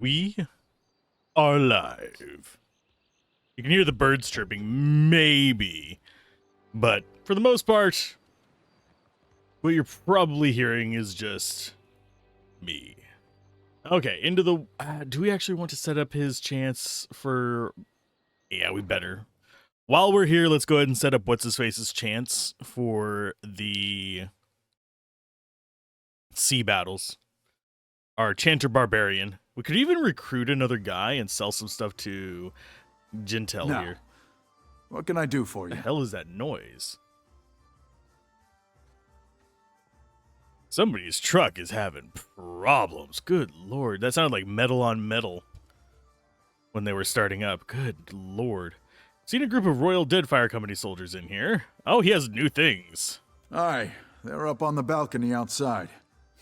We are live. You can hear the birds chirping, maybe. But for the most part, what you're probably hearing is just me. Okay, into the... do we actually want to set up his chance for... Yeah, we better. While we're here, let's go ahead and set up What's-His-Face's chance for the sea battles. Our Chanter Barbarian. We could even recruit another guy and sell some stuff to Gentel Now, here. what can I do for What you? the hell is that noise? Somebody's truck is having problems. Good lord. That sounded like metal on metal when they were starting up. Good lord. Seen a group of Royal Deadfire Company soldiers in here. Oh, he has new things. Aye, they're up on the balcony outside.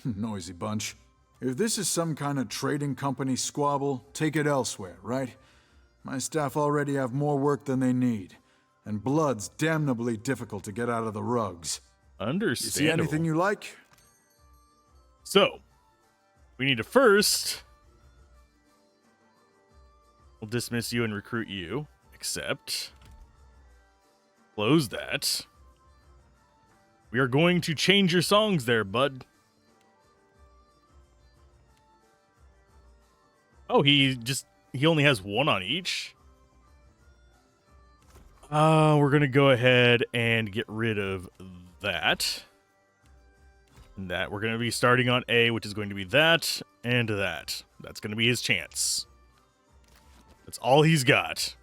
Noisy bunch. If this is some kind of trading company squabble, take it elsewhere, right? My staff already have more work than they need. And blood's damnably difficult to get out of the rugs. Understandable. You see anything you like? So, we need to first... We'll dismiss you and recruit you. Except... Close that. We are going to change your songs there, bud. Oh, he only has one on each? We're going to go ahead and get rid of that. And that we're going to be starting on A, which is going to be that and that. That's going to be his chance. That's all he's got.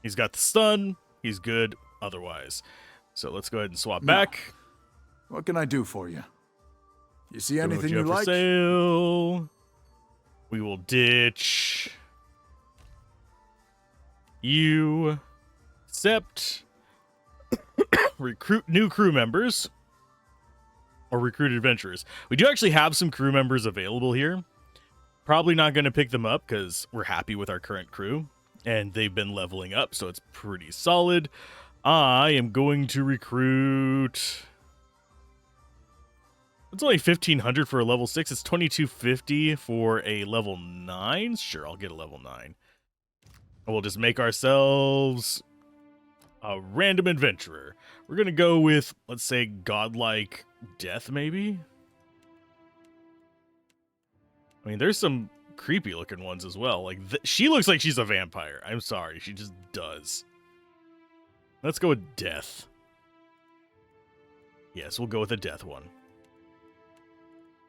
He's got the stun. He's good otherwise. So let's go ahead and swap back. What can I do for you? You see What anything you you have for like? sale? We will ditch you. Accept. Recruit new crew members. Or recruit adventurers. We do actually have some crew members available here. Probably not going to pick them up because we're happy with our current crew. And they've been leveling up, so it's pretty solid. I am going to recruit... It's only 1,500 for a level 6. It's 2,250 for a level 9. Sure, I'll get a level 9. And we'll just make ourselves a random adventurer. We're going to go with, let's say, godlike death, maybe? I mean, there's some creepy looking ones as well. Like, she looks like she's a vampire. I'm sorry, she just does. Let's go with death. Yes, we'll go with a death one.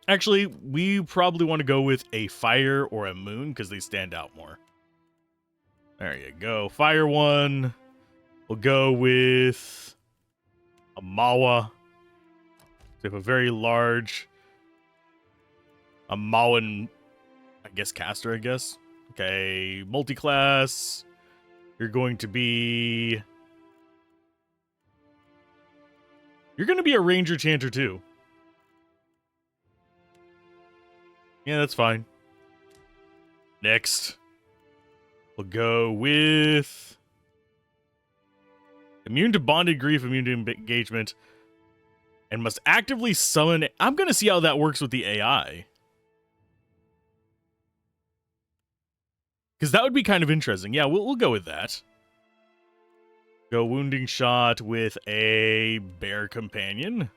Actually, we probably want to go with a fire or a moon because they stand out more. There you go. Fire one. We'll go with a Mawa. We have a very large Mawan, I guess, caster, I guess. Okay, multi-class. You're going to be... You're going to be a ranger chanter too. Yeah, that's fine. Next. We'll go with... Immune to bonded grief, immune to engagement. And must actively summon... I'm going to see how that works with the AI. Because that would be kind of interesting. Yeah, we'll go with that. Go wounding shot with a bear companion.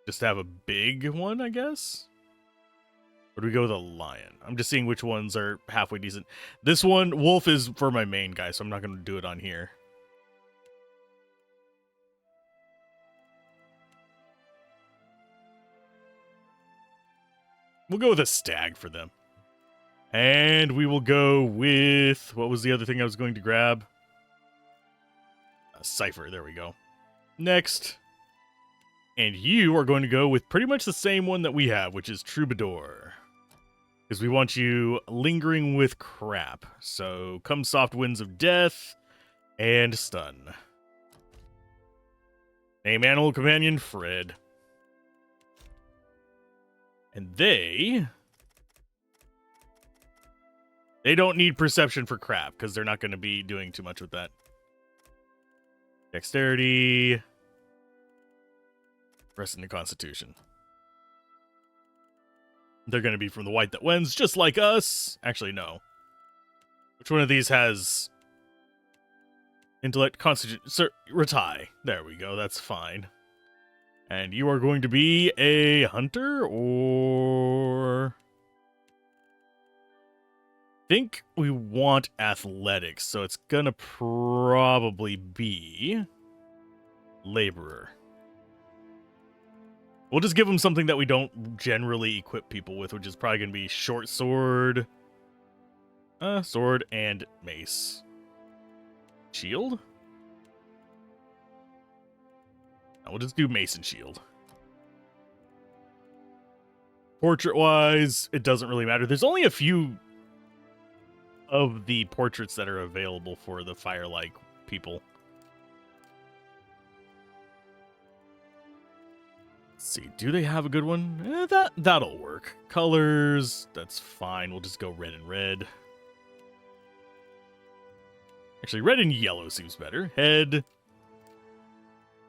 Just have a big one, I guess? Or do we go with a lion? I'm just seeing which ones are halfway decent. This one, wolf, is for my main guy, so I'm not going to do it on here. We'll go with a stag for them. And we will go with... What was the other thing I was going to grab? A cipher. There we go. Next. And you are going to go with pretty much the same one that we have, which is Troubadour. Because we want you lingering with crap. So, come soft winds of death and stun. Name animal companion, Fred. And they don't need perception for crap, because they're not going to be doing too much with that. Dexterity. Rest in the Constitution. They're going to be from the White That Wins, just like us. Actually, no. Which one of these has intellect, constitution? Sir, Ratai. There we go. That's fine. And you are going to be a hunter, or... I think we want athletics, so it's going to probably be laborer. We'll just give them something that we don't generally equip people with, which is probably going to be short sword, sword, and mace. Shield? No, we'll just do mace and shield. Portrait-wise, it doesn't really matter. There's only a few of the portraits that are available for the fire-like people. Let's see, do they have a good one? That'll work. Colors, that's fine. We'll just go red and red. Actually, red and yellow seems better. Head.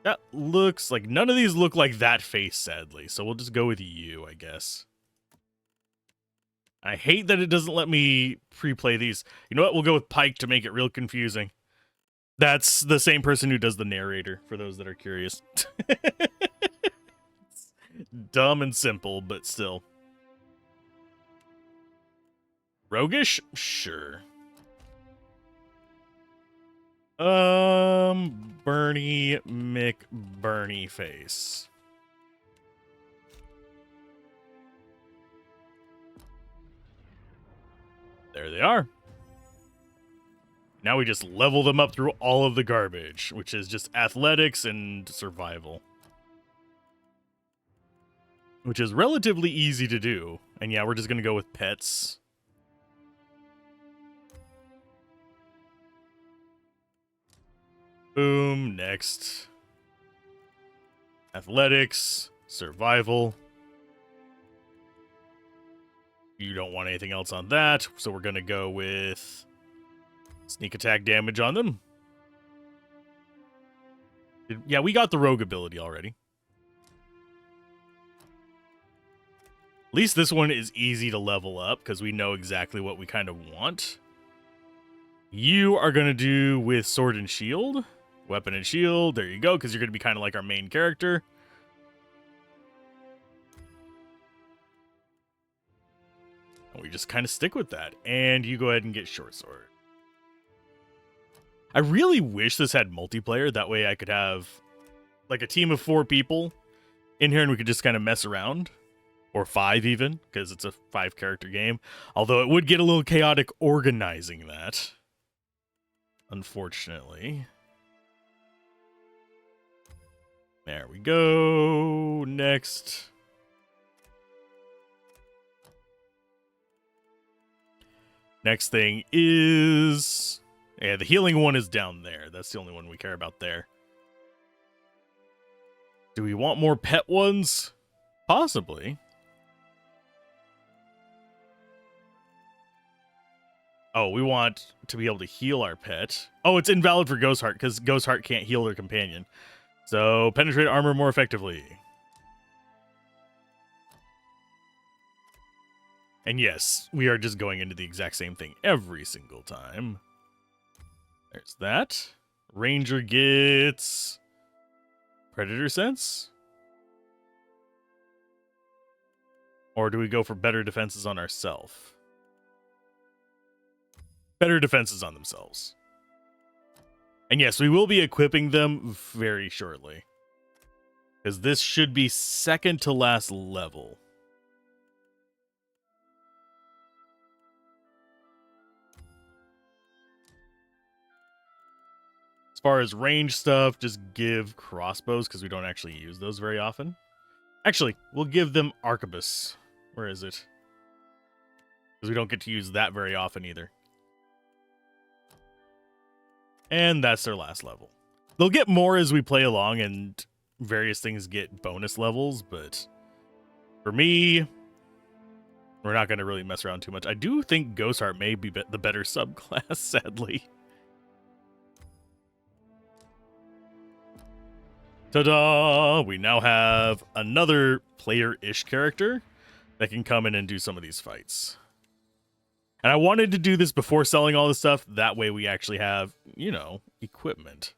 That looks like... None of these look like that face, sadly. So we'll just go with you, I guess. I hate that it doesn't let me pre-play these. You know what? We'll go with Pike to make it real confusing. That's the same person who does the narrator, for those that are curious. Dumb and simple, but still. Roguish? Sure. Bernie McBurney face. There they are. Now we just level them up through all of the garbage, which is just athletics and survival. Which is relatively easy to do. And yeah, we're just going to go with pets. Boom, next. Athletics, survival. You don't want anything else on that, so we're going to go with sneak attack damage on them. Yeah, we got the rogue ability already. At least this one is easy to level up, because we know exactly what we kind of want. You are going to do with sword and shield. Weapon and shield, there you go, because you're going to be kind of like our main character. And we just kind of stick with that. And you go ahead and get short sword. I really wish this had multiplayer. That way I could have like a team of 4 people in here and we could just kind of mess around. Or 5 even, because it's a 5-character game. Although it would get a little chaotic organizing that. Unfortunately. There we go. Next. Next thing is... Yeah, the healing one is down there. That's the only one we care about there. Do we want more pet ones? Possibly. Oh, we want to be able to heal our pet. Oh, it's invalid for Ghostheart, because Ghostheart can't heal their companion. So, penetrate armor more effectively. And yes, we are just going into the exact same thing every single time. There's that. Ranger gets... Predator Sense? Or do we go for better defenses on ourselves? Better defenses on themselves. And yes, we will be equipping them very shortly. Because this should be second to last level. As far as range stuff, just give crossbows, because we don't actually use those very often. Actually, we'll give them arquebus. Where is it? Because we don't get to use that very often either. And that's their last level. They'll get more as we play along and various things get bonus levels, but for me, we're not going to really mess around too much. I do think Ghostheart may be the better subclass, sadly. Ta-da! We now have another player-ish character that can come in and do some of these fights. And I wanted to do this before selling all this stuff. That way we actually have, you know, equipment.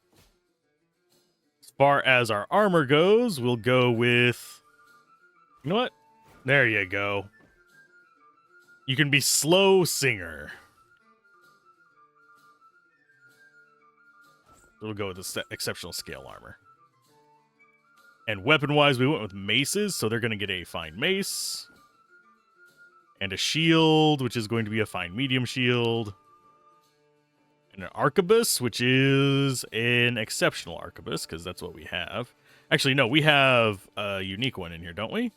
As far as our armor goes, we'll go with... You know what? There you go. You can be slow singer. We'll go with the exceptional scale armor. And weapon-wise, we went with maces, so they're going to get a fine mace. And a shield, which is going to be a fine medium shield. And an arquebus, which is an exceptional arquebus, because that's what we have. Actually, no, we have a unique one in here, don't we?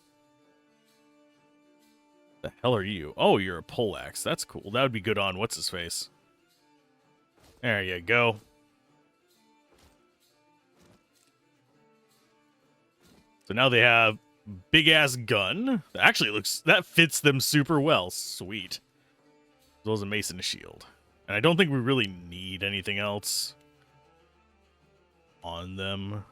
The hell are you? Oh, you're a poleaxe. That's cool. That would be good on what's-his-face. There you go. So now they have big-ass gun. Actually, that fits them super well. Sweet. As well as a mace and a shield. And I don't think we really need anything else on them.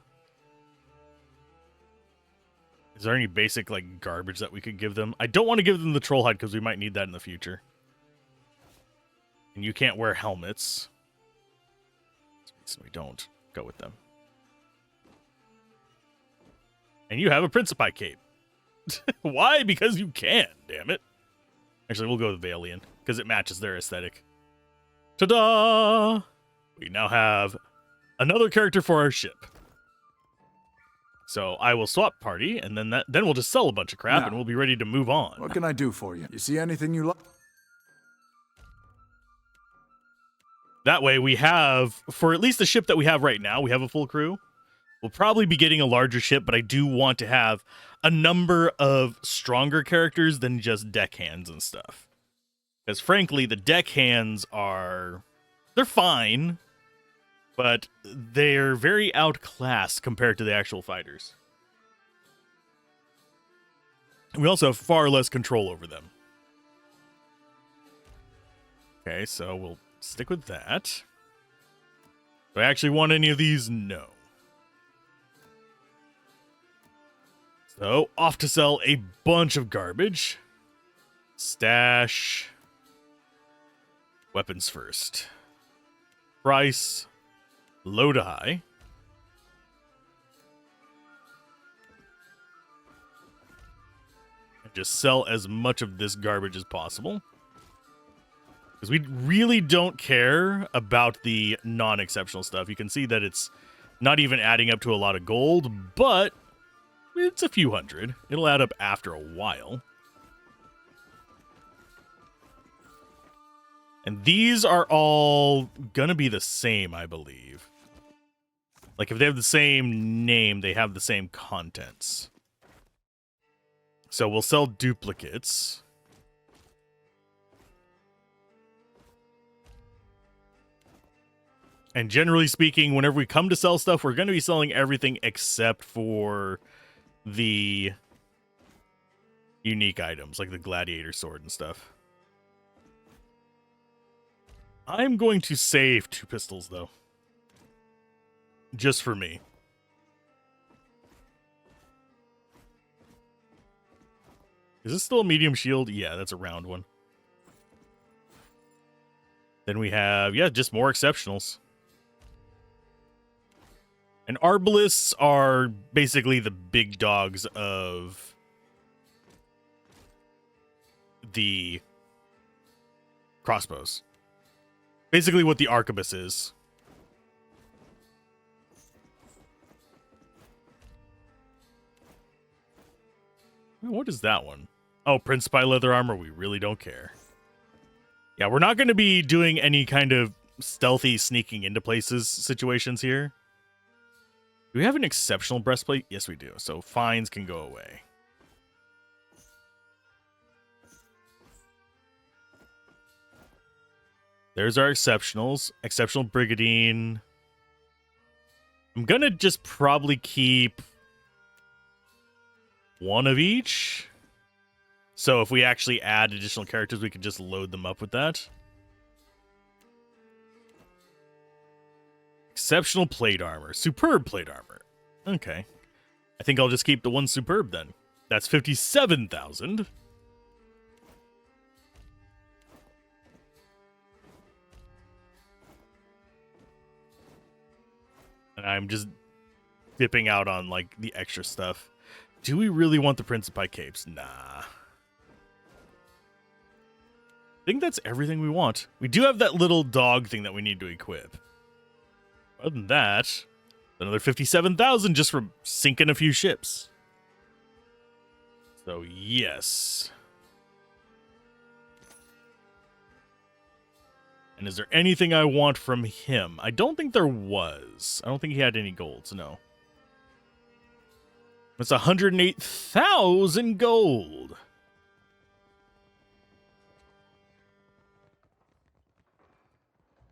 Is there any basic, like, garbage that we could give them? I don't want to give them the troll hide because we might need that in the future. And you can't wear helmets. So we don't go with them. And you have a Principi cape. Why? Because you can, damn it. Actually, we'll go with Valian, because it matches their aesthetic. Ta-da! We now have another character for our ship. So I will swap party, and then we'll just sell a bunch of crap, now, and we'll be ready to move on. What can I do for you? You see anything you like? That way we have, for at least the ship that we have right now, we have a full crew. We'll probably be getting a larger ship, but I do want to have a number of stronger characters than just deckhands and stuff. Because frankly, the deckhands they're fine, but they're very outclassed compared to the actual fighters. We also have far less control over them. Okay, so we'll stick with that. Do I actually want any of these? No. So, off to sell a bunch of garbage. Stash. Weapons first. Price. Low to high. And just sell as much of this garbage as possible. Because we really don't care about the non-exceptional stuff. You can see that it's not even adding up to a lot of gold, but it's a few hundred. It'll add up after a while. And these are all gonna be the same, I believe. Like, if they have the same name, they have the same contents. So we'll sell duplicates. And generally speaking, whenever we come to sell stuff, we're going to be selling everything except for the unique items, like the gladiator sword and stuff. I'm going to save 2 pistols, though. Just for me. Is this still a medium shield? Yeah, that's a round one. Then we have, yeah, just more exceptionals. And arbalists are basically the big dogs of the crossbows. Basically what the arquebus is. What is that one? Oh, Principi leather armor. We really don't care. Yeah, we're not going to be doing any kind of stealthy sneaking into places situations here. Do we have an exceptional breastplate? Yes, we do. So fines can go away. There's our exceptionals. Exceptional Brigadine. I'm going to just probably keep one of each. So if we actually add additional characters, we can just load them up with that. Exceptional plate armor. Superb plate armor. Okay. I think I'll just keep the one superb then. That's 57,000. I'm just dipping out on, like, the extra stuff. Do we really want the Principi capes? Nah. I think that's everything we want. We do have that little dog thing that we need to equip. Other than that, another 57,000 just from sinking a few ships. So, yes. And is there anything I want from him? I don't think there was. I don't think he had any golds, no. It's 108,000 gold.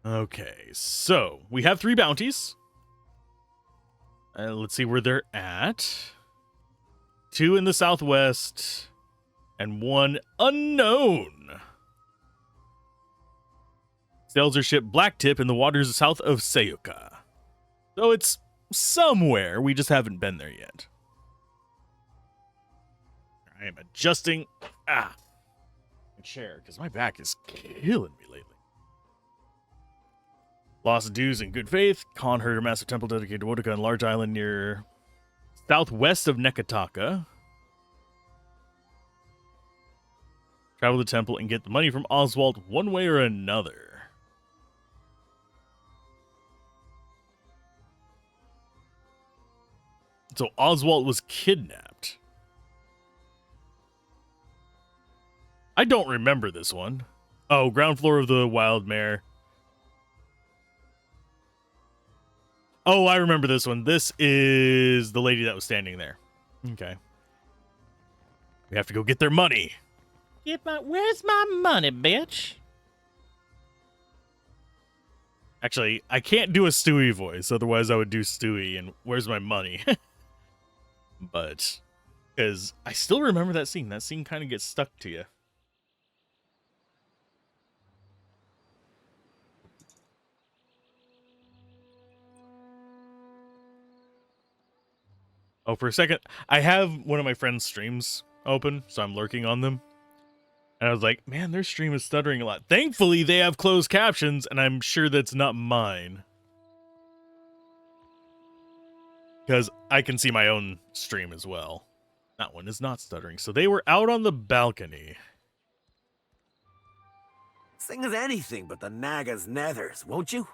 Okay, so we have 3 bounties. Let's see where they're at. 2 in the southwest and 1 unknown. Sails her ship Blacktip in the waters south of Sayuka. So it's somewhere, we just haven't been there yet. I am adjusting my chair because my back is killing me lately. Lost dues in good faith. Khan heard a massive temple dedicated to Wodaka on large island near southwest of Nekataka. Travel the temple and get the money from Oswald one way or another. So Oswald was kidnapped. I don't remember this one. Oh, ground floor of the Wild Mare. Oh, I remember this one. This is the lady that was standing there. Okay. We have to go get their money. Where's my money, bitch? Actually, I can't do a Stewie voice, otherwise I would do Stewie and where's my money? But, because I still remember that scene. That scene kind of gets stuck to you. Oh, for a second, I have one of my friend's streams open, so I'm lurking on them. And I was like, man, their stream is stuttering a lot. Thankfully, they have closed captions, and I'm sure that's not mine. Because I can see my own stream as well. That one is not stuttering. So they were out on the balcony. Sing as anything but the Naga's nethers, won't you?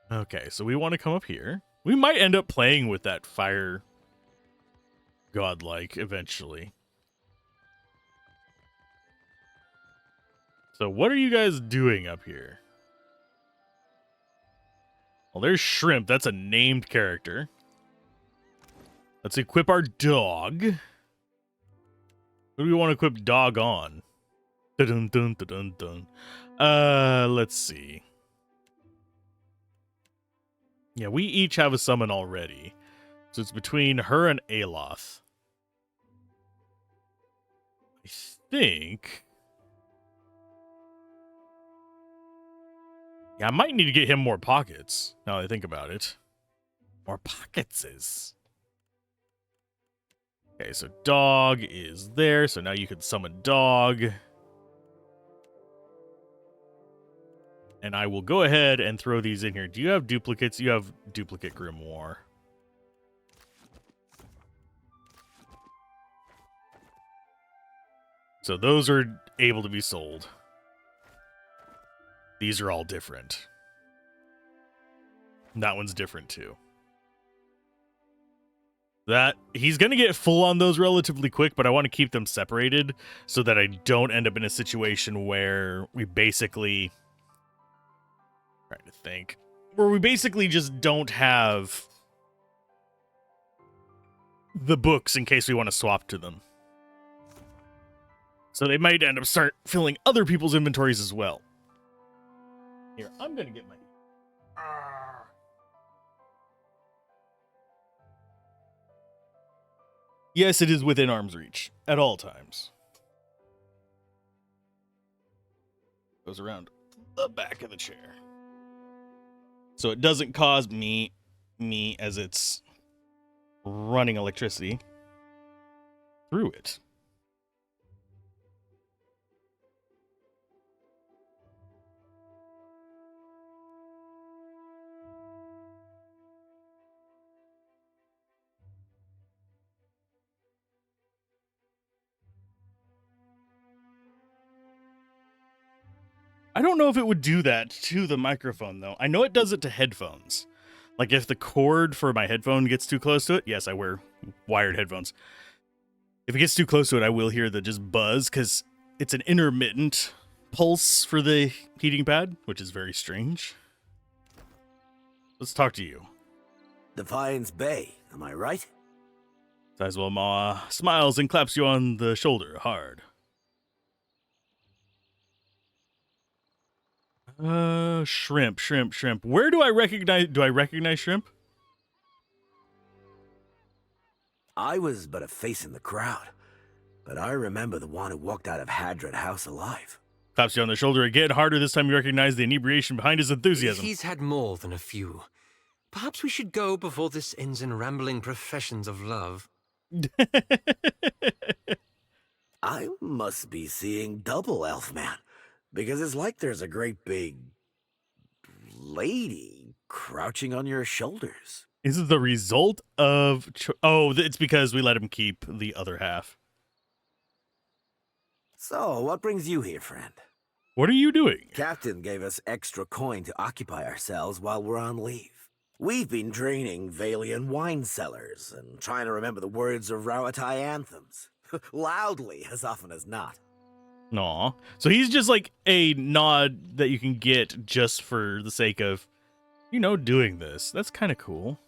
Okay, so we want to come up here. We might end up playing with that fire godlike eventually. So what are you guys doing up here? Well, there's Shrimp. That's a named character. Let's equip our dog. What do we want to equip dog on? Dun dun dun dun dun. Let's see. Yeah, we each have a summon already. So it's between her and Aloth. I think. Yeah, I might need to get him more pockets, now that I think about it. More pocketses. Okay, so dog is there, so now you can summon dog. And I will go ahead and throw these in here. Do you have duplicates? You have duplicate grimoire. So those are able to be sold. These are all different. That one's different too. That he's going to get full on those relatively quick, but I want to keep them separated so that I don't end up in a situation where we basically trying to think where we basically just don't have the books in case we want to swap to them. So they might end up start filling other people's inventories as well. Here, I'm going to get my... Yes, it is within arm's reach at all times. Goes around the back of the chair. So it doesn't cause me as it's running electricity through it. I don't know if it would do that to the microphone, though. I know it does it to headphones. Like, if the cord for my headphone gets too close to it, yes, I wear wired headphones. If it gets too close to it, I will hear the just buzz, because it's an intermittent pulse for the heating pad, which is very strange. Let's talk to you. Defiance Bay, am I right? Sizewell Maw smiles and claps you on the shoulder hard. Shrimp. Where do I recognize shrimp? I was but a face in the crowd, but I remember the one who walked out of Hadred House alive. Claps you on the shoulder again, harder. This time you recognize the inebriation behind his enthusiasm. He's had more than a few. Perhaps we should go before this ends in rambling professions of love. I must be seeing double, Elfman, because it's like there's a great big lady crouching on your shoulders. Is it the result of... it's because we let him keep the other half. So, what brings you here, friend? What are you doing? Captain gave us extra coin to occupy ourselves while we're on leave. We've been draining Valian wine cellars and trying to remember the words of Rauatai anthems. Loudly, as often as not. Aw. So he's just like a nod that you can get just for the sake of, doing this. That's kind of cool.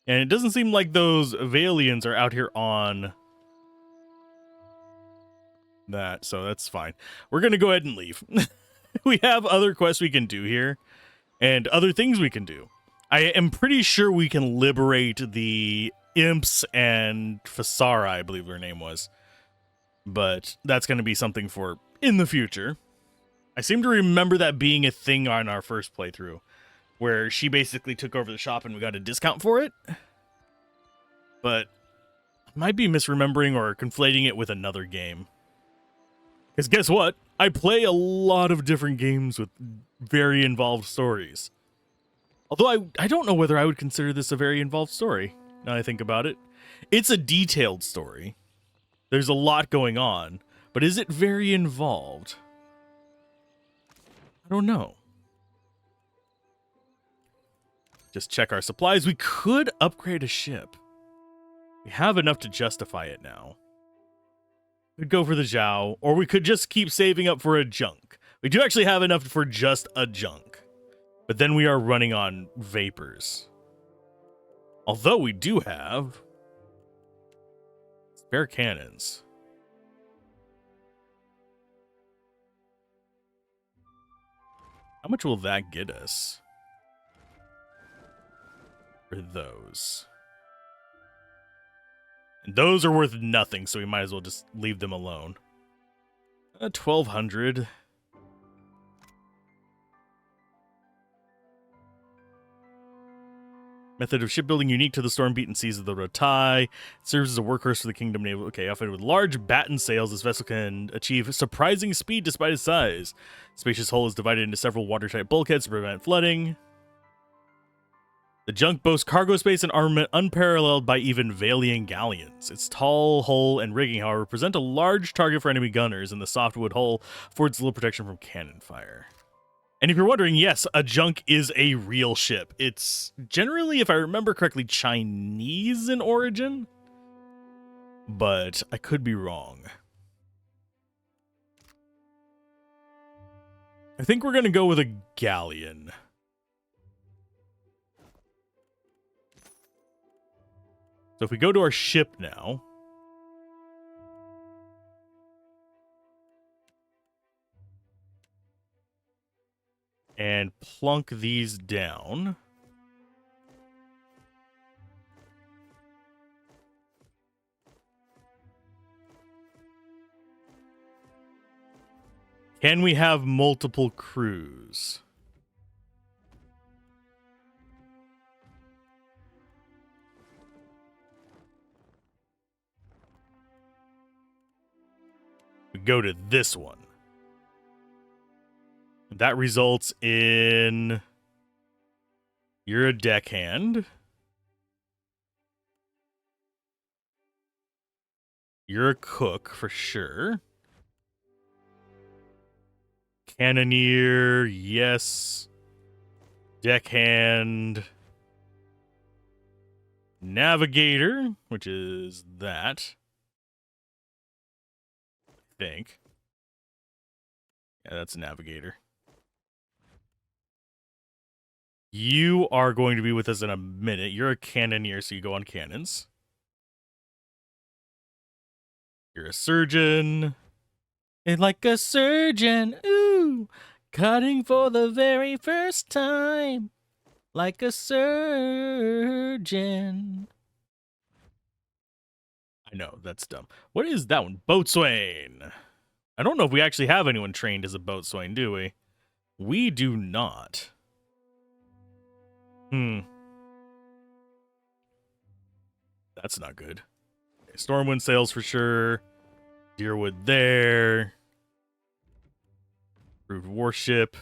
And it doesn't seem like those Valians are out here on that, so that's fine. We're going to go ahead and leave. We have other quests we can do here and other things we can do. I am pretty sure we can liberate the imps and Fasara, I believe her name was. But that's going to be something for in the future. I seem to remember that being a thing on our first playthrough, where she basically took over the shop and we got a discount for it. But I might be misremembering or conflating it with another game. Because guess what? I play a lot of different games with very involved stories. Although I don't know whether I would consider this a very involved story, now I think about it. It's a detailed story. There's a lot going on, but is it very involved? I don't know. Just check our supplies. We could upgrade a ship. We have enough to justify it now. We could go for the Zhao, or we could just keep saving up for a junk. We do actually have enough for just a junk. But then we are running on vapors. Although we do have spare cannons. How much will that get us for those? And those are worth nothing, so we might as well just leave them alone. 1,200. Method of shipbuilding unique to the storm-beaten seas of the Rotai. It serves as a workhorse for the kingdom naval. Okay, outfitted with large batten sails, this vessel can achieve surprising speed despite its size. Spacious hull is divided into several watertight bulkheads to prevent flooding. The junk boasts cargo space and armament unparalleled by even Valian galleons. Its tall hull and rigging, however, present a large target for enemy gunners, and the softwood hull affords little protection from cannon fire. And if you're wondering, yes, a junk is a real ship. It's generally, if I remember correctly, Chinese in origin, but I could be wrong. I think we're going to go with a galleon. So if we go to our ship now, and plunk these down, can we have multiple crews? We go to this one. That results in you're a deckhand. You're a cook for sure. Cannoneer, yes. Deckhand. Navigator, which is that. I think. Yeah, that's a navigator. You are going to be with us in a minute. You're a cannoneer, so you go on cannons. You're a surgeon. And like a surgeon, ooh, cutting for the very first time. Like a surgeon. I know, that's dumb. What is that one? Boatswain. I don't know if we actually have anyone trained as a boatswain, do we? We do not. That's not good. Okay, Stormwind sails for sure. Deerwood there. Approved warship.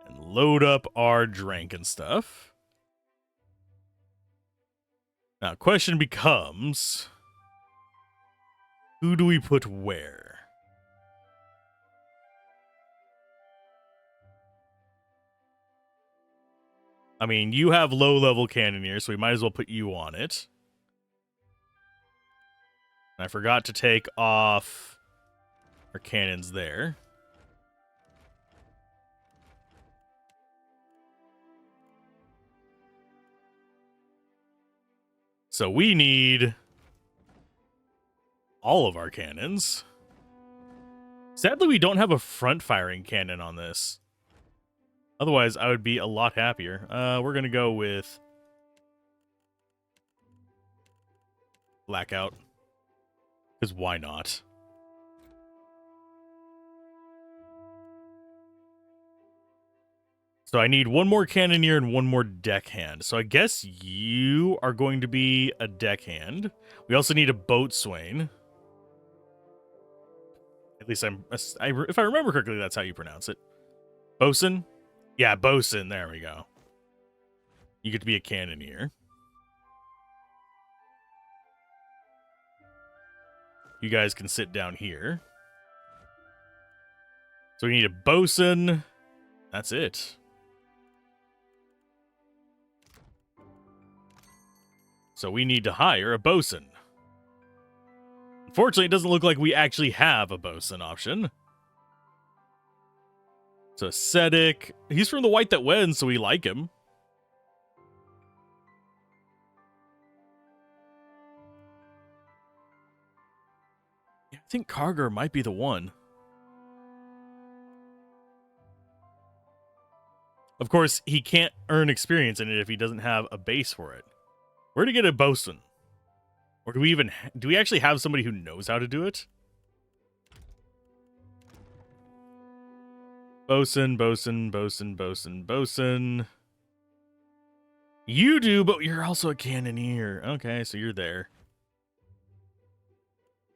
And load up our drink and stuff. Now, question becomes, who do we put where? I mean, you have low-level cannoneers, so we might as well put you on it. And I forgot to take off our cannons there. So we need all of our cannons. Sadly, we don't have a front-firing cannon on this. Otherwise, I would be a lot happier. We're going to go with Blackout. Because why not? So I need one more cannoneer and one more deckhand. So I guess you are going to be a deckhand. We also need a boatswain. At least if I remember correctly, that's how you pronounce it. Bosun? Yeah, bosun. There we go. You get to be a cannoneer. You guys can sit down here. So we need a bosun. That's it. So we need to hire a bosun. Unfortunately, it doesn't look like we actually have a bosun option. So ascetic. He's from the White That Wins, so we like him. Yeah, I think Kargar might be the one. Of course, he can't earn experience in it if he doesn't have a base for it. Where to get a bosun? Or do we actually have somebody who knows how to do it? Bosun, bosun, bosun, bosun, bosun. You do, but you're also a cannoneer. Okay, so you're there.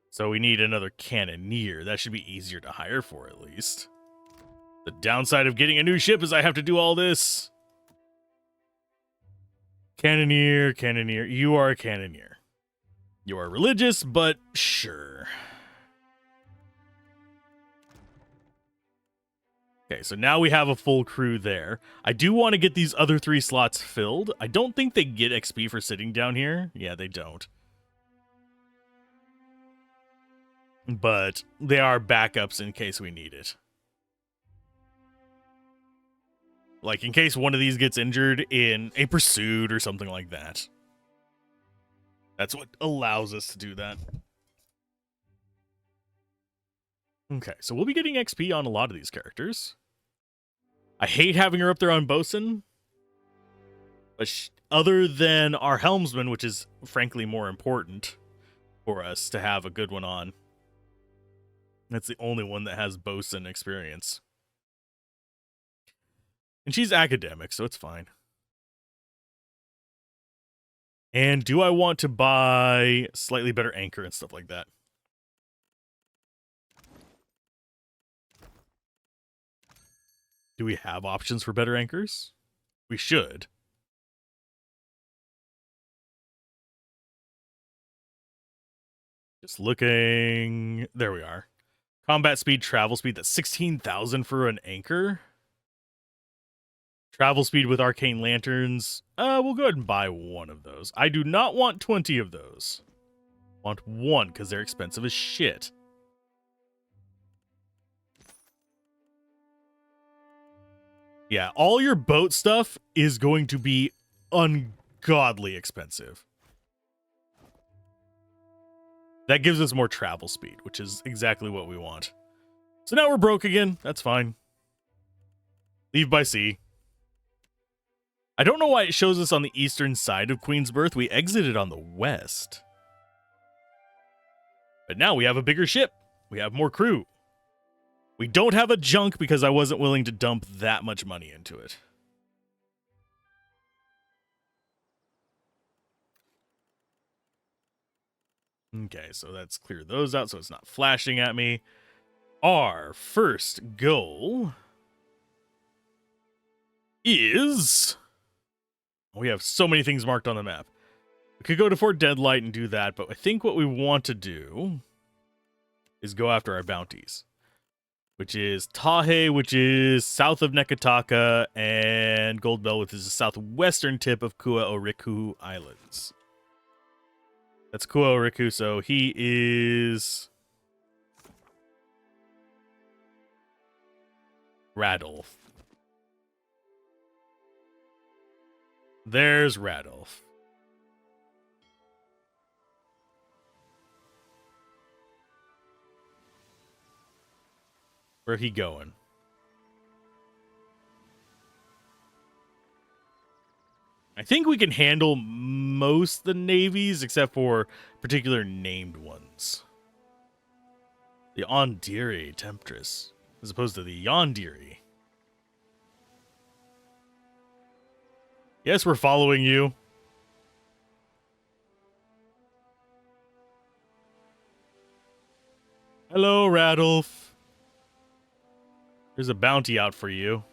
So we need another cannoneer. That should be easier to hire for, at least. The downside of getting a new ship is I have to do all this. Cannoneer, cannoneer. You are a cannoneer. You are religious, but sure. Okay, so now we have a full crew there. I do want to get these other 3 slots filled. I don't think they get XP for sitting down here. Yeah, they don't. But they are backups in case we need it. Like, in case one of these gets injured in a pursuit or something like that. That's what allows us to do that. Okay, so we'll be getting XP on a lot of these characters. I hate having her up there on Bosun. But other than our helmsman, which is frankly more important for us to have a good one on. That's the only one that has Bosun experience. And she's academic, so it's fine. And do I want to buy slightly better anchor and stuff like that? Do we have options for better anchors? We should. Just looking. There we are. Combat speed, travel speed. That's 16,000 for an anchor. Travel speed with arcane lanterns. We'll go ahead and buy one of those. I do not want 20 of those. I want one because they're expensive as shit. Yeah, all your boat stuff is going to be ungodly expensive. That gives us more travel speed, which is exactly what we want. So now we're broke again. That's fine. Leave by sea. I don't know why it shows us on the eastern side of Queen's Berth. We exited on the west. But now we have a bigger ship. We have more crew. We don't have a junk because I wasn't willing to dump that much money into it. Okay, so let's clear those out so it's not flashing at me. Our first goal is... We have so many things marked on the map. We could go to Fort Deadlight and do that, but I think what we want to do is go after our bounties, which is Tahe, which is south of Nekataka, and Goldbell, which is the southwestern tip of Kua Oriku Islands. That's Kua Oriku, so he is Radolf. There's Radolf. Where he going? I think we can handle most of the navies except for particular named ones. The Ondiri Temptress, as opposed to the Yondiri. Yes, we're following you. Hello, Radolf. There's a bounty out for you.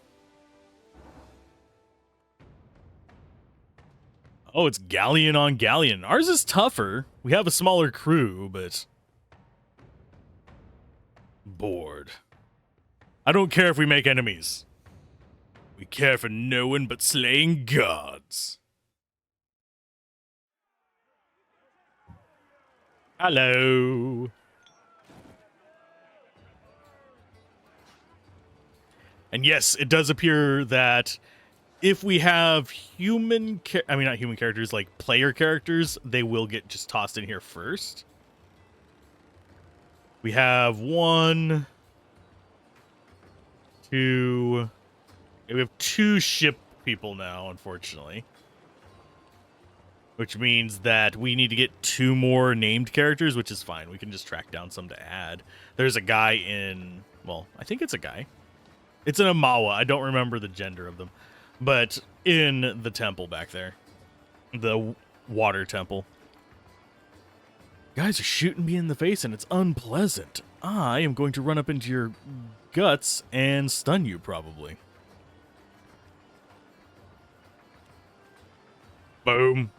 Oh, it's galleon on galleon. Ours is tougher. We have a smaller crew, but... bored. I don't care if we make enemies. We care for no one but slaying gods. Hello. And yes, it does appear that if we have not human characters, like player characters, they will get just tossed in here first. We have one, two... We have two ship people now, unfortunately. Which means that we need to get two more named characters, which is fine. We can just track down some to add. There's a guy in... Well, I think it's a guy. It's an Amawa. I don't remember the gender of them. But in the temple back there. The water temple. Guys are shooting me in the face and it's unpleasant. I am going to run up into your guts and stun you, probably. Boom.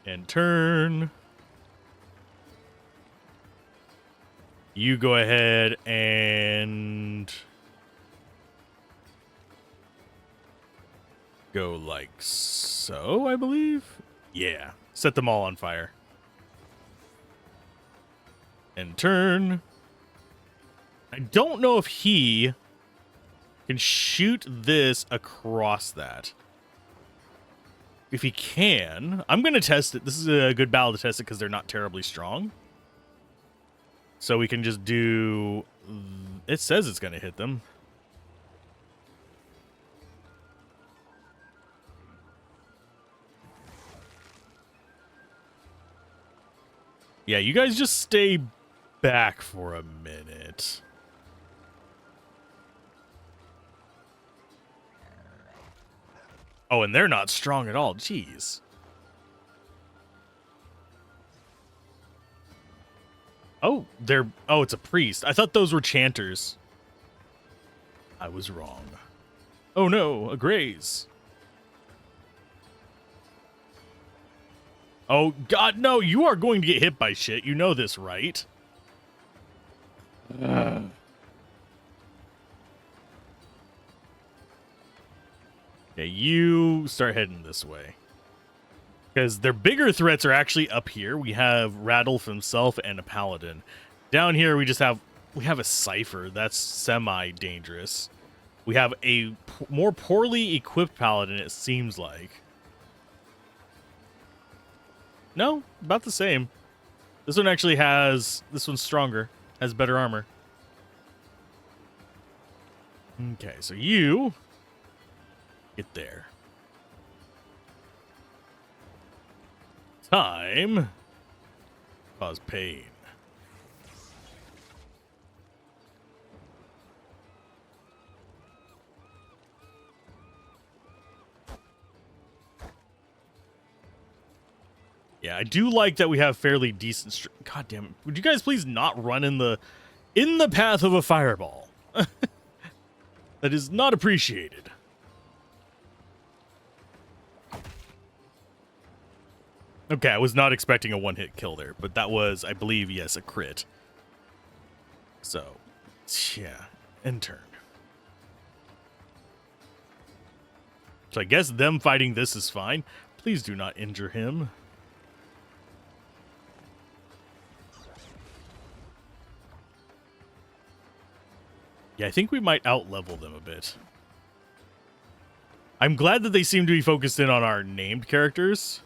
And turn. You go ahead and go like so, I believe. Yeah. Set them all on fire. And turn. I don't know if he can shoot this across that. If he can, I'm going to test it. This is a good battle to test it because they're not terribly strong. So we can just do... It says it's going to hit them. Yeah, you guys just stay back for a minute. Oh, and they're not strong at all. Jeez. Oh, it's a priest. I thought those were chanters. I was wrong. Oh no, a graze. Oh, God, no, you are going to get hit by shit. You know this, right? Okay, you start heading this way. Because their bigger threats are actually up here. We have Radolf himself and a paladin. Down here, we have a cipher. That's semi-dangerous. We have a more poorly equipped paladin, it seems like. No, about the same. This one actually has... This one's stronger. Has better armor. Okay, so you... Get there. Time. Cause pain. Yeah, I do like that we have fairly decent... God damn it. Would you guys please not run in the path of a fireball? That is not appreciated. Okay, I was not expecting a one-hit kill there, but that was, I believe, yes, a crit. So, yeah, end turn. So I guess them fighting this is fine. Please do not injure him. Yeah, I think we might out-level them a bit. I'm glad that they seem to be focused in on our named characters.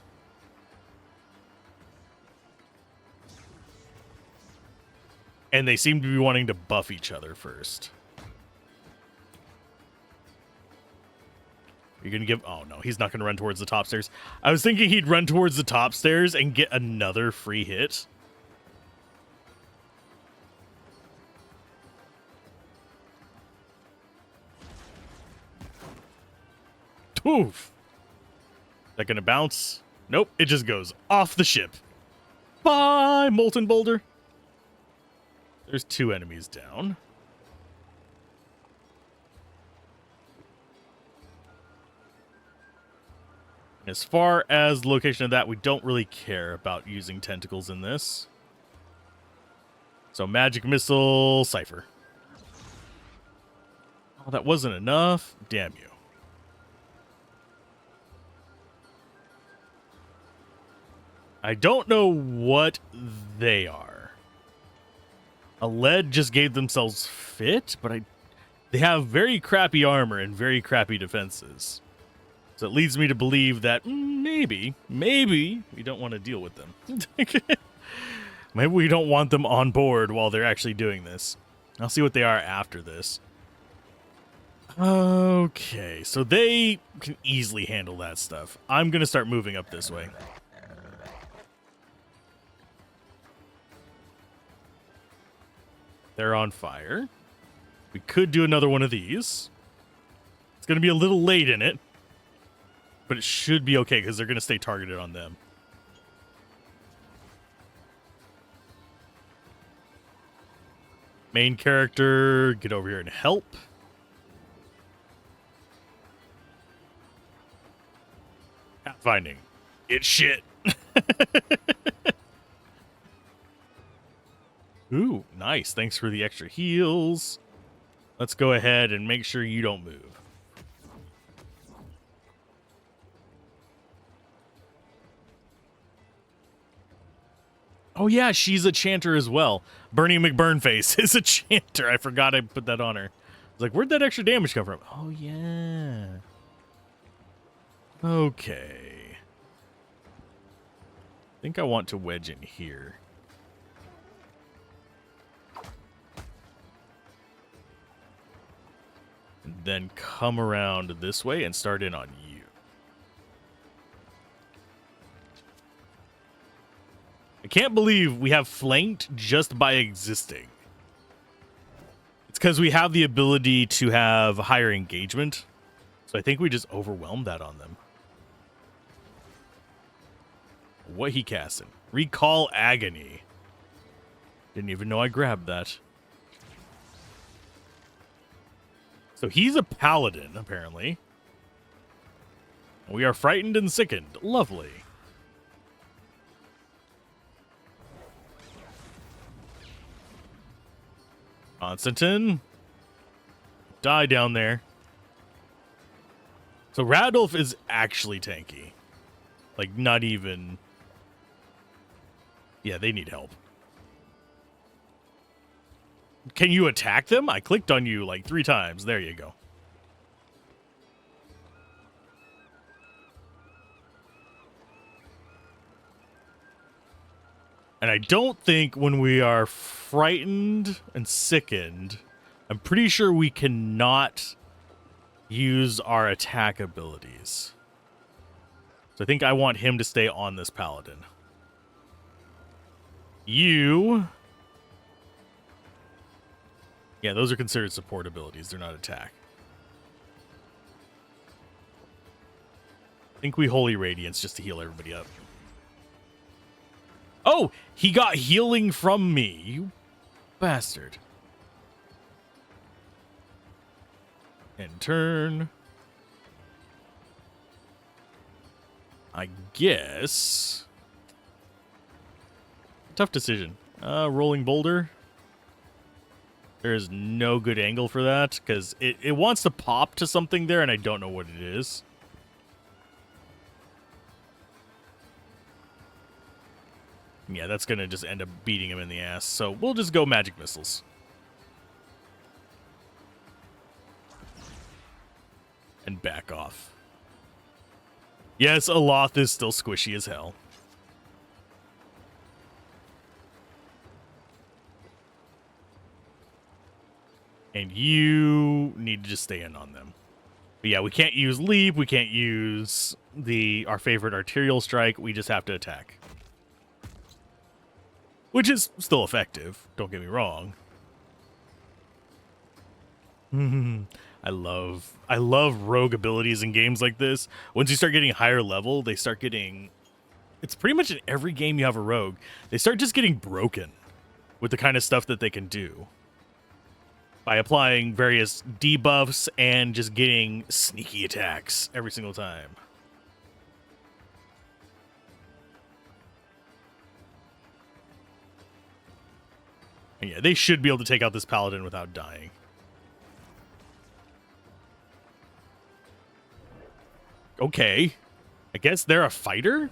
And they seem to be wanting to buff each other first. You're going to give... Oh, no. He's not going to run towards the top stairs. I was thinking he'd run towards the top stairs and get another free hit. Oof. Is that going to bounce? Nope. It just goes off the ship. Bye, Molten Boulder. There's 2 enemies down. As far as the location of that, we don't really care about using tentacles in this. So magic missile, cipher. Oh, that wasn't enough. Damn you. I don't know what they are. A lead just gave themselves fit, but they have very crappy armor and very crappy defenses. So it leads me to believe that maybe we don't want to deal with them. Maybe we don't want them on board while they're actually doing this. I'll see what they are after this. Okay, so they can easily handle that stuff. I'm going to start moving up this way. They're on fire. We could do another one of these. It's going to be a little late in it, but it should be okay because they're going to stay targeted on them. Main character, get over here and help. Pathfinding. It's shit. Ooh, nice. Thanks for the extra heals. Let's go ahead and make sure you don't move. Oh yeah, she's a chanter as well. Bernie McBurnface is a chanter. I forgot I put that on her. I was like, where'd that extra damage come from? Oh yeah. Okay. I think I want to wedge in here. And then come around this way and start in on you. I can't believe we have flanked just by existing. It's because we have the ability to have higher engagement. So I think we just overwhelmed that on them. What he casting? Recall Agony. Didn't even know I grabbed that. So he's a paladin, apparently. We are frightened and sickened. Lovely. Constantine. Die down there. So Radolf is actually tanky. Like, not even... Yeah, they need help. Can you attack them? I clicked on you like 3 times. There you go. And I don't think when we are frightened and sickened, I'm pretty sure we cannot use our attack abilities. So I think I want him to stay on this paladin. You... Yeah, those are considered support abilities. They're not attack. I think we Holy Radiance just to heal everybody up. Oh! He got healing from me! You bastard. And turn. I guess... Tough decision. Rolling Boulder. There's no good angle for that, because it wants to pop to something there, and I don't know what it is. Yeah, that's going to just end up beating him in the ass, so we'll just go Magic Missiles. And back off. Yes, Aloth is still squishy as hell. And you need to just stay in on them. But yeah, we can't use Leap. We can't use our favorite Arterial Strike. We just have to attack. Which is still effective. Don't get me wrong. I love rogue abilities in games like this. Once you start getting higher level, they start getting... It's pretty much in every game you have a rogue. They start just getting broken with the kind of stuff that they can do. By applying various debuffs and just getting sneaky attacks every single time. And yeah, they should be able to take out this paladin without dying. Okay. I guess they're a fighter?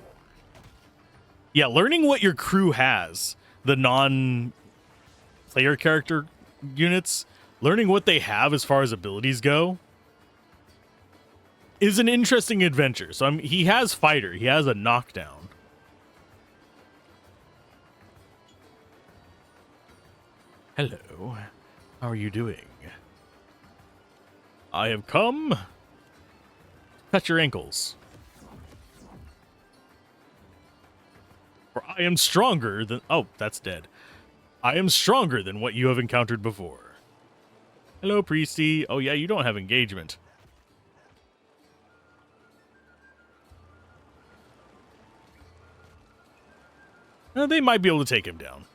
Yeah, learning what your crew has, the non-player character units, learning what they have as far as abilities go is an interesting adventure. So he has fighter. He has a knockdown. Hello. How are you doing? I have come to cut your ankles. For I am stronger than... Oh, that's dead. I am stronger than what you have encountered before. Hello, Priesty. Oh, yeah, you don't have engagement. They might be able to take him down.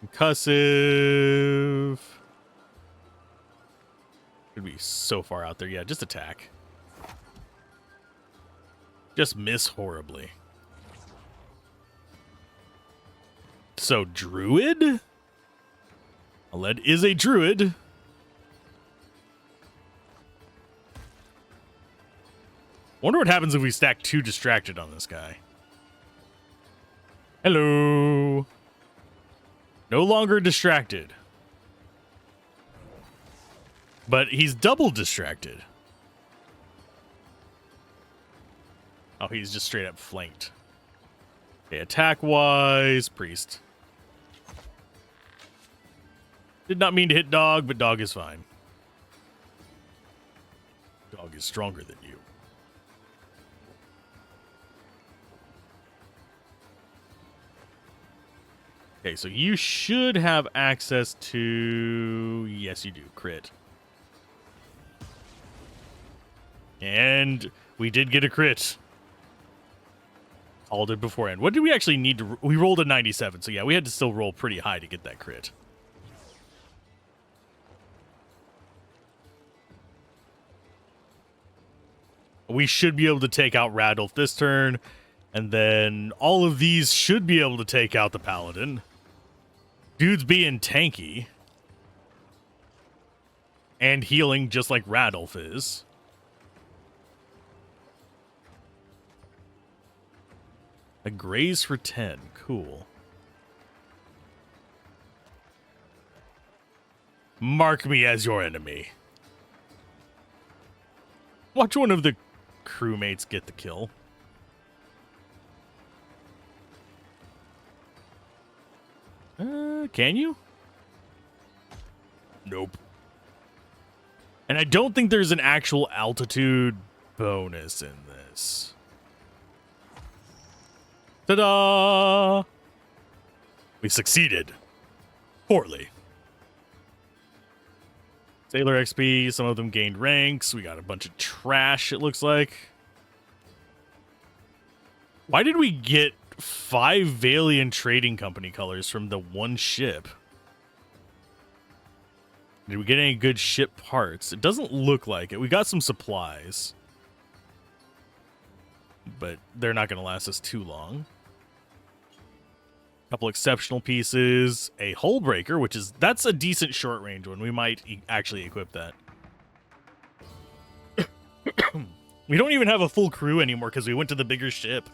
Concussive. Could be so far out there. Yeah, just attack. Just miss horribly. So, Druid? Aled is a druid. Wonder what happens if we stack 2 distracted on this guy. Hello. No longer distracted. But he's double distracted. Oh, he's just straight up flanked. Okay, attack-wise, priest. Did not mean to hit dog, but dog is fine. Dog is stronger than you. Okay, so you should have access to... Yes, you do. Crit. And we did get a crit. Called it beforehand. What did we actually need to... We rolled a 97, so yeah, we had to still roll pretty high to get that crit. We should be able to take out Radolf this turn, and then all of these should be able to take out the Paladin. Dude's being tanky. And healing just like Radolf is. A graze for 10. Cool. Mark me as your enemy. Watch one of the crewmates get the kill. Can you? Nope. And I don't think there's an actual altitude bonus in this. Ta-da! We succeeded. Poorly. Sailor XP, some of them gained ranks. We got a bunch of trash, it looks like. Why did we get 5 Valiant Trading Company colors from the one ship? Did we get any good ship parts? It doesn't look like it. We got some supplies. But they're not going to last us too long. Couple exceptional pieces, a hull breaker, that's a decent short range one. We might actually equip that. We don't even have a full crew anymore because we went to the bigger ship.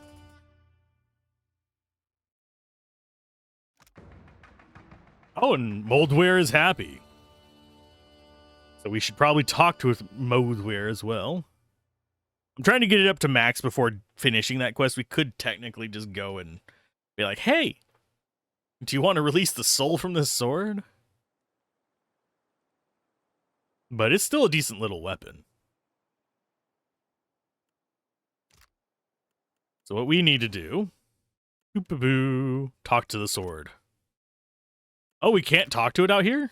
Oh, and Moldware is happy. So we should probably talk to Moldware as well. I'm trying to get it up to max before finishing that quest. We could technically just go and be like, hey, do you want to release the soul from this sword? But it's still a decent little weapon. So what we need to do, talk to the sword. Oh, we can't talk to it out here?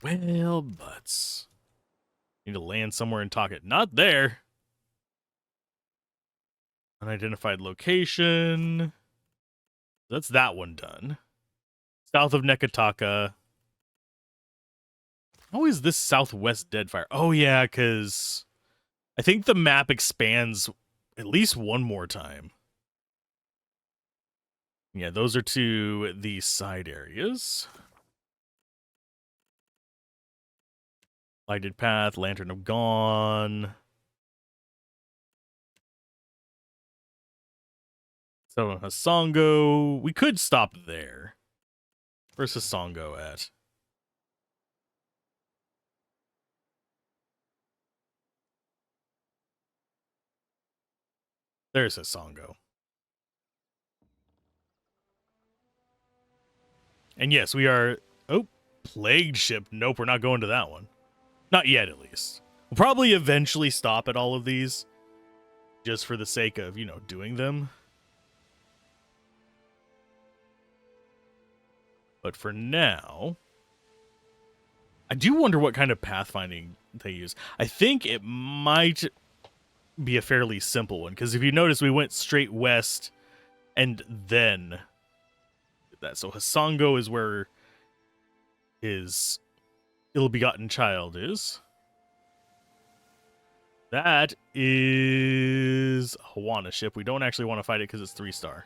Well, butts. Need to land somewhere and talk it. Not there. Unidentified location. That's that one done. South of Nekataka. How is this southwest Deadfire? Oh, yeah, because I think the map expands at least one more time. Yeah, those are to the side areas. Lighted Path, Lantern of Gone. So Hasongo, we could stop there. Where's Hasongo at? There's Hasongo. And yes, we are... Oh, Plagued Ship. Nope, we're not going to that one. Not yet, at least. We'll probably eventually stop at all of these. Just for the sake of, doing them. But for now... I do wonder what kind of pathfinding they use. I think it might be a fairly simple one. Because if you notice, we went straight west and then... that. So Hasongo is where his ill-begotten child is. That is a Hawana ship. We don't actually want to fight it because it's 3-star.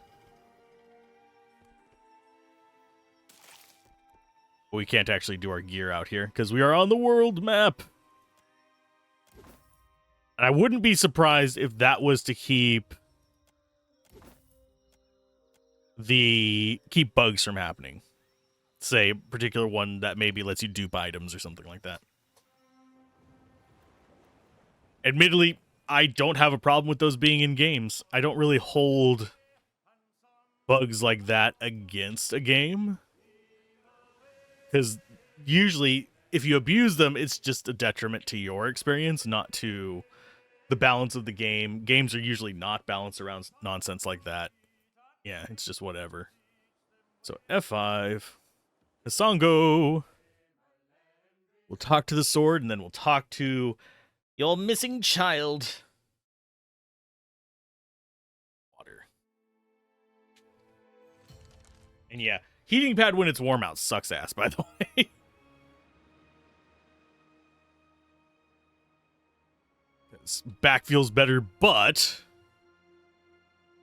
But we can't actually do our gear out here because we are on the world map. And I wouldn't be surprised if that was to keep bugs from happening. Say a particular one that maybe lets you dupe items or something like that. Admittedly, I don't have a problem with those being in games. I don't really hold bugs like that against a game. Because usually, if you abuse them, it's just a detriment to your experience, not to the balance of the game. Games are usually not balanced around nonsense like that. Yeah, it's just whatever. So F5. Hasongo. We'll talk to the sword, and then we'll talk to your missing child. Water. And yeah, heating pad when it's warm out sucks ass, by the way. Back feels better, but...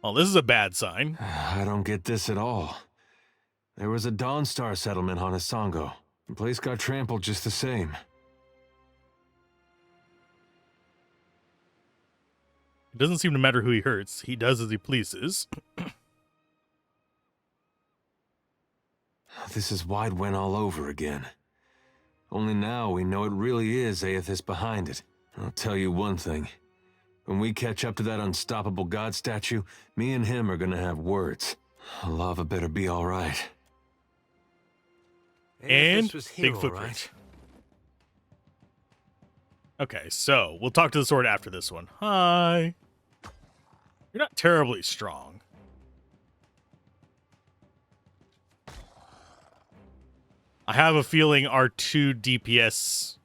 well, this is a bad sign. I don't get this at all. There was a Dawnstar settlement on Isango. The place got trampled just the same. It doesn't seem to matter who he hurts. He does as he pleases. This is Wide Wen all over again. Only now we know it really is Aethys behind it. I'll tell you one thing. When we catch up to that unstoppable god statue, me and him are gonna have words. Lava better be alright. And Aethys was here, big all footprint. right. Okay, so we'll talk to the sword after this one. Hi. You're not terribly strong. I have a feeling our 2 DPS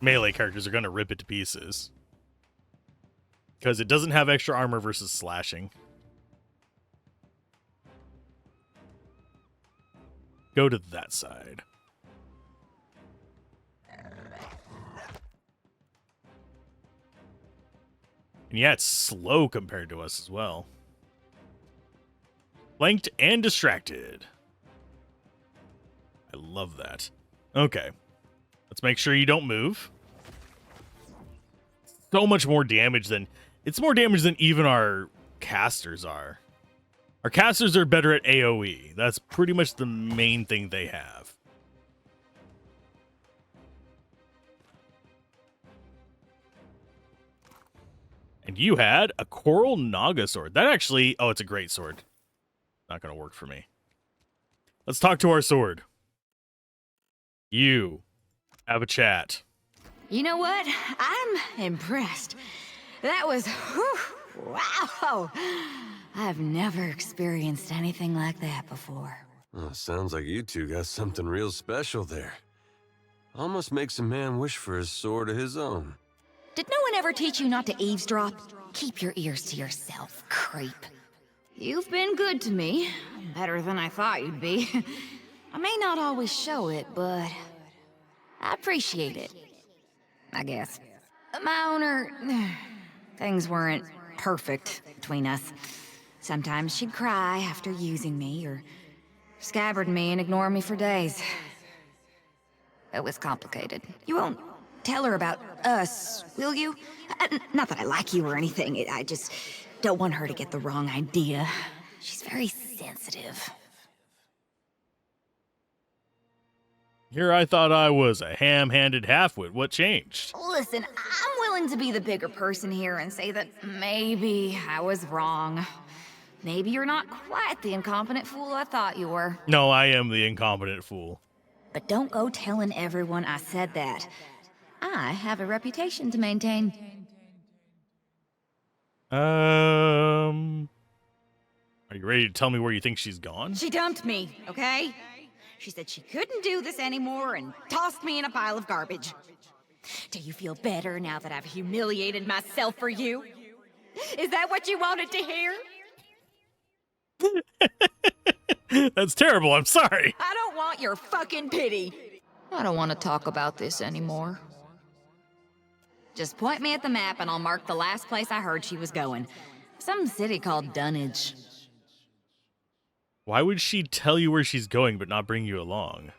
melee characters are going to rip it to pieces. Because it doesn't have extra armor versus slashing. Go to that side. And yeah, it's slow compared to us as well. Flanked and distracted. I love that. Okay. Let's make sure you don't move. So much more damage than... It's more damage than even our casters are. Our casters are better at AoE. That's pretty much the main thing they have. And you had a Coral Naga sword. That actually... Oh, it's a great sword. Not going to work for me. Let's talk to our sword. You have a chat. You know what? I'm impressed. That was... whew, wow! I've never experienced anything like that before. Oh, sounds like you two got something real special there. Almost makes a man wish for a sword of his own. Did no one ever teach you not to eavesdrop? Keep your ears to yourself, creep. You've been good to me. Better than I thought you'd be. I may not always show it, but I appreciate it. I guess. My owner... Things weren't perfect between us. Sometimes she'd cry after using me, or scabbard me and ignore me for days. It was complicated. You won't tell her about us, will you? Not that I like you or anything. I just don't want her to get the wrong idea. She's very sensitive. Here I thought I was a ham-handed halfwit. What changed? Listen, I'm willing to be the bigger person here and say that maybe I was wrong. Maybe you're not quite the incompetent fool I thought you were. No, I am the incompetent fool. But don't go telling everyone I said that. I have a reputation to maintain. Are you ready to tell me where you think she's gone? She dumped me, okay? She said she couldn't do this anymore and tossed me in a pile of garbage. Do you feel better now that I've humiliated myself for you? Is that what you wanted to hear? That's terrible. I'm sorry. I don't want your fucking pity. I don't want to talk about this anymore. Just point me at the map and I'll mark the last place I heard she was going. Some city called Dunnage. Why would she tell you where she's going but not bring you along?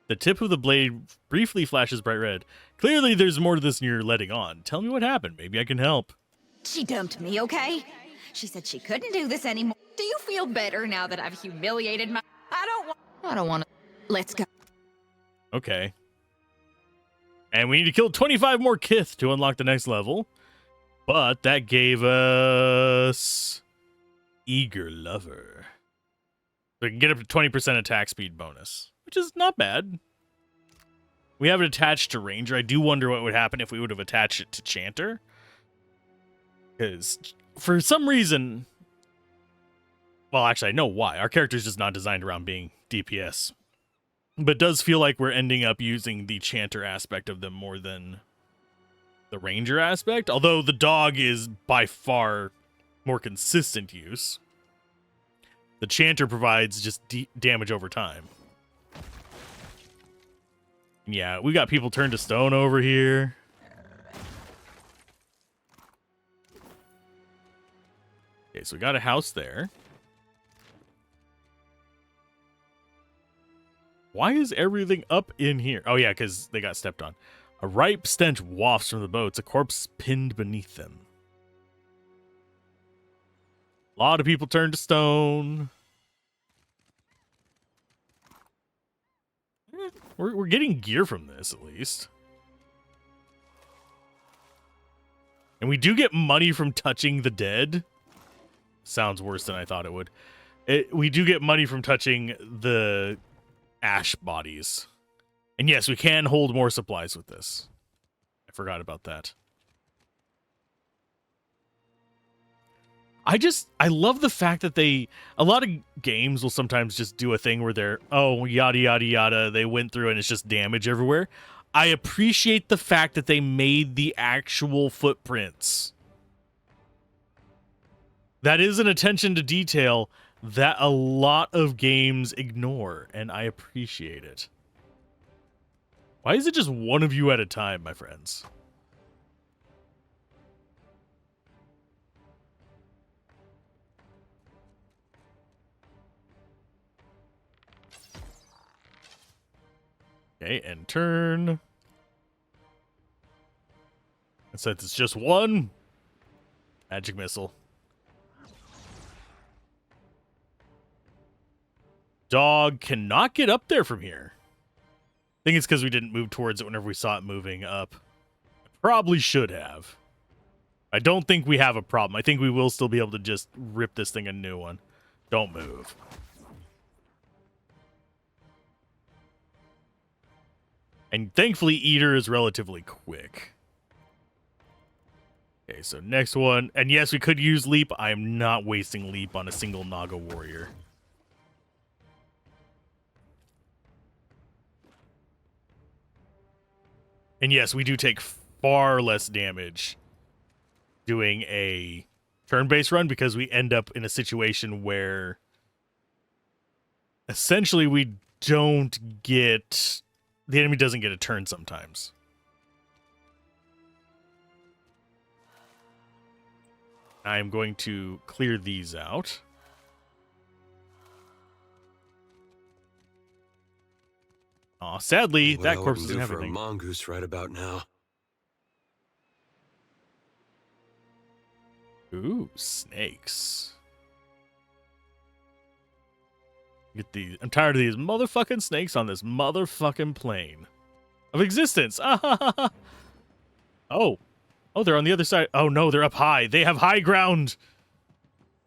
The tip of the blade briefly flashes bright red. Clearly there's more to this than you're letting on. Tell me what happened. Maybe I can help. She dumped me, okay? She said she couldn't do this anymore. Do you feel better now that I've humiliated my... I don't want to... Let's go. Okay. And we need to kill 25 more Kith to unlock the next level. But that gave us... Eager Lover. So we can get up to 20% attack speed bonus, which is not bad. We have it attached to Ranger. I do wonder what would happen if we would have attached it to Chanter. Because for some reason... Well, actually, I know why. Our character's just not designed around being DPS. But it does feel like we're ending up using the Chanter aspect of them more than the Ranger aspect. Although the dog is by far more consistent use. The Chanter provides just damage over time. Yeah, we got people turned to stone over here. Okay, so we got a house there. Why is everything up in here? Oh, yeah, because they got stepped on. A ripe stench wafts from the boats, a corpse pinned beneath them. A lot of people turned to stone. We're getting gear from this, at least. And we do get money from touching the dead. Sounds worse than I thought it would. We do get money from touching the ash bodies. And yes, we can hold more supplies with this. I forgot about that. I love the fact that a lot of games will sometimes just do a thing where they're, oh, yada, yada, yada. They went through and it's just damage everywhere. I appreciate the fact that they made the actual footprints. That is an attention to detail that a lot of games ignore, and I appreciate it. Why is it just one of you at a time, my friends? Okay, and turn. And since it's just one, magic missile. Dog cannot get up there from here. I think it's because we didn't move towards it whenever we saw it moving up. Probably should have. I don't think we have a problem. I think we will still be able to just rip this thing a new one. Don't move. And thankfully, Eater is relatively quick. Okay, so next one. And yes, we could use Leap. I am not wasting Leap on a single Naga warrior. And yes, we do take far less damage doing a turn-based run because we end up in a situation where essentially we don't get... The enemy doesn't get a turn sometimes. I'm going to clear these out. Aw, sadly, that corpse doesn't have anything. For a mongoose right about now. Ooh, snakes. Get these. I'm tired of these motherfucking snakes on this motherfucking plane of existence. Oh. Oh, they're on the other side. Oh, no, they're up high. They have high ground.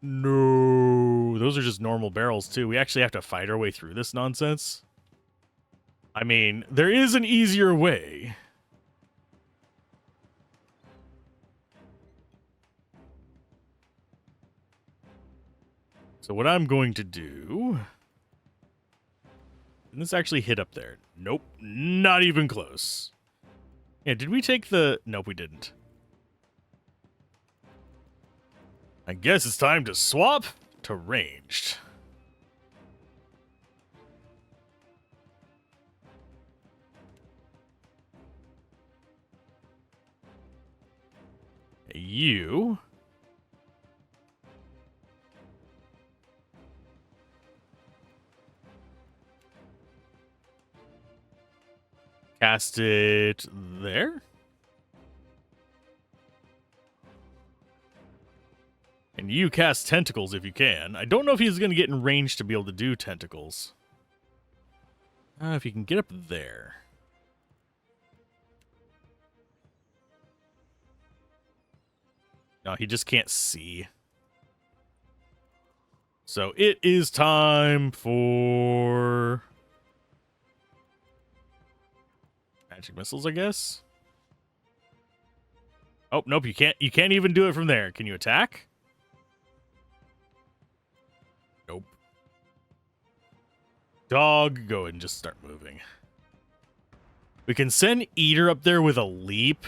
No. Those are just normal barrels, too. We actually have to fight our way through this nonsense. I mean, there is an easier way. So what I'm going to do... Did this actually hit up there? Nope, not even close. Yeah, did we take the... Nope, we didn't. I guess it's time to swap to ranged. You... Cast it there. And you cast tentacles if you can. I don't know if he's going to get in range to be able to do tentacles. If you can get up there. No, he just can't see. So it is time for... magic missiles, I guess. Oh, nope, you can't even do it from there. Can you attack? Nope. Dog, go ahead and just start moving. We can send Eater up there with a leap.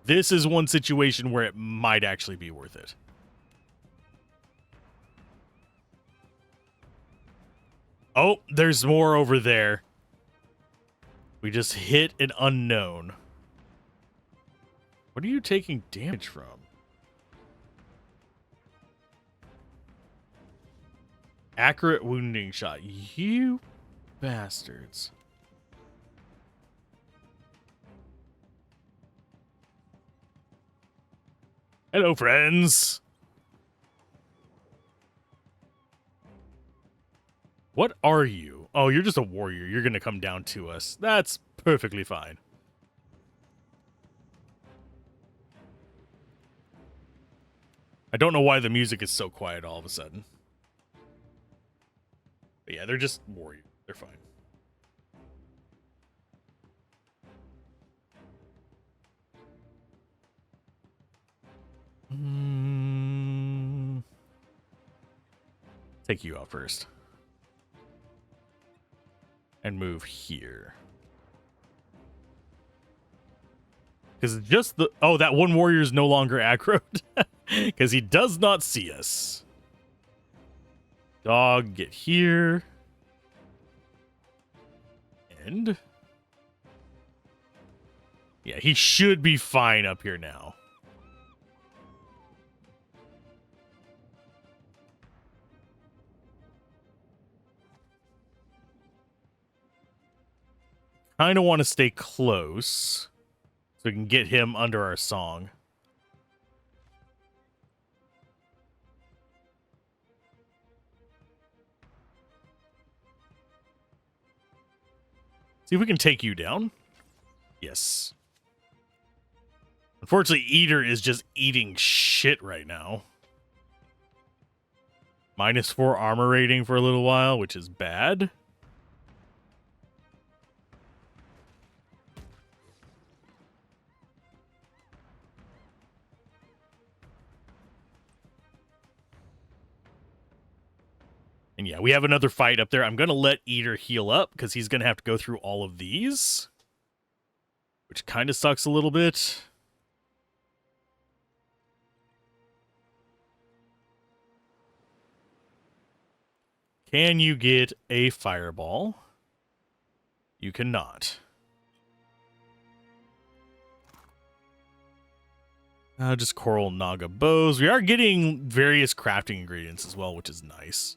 This is one situation where it might actually be worth it. Oh, there's more over there. We just hit an unknown. What are you taking damage from? Accurate wounding shot. You bastards. Hello, friends. What are you? Oh, you're just a warrior. You're gonna come down to us. That's perfectly fine. I don't know why the music is so quiet all of a sudden. But yeah, they're just warriors. They're fine. Take you out first. And move here. Because just the... Oh, that one warrior is no longer aggroed. Because he does not see us. Dog, get here. And... Yeah, he should be fine up here now. Kind of want to stay close so we can get him under our song. See if we can take you down. Yes. Unfortunately, Eater is just eating shit right now. -4 armor rating for a little while, which is bad. And yeah, we have another fight up there. I'm going to let Eater heal up because he's going to have to go through all of these. Which kind of sucks a little bit. Can you get a fireball? You cannot. Just coral naga bows. We are getting various crafting ingredients as well, which is nice.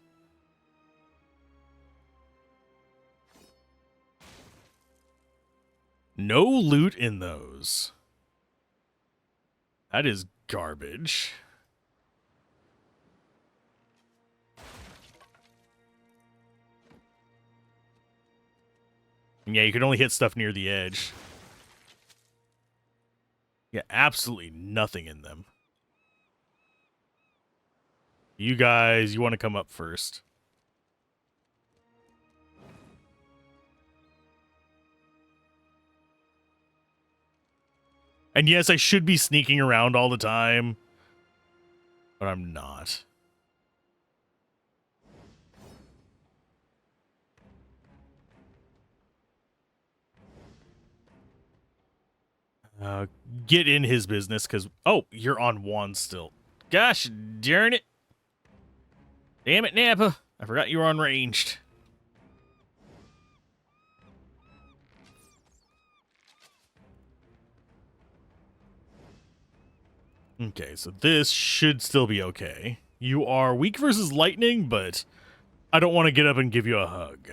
No loot in those. That is garbage. And yeah, you can only hit stuff near the edge. Yeah, absolutely nothing in them. You guys, you want to come up first. And yes, I should be sneaking around all the time, but I'm not. Get in his business, because... Oh, you're on one still. Gosh darn it. Damn it, Nappa. I forgot you were unranged. Okay, so this should still be okay. You are weak versus lightning, but I don't want to get up and give you a hug.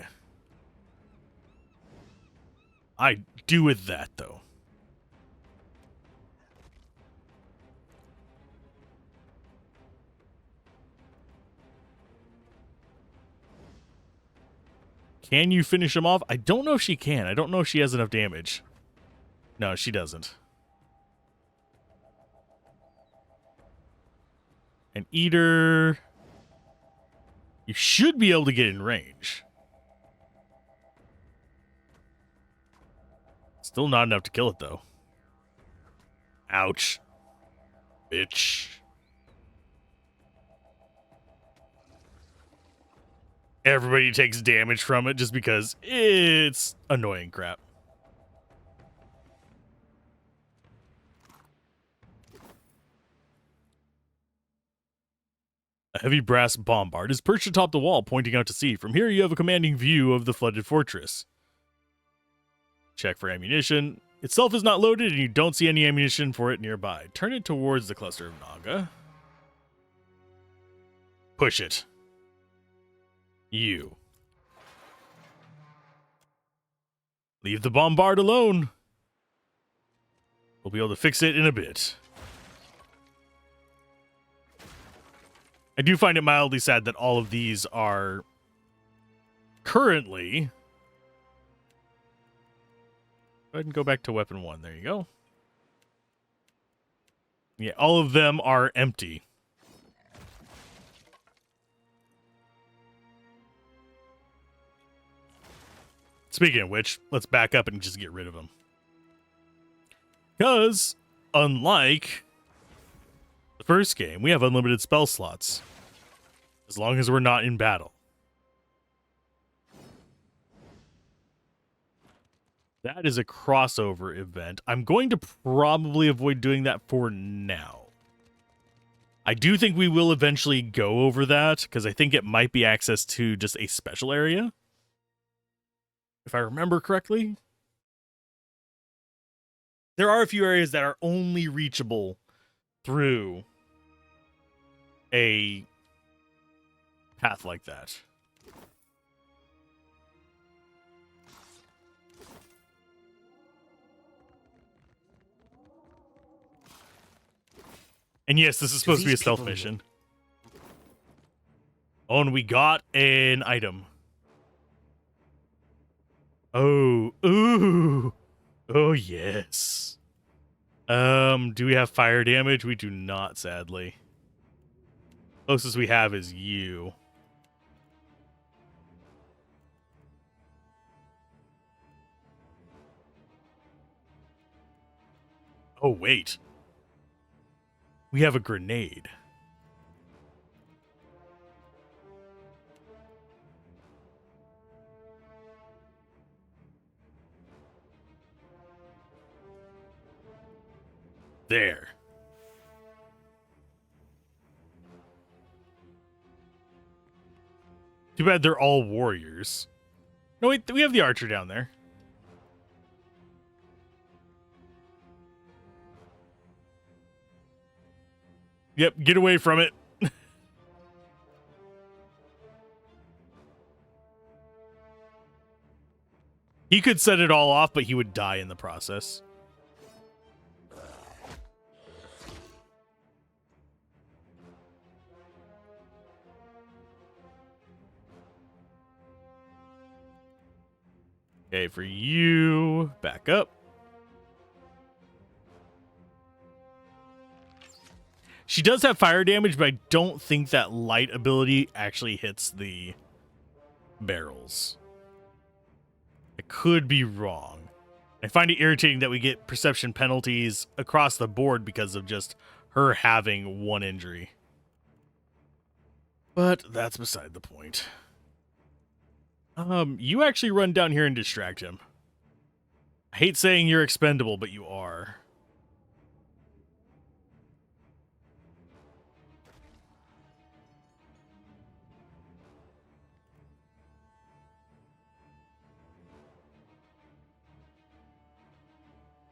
I do with that, though. Can you finish him off? I don't know if she can. I don't know if she has enough damage. No, she doesn't. An Eater. You should be able to get in range. Still not enough to kill it, though. Ouch. Bitch. Everybody takes damage from it just because it's annoying crap. A heavy brass bombard is perched atop the wall, pointing out to sea. From here, you have a commanding view of the flooded fortress. Check for ammunition. Itself is not loaded, and you don't see any ammunition for it nearby. Turn it towards the cluster of Naga. Push it. You. Leave the bombard alone. We'll be able to fix it in a bit. I do find it mildly sad that all of these are currently... Go ahead and go back to weapon 1. There you go. Yeah, all of them are empty. Speaking of which, let's back up and just get rid of them. Because, unlike the first game, we have unlimited spell slots. As long as we're not in battle. That is a crossover event. I'm going to probably avoid doing that for now. I do think we will eventually go over that, because I think it might be access to just a special area. If I remember correctly. There are a few areas that are only reachable through a path like that. And yes, this is supposed to be a stealth mission. Oh, and we got an item. Oh, ooh. Oh, yes. Do we have fire damage? We do not, sadly. Closest we have is you. Oh, wait. We have a grenade. There. Too bad they're all warriors. No, wait, we have the archer down there. Yep, get away from it. He could set it all off, but he would die in the process. Okay, for you, back up. She does have fire damage, but I don't think that light ability actually hits the barrels. I could be wrong. I find it irritating that we get perception penalties across the board because of just her having one injury. But that's beside the point. You actually run down here and distract him. I hate saying you're expendable, but you are.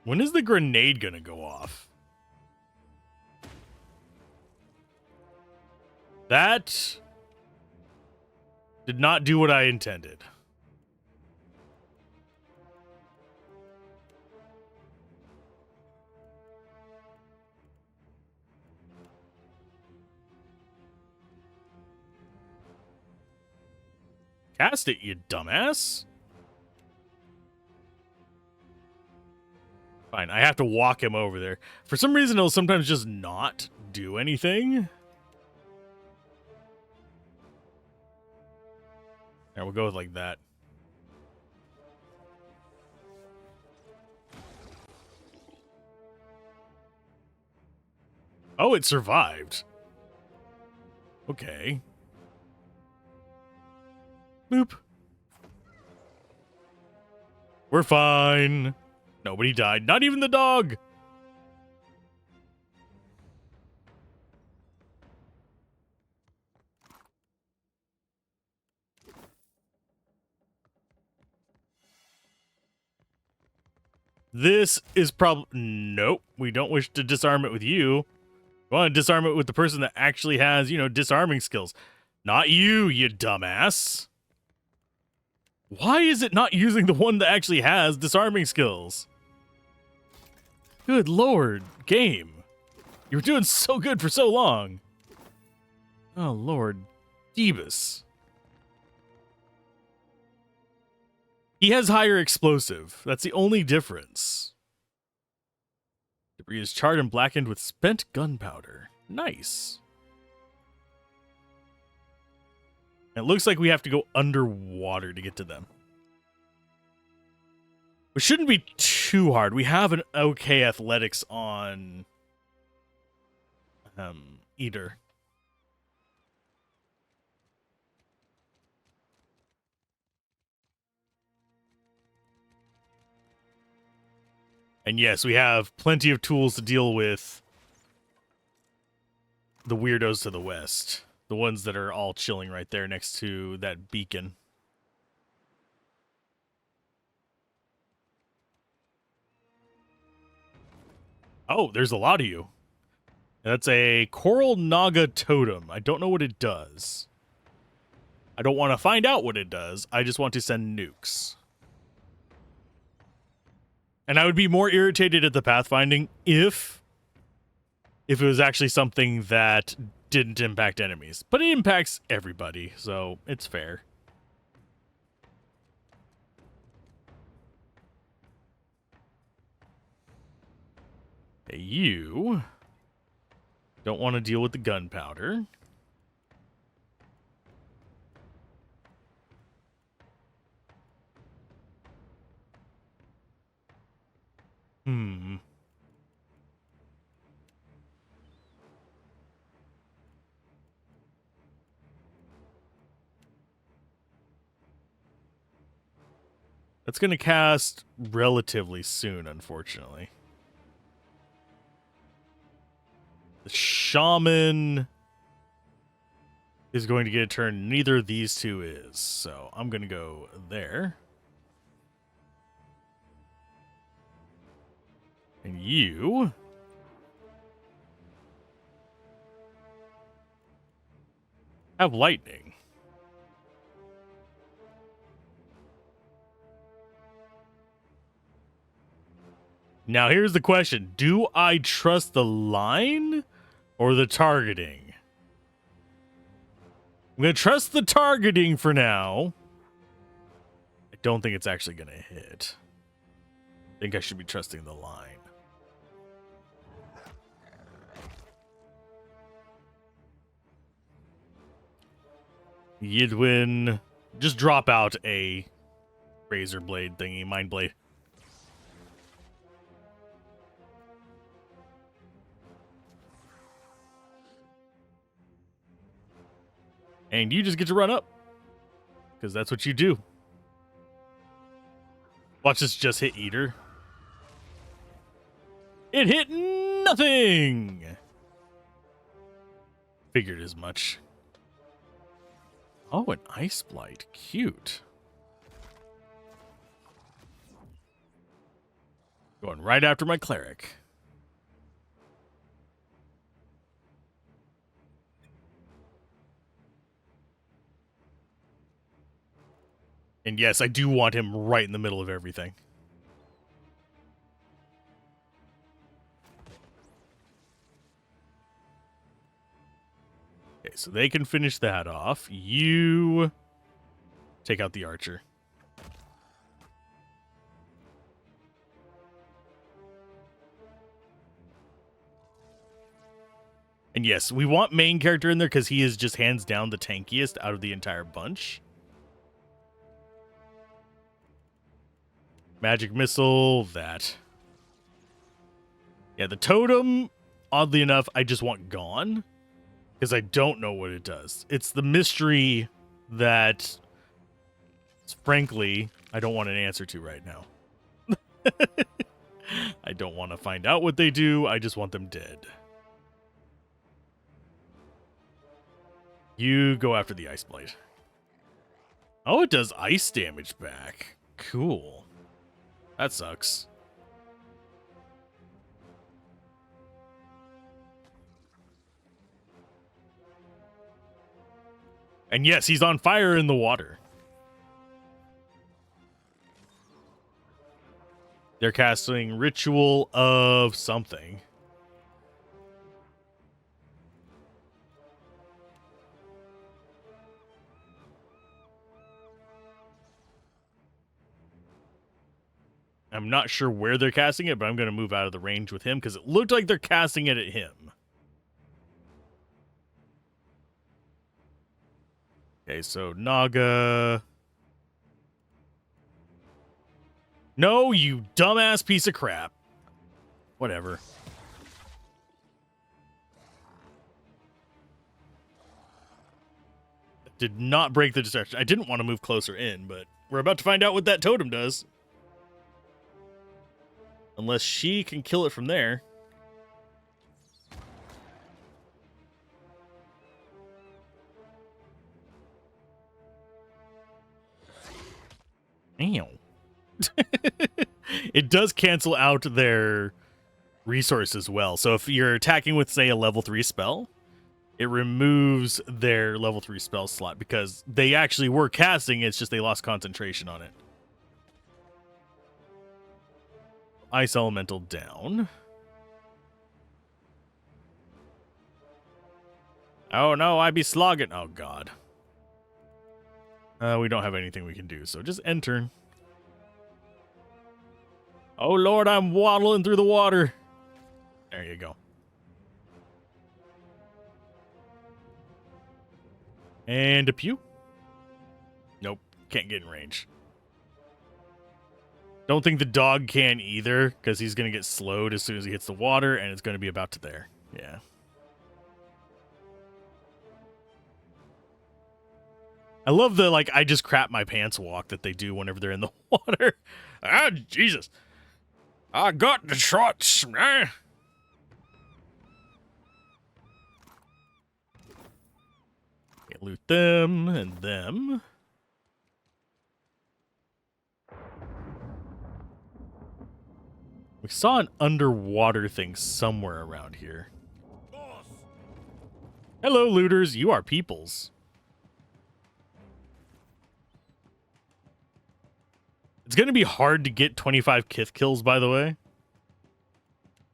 When is the grenade gonna go off? That did not do what I intended. Cast it, you dumbass. Fine, I have to walk him over there. For some reason, it'll sometimes just not do anything. Yeah, we'll go with like that. Oh, it survived. Okay. Boop. We're fine. Nobody died. Not even the dog. This is probably... Nope. We don't wish to disarm it with you. We want to disarm it with the person that actually has, you know, disarming skills. Not you, you dumbass. Why is it not using the one that actually has disarming skills? Good lord, game. You were doing so good for so long. Oh lord, Debus. He has higher explosive. That's the only difference. Debris is charred and blackened with spent gunpowder. Nice. It looks like we have to go underwater to get to them. Which shouldn't be too hard. We have an okay athletics on Eater. And yes, we have plenty of tools to deal with the weirdos to the west. The ones that are all chilling right there next to that beacon. Oh, there's a lot of you. That's a Coral Naga Totem. I don't know what it does. I don't want to find out what it does. I just want to send nukes. And I would be more irritated at the pathfinding if it was actually something that didn't impact enemies. But it impacts everybody, so it's fair. Okay, you don't want to deal with the gunpowder. That's going to cast relatively soon, unfortunately. The shaman is going to get a turn. Neither of these two is. So I'm going to go there. And you have lightning. Now here's the question. Do I trust the line or the targeting? I'm going to trust the targeting for now. I don't think it's actually going to hit. I think I should be trusting the line. Yidwin, just drop out a razor blade thingy, mind blade. And you just get to run up. Because that's what you do. Watch this just hit Eater. It hit nothing! Figured as much. Oh, an Ice Blight. Cute. Going right after my cleric. And yes, I do want him right in the middle of everything. Okay, so they can finish that off. You take out the archer. And yes, we want main character in there because he is just hands down the tankiest out of the entire bunch. Magic missile, that. Yeah, the totem, oddly enough, I just want gone. Because I don't know what it does. It's the mystery that, frankly, I don't want an answer to right now. I don't want to find out what they do. I just want them dead. You go after the Ice Blade. Oh, it does ice damage back. Cool. That sucks. And yes, he's on fire in the water. They're casting Ritual of something. I'm not sure where they're casting it, but I'm going to move out of the range with him because it looked like they're casting it at him. Okay, so Naga. No, you dumbass piece of crap. Whatever. Did not break the distraction. I didn't want to move closer in, but we're about to find out what that totem does. Unless she can kill it from there. Ew. It does cancel out their resource as well. So if you're attacking with, say, a level 3 spell, it removes their level 3 spell slot because they actually were casting, it's just they lost concentration on it. Ice Elemental down. Oh no, I be slogging. Oh god. We don't have anything we can do, so just end turn. Oh lord, I'm waddling through the water. There you go. And a pew? Nope, can't get in range. Don't think the dog can either, because he's going to get slowed as soon as he hits the water, and it's going to be about to there. Yeah. I love the, like, I just crap my pants walk that they do whenever they're in the water. Ah, Jesus. I got the shots. Okay, loot them and them. We saw an underwater thing somewhere around here. Hello, looters. You are peoples. It's going to be hard to get 25 Kith kills, by the way.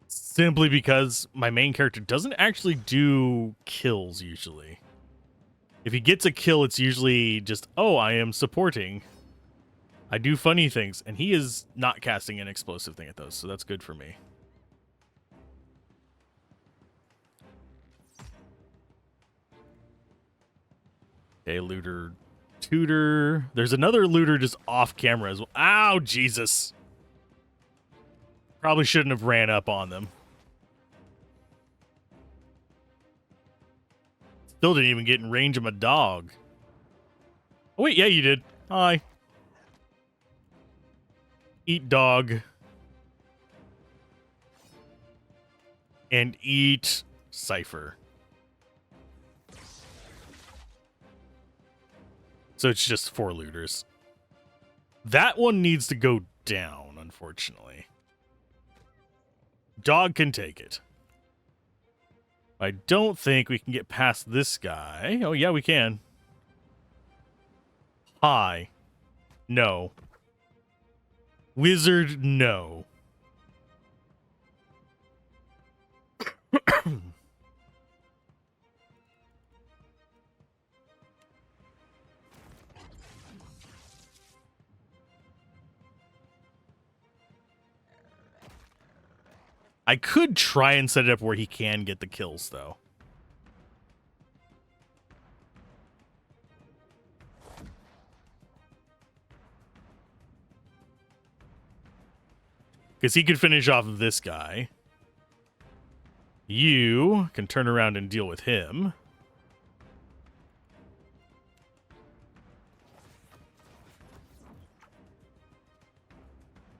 Simply because my main character doesn't actually do kills, usually. If he gets a kill, it's usually just, oh, I am supporting. I do funny things, and he is not casting an explosive thing at those, so that's good for me. Okay, looter, tutor. There's another looter just off camera as well. Ow, Jesus. Probably shouldn't have ran up on them. Still didn't even get in range of my dog. Oh, wait, yeah, you did. Hi. Eat dog. And eat Cypher. So it's just 4 looters. That one needs to go down, unfortunately. Dog can take it. I don't think we can get past this guy. Oh, yeah, we can. Hi. No. Wizard, no. I could try and set it up where he can get the kills, though. Because he could finish off of this guy. You can turn around and deal with him.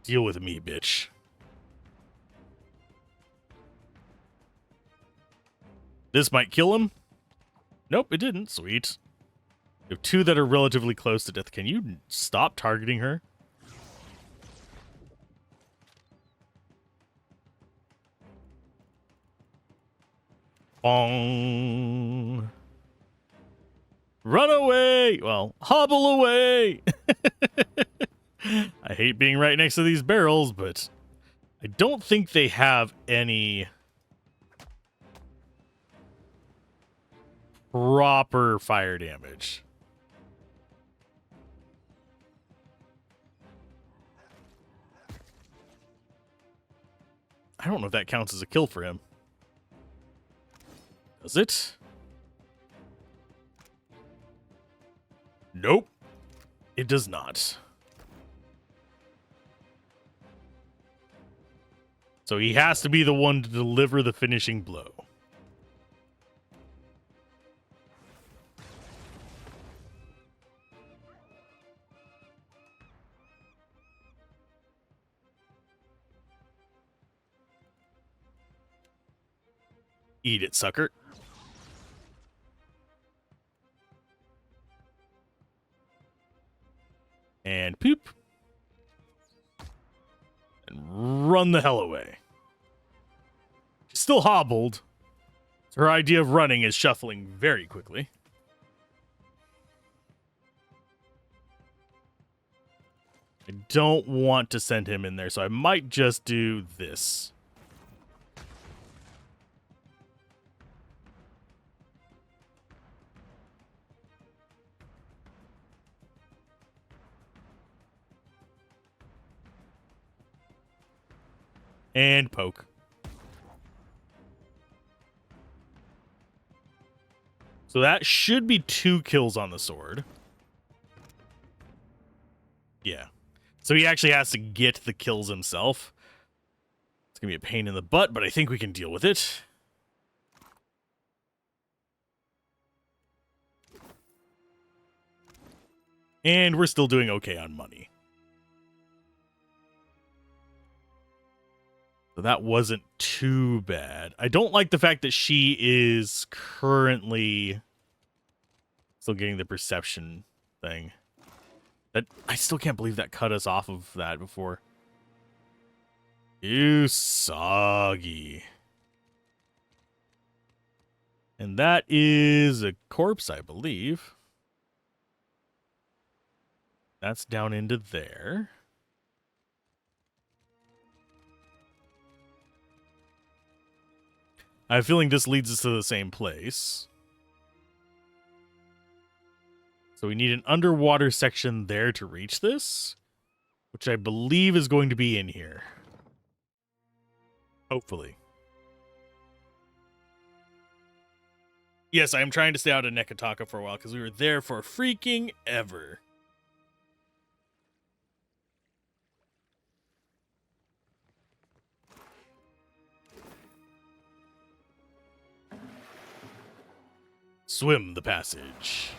Deal with me, bitch. This might kill him. Nope, it didn't. Sweet. We have 2 that are relatively close to death. Can you stop targeting her? Bong. Run away! Well, hobble away! I hate being right next to these barrels, but I don't think they have any proper fire damage. I don't know if that counts as a kill for him. Does it? Nope. It does not. So he has to be the one to deliver the finishing blow. Eat it, sucker. And poop. And run the hell away. She's still hobbled. So her idea of running is shuffling very quickly. I don't want to send him in there, so I might just do this. And poke. So that should be 2 kills on the sword. Yeah. So he actually has to get the kills himself. It's going to be a pain in the butt, but I think we can deal with it. And we're still doing okay on money. So that wasn't too bad. I don't like the fact that she is currently still getting the perception thing. That I still can't believe that cut us off of that before. You soggy. And that is a corpse, I believe. That's down into there. I have a feeling this leads us to the same place. So we need an underwater section there to reach this, which I believe is going to be in here. Hopefully. Yes, I am trying to stay out of Nekataka for a while because we were there for freaking ever. Swim the passage.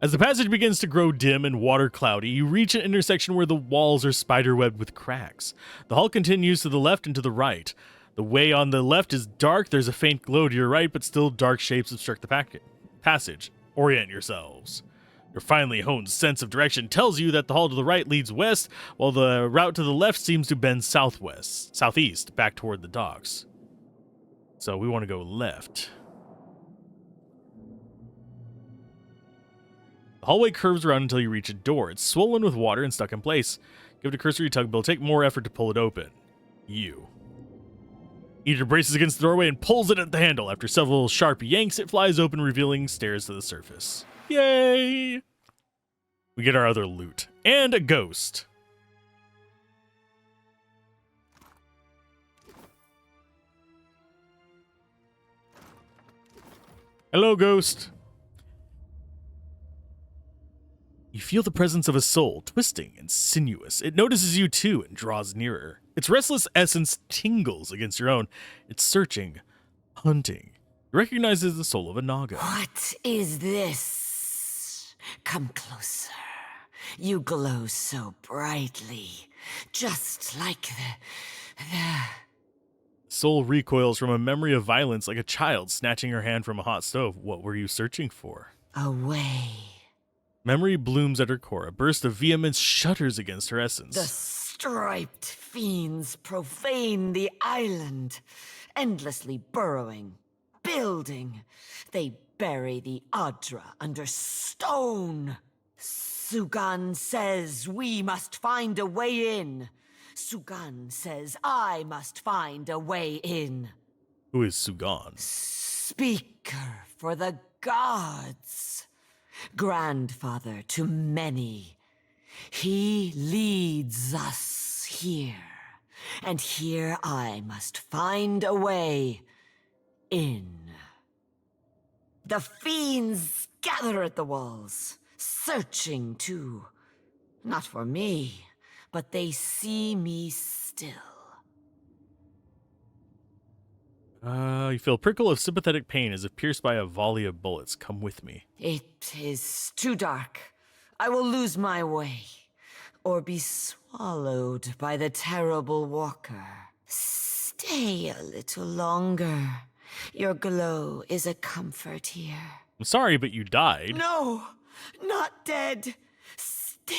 As the passage begins to grow dim and water cloudy, you reach an intersection where the walls are spiderwebbed with cracks. The hall continues to the left and to the right. The way on the left is dark, there's a faint glow to your right, but still dark shapes obstruct the passage. Orient yourselves. Your finely honed sense of direction tells you that the hall to the right leads west, while the route to the left seems to bend southeast, back toward the docks. So we want to go left. The hallway curves around until you reach a door. It's swollen with water and stuck in place. Give it a cursory tug, but it'll take more effort to pull it open. You. Eater braces against the doorway and pulls it at the handle. After several sharp yanks, it flies open, revealing stairs to the surface. Yay! We get our other loot. And a ghost. Hello, ghost. You feel the presence of a soul, twisting and sinuous. It notices you too and draws nearer. Its restless essence tingles against your own. It's searching, hunting. It recognizes the soul of a Naga. What is this? Come closer. You glow so brightly, just like the... Soul recoils from a memory of violence like a child snatching her hand from a hot stove. What were you searching for? Away. Memory blooms at her core. A burst of vehemence shudders against her essence. The striped fiends profane the island, endlessly burrowing, building. They bury the Adra under stone. Sugan says we must find a way in. Sugan says I must find a way in. Who is Sugan? Speaker for the gods. Grandfather to many. He leads us here. And here I must find a way in. The fiends gather at the walls, searching too. Not for me, but they see me still. You feel a prickle of sympathetic pain as if pierced by a volley of bullets. Come with me. It is too dark. I will lose my way, or be swallowed by the terrible walker. Stay a little longer. Your glow is a comfort here. I'm sorry, but you died. No, not dead. Still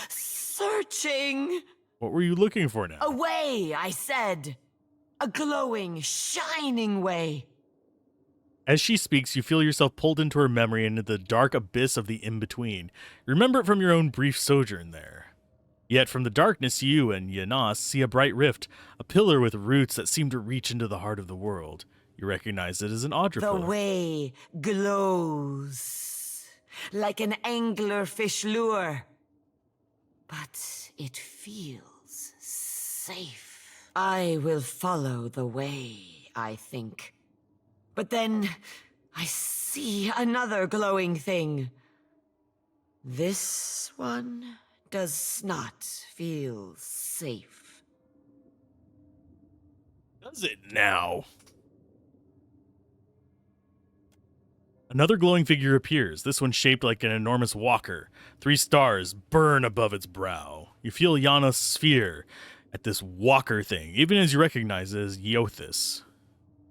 searching. What were you looking for now? A way, I said. A glowing, shining way. As she speaks, you feel yourself pulled into her memory into the dark abyss of the in-between. You remember it from your own brief sojourn there. Yet from the darkness, you and Yanas see a bright rift, a pillar with roots that seem to reach into the heart of the world. You recognize it as an Audra The pillar. way glows like an anglerfish lure. But it feels safe. I will follow the way, I think. But then I see another glowing thing. This one does not feel safe. Does it now? Another glowing figure appears, this one shaped like an enormous walker. 3 stars burn above its brow. You feel Yana's sphere at this walker thing, even as you recognize it as Iothis.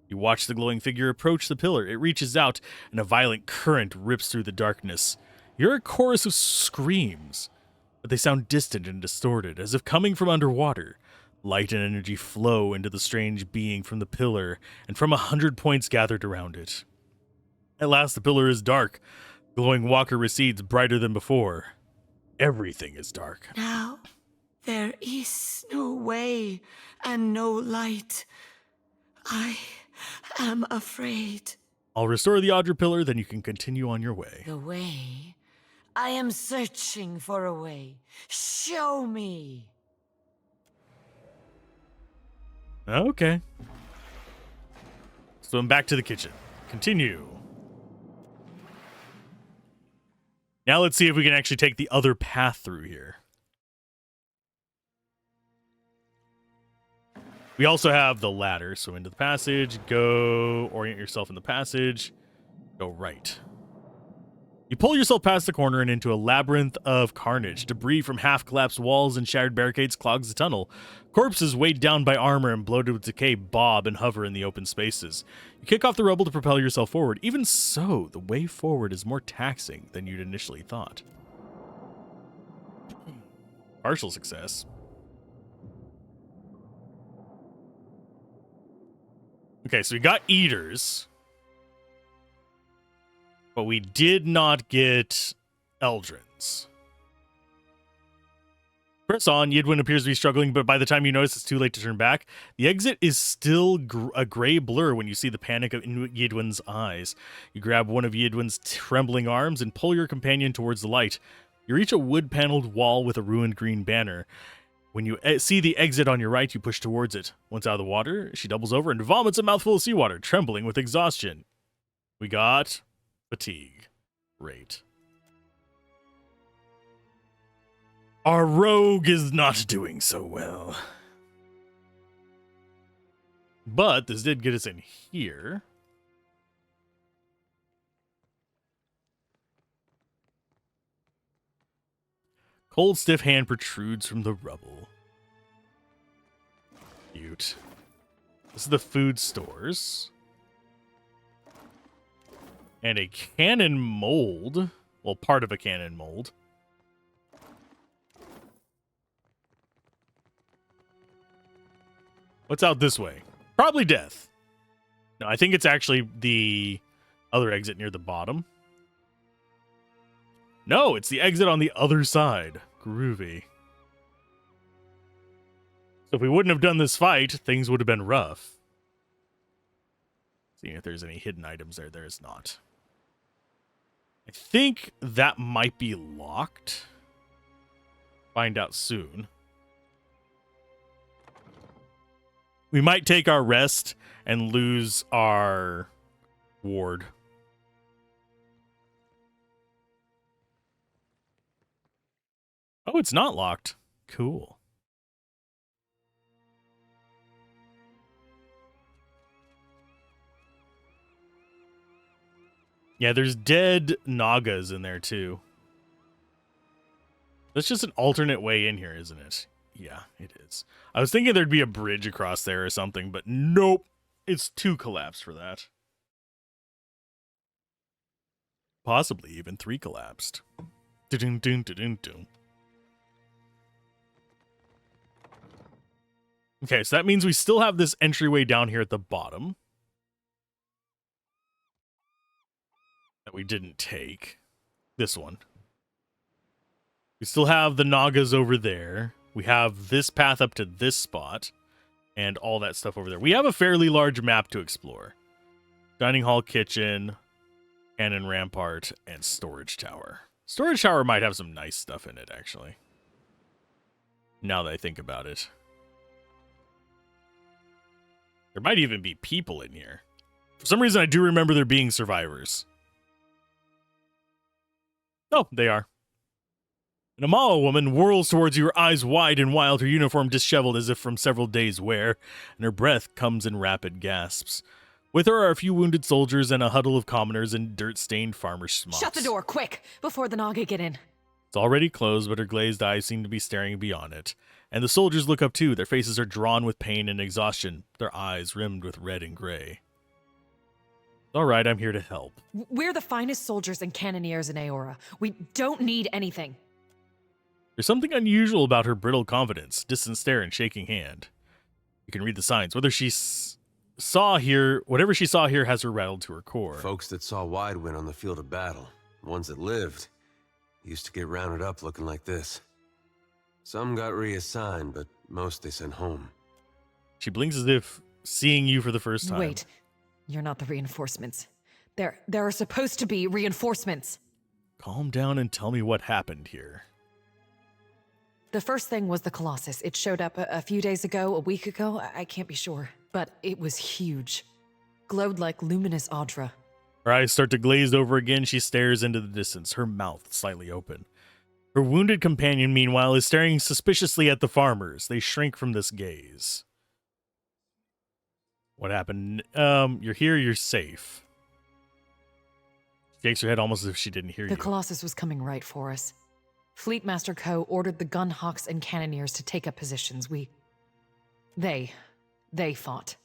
You watch the glowing figure approach the pillar. It reaches out, and a violent current rips through the darkness. You hear a chorus of screams, but they sound distant and distorted, as if coming from underwater. Light and energy flow into the strange being from the pillar, and from 100 points gathered around it. At last, the pillar is dark. Glowing walker recedes brighter than before. Everything is dark. Now, there is no way and no light. I am afraid. I'll restore the Audra pillar, then you can continue on your way. The way? I am searching for a way. Show me. Okay. So I'm back to the kitchen. Continue. Now let's see if we can actually take the other path through here. We also have the ladder, so into the passage, go orient yourself in the passage, go right. You pull yourself past the corner and into a labyrinth of carnage. Debris from half-collapsed walls and shattered barricades clogs the tunnel. Corpses weighed down by armor and bloated with decay bob and hover in the open spaces. You kick off the rubble to propel yourself forward. Even so, the way forward is more taxing than you'd initially thought. Partial success. Okay, so we got eaters. But we did not get Eldrins. Press on. Yidwin appears to be struggling, but by the time you notice it's too late to turn back. The exit is still a gray blur when you see the panic in Yidwin's eyes. You grab one of Yidwin's trembling arms and pull your companion towards the light. You reach a wood-paneled wall with a ruined green banner. When you see the exit on your right, you push towards it. Once out of the water, she doubles over and vomits a mouthful of seawater, trembling with exhaustion. We got fatigue. Great. Our rogue is not doing so well. But this did get us in here. Cold, stiff hand protrudes from the rubble. Cute. This is the food stores. And a cannon mold. Well, part of a cannon mold. What's out this way? Probably death. No, I think it's actually the other exit near the bottom. No, it's the exit on the other side. Groovy. if we wouldn't have done this fight, things would have been rough. Seeing if there's any hidden items there. There is not. I think that might be locked. Find out soon. We might take our rest and lose our ward. Oh, it's not locked. Cool. Yeah, there's dead Nagas in there too. That's just an alternate way in here, isn't it? Yeah, it is. I was thinking there'd be a bridge across there or something, but nope. It's too collapsed for that. Possibly even 3 collapsed. Dun-dun-dun-dun-dun. Okay, so that means we still have this entryway down here at the bottom that we didn't take. This one. We still have the Nagas over there. We have this path up to this spot and all that stuff over there. We have a fairly large map to explore. Dining hall, kitchen, cannon rampart, and storage tower. Storage tower might have some nice stuff in it, actually. Now that I think about it. There might even be people in here. For some reason, I do remember there being survivors. Oh, they are. An Amala woman whirls towards you, her eyes wide and wild, her uniform disheveled as if from several days' wear, and her breath comes in rapid gasps. With her are a few wounded soldiers and a huddle of commoners and dirt-stained farmer smocks. Shut the door, quick, before the Naga get in. It's already closed, but her glazed eyes seem to be staring beyond it. And the soldiers look up too. Their faces are drawn with pain and exhaustion, their eyes rimmed with red and gray. All right, I'm here to help. We're the finest soldiers and cannoneers in Aora. We don't need anything. There's something unusual about her brittle confidence, distant stare and shaking hand. You can read the signs. Whatever she saw here has her rattled to her core. Folks that saw Widewind on the field of battle, ones that lived, used to get rounded up looking like this. Some got reassigned, but most they sent home. She blinks as if seeing you for the first time. Wait, you're not the reinforcements. There are supposed to be reinforcements. Calm down and tell me what happened here. The first thing was the Colossus. It showed up a few days ago, a week ago, I can't be sure. But it was huge. Glowed like luminous Audra. Her eyes start to glaze over again. She stares into the distance, her mouth slightly open. Her wounded companion, meanwhile, is staring suspiciously at the farmers. They shrink from this gaze. What happened? You're here, you're safe. She shakes her head almost as if she didn't hear you. The Colossus was coming right for us. Fleetmaster Ko ordered the gunhawks and cannoneers to take up positions. They fought.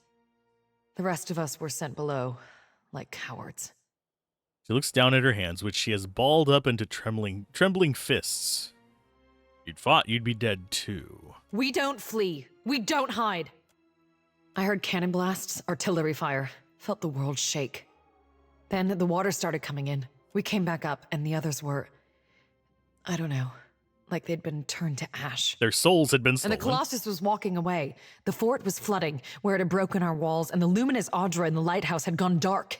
The rest of us were sent below, like cowards. She looks down at her hands, which she has balled up into trembling fists. If you'd fought, you'd be dead too. We don't flee. We don't hide. I heard cannon blasts, artillery fire. Felt the world shake. Then the water started coming in. We came back up, and the others were... I don't know. Like they'd been turned to ash. Their souls had been stolen. And the Colossus was walking away. The fort was flooding, where it had broken our walls, and the luminous Audra in the lighthouse had gone dark.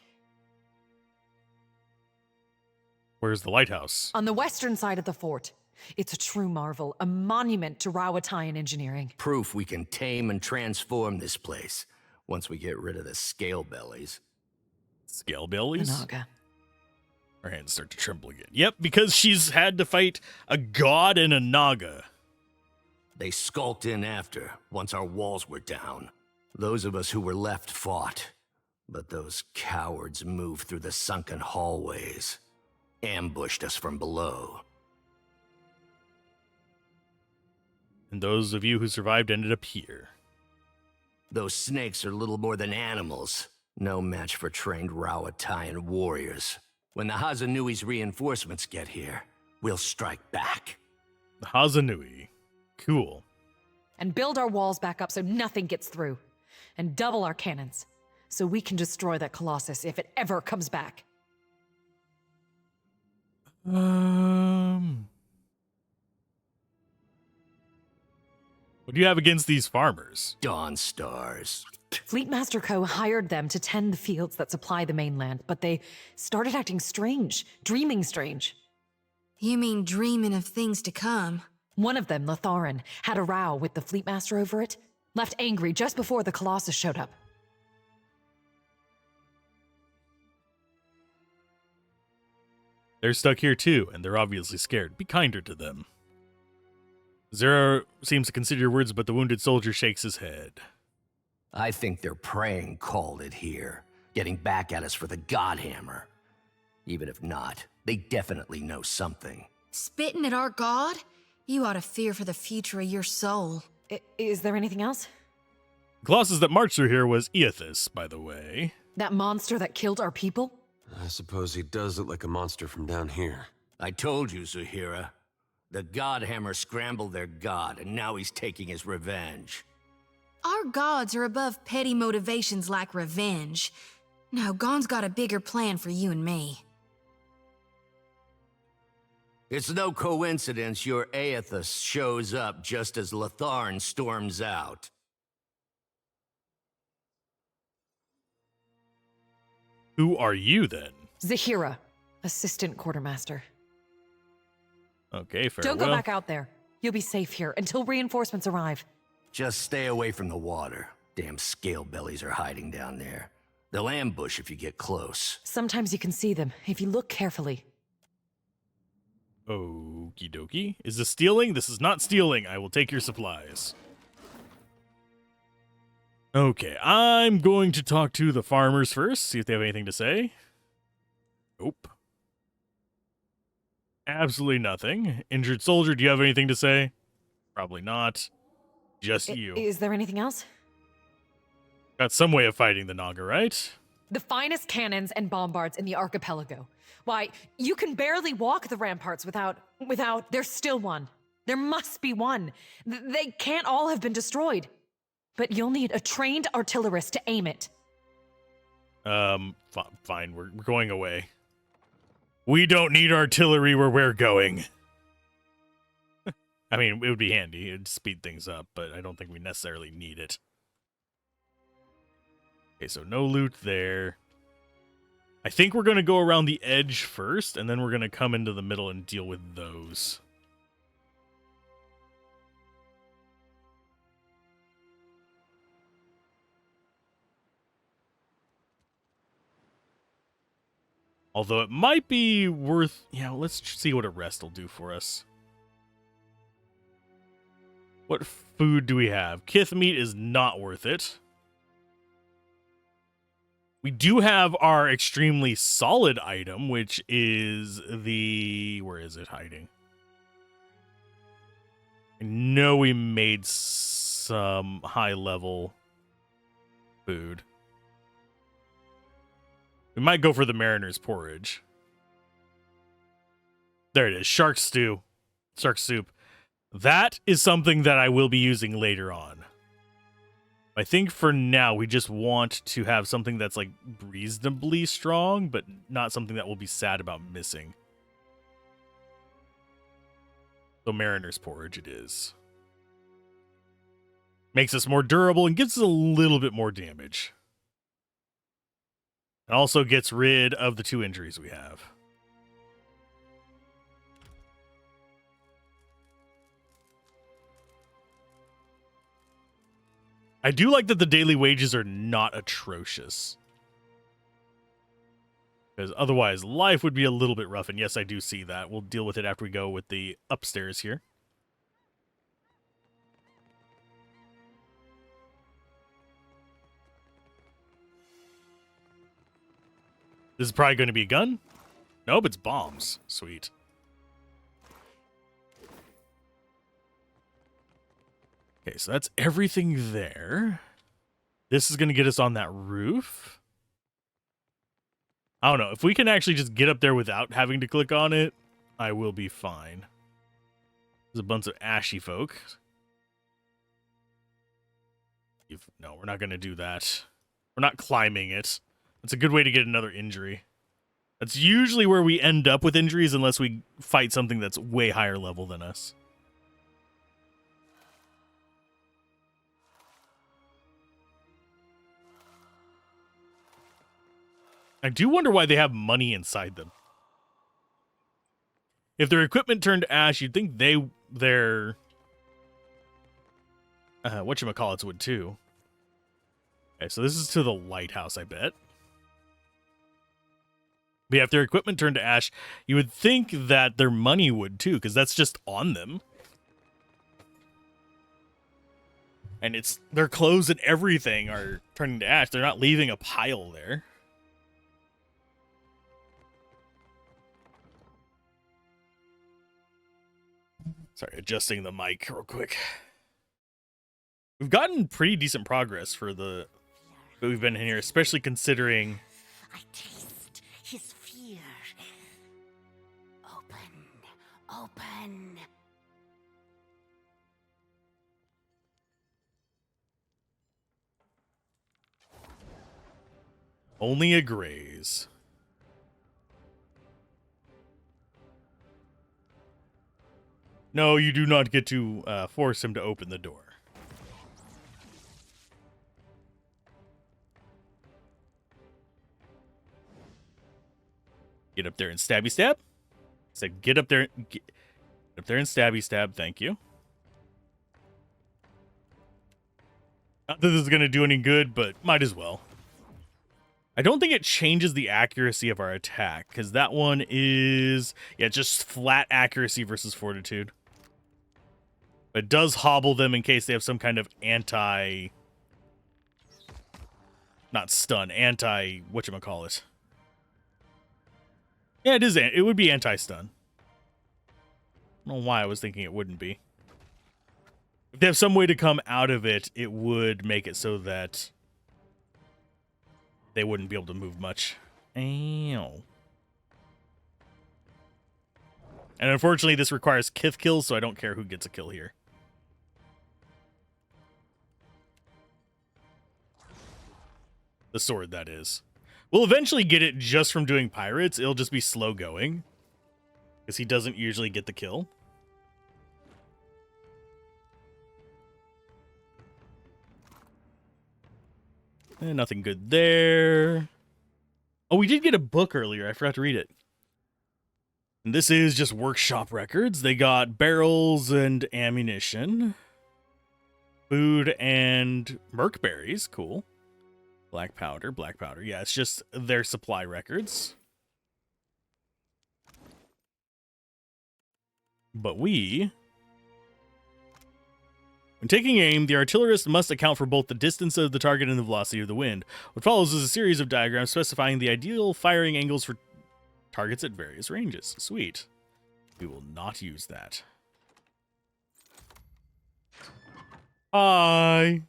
Where's the lighthouse? On the western side of the fort. It's a true marvel, a monument to Rawatayan engineering. Proof we can tame and transform this place, once we get rid of the scale bellies. Scale bellies? Naga. Her hands start to tremble again. Yep, because she's had to fight a god and a Naga. They skulked in after, once our walls were down. Those of us who were left fought, but those cowards moved through the sunken hallways, ambushed us from below. And those of you who survived ended up here. Those snakes are little more than animals, no match for trained Rawatayan warriors. When the Hazanui's reinforcements get here, we'll strike back. The Hazanui. Cool. And build our walls back up so nothing gets through. And double our cannons, so we can destroy that Colossus if it ever comes back. What do you have against these farmers? Dawn Stars. Fleetmaster Co. hired them to tend the fields that supply the mainland, but they started acting strange, dreaming strange. You mean dreaming of things to come? One of them, Latharan, had a row with the Fleetmaster over it, left angry just before the Colossus showed up. They're stuck here too, and they're obviously scared. Be kinder to them. Zero seems to consider your words, but the wounded soldier shakes his head. I think their praying called it here, getting back at us for the Godhammer. Even if not, they definitely know something. Spitting at our god? You ought to fear for the future of your soul. Is there anything else? The Colossus that marched through here was Eothas, by the way. That monster that killed our people? I suppose he does look like a monster from down here. I told you, Zuhira. The Godhammer scrambled their god, and now he's taking his revenge. Our gods are above petty motivations like revenge. No, Gon's got a bigger plan for you and me. It's no coincidence your Aethys shows up just as Latharn storms out. Who are you, then? Zahira, assistant quartermaster. Okay, Don't farewell. go back out there. You'll be safe here until reinforcements arrive. Just stay away from the water. Damn scale bellies are hiding down there. They'll ambush if you get close. Sometimes you can see them, if you look carefully. Okie dokie. Is this stealing? This is not stealing. I will take your supplies. Okay, I'm going to talk to the farmers first, see if they have anything to say. Nope. Absolutely nothing. Injured soldier, do you have anything to say? Probably not. Just you. Is there anything else? Got some way of fighting the Naga, right? The finest cannons and bombards in the archipelago. Why, you can barely walk the ramparts without... There's still one. There must be one. They can't all have been destroyed. But you'll need a trained artillerist to aim it. Fine. We're going away. We don't need artillery where we're going. I mean, it would be handy. It'd speed things up, but I don't think we necessarily need it. Okay, so no loot there. I think we're going to go around the edge first, and then we're going to come into the middle and deal with those. Although it might be worth... Yeah, let's see what a rest will do for us. What food do we have? Kith meat is not worth it. We do have our extremely solid item, which is the... Where is it hiding? I know we made some high-level food. We might go for the Mariner's Porridge. There it is. Shark stew. Shark soup. That is something that I will be using later on. I think for now, we just want to have something that's like reasonably strong, but not something that we'll be sad about missing. So Mariner's Porridge it is. Makes us more durable and gives us a little bit more damage. And also gets rid of the 2 injuries we have. I do like that the daily wages are not atrocious. Because otherwise, life would be a little bit rough. And yes, I do see that. We'll deal with it after we go with the upstairs here. This is probably going to be a gun. Nope, it's bombs. Sweet. Okay, so that's everything there. This is going to get us on that roof. I don't know. If we can actually just get up there without having to click on it, I will be fine. There's a bunch of ashy folk. No, we're not going to do that. We're not climbing it. That's a good way to get another injury. That's usually where we end up with injuries unless we fight something that's way higher level than us. I do wonder why they have money inside them. If their equipment turned to ash, you'd think their whatchamacallits would too. Okay, so this is to the lighthouse, I bet. But yeah, if their equipment turned to ash, you would think that their money would too, because that's just on them. And it's their clothes and everything are turning to ash. They're not leaving a pile there. Sorry, adjusting the mic real quick. We've gotten pretty decent progress for the that we've been in here, especially considering I taste his fear. Open. only a graze. No, you do not get to force him to open the door. Get up there and stabby stab. Said get up there and stabby stab, thank you. Not that this is gonna do any good, but might as well. I don't think it changes the accuracy of our attack, because that one is just flat accuracy versus fortitude. But it does hobble them in case they have some kind of not stun, whatchamacallit. Yeah, it is. It would be anti-stun. I don't know why I was thinking it wouldn't be. If they have some way to come out of it, it would make it so that they wouldn't be able to move much. Ow. And unfortunately, this requires Kith kills, so I don't care who gets a kill here. The sword, that is. We'll eventually get it just from doing pirates. It'll just be slow going, because he doesn't usually get the kill. Nothing good there. Oh, we did get a book earlier. I forgot to read it. And this is just workshop records. They got barrels and ammunition. Food and merkberries. Cool. Black powder. Yeah, it's just their supply records. But when taking aim, the artillerist must account for both the distance of the target and the velocity of the wind. What follows is a series of diagrams specifying the ideal firing angles for targets at various ranges. Sweet. We will not use that. Hi.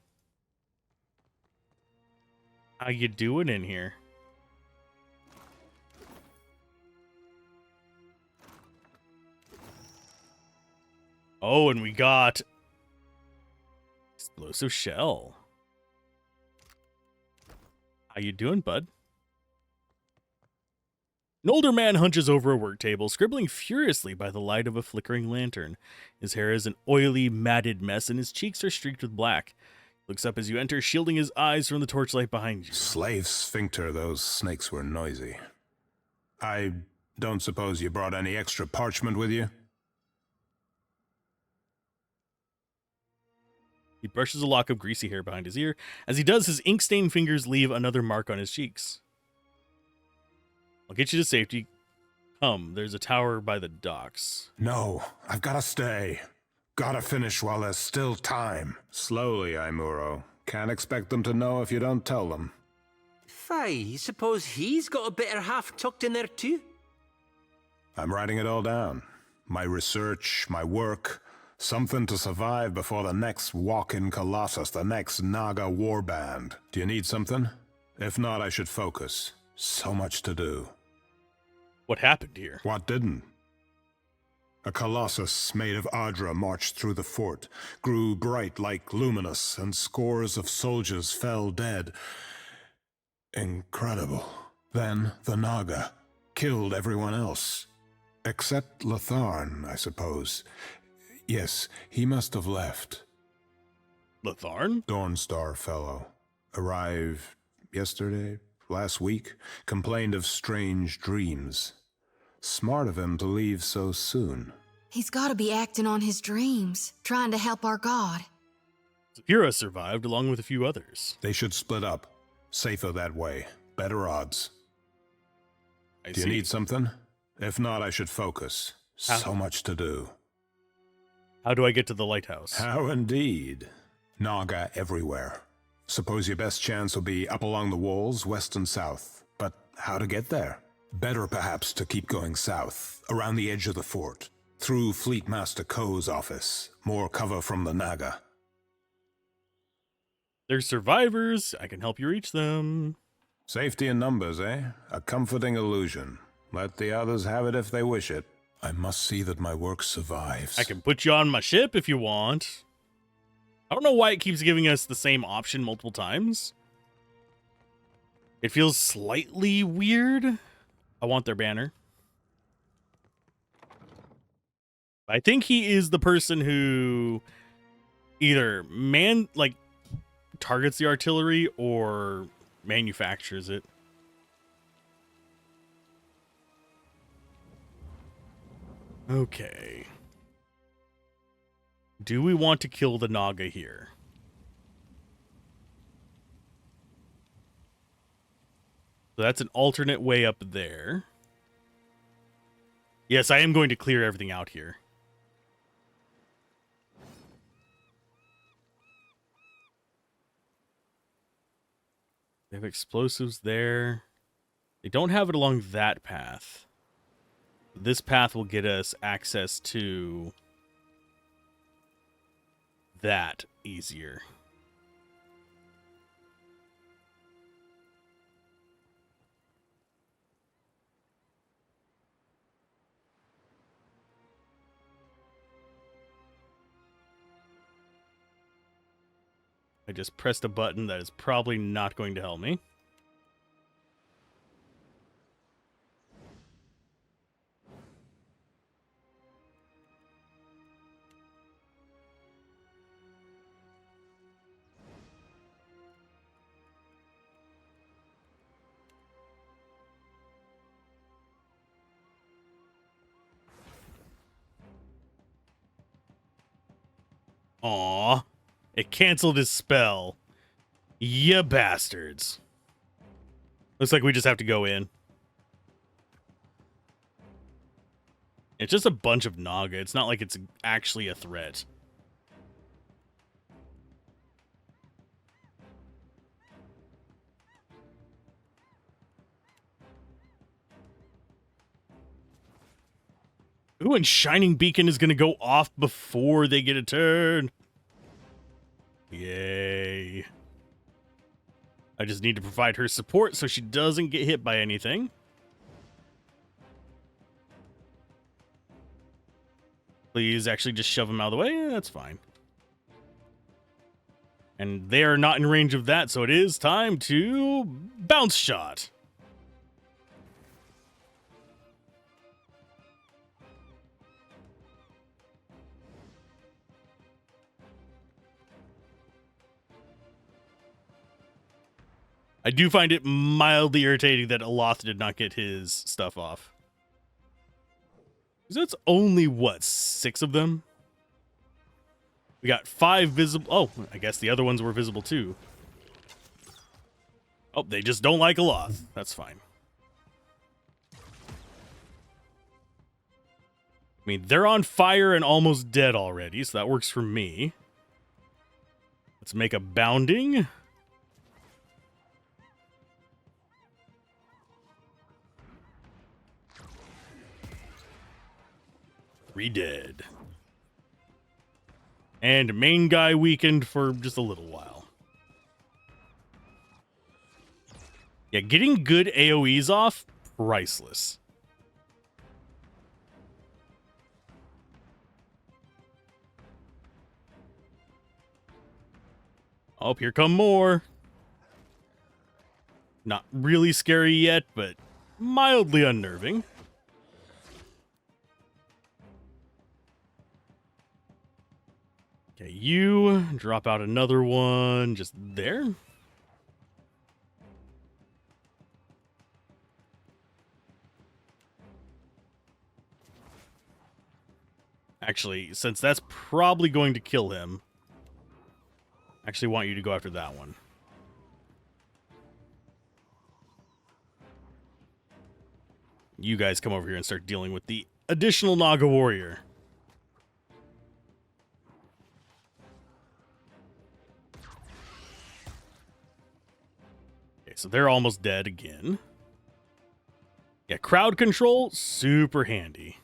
How you doing in here? Oh, and we got explosive shell. How you doing, bud? An older man hunches over a work table, scribbling furiously by the light of a flickering lantern. His hair is an oily, matted mess, and his cheeks are streaked with black. He looks up as you enter, shielding his eyes from the torchlight behind you. Slave sphincter, those snakes were noisy. I don't suppose you brought any extra parchment with you? He brushes a lock of greasy hair behind his ear. As he does, his ink-stained fingers leave another mark on his cheeks. I'll get you to safety. Come, there's a tower by the docks. No, I've gotta stay. Gotta finish while there's still time. Slowly, Aimuro. Can't expect them to know if you don't tell them. Fie, suppose he's got a better half tucked in there too? I'm writing it all down. My research, my work. Something to survive before the next walk-in Colossus, the next Naga warband. Do you need something? If not, I should focus. So much to do. What happened here? What didn't? A Colossus made of Adra marched through the fort, grew bright like luminous, and scores of soldiers fell dead. Incredible. Then the Naga killed everyone else. Except Latharn, I suppose. Yes, he must have left. Latharn? Dawnstar fellow. Arrived yesterday, Last week, complained of strange dreams. Smart of him to leave so soon. He's gotta be acting on his dreams, trying to help our god. Zafira survived along with a few others. They should split up. Safer that way. Better odds. Do you need something? If not, I should focus. So much to do. How do I get to the lighthouse? How indeed. Naga everywhere. Suppose your best chance will be up along the walls, west and south. But how to get there? Better perhaps to keep going south, around the edge of the fort. Through Fleet Master Ko's office. More cover from the Naga. They're survivors. I can help you reach them. Safety in numbers, eh? A comforting illusion. Let the others have it if they wish it. I must see that my work survives. I can put you on my ship if you want. I don't know why it keeps giving us the same option multiple times. It feels slightly weird. I want their banner. I think he is the person who either targets the artillery or manufactures it. Okay. Do we want to kill the Naga here? So that's an alternate way up there. Yes, I am going to clear everything out here. They have explosives there. They don't have it along that path. This path will get us access to that easier. I just pressed a button that is probably not going to help me. Aw, it canceled his spell. Ya bastards. Looks like we just have to go in. It's just a bunch of Naga. It's not like it's actually a threat. Ooh, and Shining Beacon is going to go off before they get a turn. Yay. I just need to provide her support so she doesn't get hit by anything. Please actually just shove him out of the way. Yeah, that's fine. And they are not in range of that, so it is time to bounce shot. I do find it mildly irritating that Alzorath did not get his stuff off. Because that's only, what, 6 of them? We got 5 visible... Oh, I guess the other ones were visible too. Oh, they just don't like Alzorath. That's fine. I mean, they're on fire and almost dead already, so that works for me. Let's make a bounding. Dead. And main guy weakened for just a little while. Yeah, getting good AoEs off, priceless. Oh, here come more. Not really scary yet, but mildly unnerving. Okay, you drop out another one just there. Actually, since that's probably going to kill him, I actually want you to go after that one. You guys come over here and start dealing with the additional Naga warrior. Okay, so they're almost dead again. Yeah, crowd control, super handy.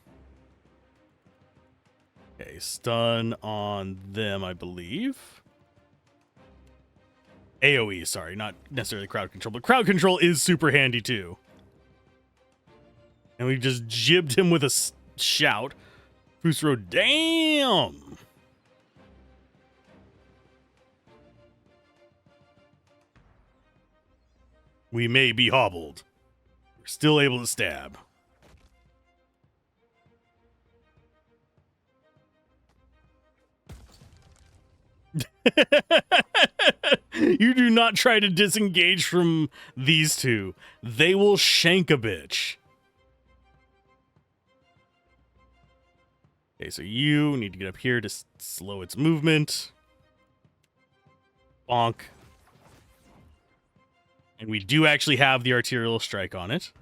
Okay, stun on them, I believe. AoE, sorry, not necessarily crowd control, but crowd control is super handy too. And we just jibbed him with a shout. Fusro, damn! We may be hobbled. We're still able to stab. You do not try to disengage from these two. They will shank a bitch. Okay, so you need to get up here to slow its movement. Bonk. And we do actually have the arterial strike on it.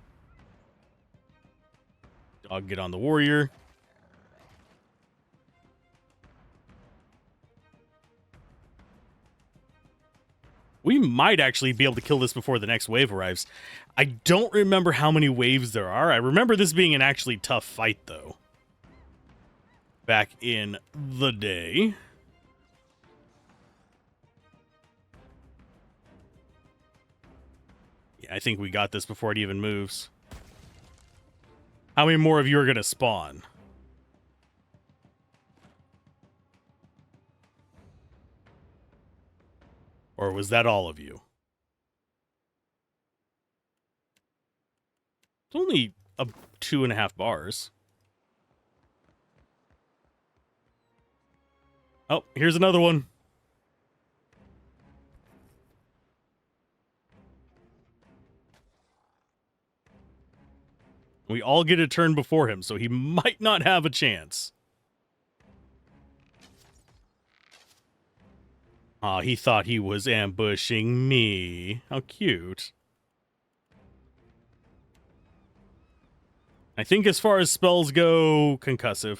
Dog, get on the warrior. We might actually be able to kill this before the next wave arrives. I don't remember how many waves there are. I remember this being an actually tough fight, though. Back in the day. Yeah, I think we got this before it even moves. How many more of you are going to spawn? Or was that all of you? It's only 2.5 bars. Oh, here's another one. We all get a turn before him, so he might not have a chance. Aw, he thought he was ambushing me. How cute. I think as far as spells go, concussive.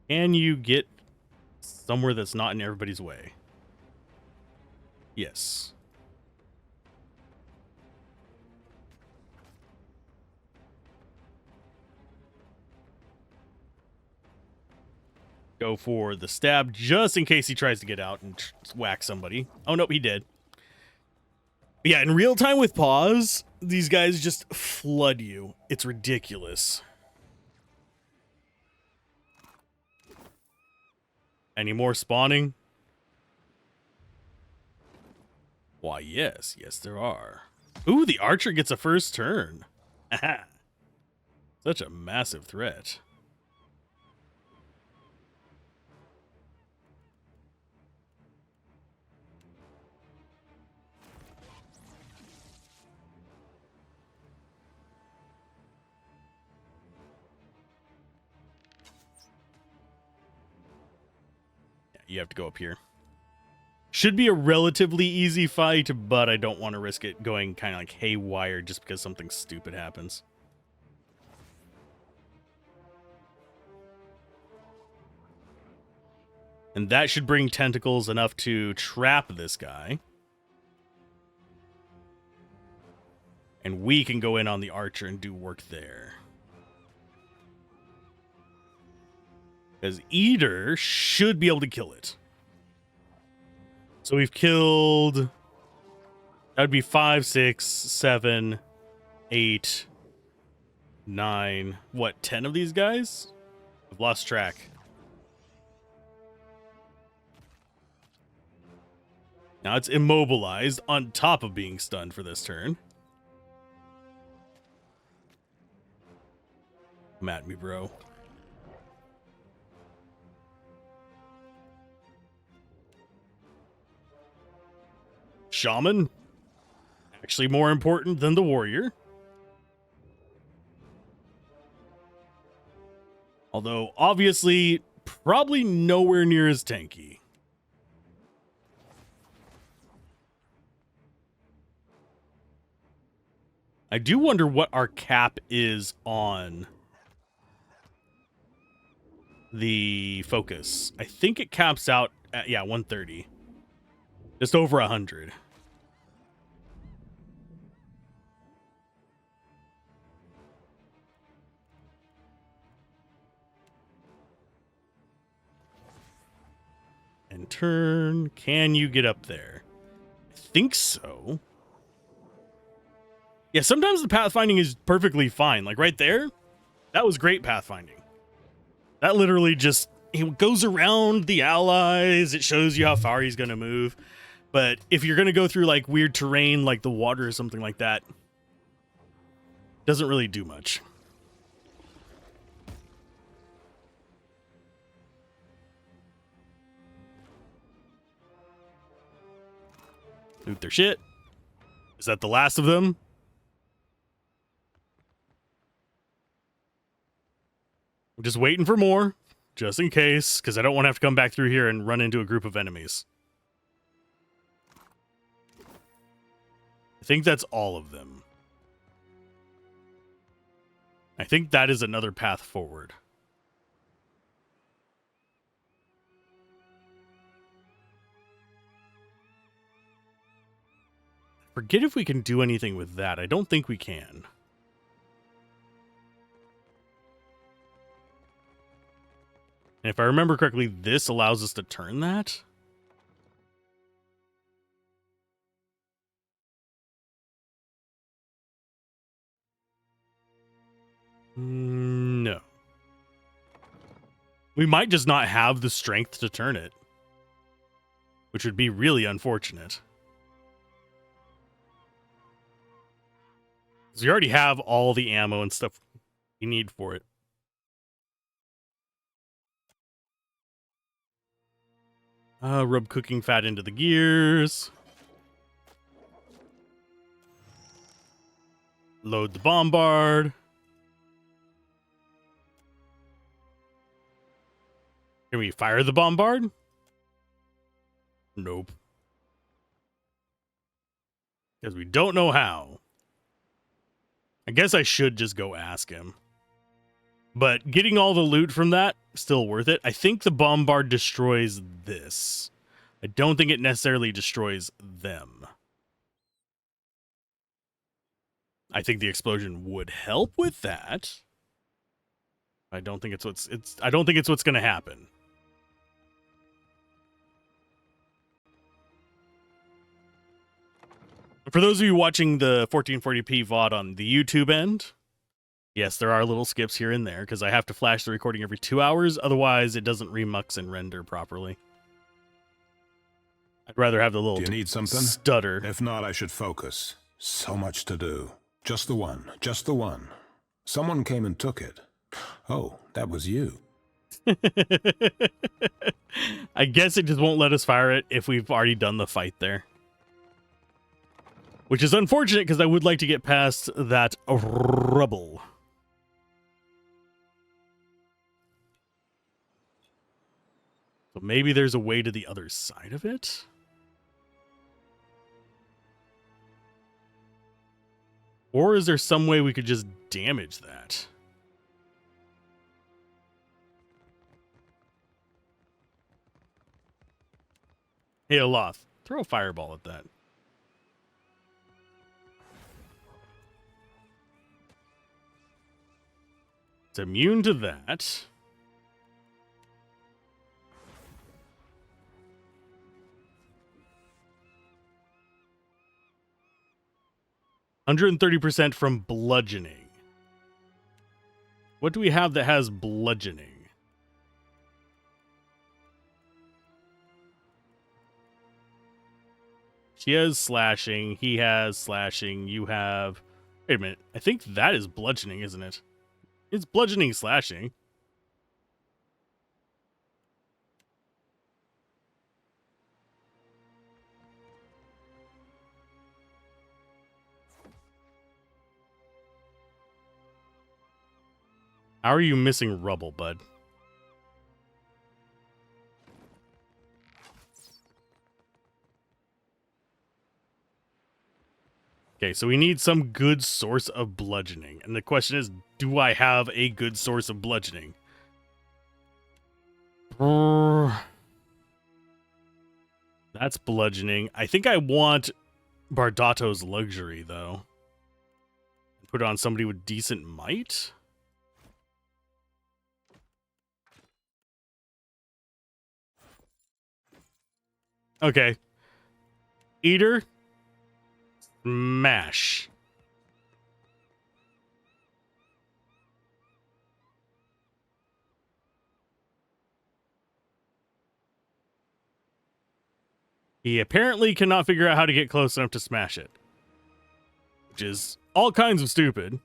Can you get somewhere that's not in everybody's way? Yes. Go for the stab just in case he tries to get out and whack somebody. Oh, nope, he did. But yeah, in real time with pause, these guys just flood you. It's ridiculous. Any more spawning? Why, yes. Yes, there are. Ooh, the archer gets a first turn. Aha. Such a massive threat. You have to go up here. Should be a relatively easy fight, but I don't want to risk it going kind of like haywire just because something stupid happens. And that should bring tentacles enough to trap this guy. And we can go in on the archer and do work there. Because Eater should be able to kill it. So we've killed... That would be 5, 6, 7, 8, 9... What, 10 of these guys? I've lost track. Now it's immobilized on top of being stunned for this turn. Come at me, bro. Shaman? actually more important than the warrior. Although, obviously, probably nowhere near as tanky. I do wonder what our cap is on the focus. I think it caps out at, 130. Just over 100. And turn. Can you get up there? I think so. Yeah, sometimes the pathfinding is perfectly fine. Like right there, that was great pathfinding. That literally just, it goes around the allies. It shows you how far he's going to move. But if you're going to go through like weird terrain like the water or something like that, doesn't really do much. Loot their shit. Is that the last of them? I'm just waiting for more, just in case, because I don't want to have to come back through here and run into a group of enemies. I think that's all of them. I think that is another path forward. Forget if we can do anything with that. I don't think we can. And if I remember correctly, this allows us to turn that. No. We might just not have the strength to turn it, which would be really unfortunate. Because we already have all the ammo and stuff we need for it. Rub cooking fat into the gears. Load the bombard. Can we fire the bombard? Nope. Because we don't know how. I guess I should just go ask him. But getting all the loot from that, still worth it. I think the bombard destroys this. I don't think it necessarily destroys them. I think the explosion would help with that. I don't think it's what's going to happen. For those of you watching the 1440p VOD on the YouTube end, yes, there are little skips here and there because I have to flash the recording every 2 hours. Otherwise, it doesn't remux and render properly. I'd rather have the little Do you need something? stutter. If not, I should focus. So much to do. Just the one. Just the one. Someone came and took it. Oh, that was you. I guess it just won't let us fire it if we've already done the fight there. Which is unfortunate because I would like to get past that rubble. So maybe there's a way to the other side of it? Or is there some way we could just damage that? Hey, Aloth, throw a fireball at that. It's immune to that. %130% from bludgeoning. What do we have that has bludgeoning? She has slashing. He has slashing. You have... Wait a minute. I think that is bludgeoning, isn't it? It's bludgeoning slashing. How are you missing rubble, bud? Okay, so we need some good source of bludgeoning. And the question is, do I have a good source of bludgeoning? That's bludgeoning. I think I want Bardato's luxury, though. Put it on somebody with decent might? Okay. Eater. Smash. He apparently cannot figure out how to get close enough to smash it. Which is all kinds of stupid.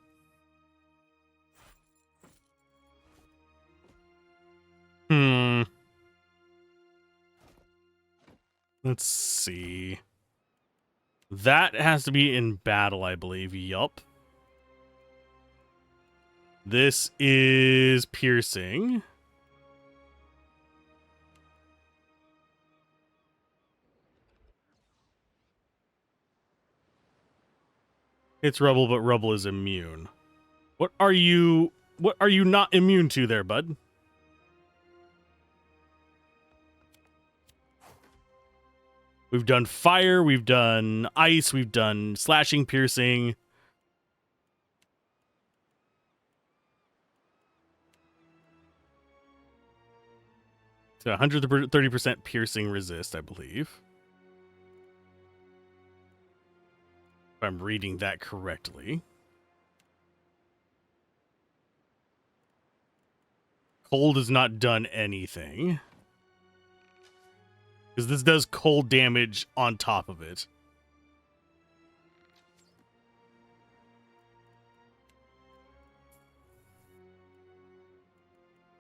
Let's see. That has to be in battle, I believe. Yup. This is piercing. It's rubble, but rubble is immune. What are you not immune to there, bud? We've done fire, we've done ice, we've done slashing, piercing. So 130% piercing resist, I believe. If I'm reading that correctly. Cold has not done anything. Because this does cold damage on top of it.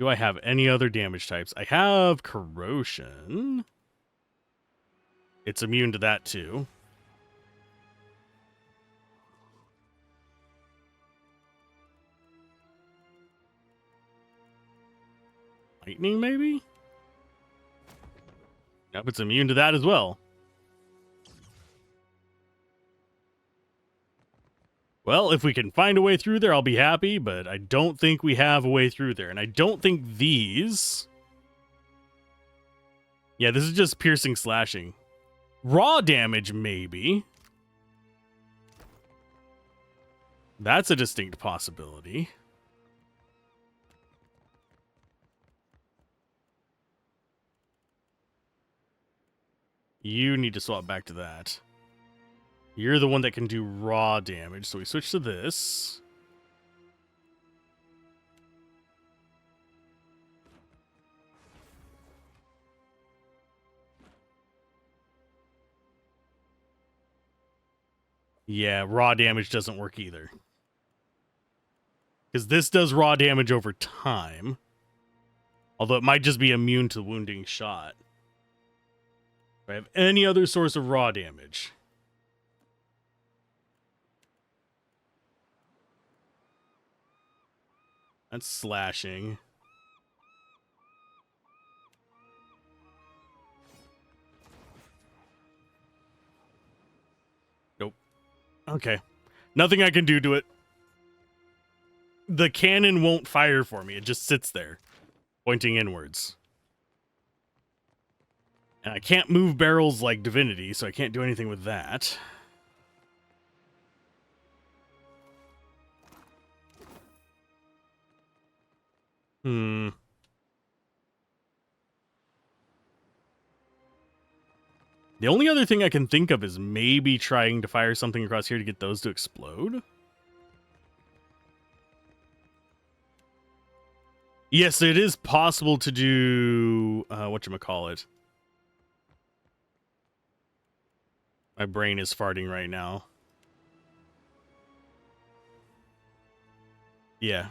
Do I have any other damage types? I have corrosion. It's immune to that too. Lightning, maybe? Yep, it's immune to that as well. Well, if we can find a way through there, I'll be happy, but I don't think we have a way through there. And I don't think these... Yeah, this is just piercing, slashing. Raw damage, maybe. That's a distinct possibility. You need to swap back to that. You're the one that can do raw damage, so we switch to this. Yeah, raw damage doesn't work either. Because this does raw damage over time. Although it might just be immune to wounding shot. Do I have any other source of raw damage? That's slashing. Nope. Okay. Nothing I can do to it. The cannon won't fire for me. It just sits there, pointing inwards. And I can't move barrels like Divinity, so I can't do anything with that. The only other thing I can think of is maybe trying to fire something across here to get those to explode. Yes, it is possible to do... whatchamacallit. My brain is farting right now. Yeah.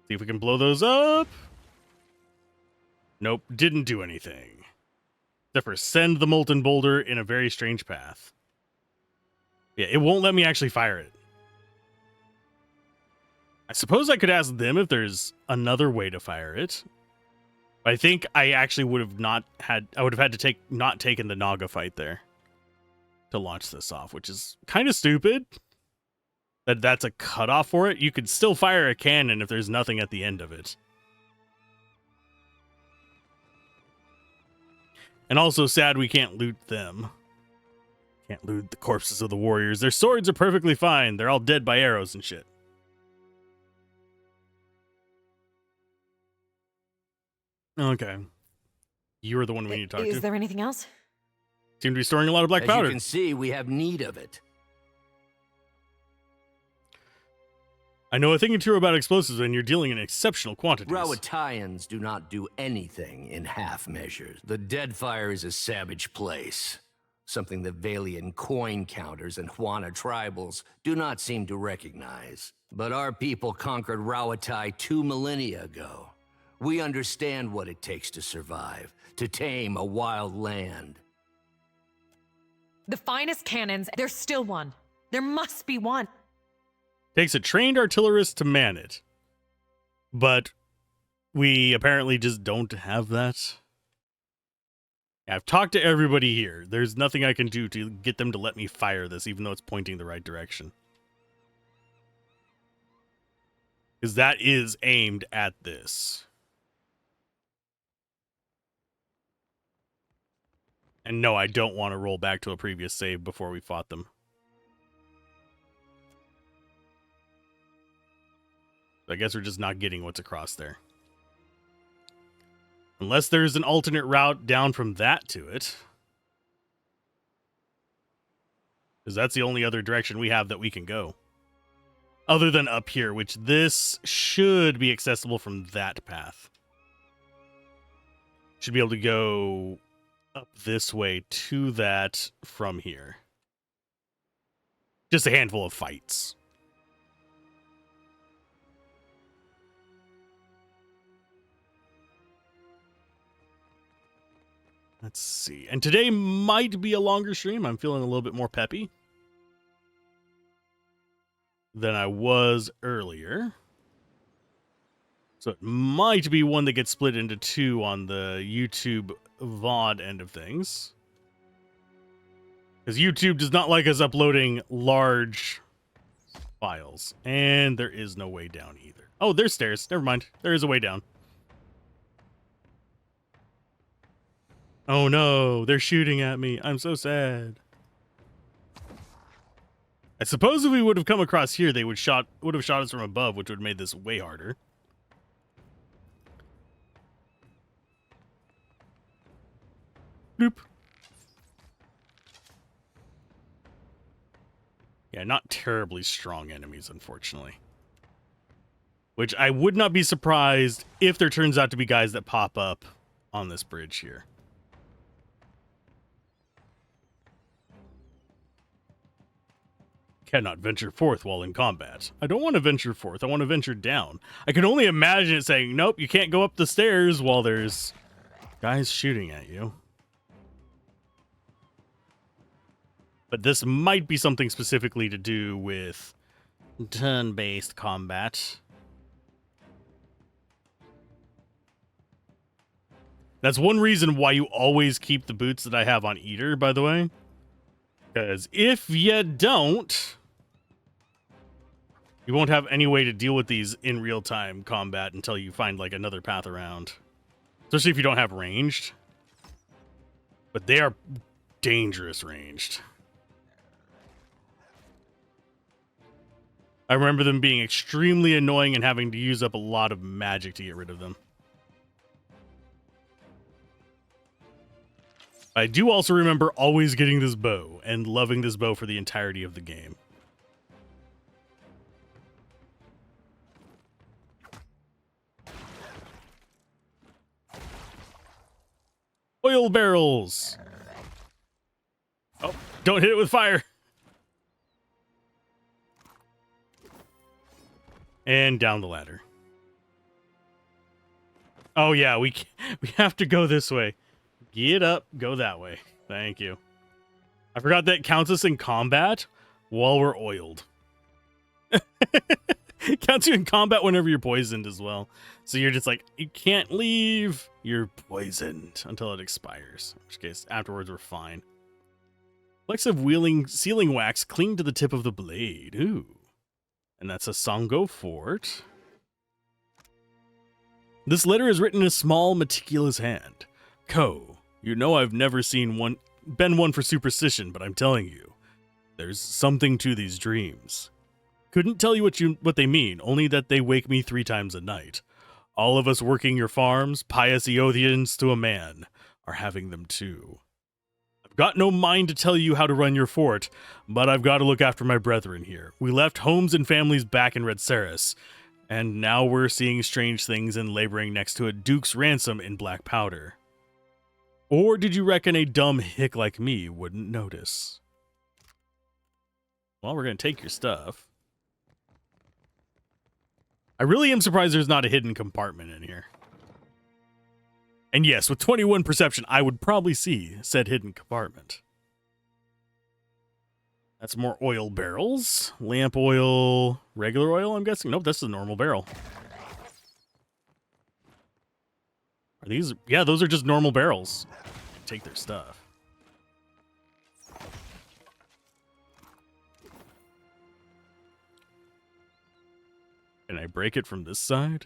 See if we can blow those up. Nope, didn't do anything. Except for send the molten boulder in a very strange path. Yeah, it won't let me actually fire it. I suppose I could ask them if there's another way to fire it. I think I actually would have had to not taken the Naga fight there to launch this off, which is kind of stupid. That's a cutoff for it. You could still fire a cannon if there's nothing at the end of it. And also sad we can't loot them. Can't loot the corpses of the warriors. Their swords are perfectly fine. They're all dead by arrows and shit. Okay. You're the one we need to talk to. Is there anything else? Seem to be storing a lot of black powder. As you can see, we have need of it. I know a thing or two about explosives, and you're dealing in exceptional quantities. Rawatayans do not do anything in half measures. The Deadfire is a savage place. Something that Valian coin counters and Huana tribals do not seem to recognize. But our people conquered Rawatai 2 millennia ago. We understand what it takes to survive, to tame a wild land. The finest cannons, there's still one. There must be one. Takes a trained artillerist to man it. But we apparently just don't have that. I've talked to everybody here. There's nothing I can do to get them to let me fire this, even though it's pointing the right direction. Because that is aimed at this. And no, I don't want to roll back to a previous save before we fought them. I guess we're just not getting what's across there. Unless there's an alternate route down from that to it. Because that's the only other direction we have that we can go. Other than up here, which this should be accessible from that path. Should be able to go up this way to that from here. Just a handful of fights. Let's see. And today might be a longer stream. I'm feeling a little bit more peppy than I was earlier. So it might be one that gets split into 2 on the YouTube VOD end of things. Because YouTube does not like us uploading large files. And there is no way down either. Oh, there's stairs. Never mind. There is a way down. Oh no, they're shooting at me. I'm so sad. I suppose if we would have come across here, they would have shot us from above, which would have made this way harder. Bloop. Yeah, not terribly strong enemies, unfortunately. Which I would not be surprised if there turns out to be guys that pop up on this bridge here. Cannot venture forth while in combat. I don't want to venture forth. I want to venture down. I can only imagine it saying, nope, you can't go up the stairs while there's guys shooting at you. But this might be something specifically to do with turn-based combat. That's one reason why you always keep the boots that I have on Eater, by the way. Because if you don't, you won't have any way to deal with these in real-time combat until you find, like, another path around. Especially if you don't have ranged. But they are dangerous ranged. I remember them being extremely annoying and having to use up a lot of magic to get rid of them. I do also remember always getting this bow and loving this bow for the entirety of the game. Oil barrels! Oh, don't hit it with fire! And down the ladder. Oh yeah, we have to go this way. Get up, go that way. Thank you. I forgot that counts us in combat while we're oiled. Counts you in combat whenever you're poisoned as well. So you're just like, you can't leave. You're poisoned until it expires. In which case, afterwards, we're fine. Flecks of wheeling sealing wax cling to the tip of the blade. Ooh. And that's a Songo fort. This letter is written in a small, meticulous hand. Ko, you know I've never been one for superstition, but I'm telling you, there's something to these dreams. Couldn't tell you what they mean, only that they wake me 3 times a night. All of us working your farms, pious Eothians to a man, are having them too. I've got no mind to tell you how to run your fort, but I've got to look after my brethren here. We left homes and families back in Red Saris, and now we're seeing strange things and laboring next to a duke's ransom in black powder. Or did you reckon a dumb hick like me wouldn't notice? Well, we're going to take your stuff. I really am surprised there's not a hidden compartment in here. And yes, with 21 perception, I would probably see said hidden compartment. That's more oil barrels. Lamp oil, regular oil, I'm guessing. Nope, that's a normal barrel. Are these? Yeah, those are just normal barrels. Take their stuff. Can I break it from this side?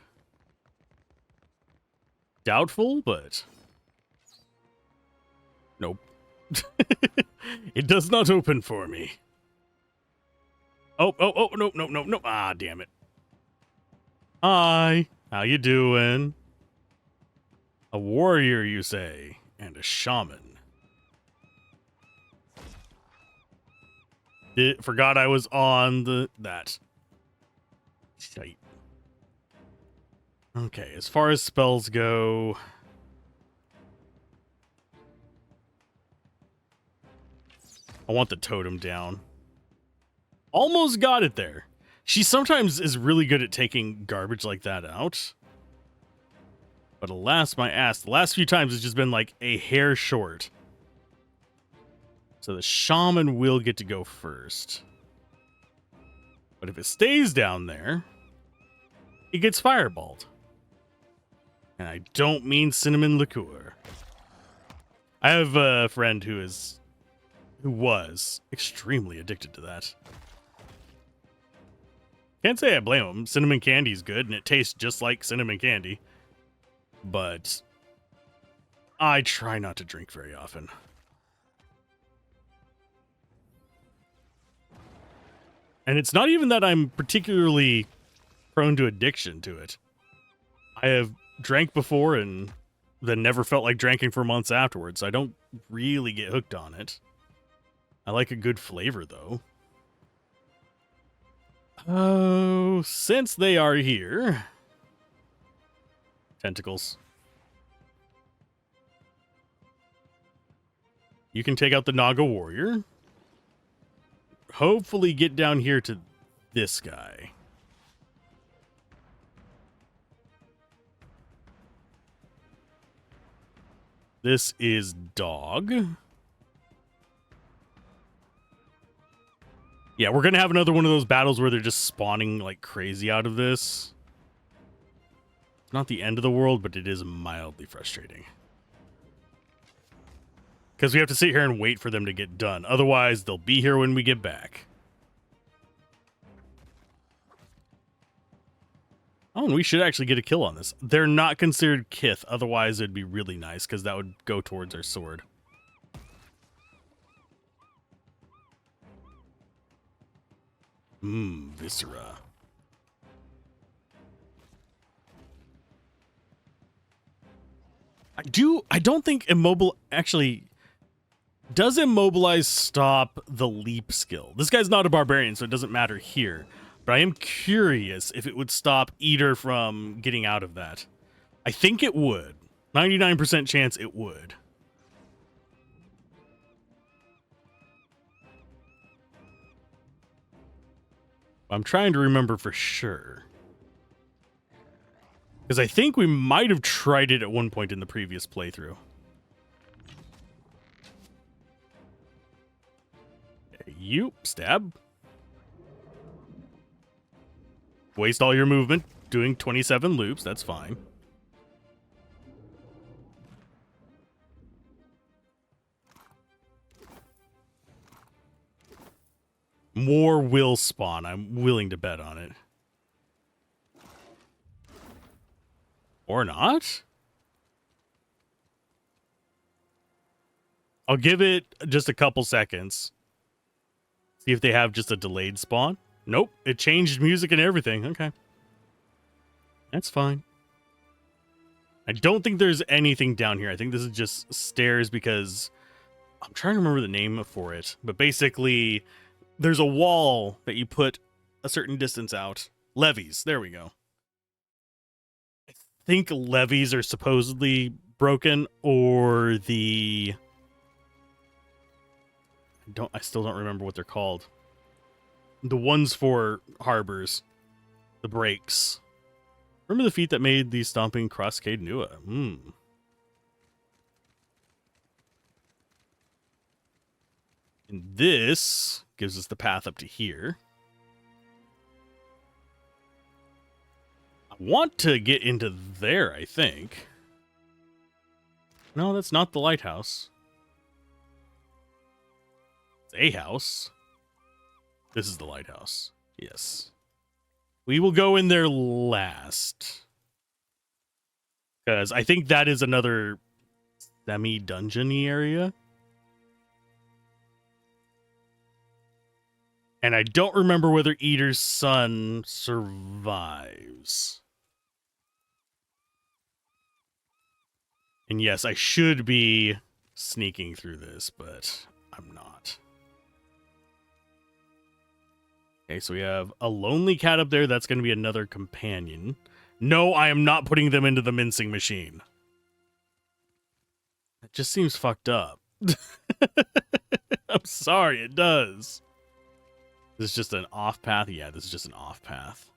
Doubtful, but... Nope. It does not open for me. Oh, no. Ah, damn it. Hi, how you doing? A warrior, you say, and a shaman. Forgot I was on that. Shite. Okay, as far as spells go... I want the totem down. Almost got it there. She sometimes is really good at taking garbage like that out. But alas, my ass, the last few times it's just been like a hair short. So the shaman will get to go first. But if it stays down there, it gets fireballed. And I don't mean cinnamon liqueur. I have a friend who was extremely addicted to that. Can't say I blame him. Cinnamon candy's good, and it tastes just like cinnamon candy. But I try not to drink very often. And it's not even that I'm particularly prone to addiction to it. I have drank before and then never felt like drinking for months afterwards. So I don't really get hooked on it. I like a good flavor, though. Oh, since they are here... Tentacles. You can take out the Naga warrior. Hopefully get down here to this guy. This is dog. Yeah, we're going to have another one of those battles where they're just spawning like crazy out of this. It's not the end of the world, but it is mildly frustrating. Because we have to sit here and wait for them to get done. Otherwise, they'll be here when we get back. Oh, and we should actually get a kill on this. They're not considered kith. Otherwise, it'd be really nice because that would go towards our sword. Viscera. I don't think actually, does immobilize stop the leap skill? This guy's not a barbarian, so it doesn't matter here. But I am curious if it would stop Eater from getting out of that. I think it would. 99% chance it would. I'm trying to remember for sure. Because I think we might have tried it at one point in the previous playthrough. You stab. Waste all your movement doing 27 loops, that's fine. More will spawn. I'm willing to bet on it. Or not? I'll give it just a couple seconds. See if they have just a delayed spawn. Nope, it changed music and everything. Okay. That's fine. I don't think there's anything down here. I think this is just stairs because I'm trying to remember the name for it. But basically, there's a wall that you put a certain distance out. Levees. There we go. I think levees are supposedly broken, or the... I still don't remember what they're called. The ones for harbors. The breaks. Remember the feat that made the stomping Crosscade Nua? And this gives us the path up to here. I want to get into there, I think. No, that's not the lighthouse. It's a house. This is the lighthouse. Yes. We will go in there last. Because I think that is another semi-dungeon-y area. And I don't remember whether Eater's son survives. And yes, I should be sneaking through this, but I'm not. Okay, so we have a lonely cat up there. That's going to be another companion. No, I am not putting them into the mincing machine. It just seems fucked up. I'm sorry, it does. This is just an off path? Yeah, this is just an off path.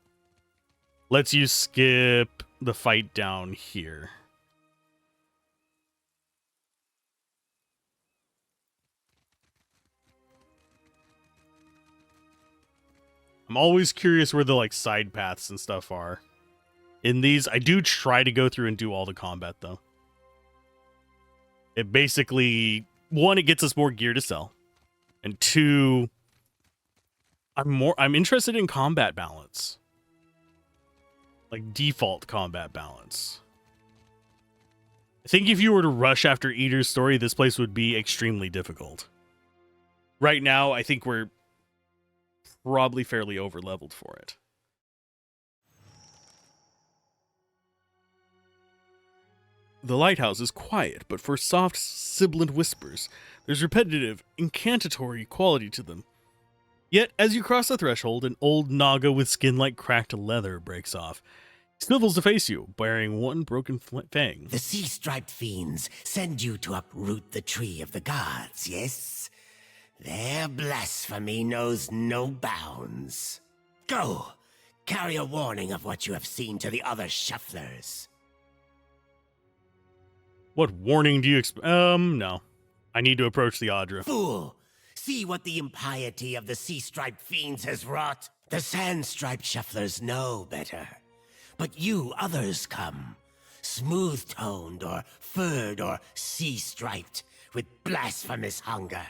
Let's you skip the fight down here. I'm always curious where the like side paths and stuff are. In these, I do try to go through and do all the combat though. It basically, one, it gets us more gear to sell. And two, I'm interested in combat balance. Like default combat balance. I think if you were to rush after Eater's story, this place would be extremely difficult. Right now, I think we're probably fairly over-leveled for it. The lighthouse is quiet, but for soft, sibilant whispers, there's repetitive, incantatory quality to them. Yet, as you cross the threshold, an old Naga with skin like cracked leather breaks off. He snivels to face you, bearing one broken fang. The sea-striped fiends send you to uproot the tree of the gods, yes? Their blasphemy knows no bounds. Go! Carry a warning of what you have seen to the other shufflers. What warning do you expect? No. I need to approach the Audra. Fool! See what the impiety of the sea-striped fiends has wrought? The sand-striped shufflers know better. But you others come, smooth-toned or furred or sea-striped, with blasphemous hunger.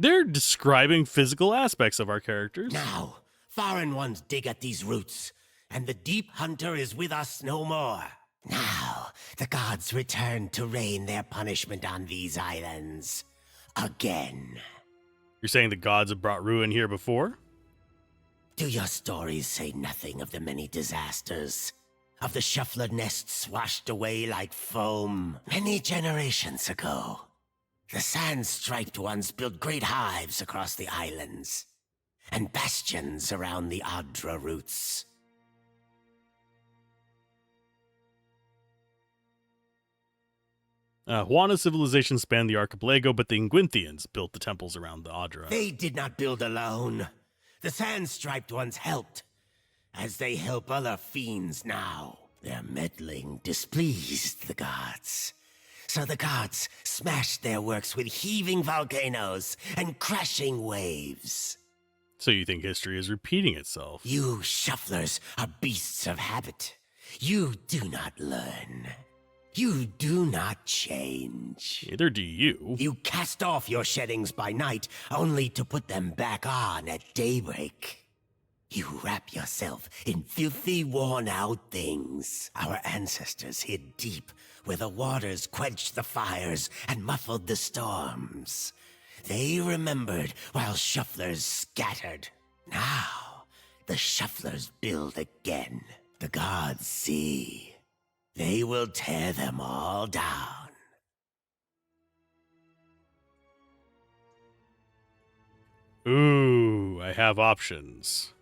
They're describing physical aspects of our characters. Now, foreign ones dig at these roots, and the deep hunter is with us no more. Now, the gods return to rain their punishment on these islands. Again. You're saying the gods have brought ruin here before? Do your stories say nothing of the many disasters? Of the shuffler nests washed away like foam many generations ago? The sand-striped ones built great hives across the islands, and bastions around the Audra roots. Juana's civilization spanned the archipelago, but the Ingwinthians built the temples around the Audra. They did not build alone. The sand-striped ones helped, as they help other fiends now. Their meddling displeased the gods. So the gods smashed their works with heaving volcanoes and crashing waves. So you think history is repeating itself? You shufflers are beasts of habit. You do not learn. You do not change. Neither do you. You cast off your sheddings by night, only to put them back on at daybreak. You wrap yourself in filthy, worn-out things our ancestors hid deep where the waters quenched the fires and muffled the storms. They remembered while shufflers scattered. Now, the shufflers build again. The gods see. They will tear them all down. Ooh, I have options.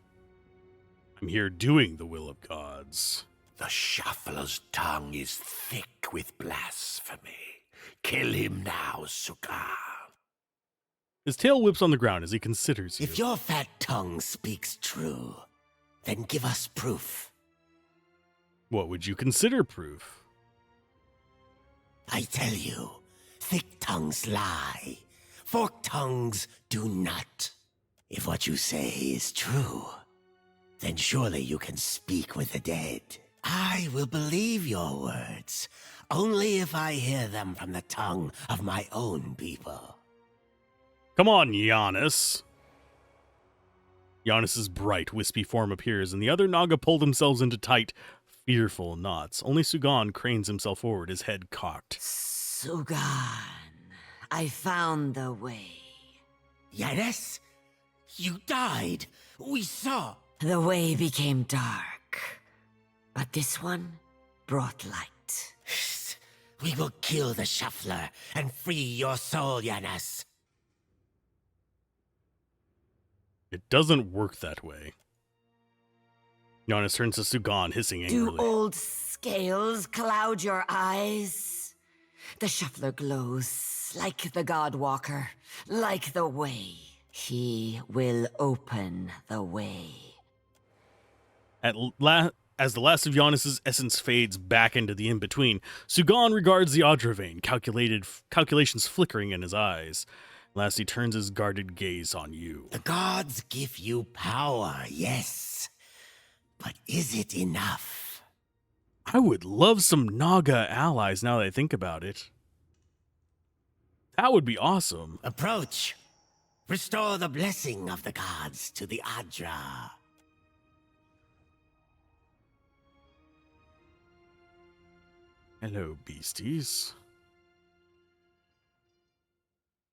I'm here doing the will of gods. The shuffler's tongue is thick with blasphemy. Kill him now, Sugar. His tail whips on the ground as he considers you. If your fat tongue speaks true, then give us proof. What would you consider proof? I tell you, thick tongues lie. Forked tongues do not. If what you say is true, then surely you can speak with the dead. I will believe your words, only if I hear them from the tongue of my own people. Come on, Giannis. Giannis's bright, wispy form appears, and the other Naga pull themselves into tight, fearful knots. Only Sugan cranes himself forward, his head cocked. Sugan, I found the way. Giannis, you died. We saw. The way became dark, but this one brought light. We will kill the shuffler and free your soul, Giannis. It doesn't work that way. Giannis turns to Sugan, hissing angrily. Do old scales cloud your eyes? The shuffler glows like the God Walker, like the way. He will open the way. As the last of Giannis's essence fades back into the in-between, Sugan regards the Audra vein, calculations flickering in his eyes. Last, he turns his guarded gaze on you. The gods give you power, yes. But is it enough? I would love some Naga allies now that I think about it. That would be awesome. Approach. Restore the blessing of the gods to the Audra. Hello, beasties.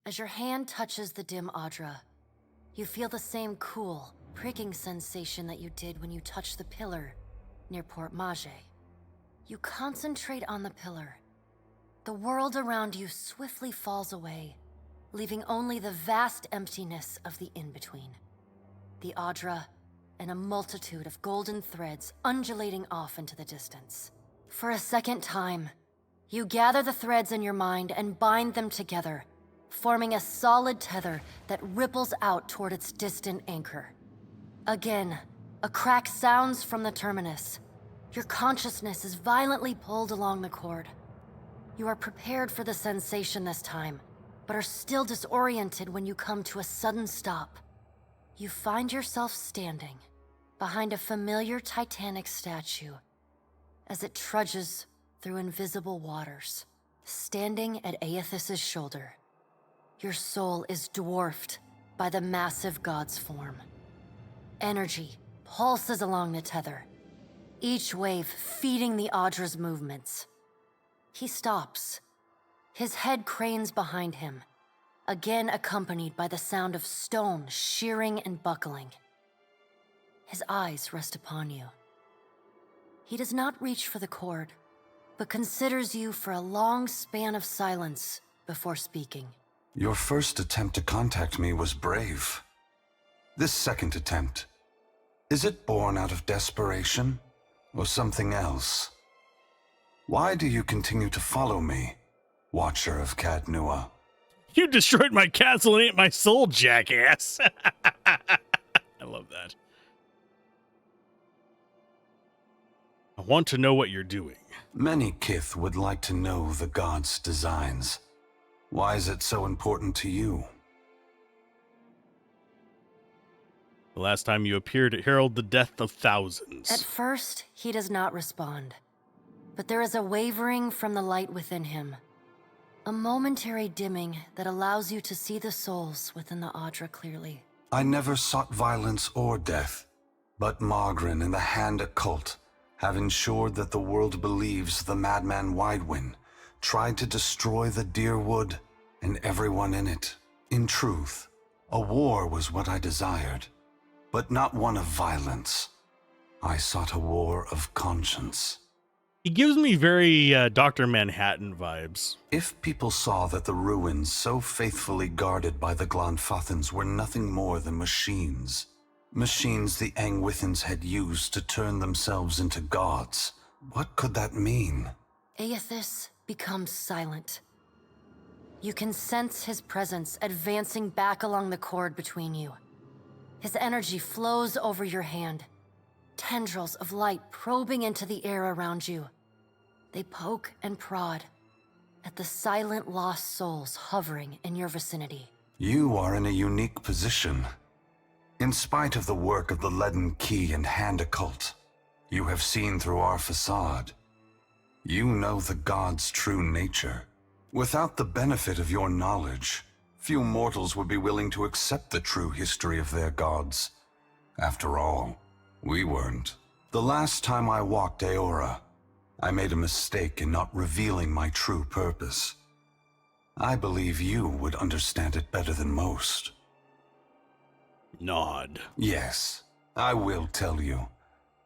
As your hand touches the dim Audra, you feel the same cool, pricking sensation that you did when you touched the pillar near Port Mage. You concentrate on the pillar. The world around you swiftly falls away, leaving only the vast emptiness of the in-between. The Audra and a multitude of golden threads undulating off into the distance. For a second time, you gather the threads in your mind and bind them together, forming a solid tether that ripples out toward its distant anchor. Again, a crack sounds from the terminus. Your consciousness is violently pulled along the cord. You are prepared for the sensation this time, but are still disoriented when you come to a sudden stop. You find yourself standing behind a familiar Titanic statue as it trudges through invisible waters, standing at Aethys' shoulder. Your soul is dwarfed by the massive god's form. Energy pulses along the tether, each wave feeding the Audra's movements. He stops. His head cranes behind him, again accompanied by the sound of stone shearing and buckling. His eyes rest upon you. He does not reach for the cord, but considers you for a long span of silence before speaking. Your first attempt to contact me was brave. This second attempt, is it born out of desperation or something else? Why do you continue to follow me, Watcher of Cadnua? You destroyed my castle and ate my soul, jackass. I love that. I want to know what you're doing. Many Kith would like to know the gods' designs. Why is it so important to you? The last time you appeared, it heralded the death of thousands. At first, he does not respond. But there is a wavering from the light within him. A momentary dimming that allows you to see the souls within the Audra clearly. I never sought violence or death, but Margren and the Hand Occult have ensured that the world believes the madman Widewind tried to destroy the Deerwood and everyone in it. In truth, a war was what I desired, but not one of violence. I sought a war of conscience. He gives me very Dr. Manhattan vibes. If people saw that the ruins so faithfully guarded by the Glanfathans were nothing more than machines the Angwithans had used to turn themselves into gods, what could that mean? Aethys becomes silent. You can sense his presence advancing back along the cord between you. His energy flows over your hand. Tendrils of light probing into the air around you. They poke and prod at the silent lost souls hovering in your vicinity. You are in a unique position. In spite of the work of the Leaden Key and Hand Occult, you have seen through our facade. You know the gods' true nature. Without the benefit of your knowledge, few mortals would be willing to accept the true history of their gods. After all, we weren't. The last time I walked Aora, I made a mistake in not revealing my true purpose. I believe you would understand it better than most. Nod. Yes, I will tell you,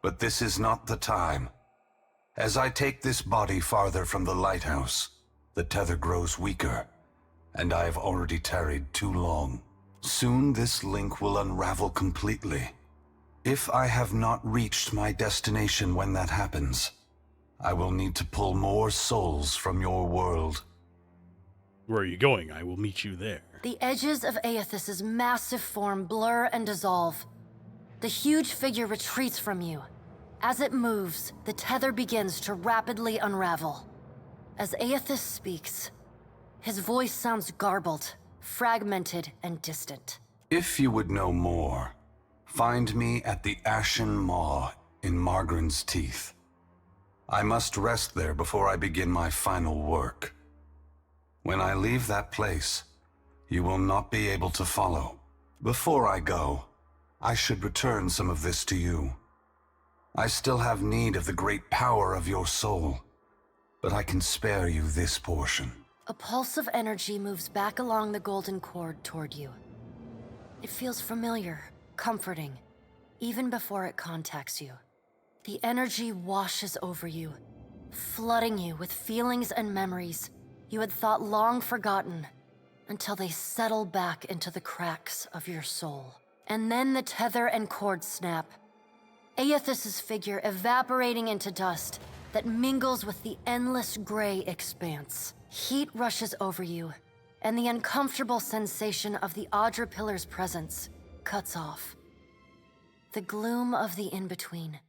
but this is not the time. As I take this body farther from the lighthouse, the tether grows weaker, and I have already tarried too long. Soon this link will unravel completely. If I have not reached my destination when that happens, I will need to pull more souls from your world. Where are you going? I will meet you there. The edges of Aethys's massive form blur and dissolve. The huge figure retreats from you. As it moves, the tether begins to rapidly unravel. As Aethys speaks, his voice sounds garbled, fragmented, and distant. If you would know more, find me at the Ashen Maw in Margren's Teeth. I must rest there before I begin my final work. When I leave that place, you will not be able to follow. Before I go, I should return some of this to you. I still have need of the great power of your soul, but I can spare you this portion. A pulse of energy moves back along the golden cord toward you. It feels familiar, comforting, even before it contacts you. The energy washes over you, flooding you with feelings and memories you had thought long forgotten, until they settle back into the cracks of your soul. And then the tether and cord snap. Aethys's figure evaporating into dust that mingles with the endless gray expanse. Heat rushes over you, and the uncomfortable sensation of the Audra Pillar's presence cuts off. The gloom of the in-between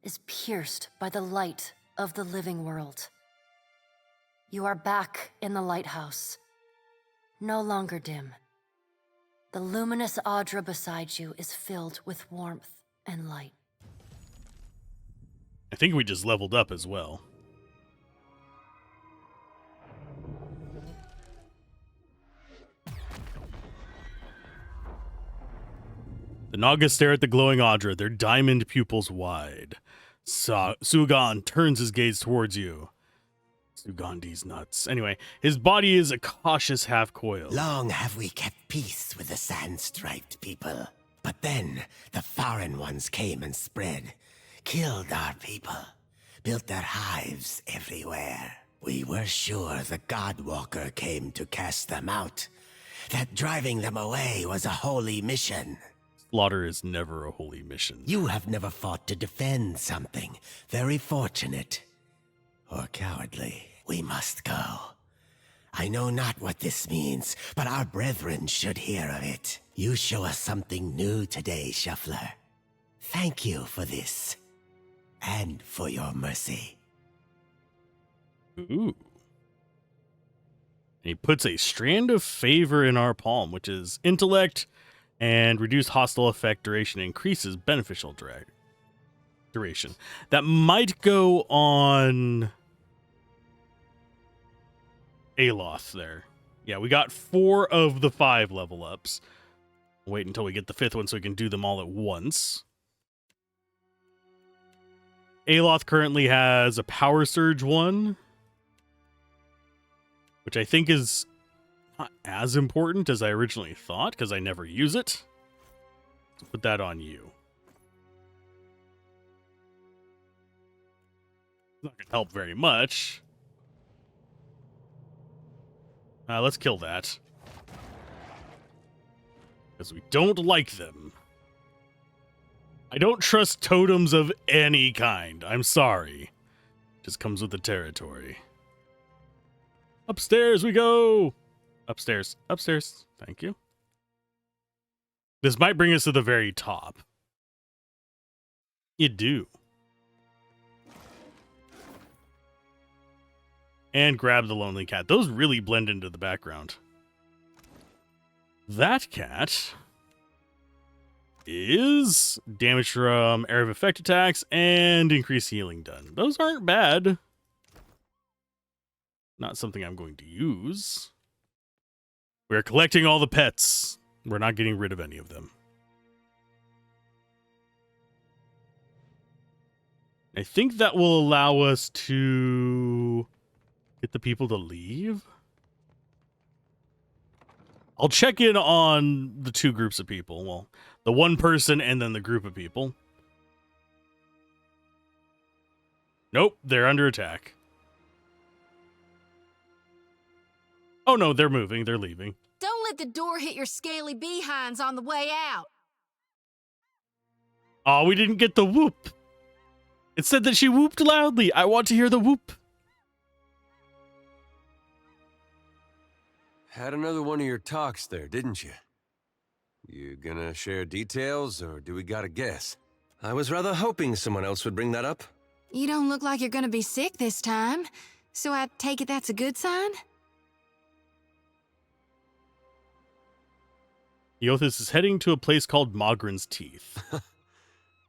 is pierced by the light of the living world. You are back in the lighthouse, no longer dim. The luminous Audra beside you is filled with warmth and light. I think we just leveled up as well. The Naga stare at the glowing Audra, their diamond pupils wide. Sugan turns his gaze towards you. Sugandi's nuts. Anyway, his body is a cautious half-coil. Long have we kept peace with the sand-striped people. But then, the foreign ones came and spread, killed our people, built their hives everywhere. We were sure the Godwalker came to cast them out, that driving them away was a holy mission. Slaughter is never a holy mission. You have never fought to defend something. Very fortunate. Or cowardly. We must go. I know not what this means, but our brethren should hear of it. You show us something new today, Shuffler. Thank you for this. And for your mercy. Ooh. And he puts a strand of favor in our palm, which is intellect, And reduce hostile effect duration increases beneficial duration. That might go on Aloth there. Yeah, we got 4 of the 5 level ups. Wait until we get the 5th one so we can do them all at once. Aloth currently has a Power Surge 1, which I think is not as important as I originally thought, because I never use it. So put that on you. It's not going to help very much. Let's kill that. Because we don't like them. I don't trust totems of any kind. I'm sorry. Just comes with the territory. Upstairs we go! Upstairs. Upstairs. Thank you. This might bring us to the very top. You do. And grab the lonely cat. Those really blend into the background. That cat is damage from area of effect attacks and increased healing done. Those aren't bad. Not something I'm going to use. We're collecting all the pets. We're not getting rid of any of them. I think that will allow us to get the people to leave. I'll check in on the 2 groups of people. Well, the 1 person and then the group of people. Nope, they're under attack. Oh no, they're moving. They're leaving. Don't let the door hit your scaly behinds on the way out. Oh, we didn't get the whoop. It said that she whooped loudly. I want to hear the whoop. Had another one of your talks there, didn't you? You gonna share details, or do we gotta guess? I was rather hoping someone else would bring that up. You don't look like you're gonna be sick this time, so I take it that's a good sign? Eothas is heading to a place called Mogren's Teeth.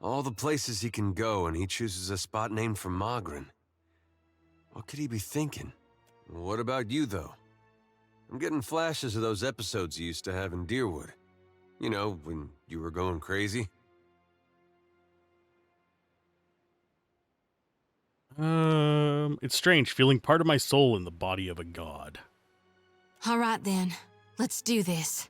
All the places he can go, and he chooses a spot named for Mogren. What could he be thinking? What about you, though? I'm getting flashes of those episodes you used to have in Deerwood. You know, when you were going crazy. It's strange feeling part of my soul in the body of a god. All right then, let's do this.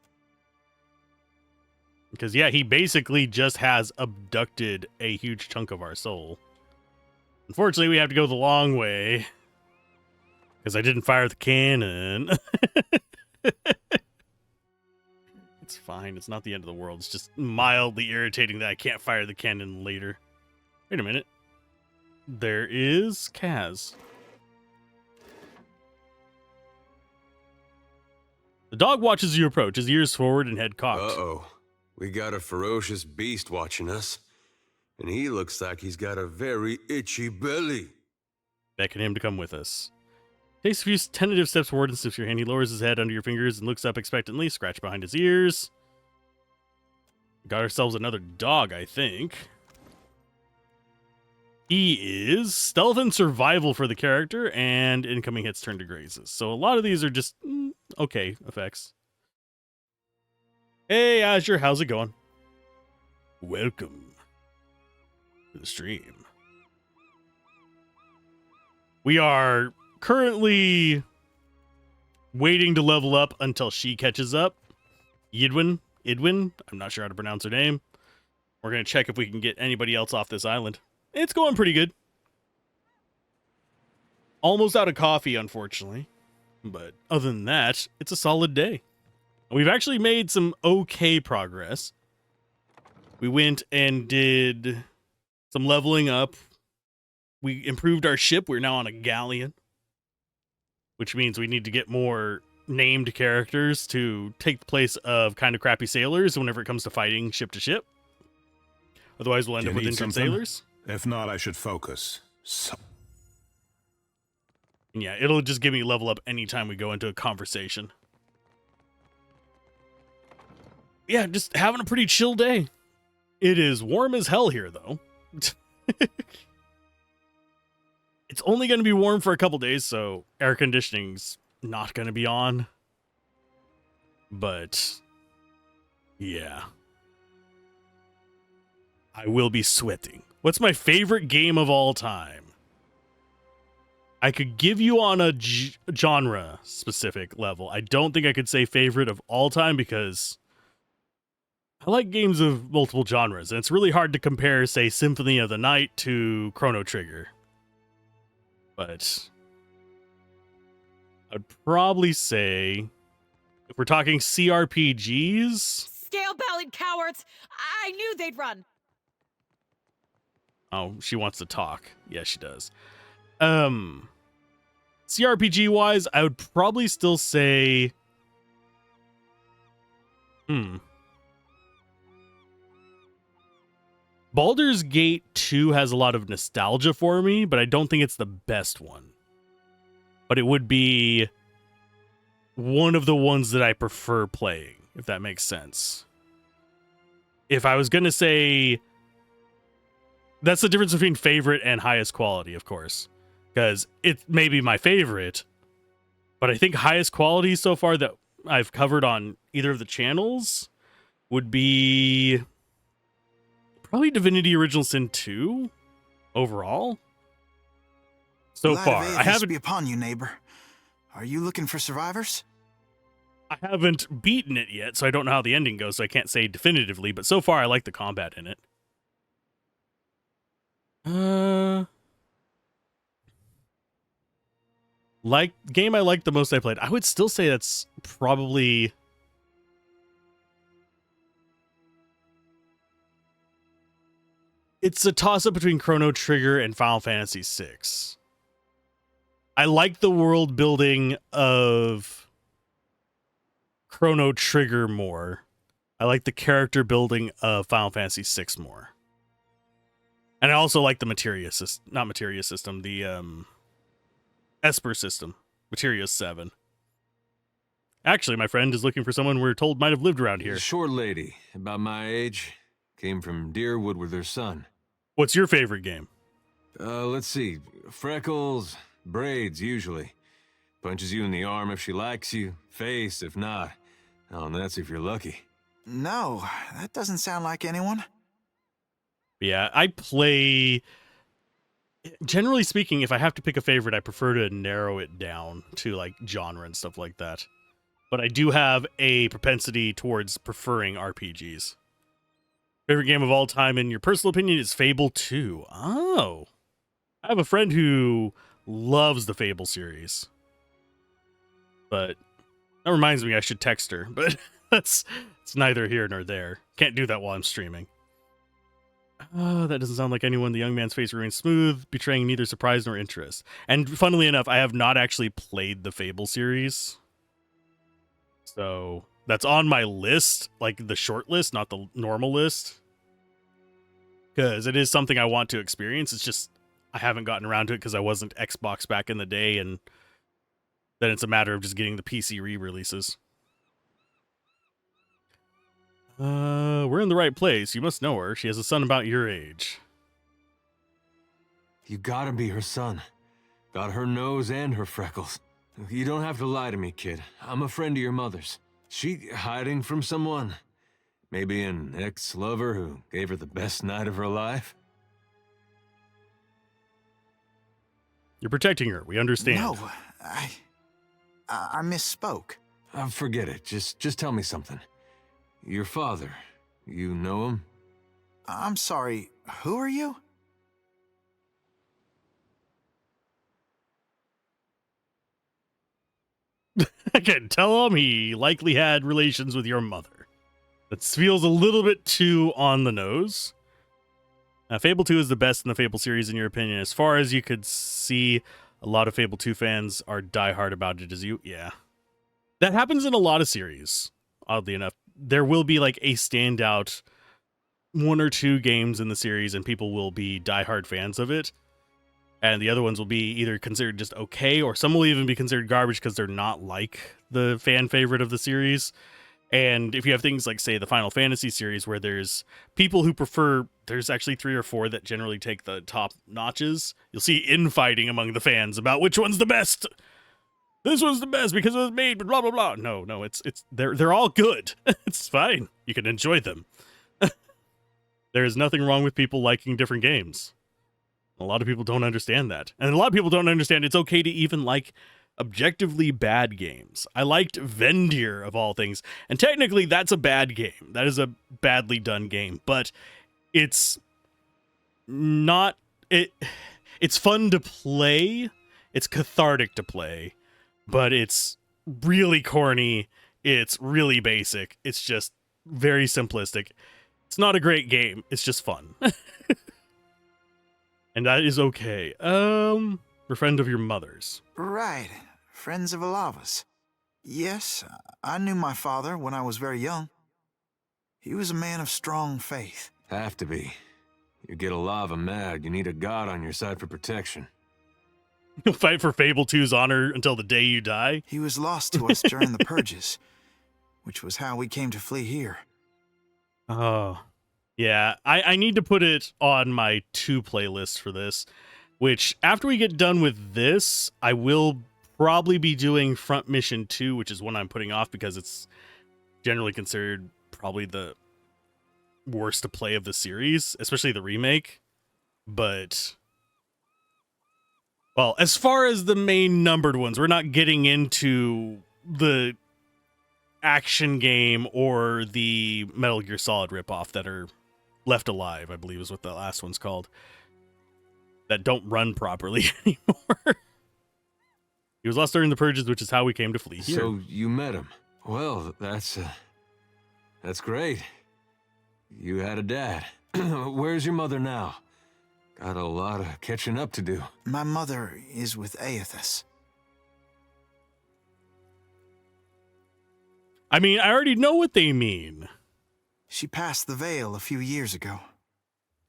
Because, yeah, he basically just has abducted a huge chunk of our soul. Unfortunately, we have to go the long way. Because I didn't fire the cannon. It's fine. It's not the end of the world. It's just mildly irritating that I can't fire the cannon later. Wait a minute. There is Kaz. The dog watches you approach, his ears forward and head cocked. Uh-oh. We got a ferocious beast watching us. And he looks like he's got a very itchy belly. Beckon him to come with us. Takes a few tentative steps forward and sniffs your hand. He lowers his head under your fingers and looks up expectantly, scratch behind his ears. Got ourselves another dog, I think. He is stealth and survival for the character, and incoming hits turn to grazes. So a lot of these are just okay effects. Hey, Azure, how's it going? Welcome to the stream. We are currently waiting to level up until she catches up. Idwin, I'm not sure how to pronounce her name. We're going to check if we can get anybody else off this island. It's going pretty good. Almost out of coffee, unfortunately. But other than that, it's a solid day. We've actually made some okay progress. We went and did some leveling up. We improved our ship. We're now on a galleon. Which means we need to get more named characters to take the place of kind of crappy sailors whenever it comes to fighting ship to ship. Otherwise, we'll end up with injured sailors. If not, I should focus. And yeah, it'll just give me level up anytime we go into a conversation. Yeah, just having a pretty chill day. It is warm as hell here, though. It's only going to be warm for a couple days, so air conditioning's not going to be on. But, yeah. I will be sweating. What's my favorite game of all time? I could give you on a genre-specific level. I don't think I could say favorite of all time because I like games of multiple genres, and it's really hard to compare, say, Symphony of the Night to Chrono Trigger. But I'd probably say, if we're talking CRPGs... Scale-bellied cowards! I knew they'd run! Oh, she wants to talk. Yeah, she does. CRPG-wise, I would probably still say... Baldur's Gate 2 has a lot of nostalgia for me, but I don't think it's the best one. But it would be one of the ones that I prefer playing, if that makes sense. If I was going to say... That's the difference between favorite and highest quality, of course. Because it may be my favorite, but I think highest quality so far that I've covered on either of the channels would be probably Divinity Original Sin 2 overall. So far, I haven't. Be upon you, neighbor. Are you looking for survivors? I haven't beaten it yet, so I don't know how the ending goes, so I can't say definitively. But so far, I like the combat in it. Like game I liked the most I played. I would still say that's probably it's a toss-up between Chrono Trigger and Final Fantasy VI. I like the world building of Chrono Trigger more. I like the character building of Final Fantasy VI more. And I also like the materia system, not materia system, the Esper system, Materia 7. Actually, my friend is looking for someone we're told might have lived around here. A short lady, about my age, came from Deerwood with her son. What's your favorite game? Let's see. Freckles, braids, usually. Punches you in the arm if she likes you, face if not. Oh, and that's if you're lucky. No, that doesn't sound like anyone. Yeah, I play... Generally speaking, if I have to pick a favorite, I prefer to narrow it down to like genre and stuff like that. But I do have a propensity towards preferring RPGs. Favorite game of all time, in your personal opinion, is Fable 2. Oh. I have a friend who loves the Fable series. But that reminds me I should text her. But it's neither here nor there. Can't do that while I'm streaming. That doesn't sound like anyone. The young man's face remains smooth, betraying neither surprise nor interest. And funnily enough, I have not actually played the Fable series. So that's on my list, like the short list, not the normal list. Because it is something I want to experience. It's just I haven't gotten around to it because I wasn't Xbox back in the day, and then it's a matter of just getting the PC re-releases. We're in the right place. You must know her. She has a son about your age. You gotta be her son. Got her nose and her freckles. You don't have to lie to me, kid. I'm a friend of your mother's. She hiding from someone? Maybe an ex-lover who gave her the best night of her life? You're protecting her. We understand. No, I misspoke. Forget it. Just tell me something. Your father, you know him? I'm sorry, who are you? I can tell him he likely had relations with your mother. That feels a little bit too on the nose. Fable 2 is the best in the Fable series, in your opinion. As far as you could see, a lot of Fable 2 fans are diehard about it as you. Yeah. That happens in a lot of series, oddly enough. There will be like a standout one or two games in the series, and people will be diehard fans of it. And the other ones will be either considered just okay, or some will even be considered garbage because they're not like the fan favorite of the series. And if you have things like, say, the Final Fantasy series, where there's people who prefer, there's actually 3 or 4 that generally take the top notches, you'll see infighting among the fans about which one's the best. This one's the best because it was made, blah, blah, blah. No, they're all good. It's fine. You can enjoy them. There is nothing wrong with people liking different games. A lot of people don't understand that. And a lot of people don't understand it's okay to even like objectively bad games. I liked Vendir, of all things, and technically that's a bad game. That is a badly done game, but it's not it's fun to play. It's cathartic to play, but it's really corny. It's really basic. It's just very simplistic. It's not a great game. It's just fun. And that is okay. We're friend of your mother's. Right. Friends of Alava's. Yes, I knew my father when I was very young. He was a man of strong faith. Have to be. You get Alava mad, you need a god on your side for protection. You'll fight for Fable 2's honor until the day you die? He was lost to us during the purges, which was how we came to flee here. Oh, yeah. I need to put it on my 2 playlist for this, which after we get done with this, I will probably be doing Front Mission 2, which is one I'm putting off because it's generally considered probably the worst to play of the series, especially the remake. But, well, as far as the main numbered ones, we're not getting into the action game or the Metal Gear Solid ripoff that are Left Alive, I believe is what the last one's called, that don't run properly anymore. He was lost during the purges, which is how we came to flee here. So you met him. Well, that's great. You had a dad. Where's your mother now? Got a lot of catching up to do. My mother is with Aethys. I mean, I already know what they mean. She passed the veil a few years ago.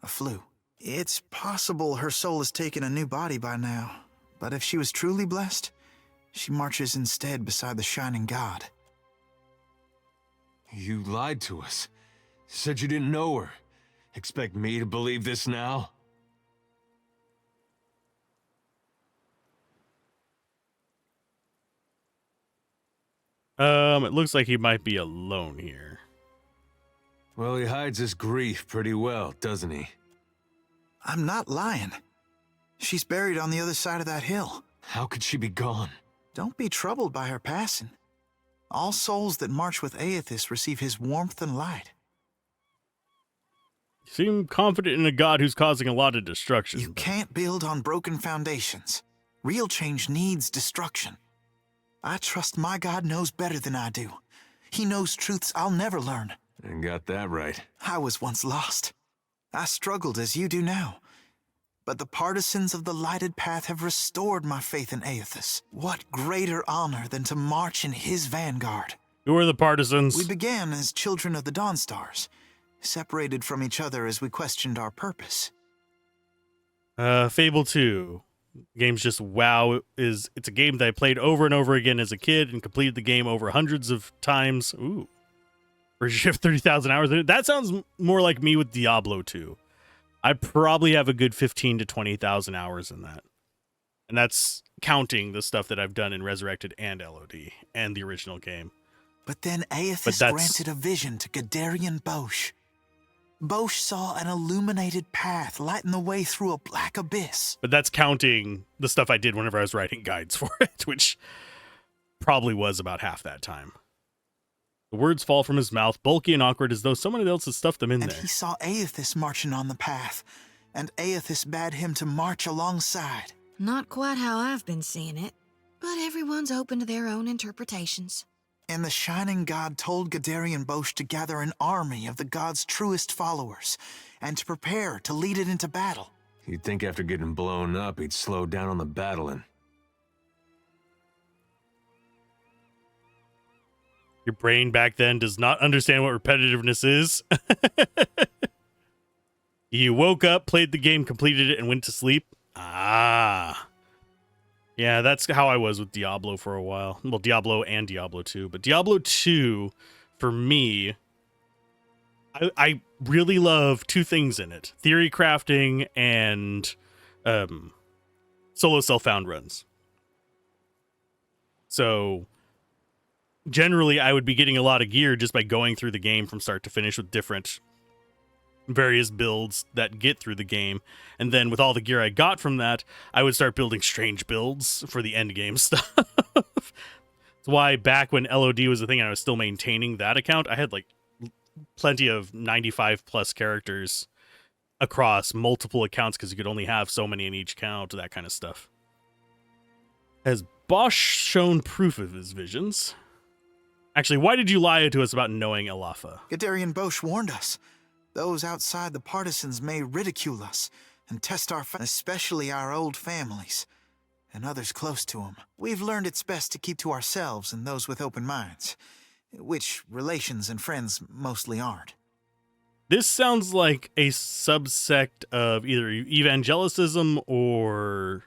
A flu. It's possible her soul has taken a new body by now, but if she was truly blessed, she marches instead beside the shining god. You lied to us. Said you didn't know her. Expect me to believe this now? It looks like he might be alone here. Well, he hides his grief pretty well, doesn't he? I'm not lying. She's buried on the other side of that hill. How could she be gone? Don't be troubled by her passing. All souls that march with Aethys receive his warmth and light. You seem confident in a god who's causing a lot of destruction. You can't build on broken foundations. Real change needs destruction. I trust my God knows better than I do. He knows truths I'll never learn. And got that right. I was once lost. I struggled as you do now. But the partisans of the lighted path have restored my faith in Aethys. What greater honor than to march in his vanguard? Who are the partisans? We began as children of the Dawnstars, separated from each other as we questioned our purpose. Fable 2. Game's just wow. It's a game that I played over and over again as a kid and completed the game over hundreds of times. Ooh. For 30,000 hours in it. That sounds more like me with Diablo 2. I probably have a good 15 to 20,000 hours in that. And that's counting the stuff that I've done in Resurrected and LOD and the original game. But then Aethys granted a vision to Gadarian Bosch. Bosch saw an illuminated path lighten the way through a black abyss. But that's counting the stuff I did whenever I was writing guides for it, which probably was about half that time. The words fall from his mouth, bulky and awkward, as though someone else had stuffed them in there. And he saw Aethys marching on the path, and Aethys bade him to march alongside. Not quite how I've been seeing it, but everyone's open to their own interpretations. And the Shining God told Gadarian Bosch to gather an army of the god's truest followers, and to prepare to lead it into battle. You'd think after getting blown up, he'd slow down on the battling. Your brain back then does not understand what repetitiveness is. You woke up, played the game, completed it, and went to sleep. Ah. Yeah, that's how I was with Diablo for a while. Well, Diablo and Diablo 2. But Diablo 2, for me, I really love two things in it: theory crafting and solo self-found runs. So generally, I would be getting a lot of gear just by going through the game from start to finish with different various builds that get through the game. And then with all the gear I got from that, I would start building strange builds for the end game stuff. That's why back when LOD was a thing and I was still maintaining that account, I had like plenty of 95 plus characters across multiple accounts because you could only have so many in each count, that kind of stuff. Has Bosch shown proof of his visions? Actually, why did you lie to us about knowing Elafa? Gadarian Bosch warned us. Those outside the partisans may ridicule us and test our especially our old families and others close to them. We've learned it's best to keep to ourselves and those with open minds, which relations and friends mostly aren't. This sounds like a subsect of either evangelicism or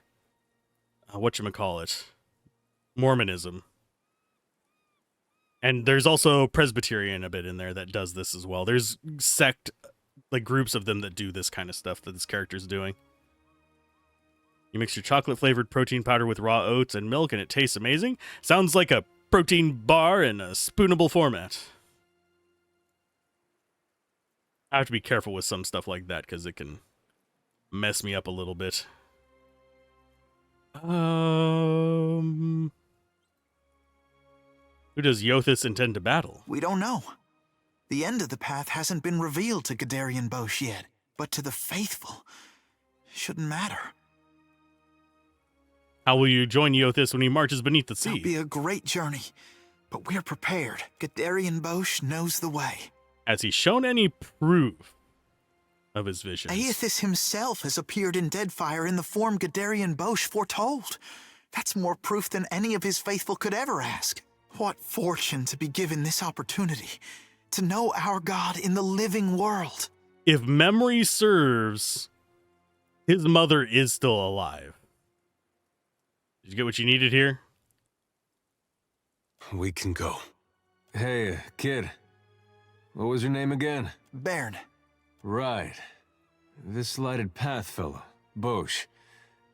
whatchamacallit, Mormonism. And there's also Presbyterian a bit in there that does this as well. There's like groups of them that do this kind of stuff that this character's doing. You mix your chocolate-flavored protein powder with raw oats and milk and it tastes amazing. Sounds like a protein bar in a spoonable format. I have to be careful with some stuff like that because it can mess me up a little bit. Who does Yothis intend to battle? We don't know. The end of the path hasn't been revealed to Gadarian Bosch yet, but to the faithful, shouldn't matter. How will you join Yothis when he marches beneath the sea? It'll be a great journey, but we're prepared. Gadarian Bosch knows the way. Has he shown any proof of his visions? Aethys himself has appeared in Deadfire in the form Gadarian Bosch foretold. That's more proof than any of his faithful could ever ask. What fortune to be given this opportunity, to know our God in the living world. If memory serves, his mother is still alive. Did you get what you needed here? We can go. Hey, kid. What was your name again? Bairn. Right. This lighted path fellow, Bosch.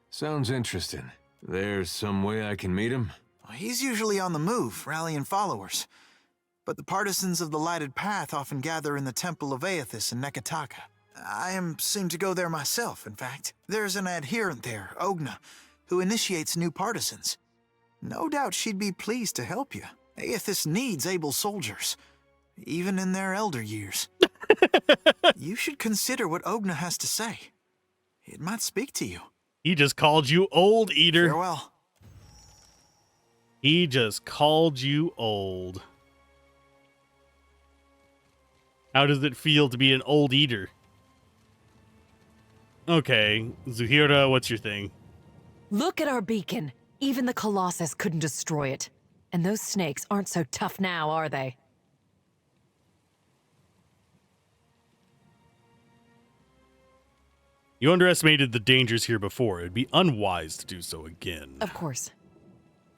Sounds interesting. There's some way I can meet him? He's usually on the move, rallying followers. But the partisans of the lighted path often gather in the Temple of Aethys in Neketaka. I seem to go there myself, in fact. There's an adherent there, Ogna, who initiates new partisans. No doubt she'd be pleased to help you. Aethys needs able soldiers, even in their elder years. You should consider what Ogna has to say. It might speak to you. He just called you old, Eater. Farewell. He just called you old. How does it feel to be an old eater? Okay, Zuhira, what's your thing? Look at our beacon. Even the Colossus couldn't destroy it. And those snakes aren't so tough now, are they? You underestimated the dangers here before. It'd be unwise to do so again. Of course.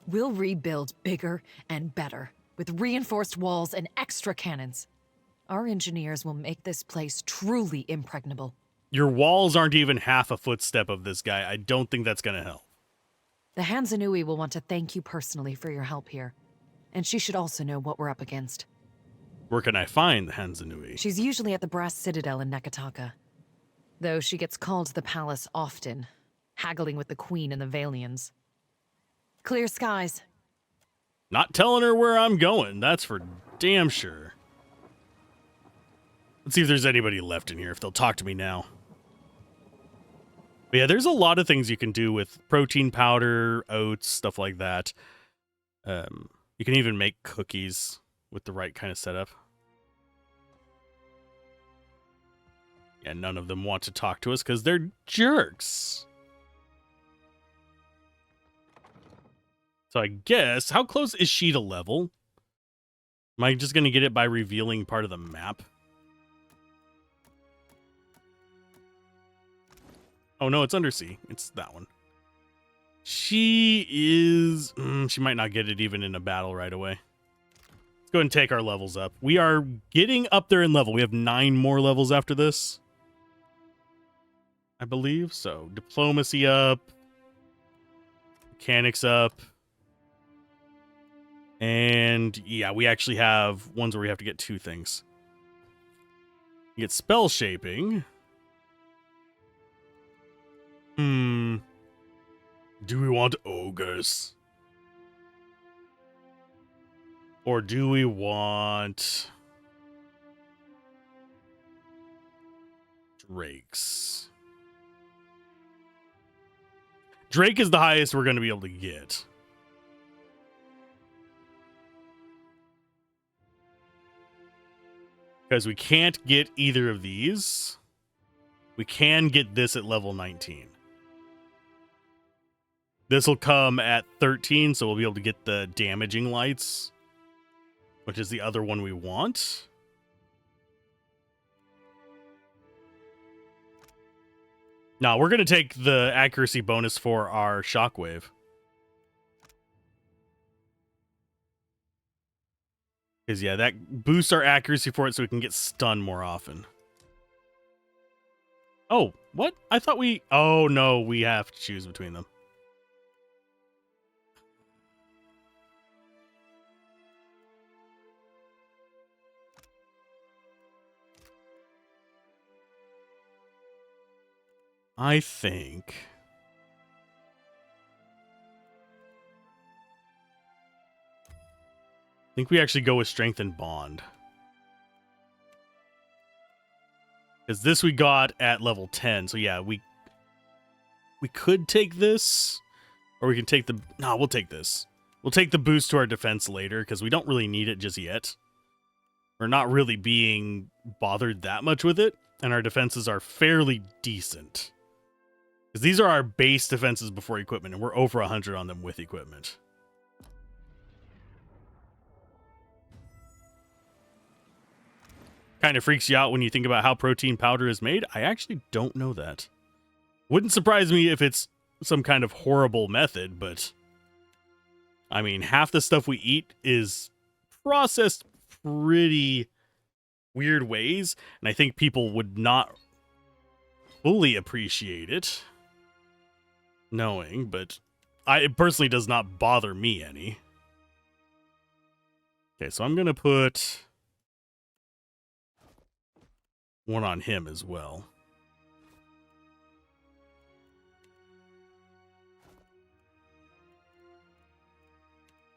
We'll rebuild bigger and better, with reinforced walls and extra cannons. Our engineers will make this place truly impregnable. Your walls aren't even half a footstep of this guy. I don't think that's gonna help. The Hansanui will want to thank you personally for your help here. And she should also know what we're up against. Where can I find the Hansanui? She's usually at the Brass Citadel in Neketaka. Though she gets called to the palace often, haggling with the Queen and the Valians. Clear skies. Not telling her where I'm going, that's for damn sure. Let's see if there's anybody left in here, if they'll talk to me now. But yeah, there's a lot of things you can do with protein powder, oats, stuff like that. You can even make cookies with the right kind of setup. Yeah, none of them want to talk to us because they're jerks. So I guess, how close is she to level? Am I just going to get it by revealing part of the map? Oh no, it's Undersea. It's that one. She is... she might not get it even in a battle right away. Let's go ahead and take our levels up. We are getting up there in level. We have 9 more levels after this, I believe. So diplomacy up, mechanics up, and yeah, we actually have ones where we have to get 2 things. You get spell shaping. Do we want ogres? Or do we want drakes? Drake is the highest we're going to be able to get. Because we can't get either of these. We can get this at level 19. This will come at 13, so we'll be able to get the damaging lights, which is the other one we want. Now, we're going to take the accuracy bonus for our shockwave. Because, yeah, that boosts our accuracy for it so we can get stunned more often. Oh, what? I thought we... Oh, no, we have to choose between them. I think we actually go with strength and bond. Because this we got at level 10. So yeah, we could take this. Or we can take the... No, we'll take this. We'll take the boost to our defense later, because we don't really need it just yet. We're not really being bothered that much with it. And our defenses are fairly decent. Because these are our base defenses before equipment, and we're over 100 on them with equipment. Kind of freaks you out when you think about how protein powder is made. I actually don't know that. Wouldn't surprise me if it's some kind of horrible method, but... I mean, half the stuff we eat is processed pretty weird ways, and I think people would not fully appreciate it. Knowing, but it personally does not bother me any. Okay, so I'm gonna put one on him as well.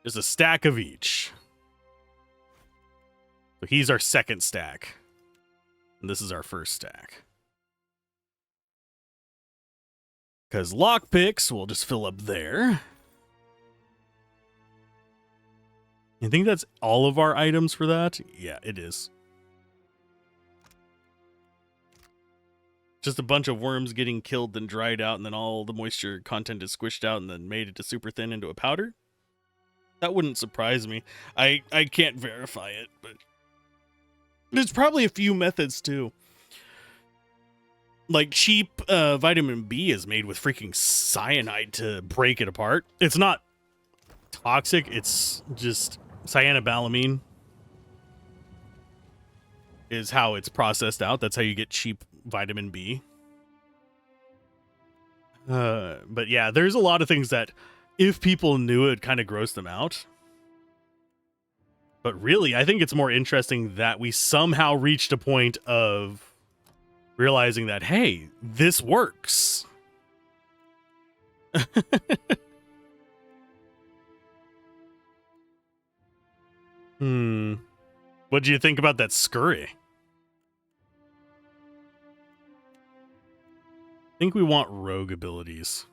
Just a stack of each. So he's our second stack. And this is our first stack. Because lockpicks will just fill up there. You think that's all of our items for that? Yeah, it is. Just a bunch of worms getting killed, then dried out, and then all the moisture content is squished out and then made it to super thin into a powder? That wouldn't surprise me. I can't verify it, but there's probably a few methods too. Like, cheap vitamin B is made with freaking cyanide to break it apart. It's not toxic, it's just cyanobalamine is how it's processed out. That's how you get cheap vitamin B. But yeah, there's a lot of things that if people knew it, kind of gross them out. But really, I think it's more interesting that we somehow reached a point of realizing that, hey, this works. What do you think about that scurry? I think we want rogue abilities.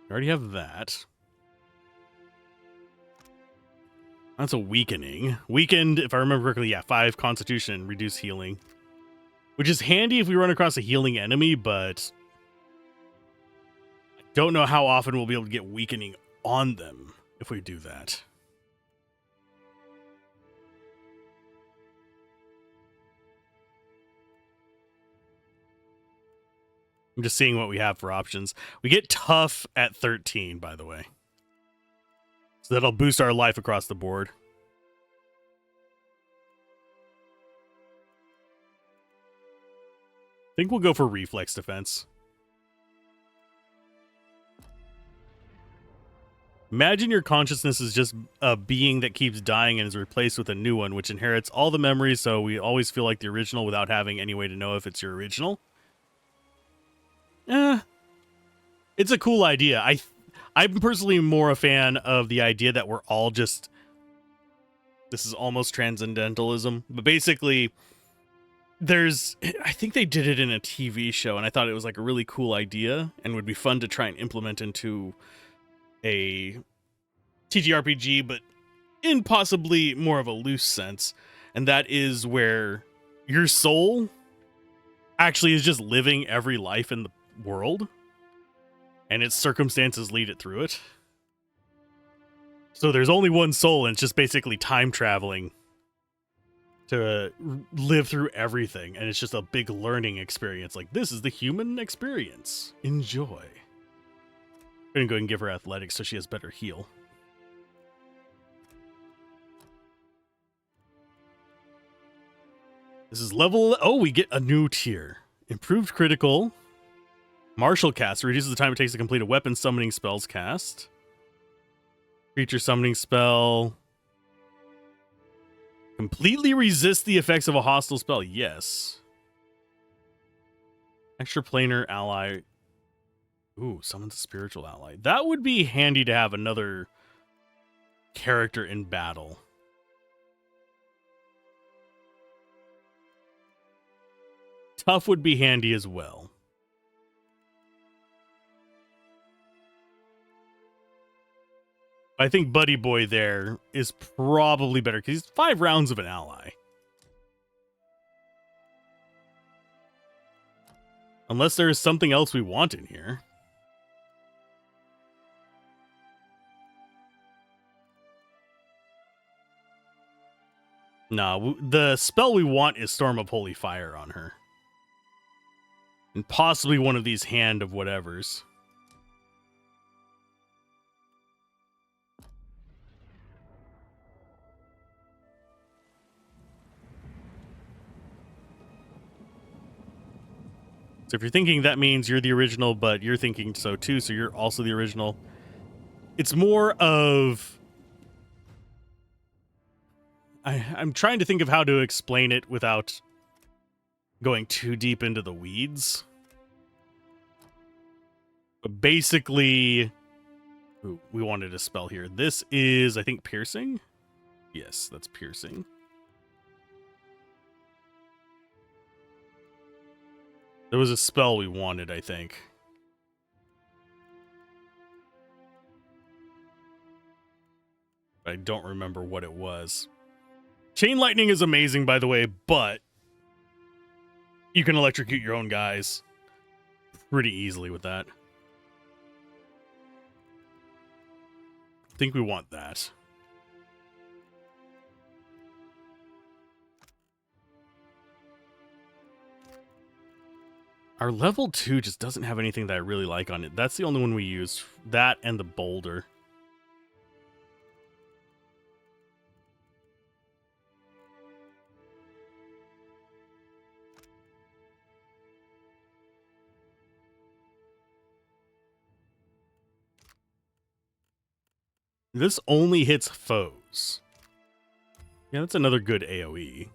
We already have that. That's a weakening. Weakened, if I remember correctly, yeah, 5 constitution and reduce healing. Which is handy if we run across a healing enemy, but I don't know how often we'll be able to get weakening on them if we do that. I'm just seeing what we have for options. We get tough at 13, by the way. So that'll boost our life across the board. I think we'll go for reflex defense. Imagine your consciousness is just a being that keeps dying and is replaced with a new one, which inherits all the memories, so we always feel like the original without having any way to know if it's your original. It's a cool idea. I'm personally more a fan of the idea that we're all just... This is almost transcendentalism, but basically... I think they did it in a TV show, and I thought it was like a really cool idea and would be fun to try and implement into a TTRPG, but in possibly more of a loose sense. And that is where your soul actually is just living every life in the world, and its circumstances lead it through it. So there's only one soul, and it's just basically time traveling to live through everything, and it's just a big learning experience. Like, this is the human experience. Enjoy. I'm gonna go ahead and give her athletics so she has better heal. This is level... Oh, we get a new tier. Improved critical. Martial cast. Reduces the time it takes to complete a weapon summoning spells cast. Creature summoning spell. Completely resist the effects of a hostile spell. Yes. Extra planar ally. Ooh, summons a spiritual ally. That would be handy to have another character in battle. Tough would be handy as well. I think Buddy Boy there is probably better because he's 5 rounds of an ally. Unless there is something else we want in here. No, the spell we want is Storm of Holy Fire on her. And possibly one of these Hand of Whatevers. So if you're thinking that means you're the original, but you're thinking so too, so you're also the original. It's more of... I'm trying to think of how to explain it without going too deep into the weeds. But basically... Ooh, we wanted a spell here. This is, I think, piercing? Yes, that's piercing. There was a spell we wanted, I think. I don't remember what it was. Chain lightning is amazing, by the way, but you can electrocute your own guys pretty easily with that. I think we want that. Our level 2 just doesn't have anything that I really like on it. That's the only one we use. That and the boulder. This only hits foes. Yeah, that's another good AoE.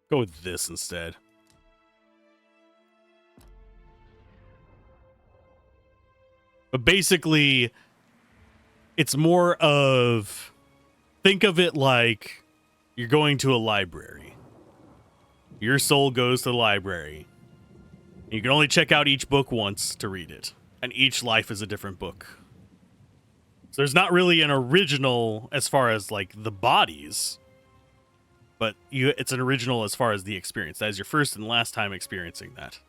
Go with this instead. But basically, it's more of... Think of it like you're going to a library. Your soul goes to the library. You can only check out each book once to read it. And each life is a different book. So there's not really an original as far as, like, the bodies. But it's an original as far as the experience. That is your first and last time experiencing that.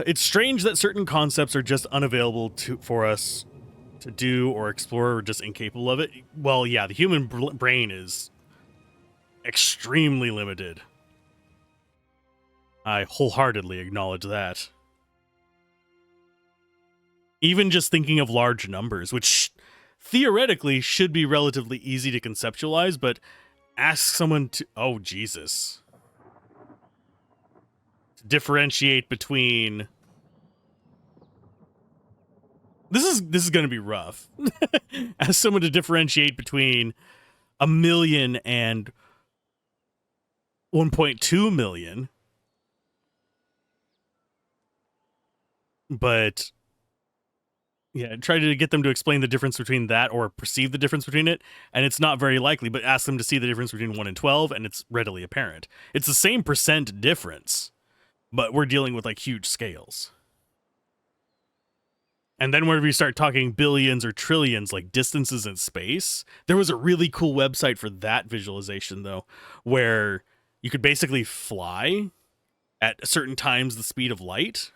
It's strange that certain concepts are just unavailable for us to do or explore or just incapable of it. Well, yeah, the human brain is extremely limited. I wholeheartedly acknowledge that. Even just thinking of large numbers, which theoretically should be relatively easy to conceptualize, but ask someone to, oh Jesus, to differentiate between, this is going to be rough. Ask someone to differentiate between 1 million and 1.2 million. But yeah, try to get them to explain the difference between that or perceive the difference between it, and it's not very likely, but ask them to see the difference between 1 and 12, and it's readily apparent. It's the same percent difference, but we're dealing with like huge scales. And then whenever you start talking billions or trillions, like distances in space, there was a really cool website for that visualization, though, where you could basically fly at certain times the speed of light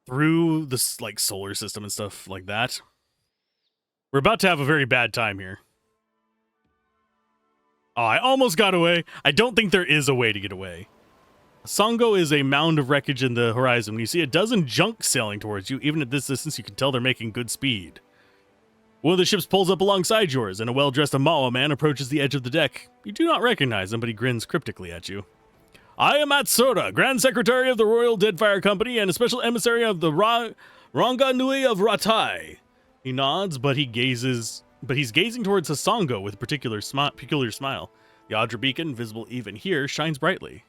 through this like solar system and stuff like that. We're about to have a very bad time here. Oh, I almost got away. I don't think there is a way to get away. Songo is a mound of wreckage in the horizon. When you see a dozen junk sailing towards you, even at this distance, you can tell they're making good speed. One of the ships pulls up alongside yours, and a well-dressed Amawa man approaches the edge of the deck. You do not recognize him, but he grins cryptically at you. I am Alzorath, Grand Secretary of the Royal Deadfire Company and a special emissary of the Ranga Nui of Ratai. He nods, but he's gazing towards Hasongo with a peculiar smile. The Audra beacon, visible even here, shines brightly.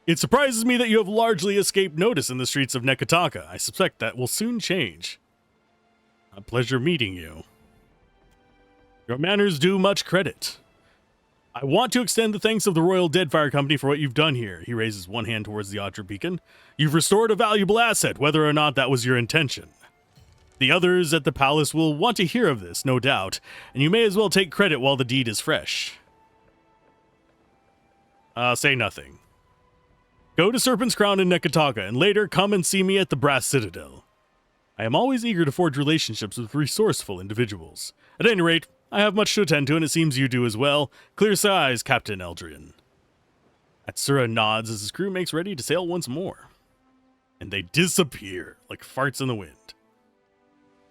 It surprises me that you have largely escaped notice in the streets of Nekataka. I suspect that will soon change. A pleasure meeting you. Your manners do much credit. I want to extend the thanks of the Royal Deadfire Company for what you've done here. He raises one hand towards the Audra beacon. You've restored a valuable asset, whether or not that was your intention. The others at the palace will want to hear of this, no doubt, and you may as well take credit while the deed is fresh. Say nothing. Go to Serpent's Crown in Nekataka, and later come and see me at the Brass Citadel. I am always eager to forge relationships with resourceful individuals. At any rate, I have much to attend to, and it seems you do as well. Clear skies, Captain Eldrian. Atsura nods as his crew makes ready to sail once more. And they disappear like farts in the wind.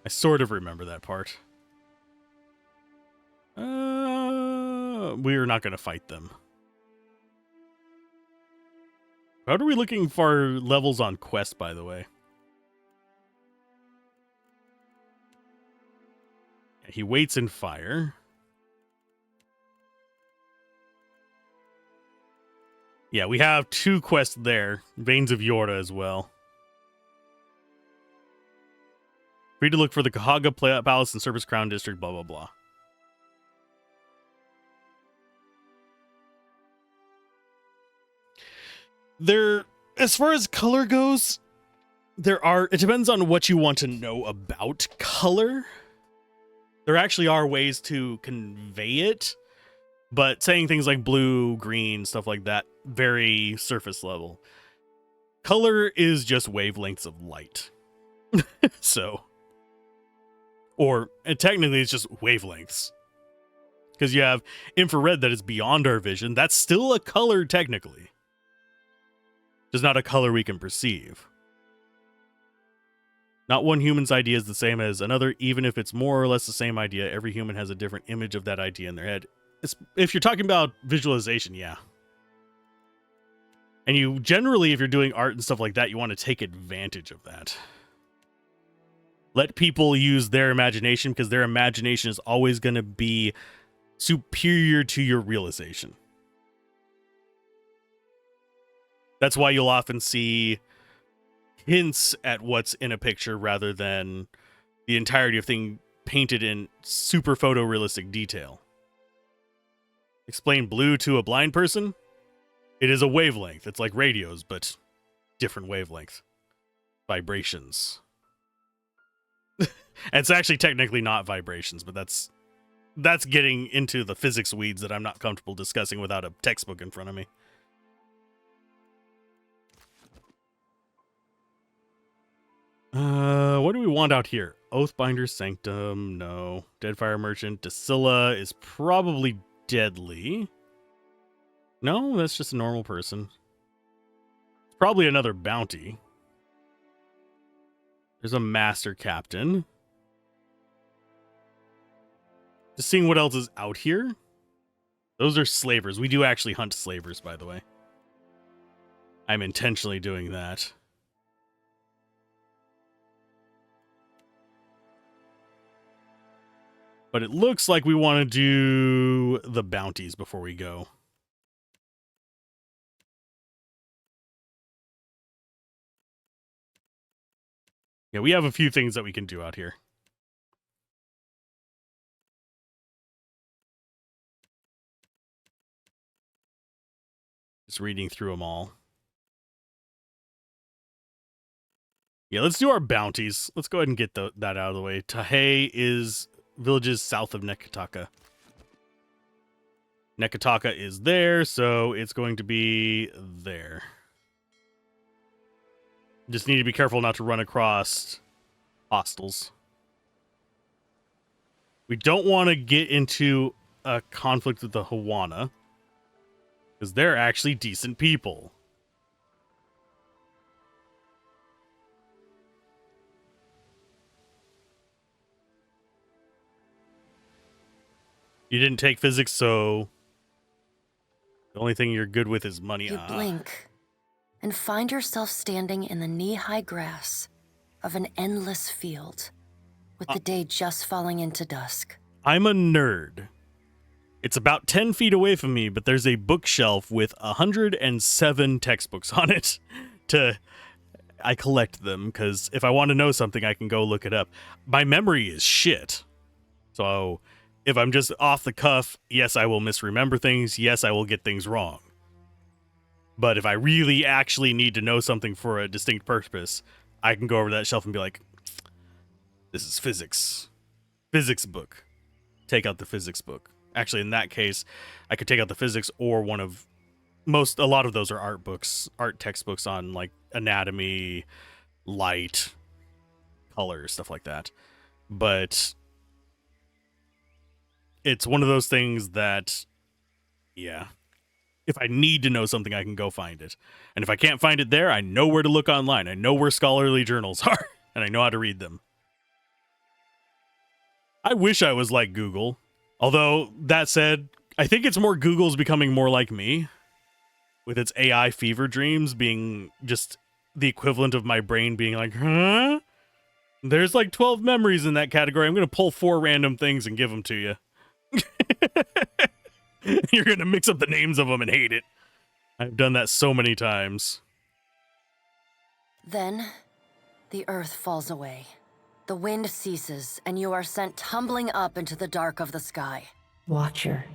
I sort of remember that part. We're not going to fight them. How are we looking for levels on quest, by the way? He waits in fire. Yeah, we have 2 quests there. Veins of Yorda as well. Free to look for the Kahaga Palace and Serpent's Crown District, blah, blah, blah. There, as far as color goes, it depends on what you want to know about color. There actually are ways to convey it, but saying things like blue, green, stuff like that, very surface level. Color is just wavelengths of light. So, technically it's just wavelengths. Because you have infrared that is beyond our vision. That's still a color technically. Just not a color we can perceive. Not one human's idea is the same as another, even if it's more or less the same idea. Every human has a different image of that idea in their head. If you're talking about visualization, yeah. And you generally, if you're doing art and stuff like that, you want to take advantage of that. Let people use their imagination, because their imagination is always going to be superior to your realization. That's why you'll often see hints at what's in a picture rather than the entirety of thing painted in super photorealistic detail. Explain blue to a blind person? It is a wavelength. It's like radios, but different wavelength. Vibrations. It's actually technically not vibrations, but that's getting into the physics weeds that I'm not comfortable discussing without a textbook in front of me. What do we want out here? Oathbinder's Sanctum, no. Deadfire Merchant, Dacilla is probably deadly. No, that's just a normal person. It's probably another bounty. There's a Master Captain. Just seeing what else is out here. Those are slavers. We do actually hunt slavers, by the way. I'm intentionally doing that. But it looks like we want to do the bounties before we go. Yeah, we have a few things that we can do out here. Just reading through them all. Yeah, let's do our bounties. Let's go ahead and get that out of the way. Tahei is villages south of Nekataka. Nekataka is there, so it's going to be there. Just need to be careful not to run across hostiles. We don't want to get into a conflict with the Hawana, because they're actually decent people. You didn't take physics, so the only thing you're good with is money. You blink and find yourself standing in the knee-high grass of an endless field, with the day just falling into dusk. I'm a nerd. It's about 10 feet away from me, but there's a bookshelf with 107 textbooks on it. I collect them, because if I want to know something, I can go look it up. My memory is shit. So if I'm just off the cuff, yes, I will misremember things. Yes, I will get things wrong. But if I really actually need to know something for a distinct purpose, I can go over to that shelf and be like, this is physics. Physics book. Take out the physics book. Actually, in that case, I could take out the physics or a lot of those are art books, art textbooks on like anatomy, light, color, stuff like that. But it's one of those things that, yeah, if I need to know something, I can go find it. And if I can't find it there, I know where to look online. I know where scholarly journals are, and I know how to read them. I wish I was like Google. Although, that said, I think it's more Google's becoming more like me, with its AI fever dreams being just the equivalent of my brain being like, huh? There's like 12 memories in that category. I'm going to pull 4 random things and give them to you. You're going to mix up the names of them and hate it. I've done that so many times. Then, the earth falls away. The wind ceases, and you are sent tumbling up into the dark of the sky. Watcher.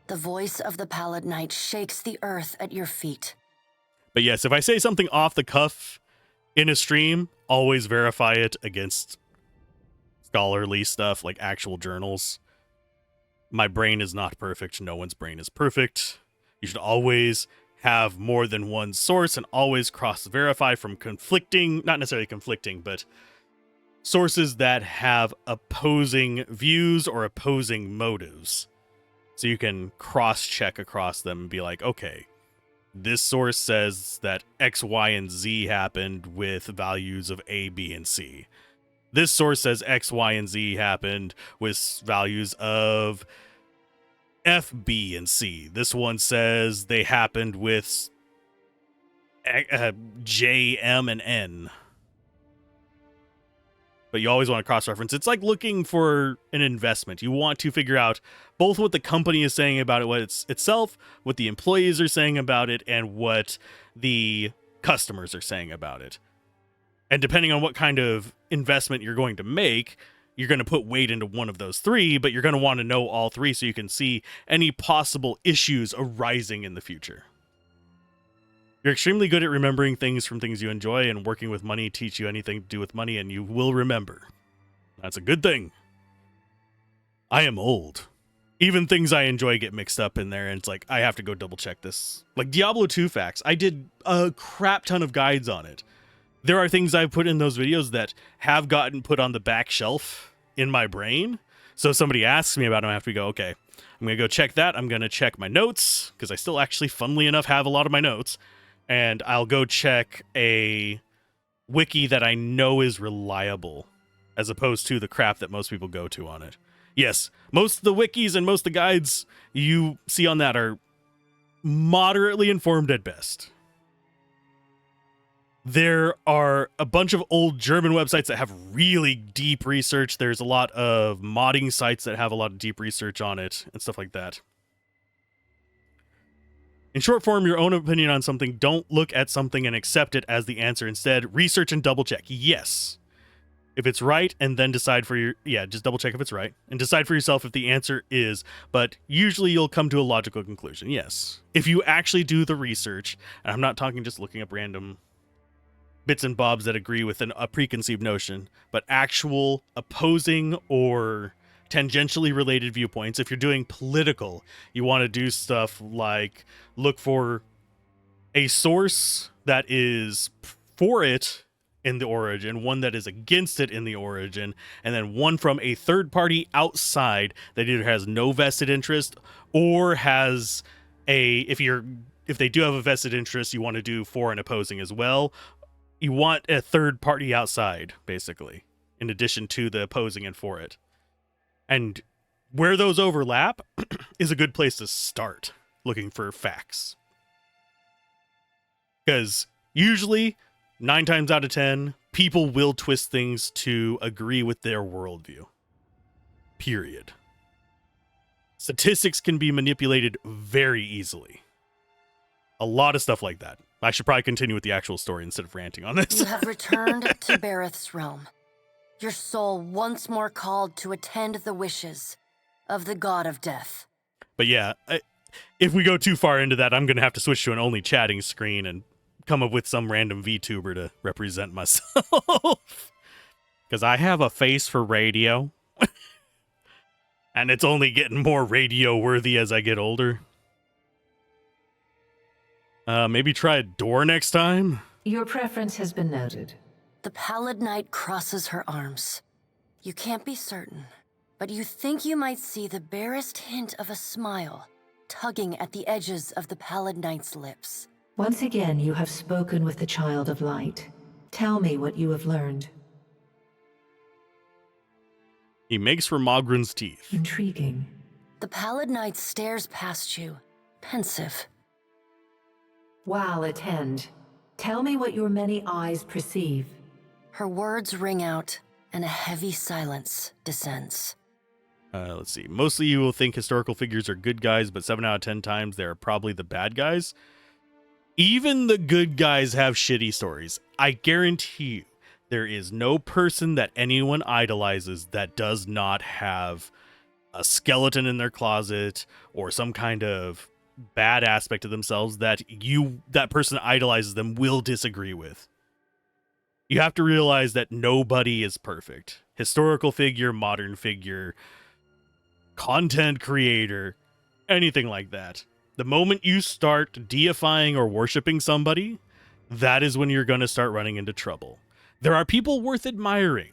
The voice of the pallid night shakes the earth at your feet. But yes, if I say something off the cuff in a stream, always verify it against scholarly stuff like actual journals. My brain is not perfect. No one's brain is perfect. You should always have more than one source and always cross-verify from conflicting, not necessarily conflicting, but sources that have opposing views or opposing motives. So you can cross-check across them and be like, okay, this source says that X, Y, and Z happened with values of A, B, and C. This source says X, Y, and Z happened with values of F, B, and C. This one says they happened with J, M, and N. But you always want to cross-reference. It's like looking for an investment. You want to figure out both what the company is saying about it, what it's itself, what the employees are saying about it, and what the customers are saying about it. And depending on what kind of investment you're going to make, you're going to put weight into one of those 3, but you're going to want to know all 3 so you can see any possible issues arising in the future. You're extremely good at remembering things from things you enjoy, and working with money teach you anything to do with money, and you will remember. That's a good thing. I am old. Even things I enjoy get mixed up in there, and it's like, I have to go double check this. Like Diablo 2 facts. I did a crap ton of guides on it. there are things I've put in those videos that have gotten put on the back shelf in my brain. So if somebody asks me about them, I have to go, okay, I'm going to go check that. I'm going to check my notes, because I still actually, funnily enough, have a lot of my notes. And I'll go check a wiki that I know is reliable, as opposed to the crap that most people go to on it. Yes, most of the wikis and most of the guides you see on that are moderately informed at best. There are a bunch of old German websites that have really deep research. There's a lot of modding sites that have a lot of deep research on it and stuff like that. In short form, your own opinion on something, don't look at something and accept it as the answer. Instead, research and double check. Yes. If it's right, and then decide for your... Yeah, just double check if it's right. And decide for yourself if the answer is... But usually you'll come to a logical conclusion. Yes. If you actually do the research, and I'm not talking just looking up random bits and bobs that agree with a preconceived notion, but actual opposing or tangentially related viewpoints. If you're doing political, you want to do stuff like look for a source that is for it in the origin, one that is against it in the origin, and then one from a third party outside that either has no vested interest or has if they do have a vested interest, you want to do for and opposing as well. You want a third party outside, basically, in addition to the opposing and for it. And where those overlap is a good place to start looking for facts. Because usually, 9 times out of 10, people will twist things to agree with their worldview. Period. Statistics can be manipulated very easily. A lot of stuff like that. I should probably continue with the actual story instead of ranting on this. You have returned to Bareth's realm. Your soul once more called to attend the wishes of the god of death. But yeah, if we go too far into that, I'm going to have to switch to an only chatting screen and come up with some random VTuber to represent myself. Because I have a face for radio. And it's only getting more radio worthy as I get older. Maybe try a door next time? Your preference has been noted. The Pallid Knight crosses her arms. You can't be certain, but you think you might see the barest hint of a smile tugging at the edges of the Pallid Knight's lips. Once again, you have spoken with the Child of Light. Tell me what you have learned. He makes for Mogren's teeth. Intriguing. The Pallid Knight stares past you, pensive. While attend. Tell me what your many eyes perceive. Her words ring out, and a heavy silence descends. Let's see. Mostly you will think historical figures are good guys, but 7 out of 10 times they're probably the bad guys. Even the good guys have shitty stories. I guarantee you, there is no person that anyone idolizes that does not have a skeleton in their closet or some kind of bad aspect of themselves that that person idolizes them will disagree with. You have to realize that nobody is perfect. Historical figure, modern figure, content creator, anything like that. The moment you start deifying or worshiping somebody, that is when you're going to start running into trouble. There are people worth admiring.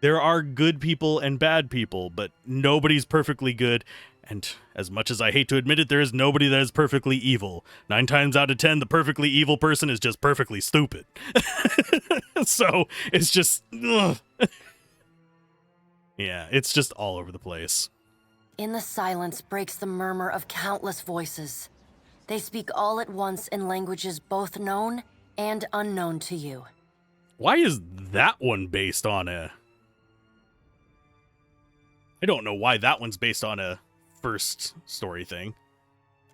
There are good people and bad people, but nobody's perfectly good. And as much as I hate to admit it, there is nobody that is perfectly evil. 9 times out of 10, the perfectly evil person is just perfectly stupid. So it's just... ugh. Yeah, it's just all over the place. In the silence breaks the murmur of countless voices. They speak all at once in languages both known and unknown to you. Why is that one based on a... I don't know why that one's based on a first story thing.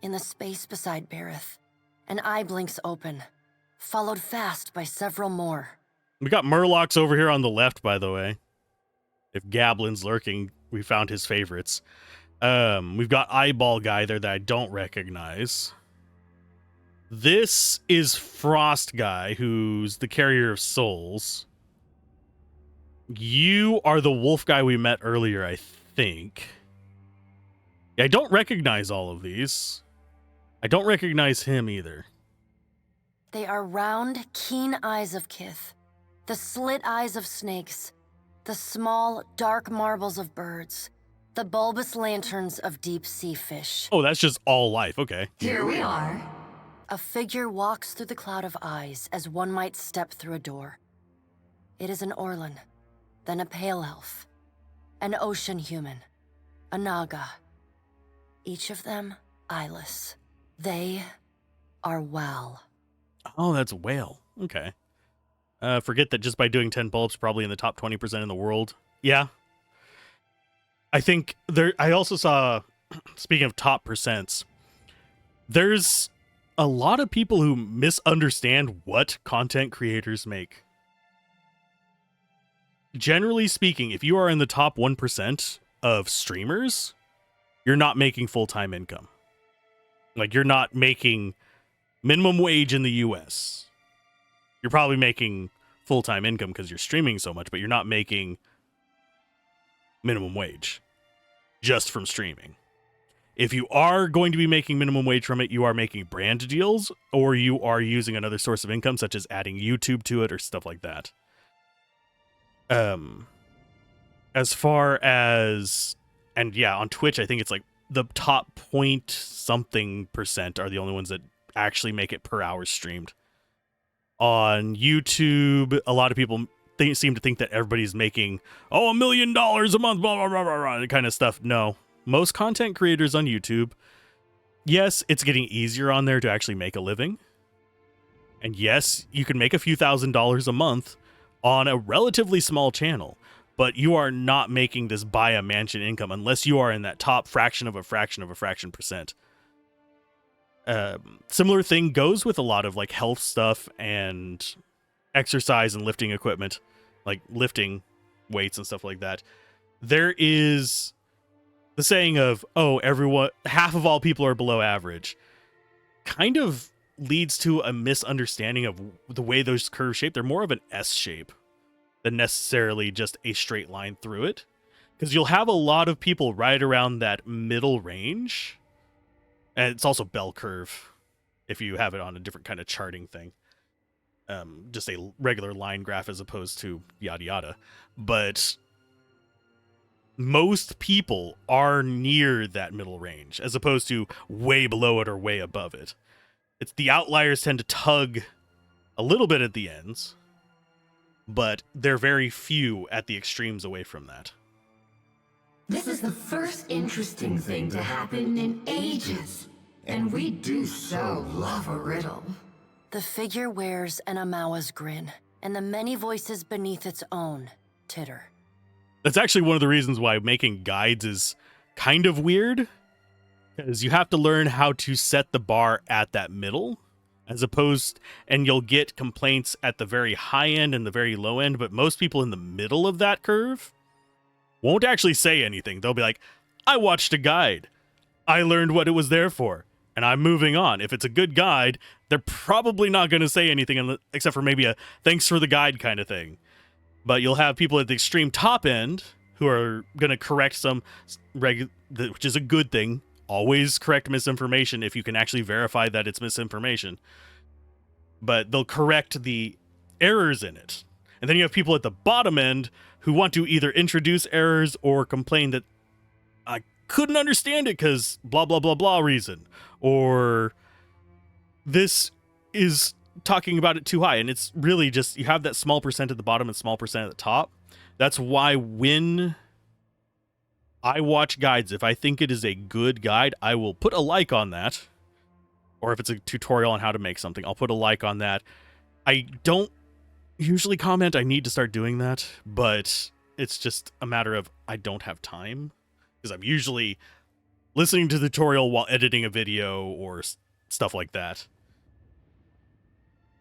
In the space beside Bareth, an eye blinks open, followed fast by several more. We got Murlocs over here on the left, by the way. If Gablin's lurking, we found his favorites. We've got Eyeball Guy there that I don't recognize. This is Frost Guy, who's the carrier of souls. You are the wolf guy we met earlier, I think. I don't recognize all of these. I don't recognize him either. They are round, keen eyes of Kith, The slit eyes of snakes. The small, dark marbles of birds. The bulbous lanterns of deep-sea fish. Oh, that's just all life. Okay. Here we are. A figure walks through the cloud of eyes as one might step through a door. It is an Orlan, then a pale elf, an ocean human, a Naga. Each of them eyeless. They are Wal. Oh, that's whale. Okay. Forget that just by doing 10 bulbs, probably in the top 20% in the world. Yeah. I think there, I also saw, speaking of top percents, there's a lot of people who misunderstand what content creators make. Generally speaking, if you are in the top 1% of streamers, you're not making full-time income. Like, you're not making minimum wage in the US. You're probably making full-time income because you're streaming so much, but you're not making minimum wage just from streaming. If you are going to be making minimum wage from it, you are making brand deals, or you are using another source of income, such as adding YouTube to it or stuff like that. As far as, and yeah, on Twitch, I think it's like the top point something percent are the only ones that actually make it per hour streamed. On YouTube, a lot of people seem to think that everybody's making, $1 million a month, blah, blah, blah, blah, blah, kind of stuff. No. Most content creators on YouTube, yes, it's getting easier on there to actually make a living. And yes, you can make a few $1,000s a month on a relatively small channel, but you are not making this buy a mansion income unless you are in that top fraction of a fraction of a fraction percent. Similar thing goes with a lot of like health stuff and exercise and lifting equipment, like lifting weights and stuff like that. There is the saying of, half of all people are below average, kind of leads to a misunderstanding of the way those curves shape. They're more of an S shape than necessarily just a straight line through it, because you'll have a lot of people right around that middle range, and it's also bell curve if you have it on a different kind of charting thing, just a regular line graph as opposed to yada yada. But most people are near that middle range as opposed to way below it or way above it. It's the outliers tend to tug a little bit at the ends, but they're very few at the extremes away from that. This is the first interesting thing to happen in ages, and we do so love a riddle. The figure wears an Amawa's grin, and the many voices beneath its own titter. That's actually one of the reasons why making guides is kind of weird, because you have to learn how to set the bar at that middle, as opposed, and you'll get complaints at the very high end and the very low end, but most people in the middle of that curve won't actually say anything. They'll be like, I watched a guide. I learned what it was there for, and I'm moving on. If it's a good guide, they're probably not going to say anything except for maybe a thanks for the guide kind of thing. But you'll have people at the extreme top end who are going to correct some, which is a good thing. Always correct misinformation if you can actually verify that it's misinformation. But they'll correct the errors in it. And then you have people at the bottom end who want to either introduce errors or complain that I couldn't understand it because blah, blah, blah, blah reason. Or this is talking about it too high. And it's really just, you have that small percent at the bottom and small percent at the top. That's why when I watch guides, if I think it is a good guide, I will put a like on that. Or if it's a tutorial on how to make something, I'll put a like on that. I don't usually comment. I need to start doing that, but it's just a matter of I don't have time, because I'm usually listening to the tutorial while editing a video or stuff like that.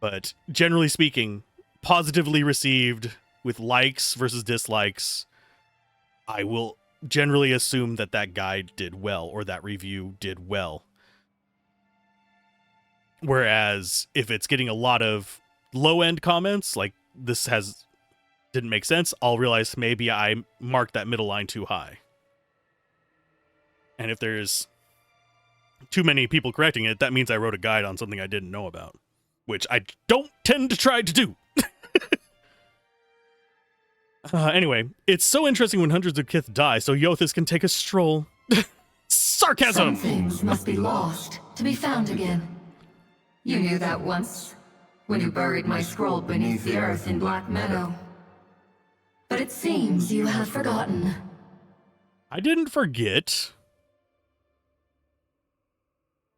But generally speaking, positively received with likes versus dislikes, I will generally assume that that guide did well or that review did well. Whereas if it's getting a lot of low-end comments, like this didn't make sense, I'll realize maybe I marked that middle line too high. And if there's too many people correcting it, that means I wrote a guide on something I didn't know about, which I don't tend to try to do. Anyway, it's so interesting when hundreds of Kith die, so Yothis can take a stroll. Sarcasm! Some things must be lost to be found again. You knew that once, when you buried my scroll beneath the earth in Black Meadow. But it seems you have forgotten. I didn't forget.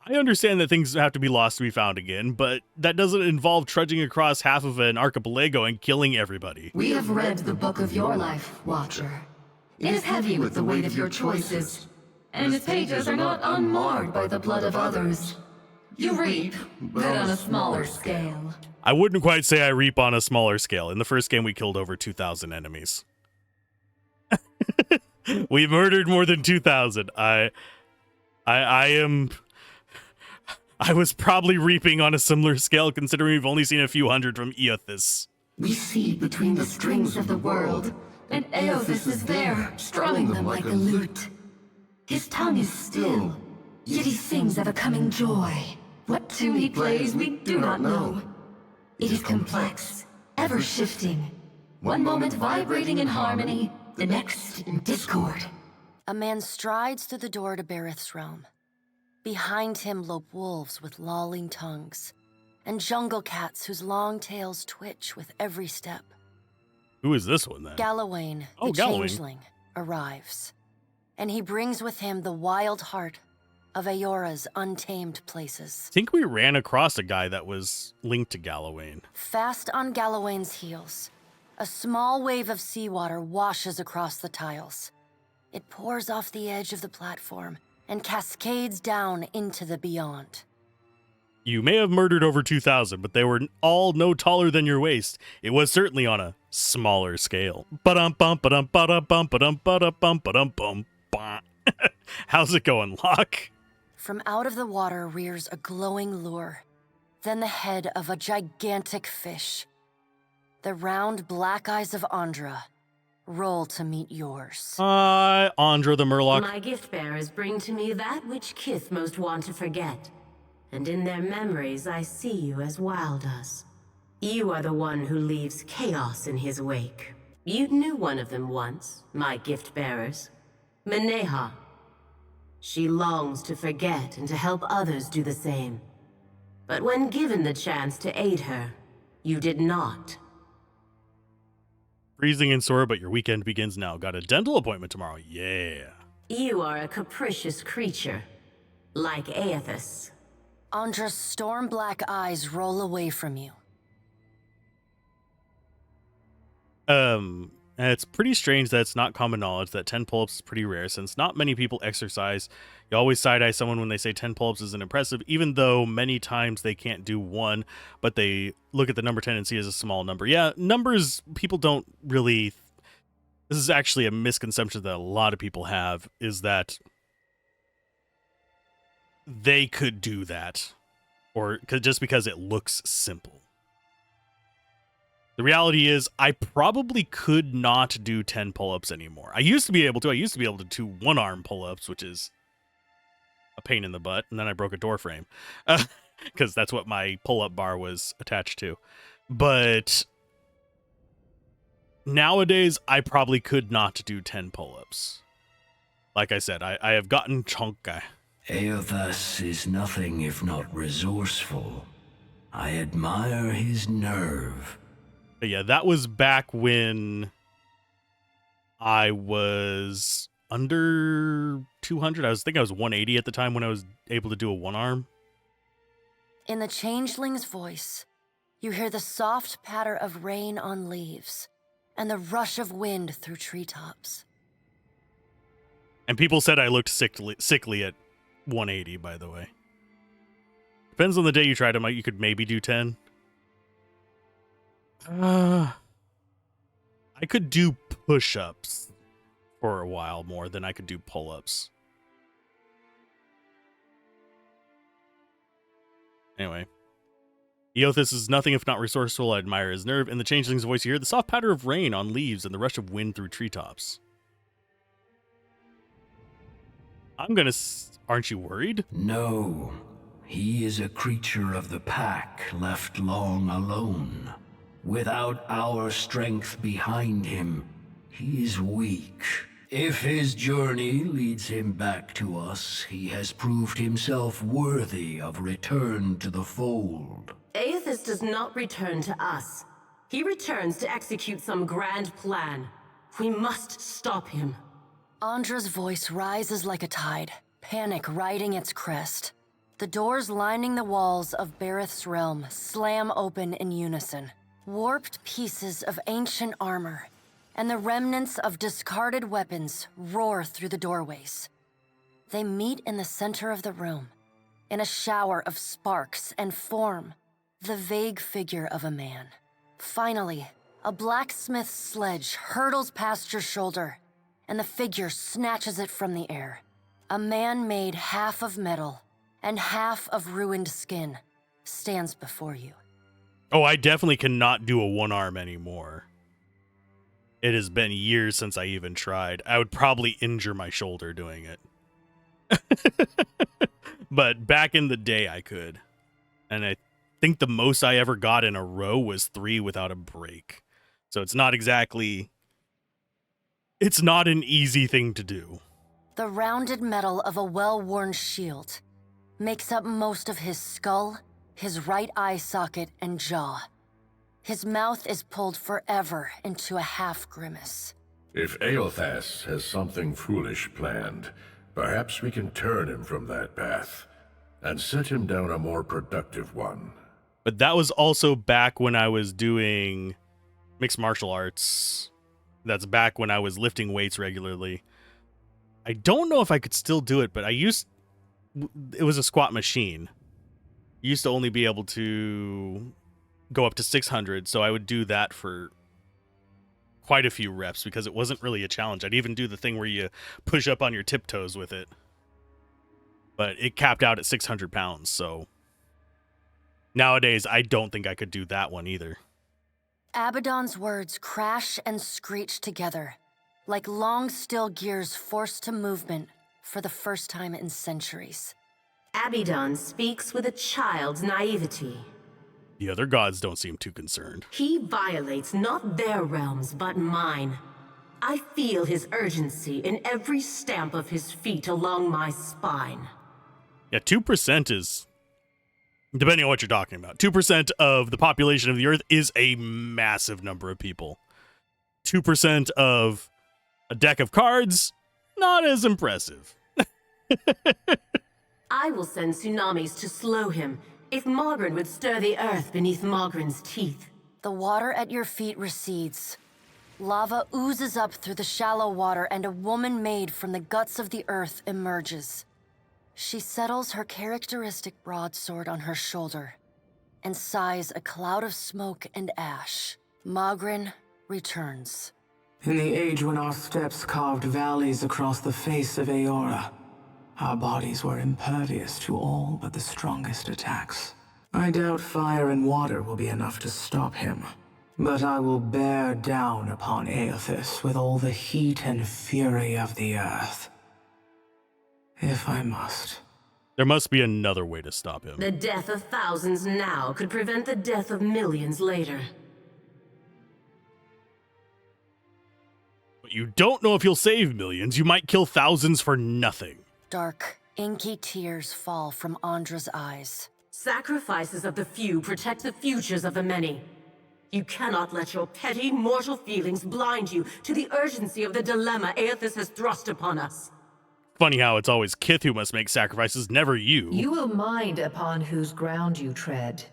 I understand that things have to be lost to be found again, but that doesn't involve trudging across half of an archipelago and killing everybody. We have read the book of your life, Watcher. It is heavy with the weight of your choices, and its pages are not unmarred by the blood of others. You reap, but on a smaller scale. I wouldn't quite say I reap on a smaller scale. In the first game, we killed over 2,000 enemies. We murdered more than 2,000. I was probably reaping on a similar scale, considering we've only seen a few hundred from Eothas. We see between the strings of the world, and Eothas is there, strumming them like a lute. His tongue is still, yet he sings of a coming joy. What tune he plays, we do not know. It is complex, ever shifting. One moment vibrating in harmony, the next in discord. A man strides through the door to Bareth's realm. Behind him lope wolves with lolling tongues, and jungle cats whose long tails twitch with every step. Who is this one, then? Galawain, the changeling, arrives, and he brings with him the wild heart of Aora's untamed places. I think we ran across a guy that was linked to Galawain. Fast on Galawain's heels, a small wave of seawater washes across the tiles. It pours off the edge of the platform and cascades down into the beyond. You may have murdered over 2,000, but they were all no taller than your waist. It was certainly on a smaller scale. How's it going, Locke? From out of the water rears a glowing lure, then the head of a gigantic fish. The round black eyes of Andra roll to meet yours. Hi, Andra the Murloc. My gift bearers bring to me that which Kith most want to forget, and in their memories I see you as Wildus. You are the one who leaves chaos in his wake. You knew one of them once, my gift bearers, Maneha. She longs to forget and to help others do the same. But when given the chance to aid her, you did not. Freezing and sore, but your weekend begins now. Got a dental appointment tomorrow. Yeah. You are a capricious creature, like Eothas. Andra's storm-black eyes roll away from you. It's pretty strange that it's not common knowledge that 10 pull-ups is pretty rare, since not many people exercise. You always side-eye someone when they say 10 pull-ups isn't impressive, even though many times they can't do one, but they look at the number 10 and see it as a small number. Yeah, numbers, people don't really... This is actually a misconception that a lot of people have, is that they could do that, or just because it looks simple. The reality is, I probably could not do 10 pull-ups anymore. I used to be able to. I used to be able to do one-arm pull-ups, which is a pain in the butt. And then I broke a door frame because that's what my pull-up bar was attached to. But nowadays, I probably could not do 10 pull-ups. Like I said, I have gotten chunky. Eothas is nothing if not resourceful. I admire his nerve. But yeah, that was back when I was under 200. I think I was 180 at the time when I was able to do a one-arm. In the changeling's voice, you hear the soft patter of rain on leaves and the rush of wind through treetops. And people said I looked sickly at 180, by the way. Depends on the day you tried them. You could maybe do 10. I could do push-ups for a while more than I could do pull-ups. Anyway. Eothas is nothing if not resourceful. I admire his nerve. In the changeling's voice, you hear the soft patter of rain on leaves and the rush of wind through treetops. I'm gonna... Aren't you worried? No. He is a creature of the pack, left long alone. Without our strength behind him, he is weak. If his journey leads him back to us, he has proved himself worthy of return to the fold. Aethys does not return to us. He returns to execute some grand plan. We must stop him. Andra's voice rises like a tide, panic riding its crest. The doors lining the walls of Bareth's realm slam open in unison. Warped pieces of ancient armor and the remnants of discarded weapons roar through the doorways. They meet in the center of the room, in a shower of sparks and form, the vague figure of a man. Finally, a blacksmith's sledge hurtles past your shoulder, and the figure snatches it from the air. A man made half of metal and half of ruined skin stands before you. Oh, I definitely cannot do a one arm anymore. It has been years since I even tried. I would probably injure my shoulder doing it. But back in the day, I could. And I think the most I ever got in a row was 3 without a break. So it's not exactly... It's not an easy thing to do. The rounded metal of a well-worn shield makes up most of his skull, his right eye socket, and jaw. His mouth is pulled forever into a half-grimace. If Eothas has something foolish planned, perhaps we can turn him from that path and set him down a more productive one. But that was also back when I was doing mixed martial arts. That's back when I was lifting weights regularly. I don't know if I could still do it, but it was a squat machine. You used to only be able to go up to 600, so I would do that for quite a few reps because it wasn't really a challenge. I'd even do the thing where you push up on your tiptoes with it. But it capped out at 600 pounds, so nowadays I don't think I could do that one either. Abaddon's words crash and screech together, like long still gears forced to movement for the first time in centuries. Abaddon speaks with a child's naivety. The other gods don't seem too concerned. He violates not their realms, but mine. I feel his urgency in every stamp of his feet along my spine. Yeah, 2% is, depending on what you're talking about, 2% of the population of the Earth is a massive number of people. 2% of a deck of cards, not as impressive. I will send tsunamis to slow him, if Mogren would stir the earth beneath Mogren's teeth. The water at your feet recedes. Lava oozes up through the shallow water and a woman made from the guts of the earth emerges. She settles her characteristic broadsword on her shoulder and sighs a cloud of smoke and ash. Mogren returns. In the age when our steps carved valleys across the face of Eora, our bodies were impervious to all but the strongest attacks. I doubt fire and water will be enough to stop him, but I will bear down upon Eothas with all the heat and fury of the earth. If I must. There must be another way to stop him. The death of thousands now could prevent the death of millions later. But you don't know if you'll save millions. You might kill thousands for nothing. Dark, inky tears fall from Andra's eyes. Sacrifices of the few protect the futures of the many. You cannot let your petty mortal feelings blind you to the urgency of the dilemma Eothas has thrust upon us. Funny how it's always Kith who must make sacrifices, never you. You will mind upon whose ground you tread.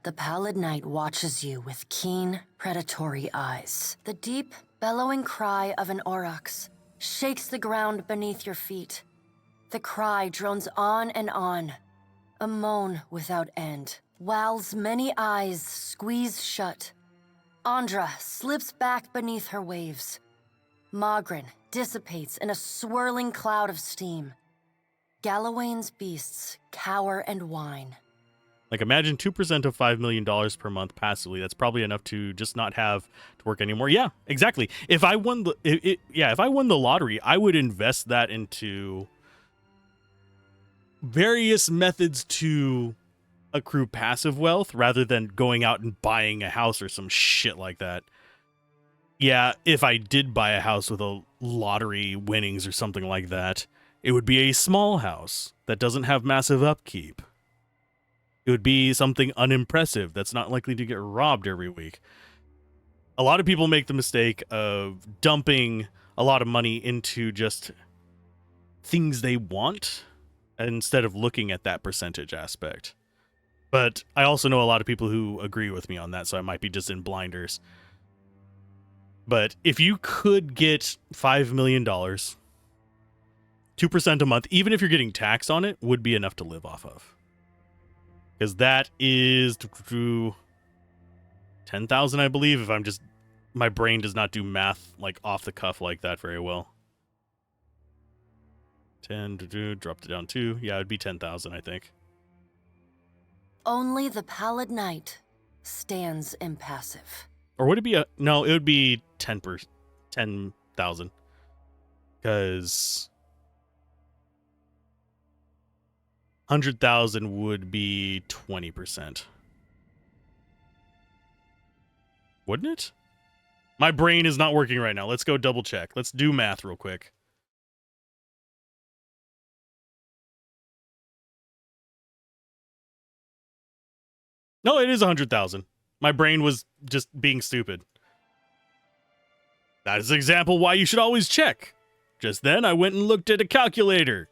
The pallid night watches you with keen, predatory eyes. The deep, bellowing cry of an aurochs shakes the ground beneath your feet. The cry drones on and on, a moan without end. Wal's many eyes squeeze shut. Andra slips back beneath her waves. Mogren dissipates in a swirling cloud of steam. Galawain's beasts cower and whine. Like, imagine 2% of $5 million per month passively. That's probably enough to just not have to work anymore. Yeah, exactly. If I won if I won the lottery, I would invest that into various methods to accrue passive wealth rather than going out and buying a house or some shit like that. Yeah, if I did buy a house with a lottery winnings or something like that, it would be a small house that doesn't have massive upkeep. It would be something unimpressive that's not likely to get robbed every week. A lot of people make the mistake of dumping a lot of money into just things they want instead of looking at that percentage aspect. But I also know a lot of people who agree with me on that, so I might be just in blinders. But if you could get $5 million, 2% a month, even if you're getting taxed on it, would be enough to live off of. Because that is 10,000, I believe, if I'm just... My brain does not do math like off the cuff like that very well. 10, dropped it down 2. Yeah, it'd be 10,000, I think. Only the Pallid Knight stands impassive. Or would it be no, it would be 10,000. Because 100,000 would be 20%. Wouldn't it? My brain is not working right now. Let's go double check. Let's do math real quick. No, it is 100,000. My brain was just being stupid. That is an example why you should always check. Just then, I went and looked at a calculator.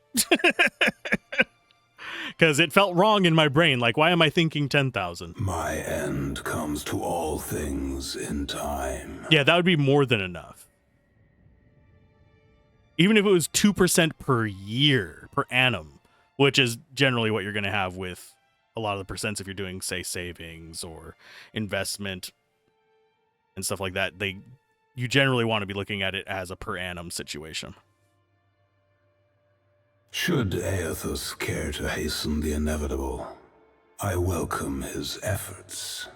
Because it felt wrong in my brain. Like, why am I thinking 10,000? My end comes to all things in time. Yeah, that would be more than enough. Even if it was 2% per year, per annum, which is generally what you're going to have with a lot of the percents if you're doing, say, savings or investment and stuff like that. You generally want to be looking at it as a per annum situation. Should Aethys care to hasten the inevitable, I welcome his efforts.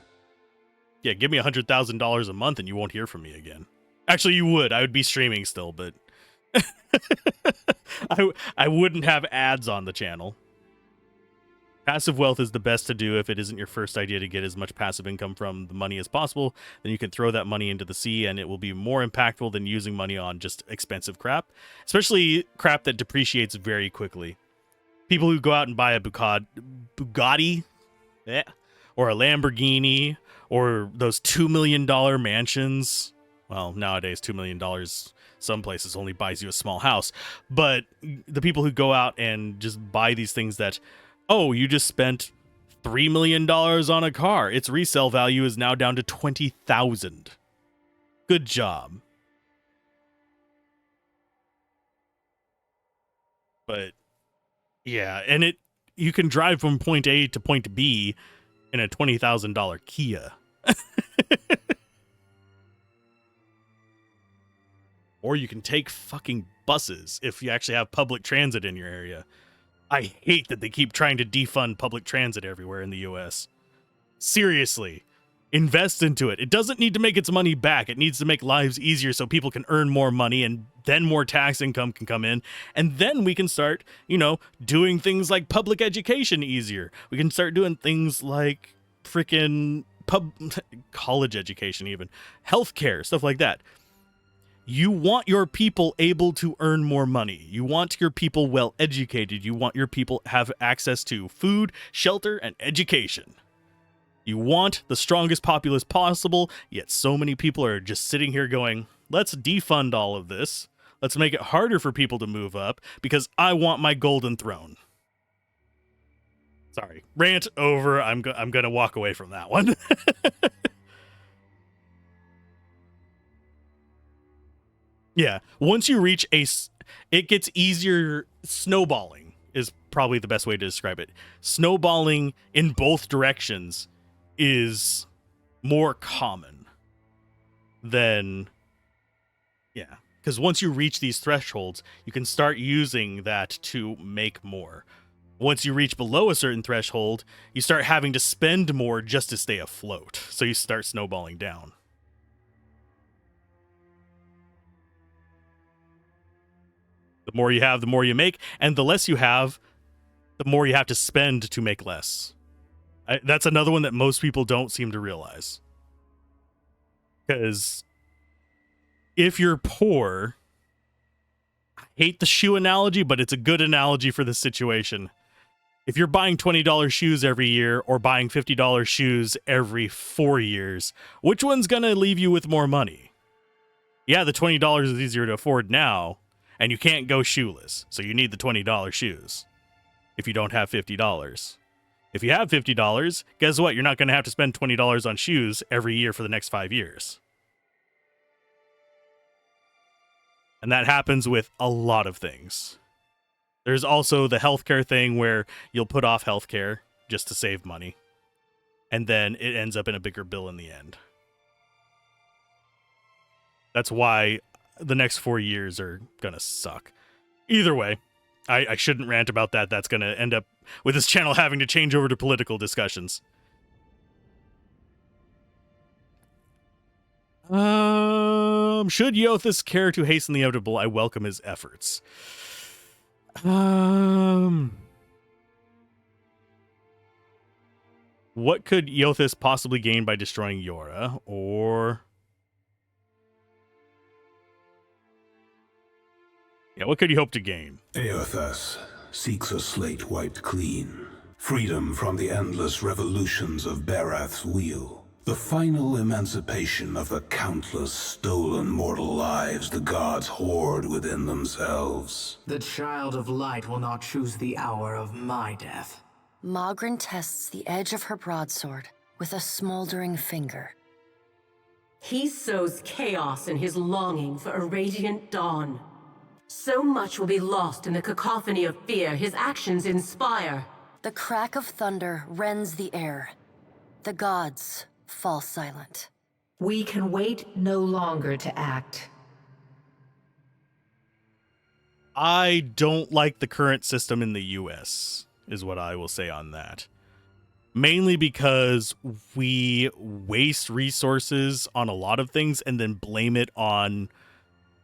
Yeah, give me $100,000 a month and you won't hear from me again. Actually, you would. I would be streaming still, but I wouldn't have ads on the channel. Passive wealth is the best to do if it isn't your first idea to get as much passive income from the money as possible. Then you can throw that money into the sea and it will be more impactful than using money on just expensive crap, especially crap that depreciates very quickly. People who go out and buy a Bugatti or a Lamborghini or those $2 million mansions. Well, nowadays, $2 million some places only buys you a small house. But the people who go out and just buy these things that, oh, you just spent $3 million on a car. Its resale value is now down to $20,000. Good job. But yeah, and you can drive from point A to point B in a $20,000 Kia. Or you can take fucking buses if you actually have public transit in your area. I hate that they keep trying to defund public transit everywhere in the US. Seriously, invest into it. It doesn't need to make its money back. It needs to make lives easier so people can earn more money and then more tax income can come in. And then we can start, doing things like public education easier. We can start doing things like freaking college education even. Healthcare, stuff like that. You want your people able to earn more money. You want your people well educated. You want your people have access to food, shelter, and education. You want the strongest populace possible, yet so many people are just sitting here going, let's defund all of this. Let's make it harder for people to move up because I want my golden throne. Sorry, rant over. I'm going to walk away from that one. Yeah, once you reach it gets easier. Snowballing is probably the best way to describe it. Snowballing in both directions is more common than, yeah. Because once you reach these thresholds, you can start using that to make more. Once you reach below a certain threshold, you start having to spend more just to stay afloat. So you start snowballing down. The more you have, the more you make, and the less you have, the more you have to spend to make less. That's another one that most people don't seem to realize. Because if you're poor, I hate the shoe analogy, but it's a good analogy for this situation. If you're buying $20 shoes every year or buying $50 shoes every 4 years, which one's going to leave you with more money? Yeah, the $20 is easier to afford now, and you can't go shoeless, so you need the $20 shoes if you don't have $50. If you have $50, guess what? You're not going to have to spend $20 on shoes every year for the next 5 years. And that happens with a lot of things. There's also the healthcare thing where you'll put off healthcare just to save money. And then it ends up in a bigger bill in the end. That's why the next 4 years are going to suck. Either way, I shouldn't rant about that. That's going to end up with this channel having to change over to political discussions. Should Yothis care to hasten the inevitable, I welcome his efforts. What could Yothis possibly gain by destroying Yora? Or... yeah, what could he hope to gain? Eothas seeks a slate wiped clean. Freedom from the endless revolutions of Barath's wheel. The final emancipation of the countless stolen mortal lives the gods hoard within themselves. The Child of Light will not choose the hour of my death. Magrin tests the edge of her broadsword with a smoldering finger. He sows chaos in his longing for a radiant dawn. So much will be lost in the cacophony of fear his actions inspire. The crack of thunder rends the air. The gods fall silent. We can wait no longer to act. I don't like the current system in the US, is what I will say on that. Mainly because we waste resources on a lot of things and then blame it on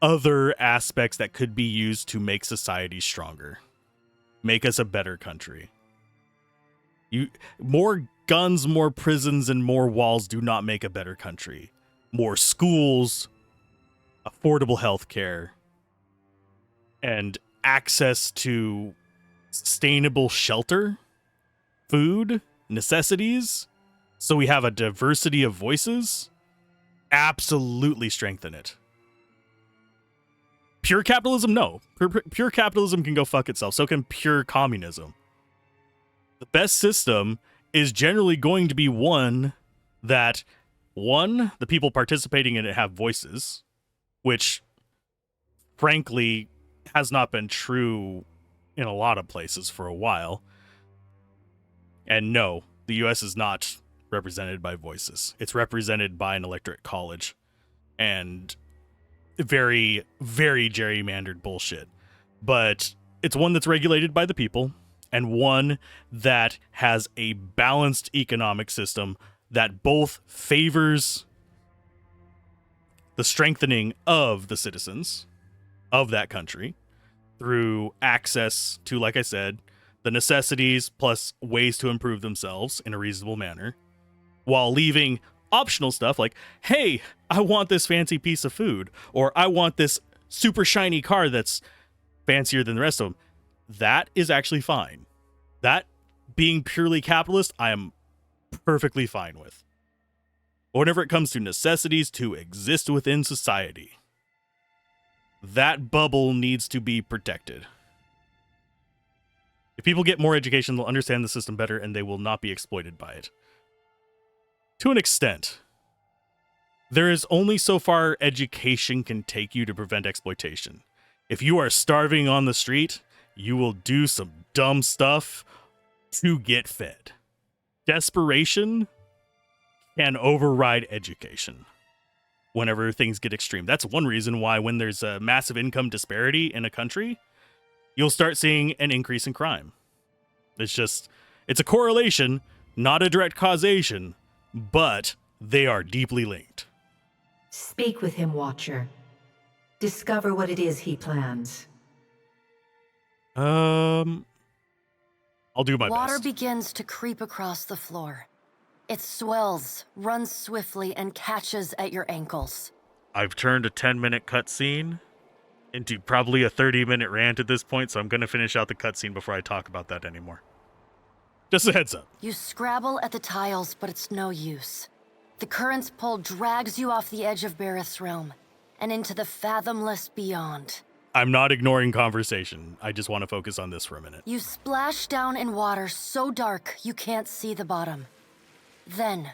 other aspects that could be used to make society stronger. Make us a better country. More guns, more prisons, and more walls do not make a better country. More schools, affordable healthcare, and access to sustainable shelter, food, necessities, so we have a diversity of voices, absolutely strengthen it. Pure capitalism? No. Pure capitalism can go fuck itself. So can pure communism. The best system is generally going to be one that, the people participating in it have voices, which, frankly, has not been true in a lot of places for a while. And no, the US is not represented by voices. It's represented by an electorate college. And very, very gerrymandered bullshit. But it's one that's regulated by the people, and one that has a balanced economic system that both favors the strengthening of the citizens of that country through access to, like I said, the necessities plus ways to improve themselves in a reasonable manner, while leaving optional stuff like, hey, I want this fancy piece of food, or I want this super shiny car that's fancier than the rest of them. That is actually fine. That being purely capitalist, I am perfectly fine with. Whenever it comes to necessities to exist within society, that bubble needs to be protected. If people get more education, they'll understand the system better and they will not be exploited by it. To an extent. There is only so far education can take you to prevent exploitation. If you are starving on the street, you will do some dumb stuff to get fed. Desperation can override education whenever things get extreme. That's one reason why when there's a massive income disparity in a country, you'll start seeing an increase in crime. It's a correlation, not a direct causation, but they are deeply linked. Speak with him, Watcher. Discover what it is he plans. I'll do my Water best. begins to creep across the floor. It swells, runs swiftly, and catches at your ankles. I've turned a 10-minute cutscene into probably a 30-minute rant at this point, so I'm going to finish out the cutscene before I talk about that anymore. Just a heads up. You scrabble at the tiles, but it's no use. The current's pull drags you off the edge of Bareth's realm and into the fathomless beyond. I'm not ignoring conversation. I just want to focus on this for a minute. You splash down in water so dark you can't see the bottom. Then,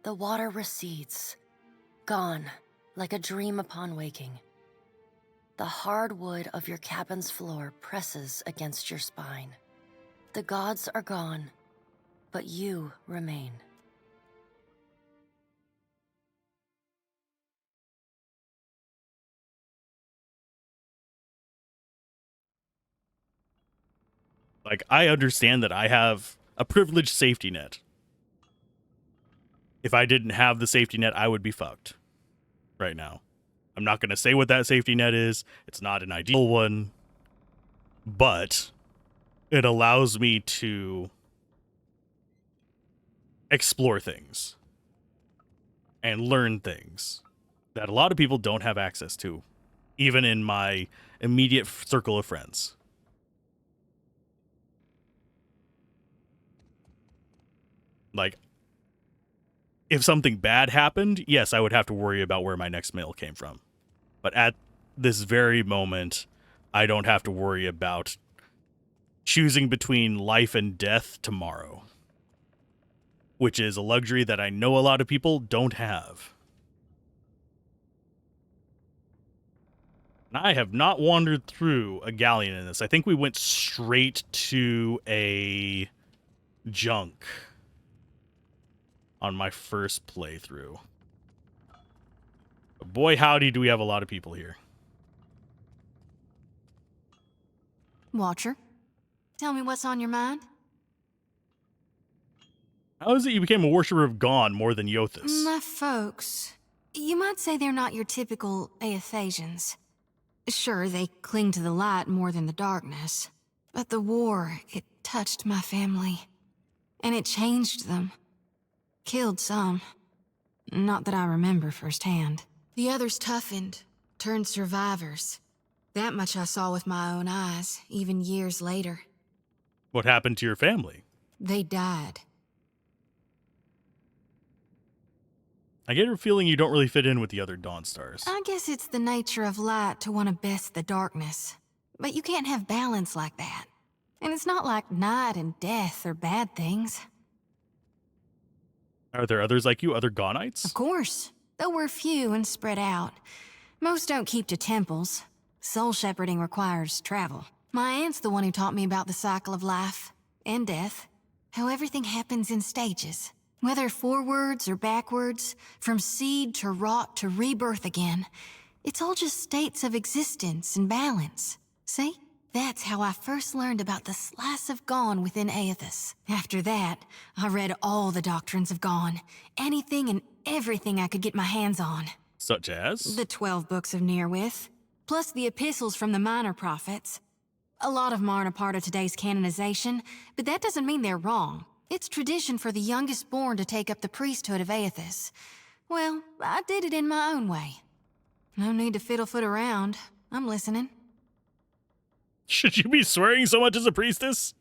the water recedes, gone like a dream upon waking. The hard wood of your cabin's floor presses against your spine. The gods are gone, but you remain. Like, I understand that I have a privileged safety net. If I didn't have the safety net, I would be fucked right now. I'm not going to say what that safety net is. It's not an ideal one, but it allows me to explore things and learn things that a lot of people don't have access to, even in my immediate circle of friends. Like, if something bad happened, yes, I would have to worry about where my next meal came from. But at this very moment, I don't have to worry about choosing between life and death tomorrow, which is a luxury that I know a lot of people don't have. And I have not wandered through a galleon in this. I think we went straight to a junk on my first playthrough. But boy, howdy, do we have a lot of people here. Watcher, tell me what's on your mind. How is it you became a worshiper of Gon more than Yothis? My folks, you might say they're not your typical Aethasians. Sure, they cling to the light more than the darkness. But the war, it touched my family. And it changed them. Killed some. Not that I remember firsthand. The others toughened, turned survivors. That much I saw with my own eyes, even years later. What happened to your family? They died. I get a feeling you don't really fit in with the other Dawnstars. I guess it's the nature of light to want to best the darkness. But you can't have balance like that. And it's not like night and death are bad things. Are there others like you, other Gonites? Of course. Though we're few and spread out. Most don't keep to temples. Soul shepherding requires travel. My aunt's the one who taught me about the cycle of life and death. How everything happens in stages. Whether forwards or backwards, from seed to rot to rebirth again. It's all just states of existence and balance. See? That's how I first learned about the slice of Gon within Aethys. After that, I read all the doctrines of Gon. Anything and everything I could get my hands on. Such as? The 12 books of Nearwith, plus the epistles from the minor prophets. A lot of them aren't a part of today's canonization, but that doesn't mean they're wrong. It's tradition for the youngest born to take up the priesthood of Aethys. Well, I did it in my own way. No need to fiddle-foot around. I'm listening. Should you be swearing so much as a priestess?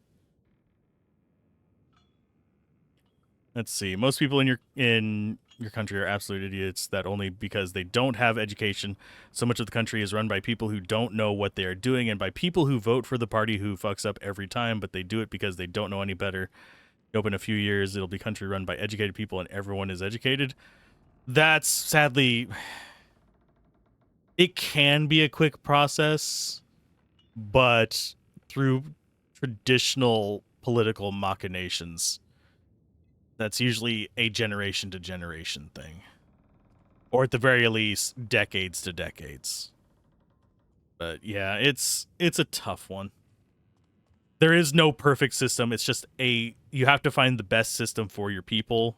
Let's see. Most people in your country are absolute idiots that only because they don't have education. So much of the country is run by people who don't know what they are doing and by people who vote for the party who fucks up every time, but they do it because they don't know any better. Hope in a few years it'll be country run by educated people and everyone is educated. That's sadly, it can be a quick process, but through traditional political machinations, that's usually a generation to generation thing, or at the very least decades to decades. But yeah, it's a tough one. There is no perfect system. It's just you have to find the best system for your people.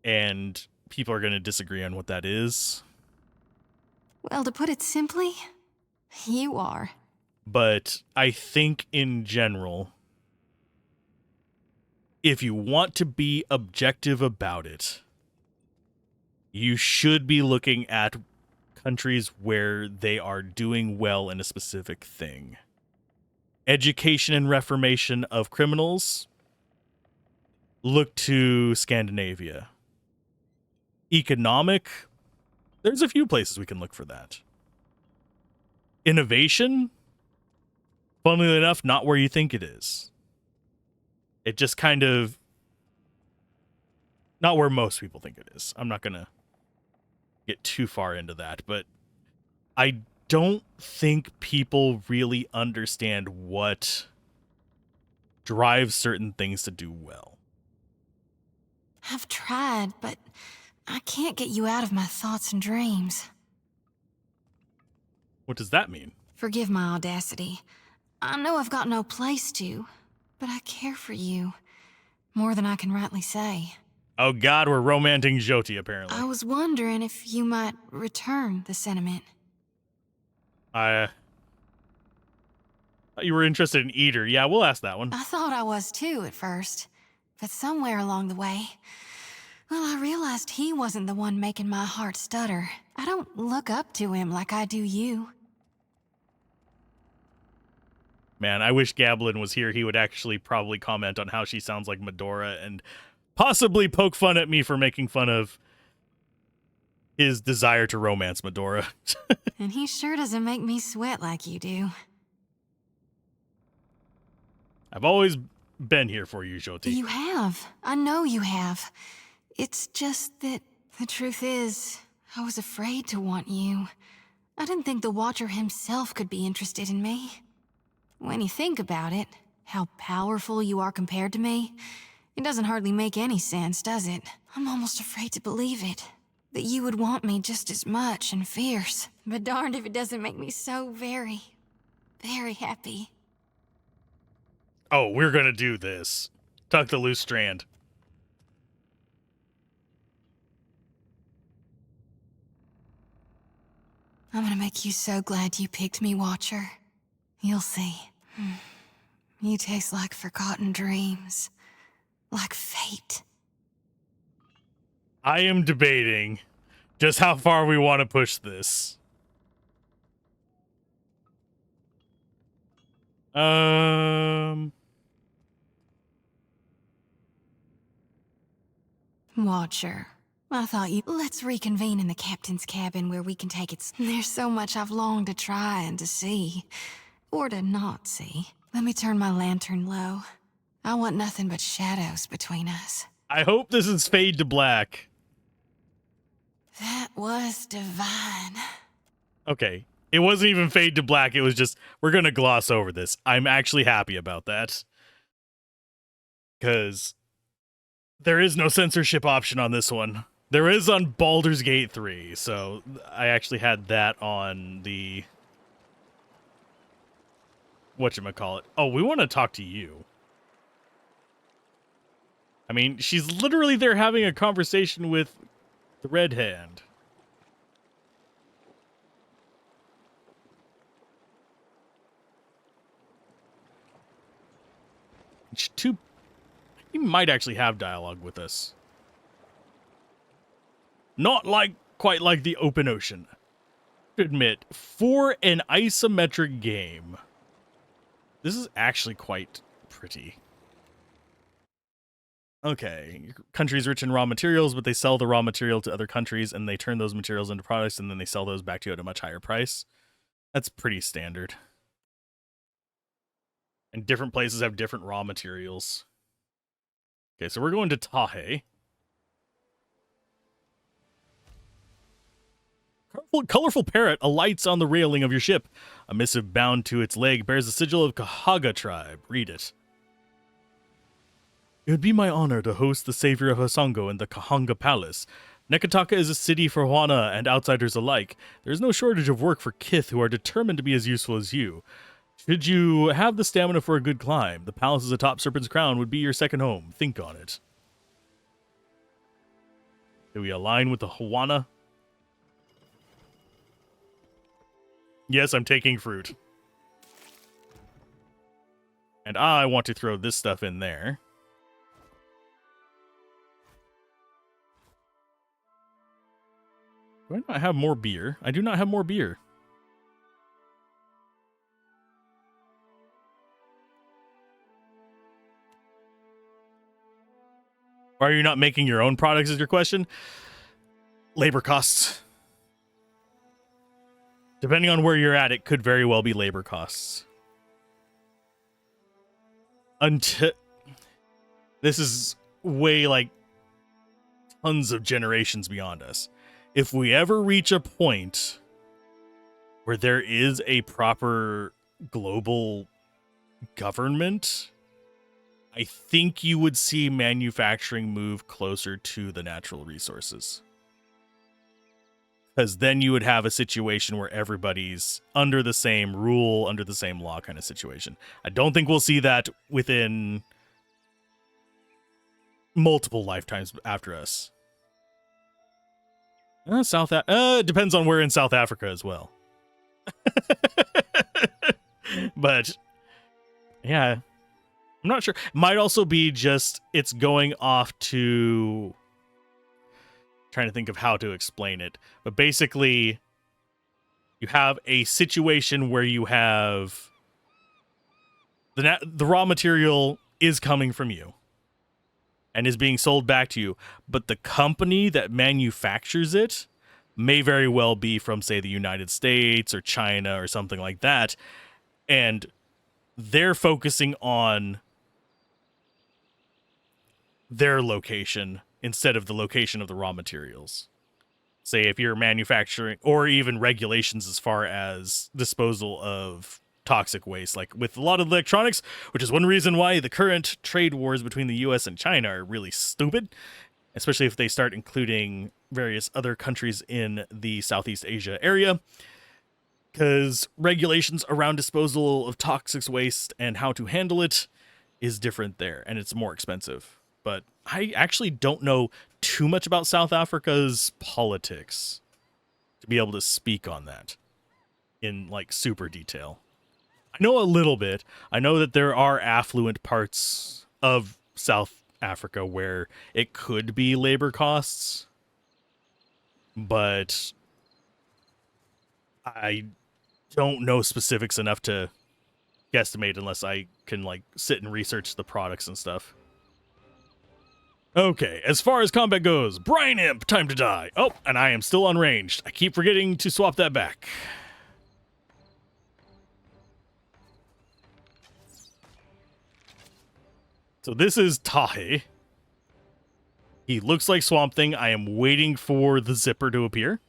And people are going to disagree on what that is. Well, to put it simply, you are. But I think in general, if you want to be objective about it, you should be looking at countries where they are doing well in a specific thing. Education and reformation of criminals, look to Scandinavia. Economic, there's a few places we can look for that. Innovation, funnily enough, not where you think it is. It just kind of, not where most people think it is. I'm not going to get too far into that, but I don't think people really understand what drives certain things to do well. I've tried, but I can't get you out of my thoughts and dreams. What does that mean? Forgive my audacity. I know I've got no place to, but I care for you. More than I can rightly say. Oh god, we're romancing Jyoti, apparently. I was wondering if you might return the sentiment. I thought you were interested in Eater. Yeah, we'll ask that one. I thought I was too at first, but somewhere along the way, well, I realized he wasn't the one making my heart stutter. I don't look up to him like I do you. Man, I wish Gablin was here. He would actually probably comment on how she sounds like Medora and possibly poke fun at me for making fun of his desire to romance Medora. And he sure doesn't make me sweat like you do. I've always been here for you, Jyoti. You have. I know you have. It's just that the truth is, I was afraid to want you. I didn't think the Watcher himself could be interested in me. When you think about it, how powerful you are compared to me, it doesn't hardly make any sense, does it? I'm almost afraid to believe it. That you would want me just as much and fierce. But darned if it doesn't make me so very, very happy. Oh, we're gonna do this. Tuck the loose strand. I'm gonna make you so glad you picked me, Watcher. You'll see. You taste like forgotten dreams. Like fate. I am debating just how far we want to push this. Watcher, I thought you... Let's reconvene in the captain's cabin where we can take it... There's so much I've longed to try and to see. Or to not see. Let me turn my lantern low. I want nothing but shadows between us. I hope this is fade to black. That was divine. Okay. It wasn't even fade to black. It was just, we're going to gloss over this. I'm actually happy about that. Because there is no censorship option on this one. There is on Baldur's Gate 3. So I actually had that on the... whatchamacallit. Oh, we want to talk to you. I mean, she's literally there having a conversation with the Red Hand. He might actually have dialogue with us. Not quite like the open ocean. To admit, for an isometric game, this is actually quite pretty. Okay, your country's rich in raw materials, but they sell the raw material to other countries, and they turn those materials into products, and then they sell those back to you at a much higher price. That's pretty standard. And different places have different raw materials. Okay, so we're going to Tahe. Colorful parrot alights on the railing of your ship. A missive bound to its leg bears the sigil of Kahaga tribe. Read it. It would be my honor to host the savior of Hasango in the Kahanga Palace. Nekataka is a city for Hwana and outsiders alike. There is no shortage of work for Kith who are determined to be as useful as you. Should you have the stamina for a good climb, the palaces atop Serpent's Crown would be your second home. Think on it. Do we align with the Hwana? Yes, I'm taking fruit. And I want to throw this stuff in there. Do I not have more beer? I do not have more beer. Why are you not making your own products is your question? Labor costs. Depending on where you're at, it could very well be labor costs. Until this is way like tons of generations beyond us. If we ever reach a point where there is a proper global government, I think you would see manufacturing move closer to the natural resources. Because then you would have a situation where everybody's under the same rule, under the same law kind of situation. I don't think we'll see that within multiple lifetimes after us. It depends on where in South Africa as well. But yeah, I'm not sure. Might also be just it's going off to trying to think of how to explain it. But basically, you have a situation where you have the raw material is coming from you and is being sold back to you, but the company that manufactures it may very well be from, say, the United States or China or something like that, and they're focusing on their location instead of the location of the raw materials. Say if you're manufacturing, or even regulations as far as disposal of toxic waste, like with a lot of electronics, which is one reason why the current trade wars between the US and China are really stupid, especially if they start including various other countries in the Southeast Asia area, because regulations around disposal of toxic waste and how to handle it is different there, and it's more expensive. But I actually don't know too much about South Africa's politics to be able to speak on that in like super detail. I know a little bit. I know that there are affluent parts of South Africa where it could be labor costs, but I don't know specifics enough to guesstimate unless I can like sit and research the products and stuff. Okay, as far as combat goes, Brine Imp, time to die. Oh, and I am still unranged. I keep forgetting to swap that back. So this is Tahe. He looks like Swamp Thing. I am waiting for the zipper to appear.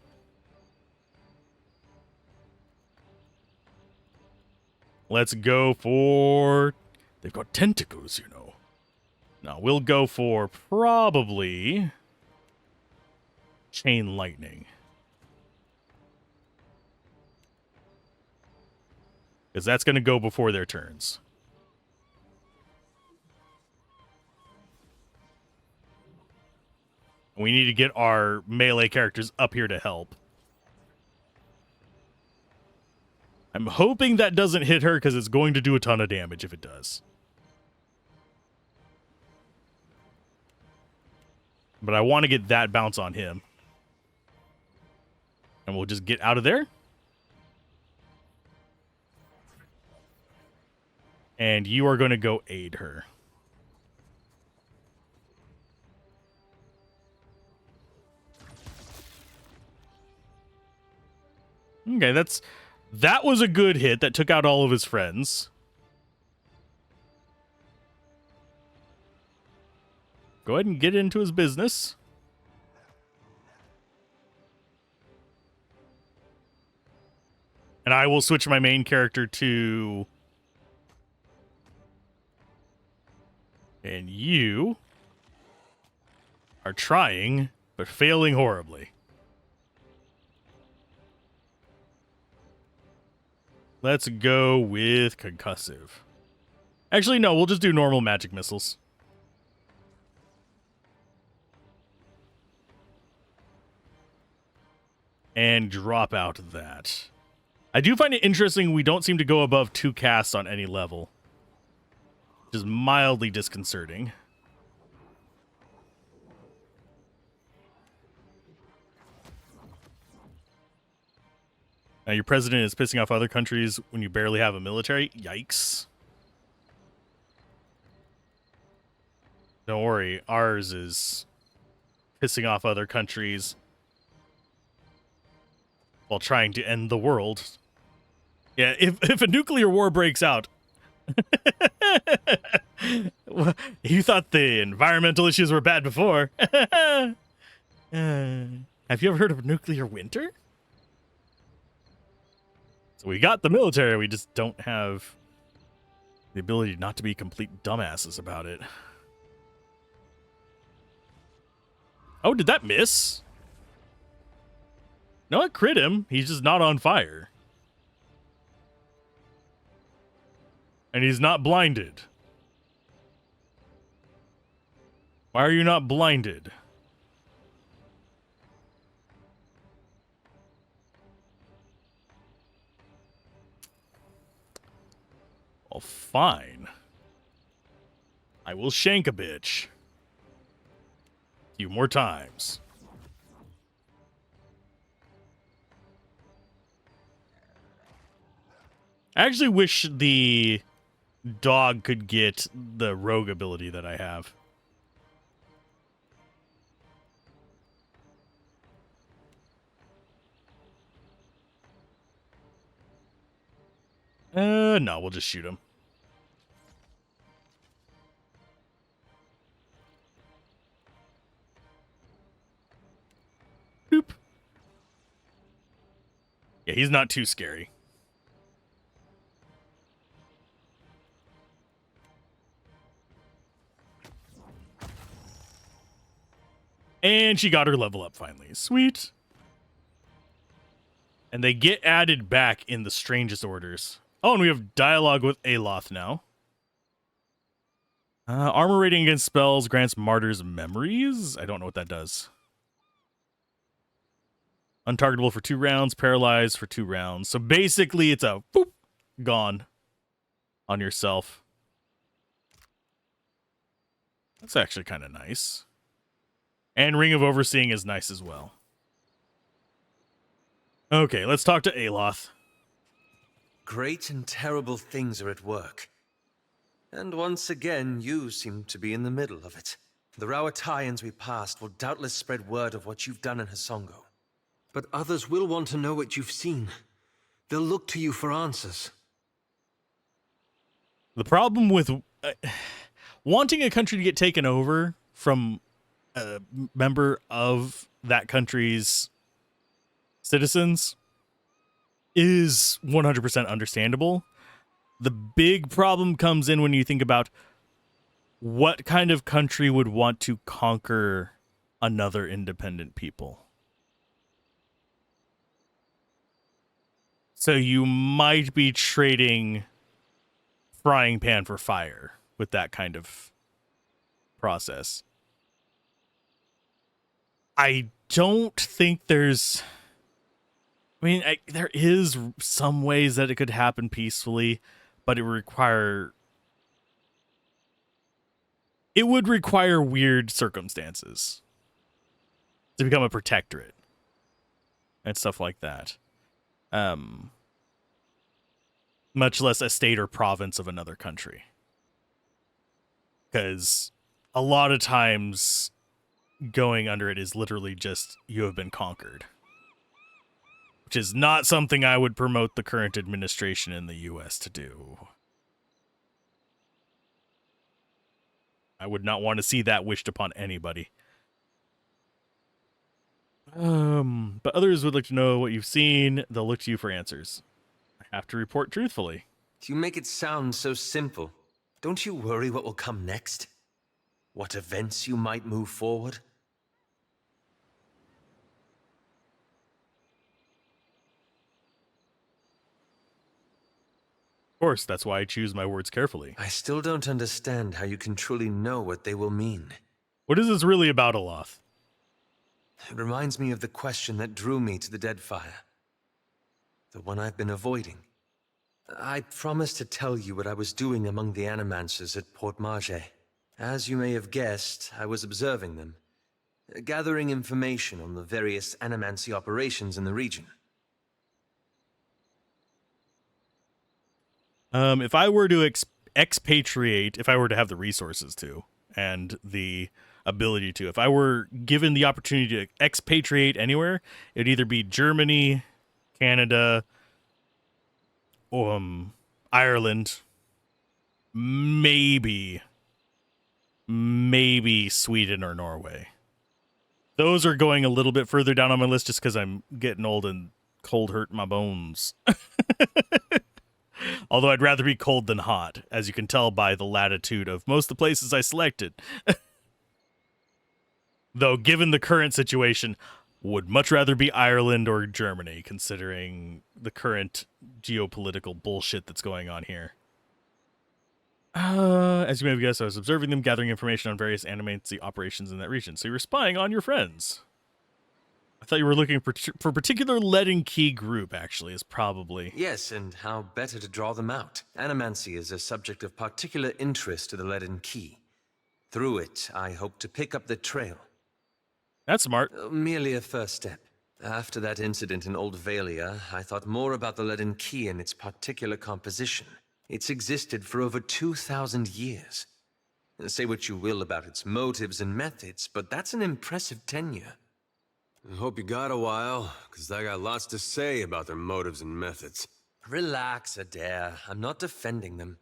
Let's go for... They've got tentacles, you know. Now, we'll go for probably Chain Lightning. Because that's going to go before their turns. We need to get our melee characters up here to help. I'm hoping that doesn't hit her because it's going to do a ton of damage if it does. But I want to get that bounce on him. And we'll just get out of there. And you are going to go aid her. Okay, that was a good hit that took out all of his friends. Go ahead and get into his business. And I will switch my main character to... And you are trying, but failing horribly. Let's go with concussive. Actually, no, we'll just do normal magic missiles. And drop out that. I do find it interesting we don't seem to go above 2 casts on any level. Which is mildly disconcerting. Your president is pissing off other countries when you barely have a military? Yikes. Don't worry, ours is pissing off other countries while trying to end the world. Yeah, if a nuclear war breaks out, you thought the environmental issues were bad before. Have you ever heard of nuclear winter? So we got the military, we just don't have the ability not to be complete dumbasses about it. Oh, did that miss? No, it crit him. He's just not on fire. And he's not blinded. Why are you not blinded? Well, fine. I will shank a bitch. A few more times. I actually wish the dog could get the rogue ability that I have. No, we'll just shoot him. Boop. Yeah, he's not too scary. And she got her level up finally. Sweet. And they get added back in the strangest orders. Oh, and we have dialogue with Aloth now. Armor rating against spells grants martyrs memories. I don't know what that does. Untargetable for 2 rounds, paralyzed for 2 rounds. So basically it's a boop, gone on yourself. That's actually kind of nice. And Ring of Overseeing is nice as well. Okay, let's talk to Aloth. Great and terrible things are at work. And once again, you seem to be in the middle of it. The Rawatayans we passed will doubtless spread word of what you've done in Hasongo. But others will want to know what you've seen. They'll look to you for answers. The problem with wanting a country to get taken over from a member of that country's citizens is 100% understandable. The big problem comes in when you think about what kind of country would want to conquer another independent people. So you might be trading frying pan for fire with that kind of process. I don't think there's... I mean, there is some ways that it could happen peacefully, but it would require weird circumstances to become a protectorate and stuff like that. Much less a state or province of another country. Because a lot of times going under it is literally just you have been conquered. Which is not something I would promote the current administration in the US to do. I would not want to see that wished upon anybody. But others would like to know what you've seen. They'll look to you for answers. I have to report truthfully. You make it sound so simple. Don't you worry what will come next? What events you might move forward? Of course, that's why I choose my words carefully. I still don't understand how you can truly know what they will mean. What is this really about, Aloth? It reminds me of the question that drew me to the Deadfire. The one I've been avoiding. I promised to tell you what I was doing among the Animancers at Port Marge. As you may have guessed, I was observing them, gathering information on the various Animancy operations in the region. If I were to expatriate, if I were to have the resources to, and the ability to, if I were given the opportunity to expatriate anywhere, it'd either be Germany, Canada, Ireland, maybe Sweden or Norway. Those are going a little bit further down on my list just because I'm getting old and cold hurt my bones. Although I'd rather be cold than hot, as you can tell by the latitude of most of the places I selected. Though, given the current situation, would much rather be Ireland or Germany, considering the current geopolitical bullshit that's going on here. As you may have guessed, I was observing them, gathering information on various animacy operations in that region. So you were spying on your friends. I thought you were looking for a particular lead and key group, actually, is probably... Yes, and how better to draw them out. Animancy is a subject of particular interest to the Leaden Key. Through it, I hope to pick up the trail. That's smart. Merely a first step. After that incident in Old Valia, I thought more about the Leaden Key and its particular composition. It's existed for over 2,000 years. Say what you will about its motives and methods, but that's an impressive tenure. I hope you got a while, because I got lots to say about their motives and methods. Relax, Adair. I'm not defending them.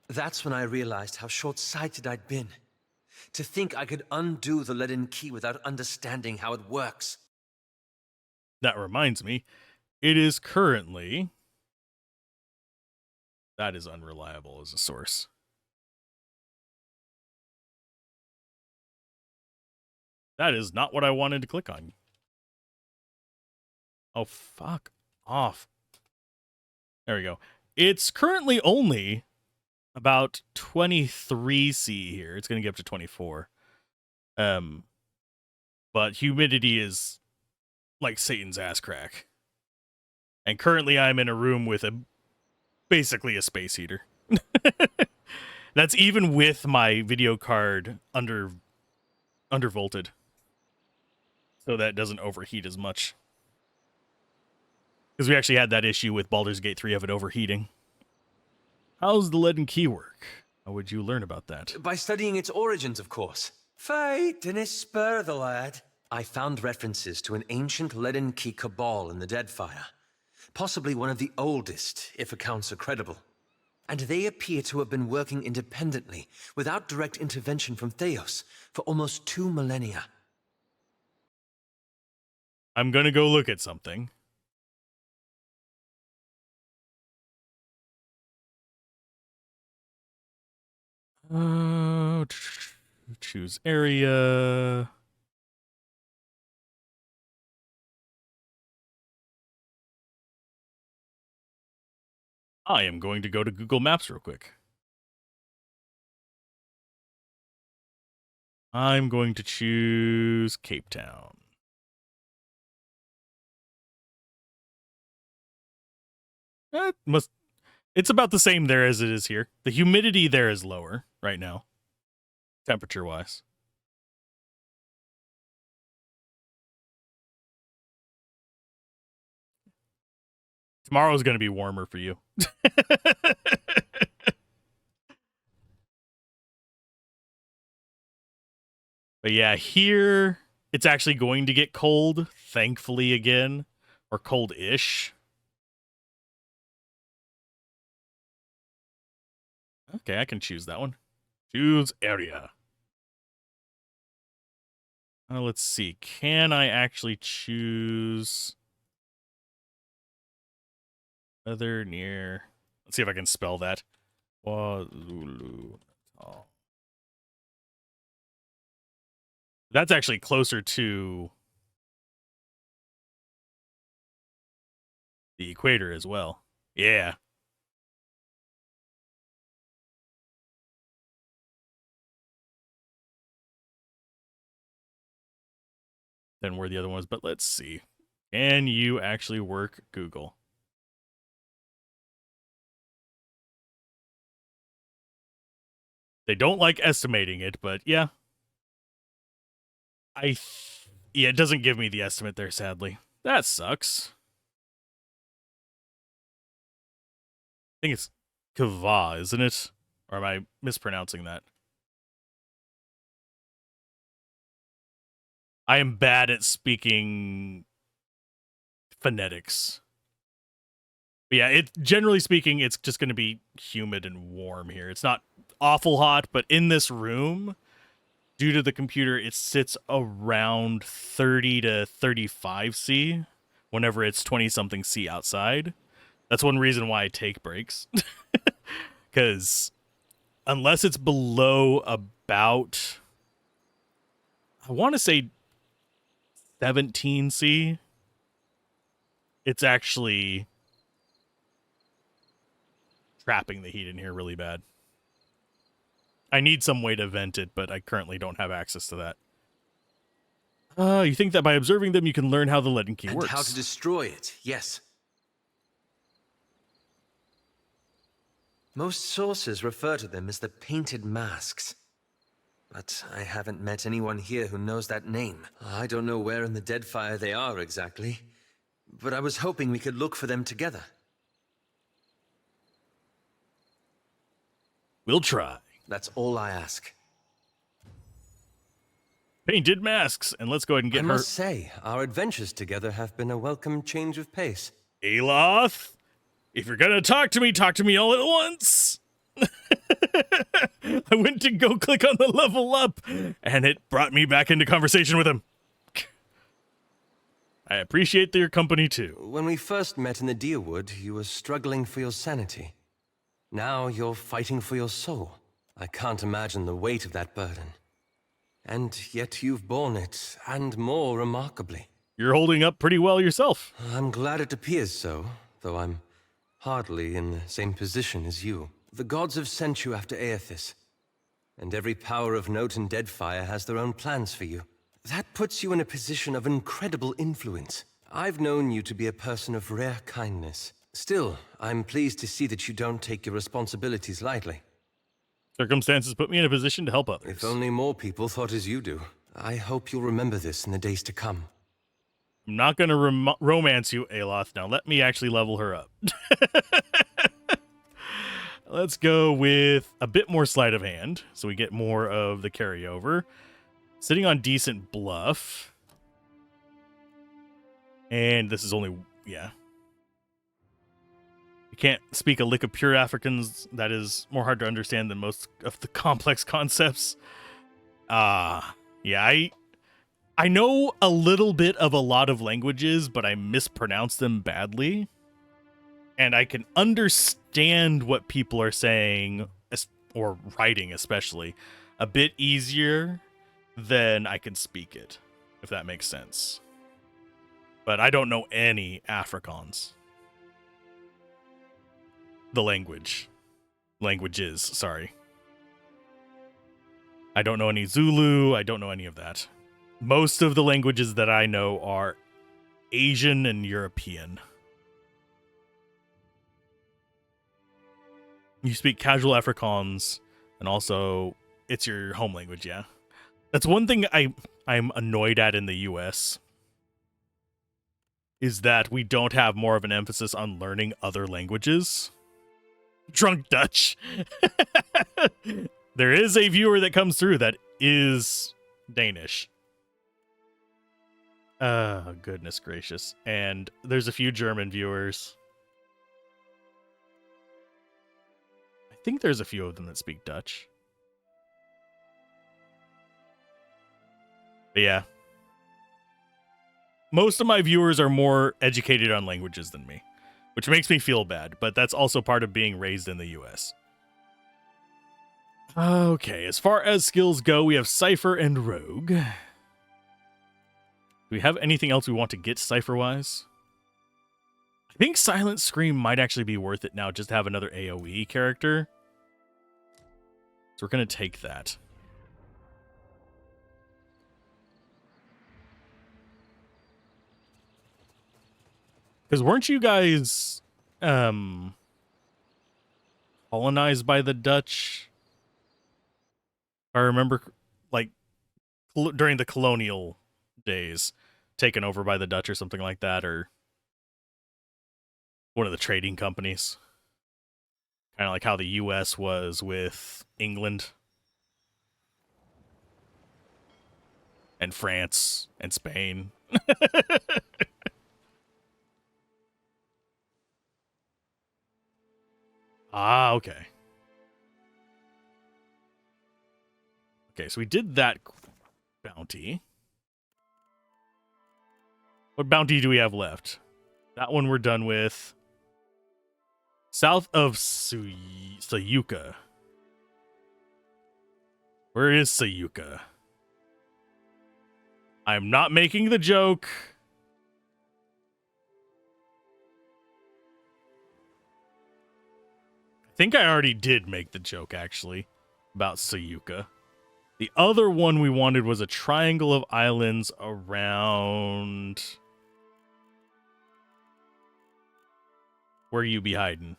That's when I realized how short-sighted I'd been. To think I could undo the Leaden Key without understanding how it works. That reminds me, it is currently... That is unreliable as a source. That is not what I wanted to click on. Oh, fuck off. There we go. It's currently only about 23 C here. It's going to get up to 24. But humidity is like Satan's ass crack. And currently I'm in a room with basically a space heater. That's even with my video card undervolted. So that doesn't overheat as much. Because we actually had that issue with Baldur's Gate 3 of it overheating. How's the Leaden Key work? How would you learn about that? By studying its origins, of course. Fight and spur the lad. I found references to an ancient Leaden Key cabal in the Deadfire. Possibly one of the oldest, if accounts are credible. And they appear to have been working independently, without direct intervention from Theos, for almost 2 millennia. I'm gonna go look at something. Choose area. I am going to go to Google Maps real quick. I'm going to choose Cape Town. It's about the same there as it is here. The humidity there is lower right now, temperature-wise. Tomorrow's going to be warmer for you. But yeah, here it's actually going to get cold, thankfully again, or cold-ish. Okay, I can choose that one. Choose area. Let's see. Can I actually choose other near? Let's see if I can spell that. KwaZulu-Natal. That's actually closer to the equator as well. Yeah. Than where the other one was, but let's see. Can you actually work Google? They don't like estimating it, but yeah. Yeah, it doesn't give me the estimate there, sadly. That sucks. I think it's Kava, isn't it? Or am I mispronouncing that? I am bad at speaking phonetics. But yeah, generally speaking, it's just going to be humid and warm here. It's not awful hot, but in this room, due to the computer, it sits around 30 to 35 C whenever it's 20-something C outside. That's one reason why I take breaks. Because unless it's below about, I want to say 17 C, it's actually trapping the heat in here really bad. I need some way to vent it, but I currently don't have access to that. You think that by observing them, you can learn how the leaden key works. And how to destroy it, yes. Most sources refer to them as the Painted Masks. But I haven't met anyone here who knows that name. I don't know where in the Deadfire they are exactly, but I was hoping we could look for them together. We'll try. That's all I ask. Painted Masks, and let's go ahead and get I her. must say, our adventures together have been a welcome change of pace. Aloth, if you're gonna talk to me all at once. I went to go click on the level up, and it brought me back into conversation with him. I appreciate your company, too. When we first met in the Deerwood, you were struggling for your sanity. Now you're fighting for your soul. I can't imagine the weight of that burden. And yet you've borne it, and more remarkably. You're holding up pretty well yourself. I'm glad it appears so, though I'm hardly in the same position as you. The gods have sent you after Aethys, and every power of note in Deadfire has their own plans for you. That puts you in a position of incredible influence. I've known you to be a person of rare kindness. Still, I'm pleased to see that you don't take your responsibilities lightly. Circumstances put me in a position to help others. If only more people thought as you do. I hope you'll remember this in the days to come. I'm not going to romance you, Aloth. Now let me actually level her up. Let's go with a bit more sleight of hand, so we get more of the carryover. Sitting on decent bluff. And this is only, yeah. You can't speak a lick of pure Afrikaans. That is more hard to understand than most of the complex concepts. Yeah, I know a little bit of a lot of languages, but I mispronounce them badly. And I can understand what people are saying, or writing especially, a bit easier than I can speak it, if that makes sense. But I don't know any Afrikaans. The languages, sorry. I don't know any Zulu, I don't know any of that. Most of the languages that I know are Asian and European. You speak casual Afrikaans, and also it's your home language, yeah. That's one thing I'm annoyed at in the US, is that we don't have more of an emphasis on learning other languages. Drunk Dutch. There is a viewer that comes through that is Danish. Goodness gracious. And there's a few German viewers. I think there's a few of them that speak Dutch. But yeah. Most of my viewers are more educated on languages than me, which makes me feel bad, but that's also part of being raised in the US. Okay, as far as skills go, we have Cypher and Rogue. Do we have anything else we want to get Cypher-wise? I think Silent Scream might actually be worth it now, just to have another AoE character. So we're going to take that. Because weren't you guys colonized by the Dutch? I remember, like, during the colonial days, taken over by the Dutch or something like that, or one of the trading companies. Kind of like how the US was with England and France and Spain. Ah, okay. Okay, so we did that bounty. What bounty do we have left? That one we're done with. South of Sayuka. Where is Sayuka? I'm not making the joke. I think I already did make the joke, actually, about Sayuka. The other one we wanted was a triangle of islands around... Where you be hiding?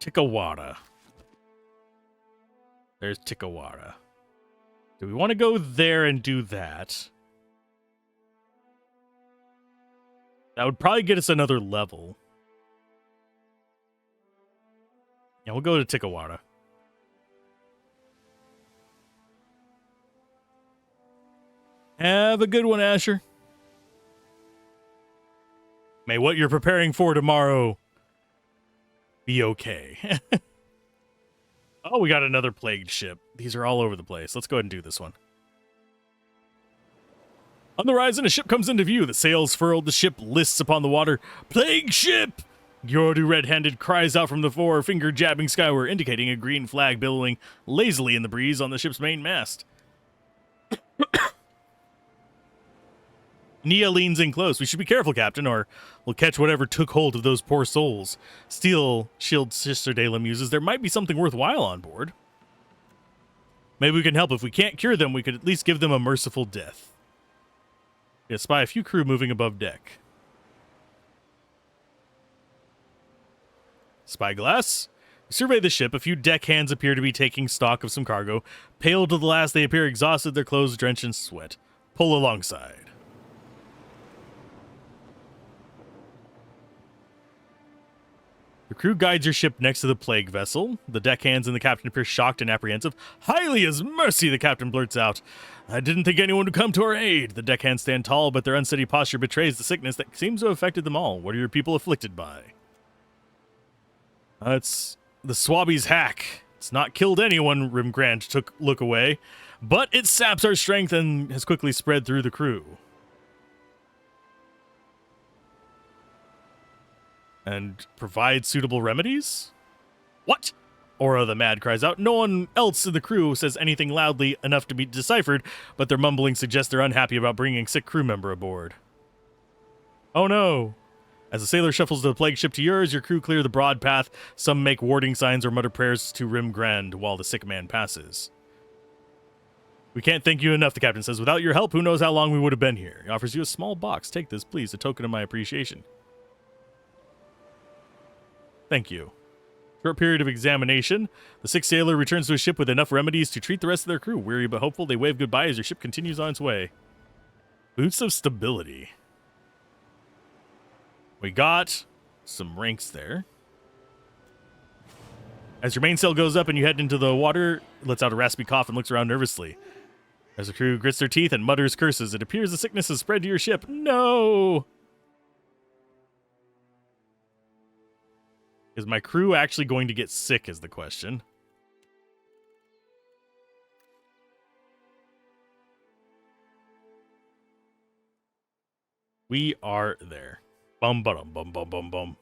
Tikawara. There's Tikawara. Do we want to go there and do that? That would probably get us another level. Yeah, we'll go to Tikawara. Have a good one, Asher. May what you're preparing for tomorrow be okay. Oh, we got another plagued ship. These are all over the place. Let's go ahead and do this one. On the horizon, a ship comes into view. The sails furled, the ship lists upon the water. Plague ship! Yordu red-handed cries out from the fore, finger jabbing skyward, indicating a green flag billowing lazily in the breeze on the ship's main mast. Nia leans in close. We should be careful, Captain, or we'll catch whatever took hold of those poor souls. Steel shield Sister Dela muses. There might be something worthwhile on board. Maybe we can help. If we can't cure them, we could at least give them a merciful death. We spy a few crew moving above deck. Spyglass. We survey the ship. A few deckhands appear to be taking stock of some cargo. Pale to the last, they appear exhausted, their clothes drenched in sweat. Pull alongside. The crew guides your ship next to the plague vessel. The deckhands and the captain appear shocked and apprehensive. Hylia's mercy, the captain blurts out. I didn't think anyone would come to our aid. The deckhands stand tall, but their unsteady posture betrays the sickness that seems to have affected them all. What are your people afflicted by? It's the Swabby's hack. It's not killed anyone, Rimgrand took look away, but it saps our strength and has quickly spread through the crew. And provide suitable remedies? What? Aura the Mad cries out. No one else in the crew says anything loudly enough to be deciphered, but their mumbling suggests they're unhappy about bringing a sick crew member aboard. Oh no. As the sailor shuffles the plague ship to yours, your crew clear the broad path. Some make warding signs or mutter prayers to Rimgrand while the sick man passes. We can't thank you enough, the captain says. Without your help, who knows how long we would have been here. He offers you a small box. Take this, please, a token of my appreciation. Thank you. Short period of examination. The sick sailor returns to his ship with enough remedies to treat the rest of their crew. Weary but hopeful, they wave goodbye as your ship continues on its way. Boots of stability. We got some ranks there. As your mainsail goes up and you head into the water, it lets out a raspy cough and looks around nervously. As the crew grits their teeth and mutters curses, it appears the sickness has spread to your ship. No! Is my crew actually going to get sick is the question. We are there. Bum, bum, bum, bum, bum, bum.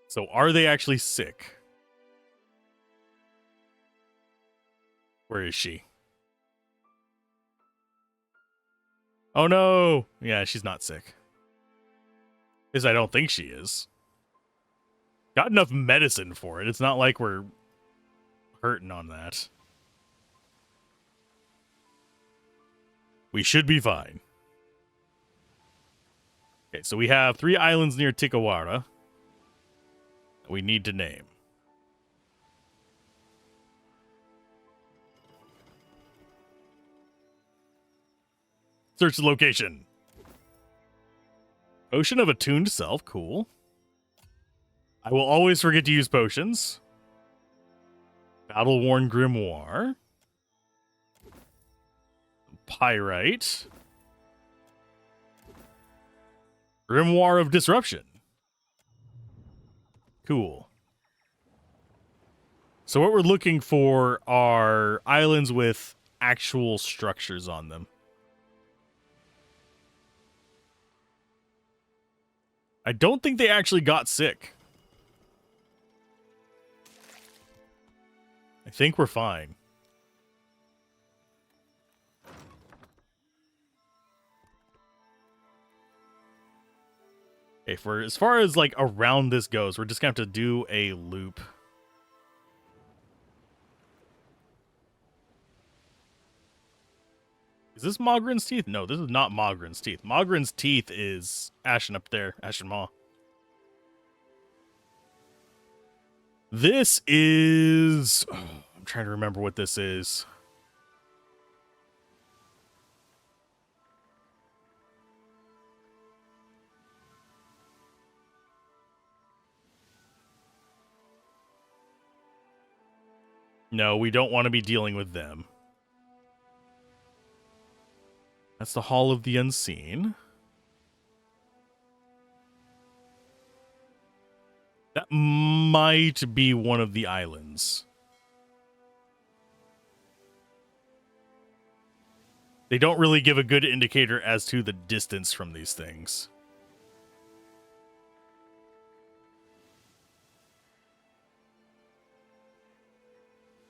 So are they actually sick? Where is she? Oh no! Yeah, she's not sick. Because I don't think she is. Got enough medicine for it. It's not like we're hurting on that. We should be fine. Okay, so we have 3 islands near Tikawara that we need to name. Search the location. Potion of Attuned Self, cool. I will always forget to use potions. Battle-worn Grimoire. Pyrite. Grimoire of Disruption. Cool. So what we're looking for are islands with actual structures on them. I don't think they actually got sick. I think we're fine. Okay, for as far as like around this goes, we're just gonna have to do a loop. Is this Mogren's Teeth? No, this is not Mogren's Teeth. Mogren's Teeth is Ashen up there, Ashen Maw. This is... Oh, I'm trying to remember what this is. No, we don't want to be dealing with them. That's the Hall of the Unseen. That might be one of the islands. They don't really give a good indicator as to the distance from these things.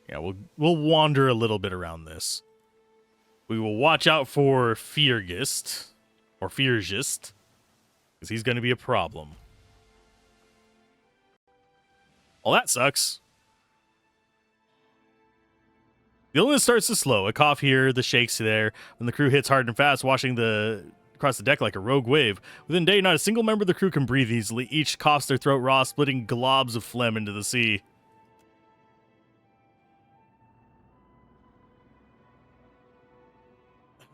Yeah, we'll wander a little bit around this. We will watch out for Feargist, or Feargist, because he's going to be a problem. Well, that sucks. The illness starts to slow. A cough here, the shakes there. When the crew hits hard and fast, washing across the deck like a rogue wave. Within a day, not a single member of the crew can breathe easily. Each coughs their throat raw, splitting globs of phlegm into the sea.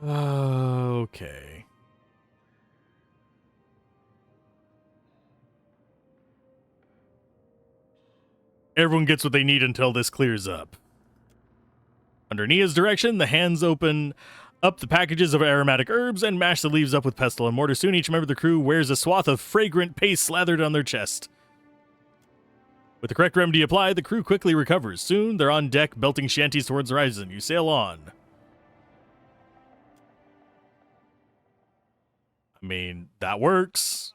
Okay. Everyone gets what they need until this clears up. Under Nia's direction, the hands open up the packages of aromatic herbs and mash the leaves up with pestle and mortar. Soon each member of the crew wears a swath of fragrant paste slathered on their chest. With the correct remedy applied, the crew quickly recovers. Soon, they're on deck, belting shanties towards the horizon. You sail on. I mean, that works.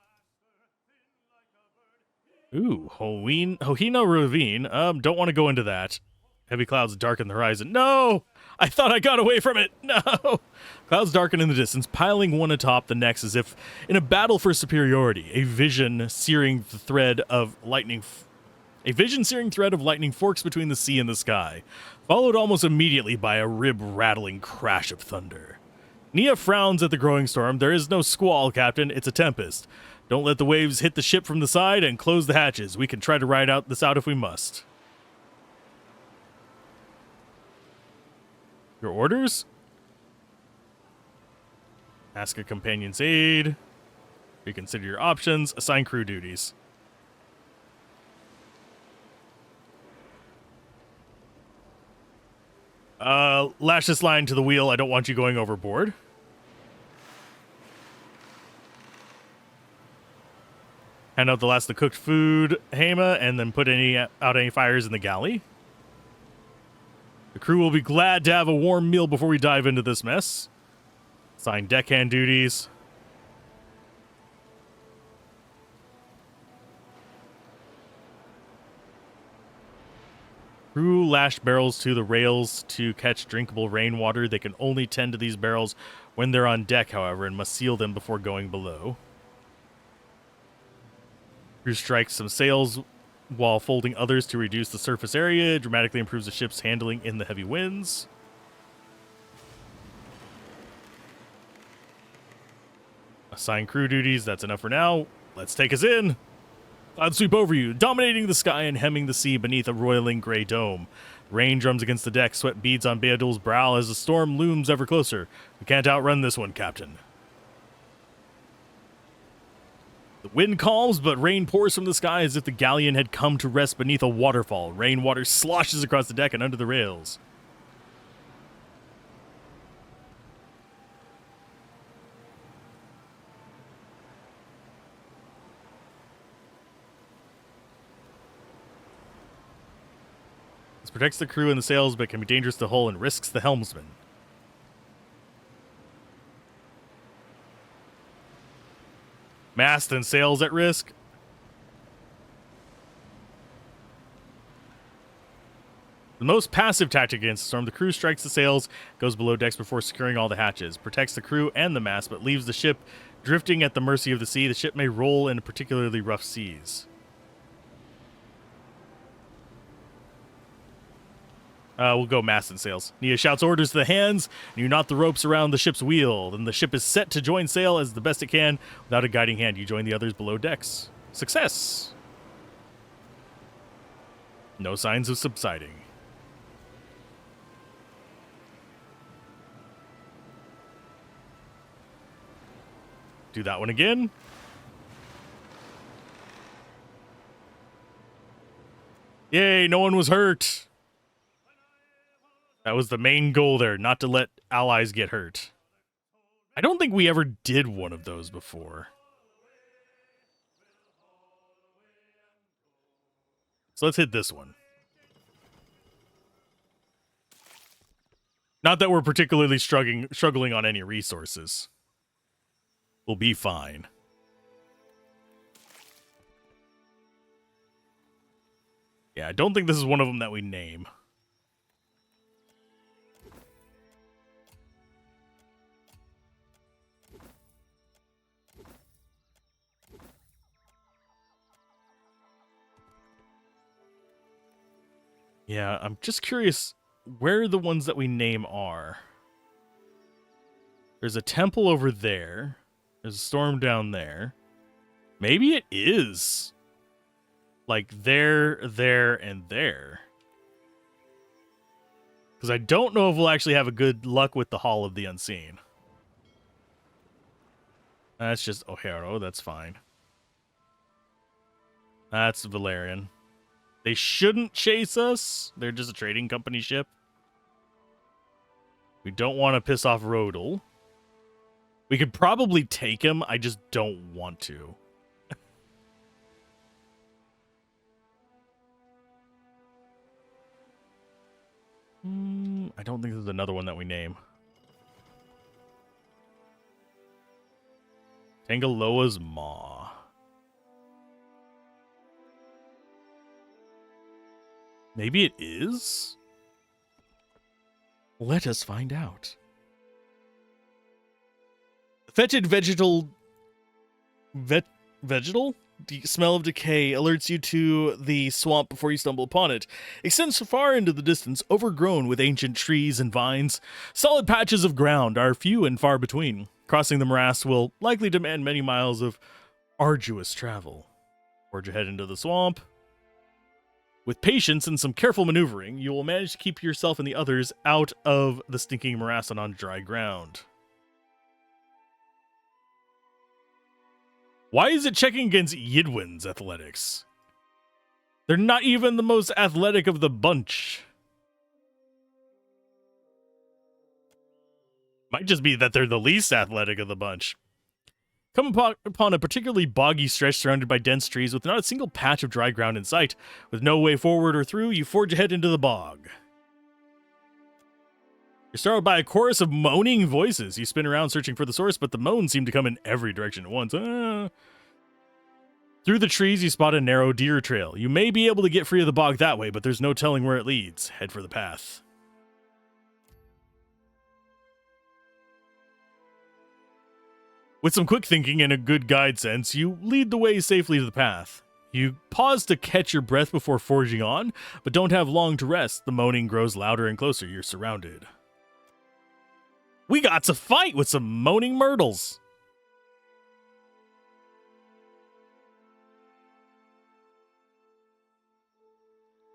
Ooh, Hohino Ravine. Don't want to go into that. Heavy clouds darken the horizon. No! I thought I got away from it! No! Clouds darken in the distance, piling one atop the next as if in a battle for superiority. A vision searing thread of lightning forks between the sea and the sky, followed almost immediately by a rib-rattling crash of thunder. Nia frowns at the growing storm. There is no squall, Captain. It's a tempest. Don't let the waves hit the ship from the side and close the hatches. We can try to ride this out if we must. Your orders? Ask a companion's aid. Reconsider your options. Assign crew duties. Lash this line to the wheel. I don't want you going overboard. Hand out the last of the cooked food, Hema, and then put out any fires in the galley. The crew will be glad to have a warm meal before we dive into this mess. Assign deckhand duties. Crew lash barrels to the rails to catch drinkable rainwater. They can only tend to these barrels when they're on deck, however, and must seal them before going below. Crew strikes some sails while folding others to reduce the surface area. It dramatically improves the ship's handling in the heavy winds. Assign crew duties. That's enough for now. Let's take us in. Clouds sweep over you, dominating the sky and hemming the sea beneath a roiling gray dome. Rain drums against the deck, sweat beads on Beadul's brow as the storm looms ever closer. We can't outrun this one, Captain. The wind calms, but rain pours from the sky as if the galleon had come to rest beneath a waterfall. Rainwater sloshes across the deck and under the rails. This protects the crew and the sails, but can be dangerous to the hull and risks the helmsman. Mast and sails at risk. The most passive tactic against the storm, the crew strikes the sails, goes below decks before securing all the hatches, protects the crew and the mast, but leaves the ship drifting at the mercy of the sea. The ship may roll in particularly rough seas. We'll go mast and sails. Nia shouts orders to the hands, and you knot the ropes around the ship's wheel. Then the ship is set to join sail as the best it can. Without a guiding hand, you join the others below decks. Success! No signs of subsiding. Do that one again. Yay, no one was hurt. That was the main goal there, not to let allies get hurt. I don't think we ever did one of those before. So let's hit this one. Not that we're particularly struggling on any resources. We'll be fine. Yeah, I don't think this is one of them that we name. Yeah, I'm just curious where the ones that we name are. There's a temple over there. There's a storm down there. Maybe it is. Like there, and there. Because I don't know if we'll actually have a good luck with the Hall of the Unseen. That's just O'Hara, that's fine. That's Valerian. They shouldn't chase us. They're just a trading company ship. We don't want to piss off Rodel. We could probably take him. I just don't want to. I don't think there's another one that we name. Tangaloa's Maw. Maybe it is? Let us find out. Fetid vegetal... vegetal? The smell of decay alerts you to the swamp before you stumble upon it. Extends far into the distance, overgrown with ancient trees and vines. Solid patches of ground are few and far between. Crossing the morass will likely demand many miles of arduous travel. Forge ahead into the swamp. With patience and some careful maneuvering, you will manage to keep yourself and the others out of the stinking morass and on dry ground. Why is it checking against Yidwin's athletics? They're not even the most athletic of the bunch. Might just be that they're the least athletic of the bunch. Come upon a particularly boggy stretch surrounded by dense trees with not a single patch of dry ground in sight. With no way forward or through, you forge ahead into the bog. You're startled by a chorus of moaning voices. You spin around searching for the source, but the moans seem to come in every direction at once. Through the trees, you spot a narrow deer trail. You may be able to get free of the bog that way, but there's no telling where it leads. Head for the path. With some quick thinking and a good guide sense, you lead the way safely to the path. You pause to catch your breath before forging on, but don't have long to rest. The moaning grows louder and closer. You're surrounded. We got to fight with some moaning myrtles.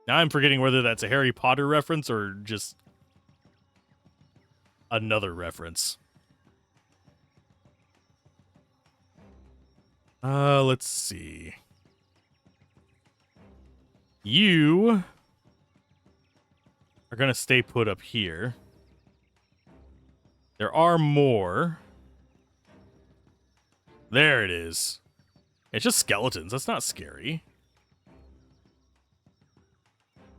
Now I'm forgetting whether that's a Harry Potter reference or just another reference. Let's see. You are gonna stay put up here. There are more. There it is. It's just skeletons. That's not scary.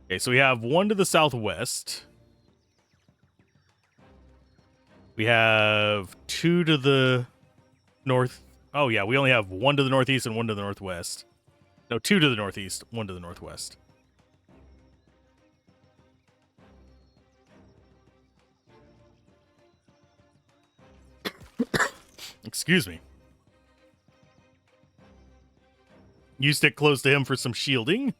Okay, so we have one to the southwest. We have two to the north. Oh, yeah, we only have one to the northeast and one to the northwest. No, two to the northeast, one to the northwest. Excuse me. You stick close to him for some shielding.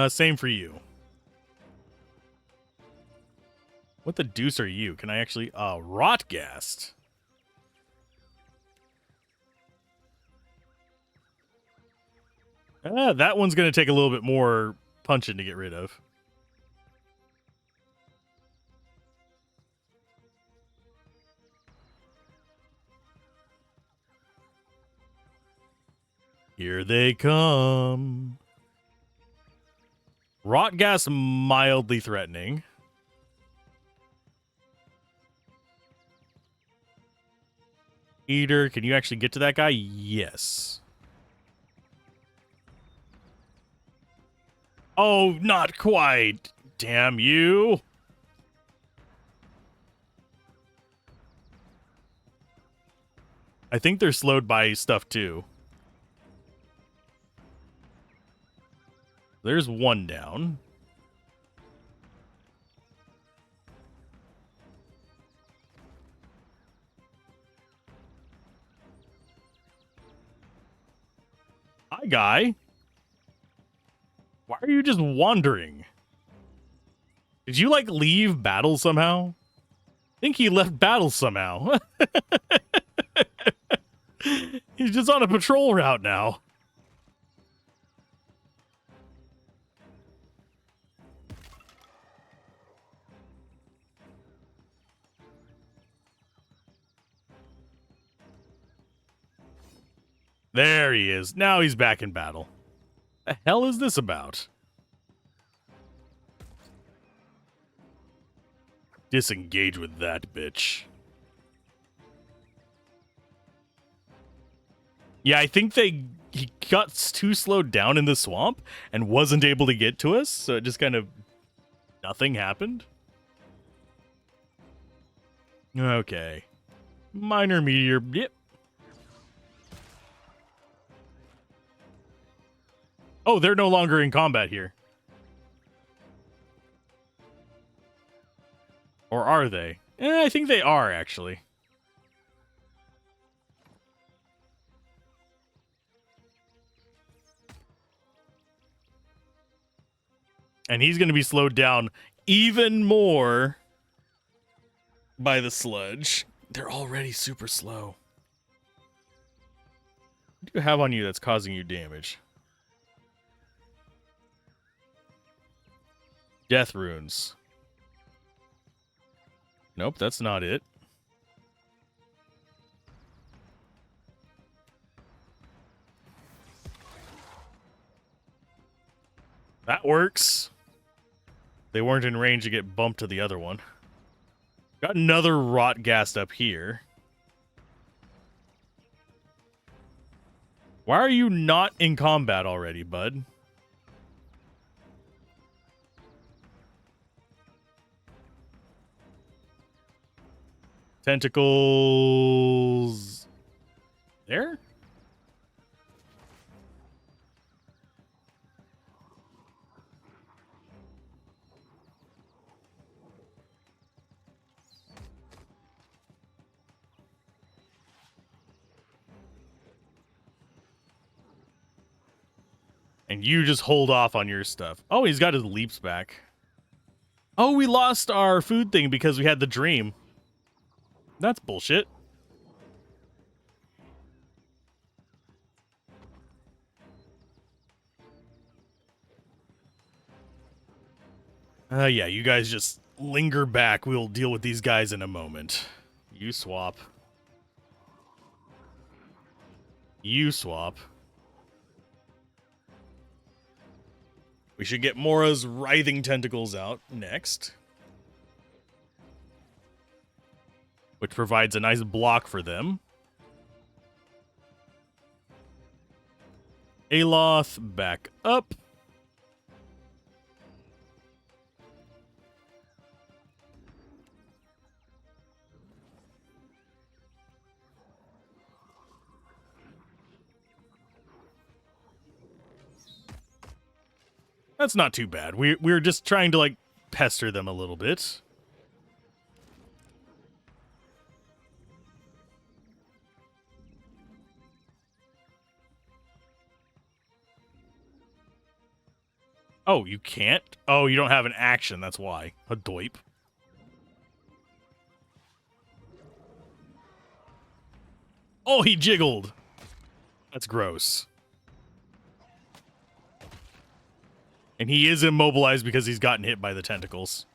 Same for you. What the deuce are you? Can I actually... Rotgast. That one's going to take a little bit more punching to get rid of. Here they come. Rotgast mildly threatening. Eater, can you actually get to that guy? Yes. Oh, not quite. Damn you. I think they're slowed by stuff too. There's one down. Hi, guy. Why are you just wandering? Did you, like, leave battle somehow? I think he left battle somehow. He's just on a patrol route now. There he is. Now he's back in battle. The hell is this about? Disengage with that bitch. Yeah, I think he got too slowed down in the swamp and wasn't able to get to us, so it just kind of nothing happened. Okay. Minor meteor. Yep. Oh, they're no longer in combat here. Or are they? I think they are, actually. And he's going to be slowed down even more by the sludge. They're already super slow. What do you have on you that's causing you damage? Death runes. Nope, that's not it. That works. They weren't in range to get bumped to the other one. Got another Rotgast up here. Why are you not in combat already, bud? Tentacles... there? And you just hold off on your stuff. Oh, he's got his leaps back. Oh, we lost our food thing because we had the dream. That's bullshit. Yeah, you guys just linger back. We'll deal with these guys in a moment. You swap. You swap. We should get Mora's writhing tentacles out next, which provides a nice block for them. Aloth, back up. That's not too bad. We're just trying to, like, pester them a little bit. Oh, you can't? Oh, you don't have an action, that's why. A doip. Oh, he jiggled. That's gross. And he is immobilized because he's gotten hit by the tentacles.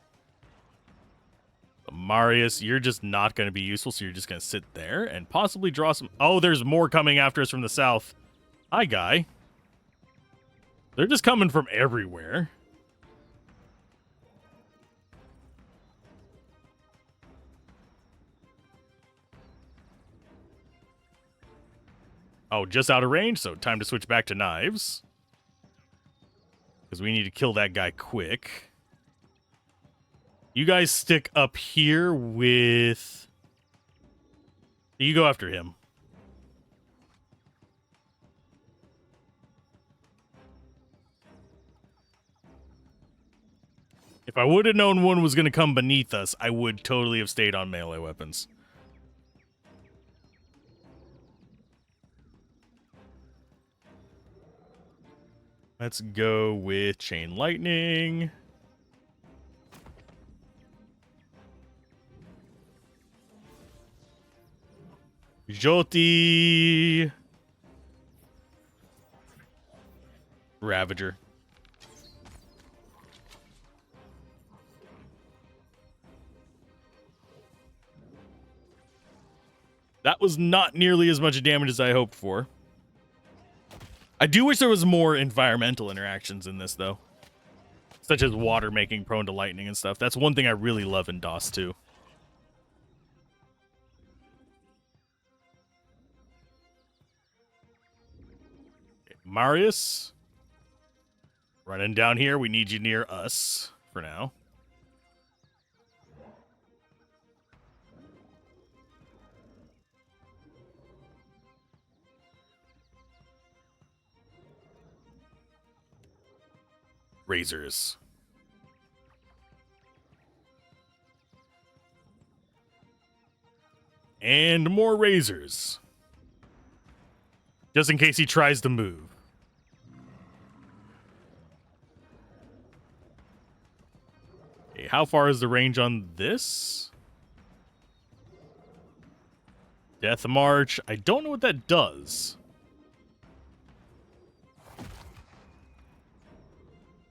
But Marius, you're just not going to be useful, so you're just going to sit there and possibly draw some... Oh, there's more coming after us from the south. Hi, guy. They're just coming from everywhere. Oh, just out of range, so time to switch back to knives. Because we need to kill that guy quick. You guys stick up here with... You go after him. If I would have known one was going to come beneath us, I would totally have stayed on melee weapons. Let's go with Chain Lightning. Jyoti. Ravager. That was not nearly as much damage as I hoped for. I do wish there was more environmental interactions in this, though. Such as water making prone to lightning and stuff. That's one thing I really love in DOS 2. Okay, Marius. Running down here. We need you near us for now. Razors. And more razors. Just in case he tries to move. Okay, how far is the range on this? Death March. I don't know what that does.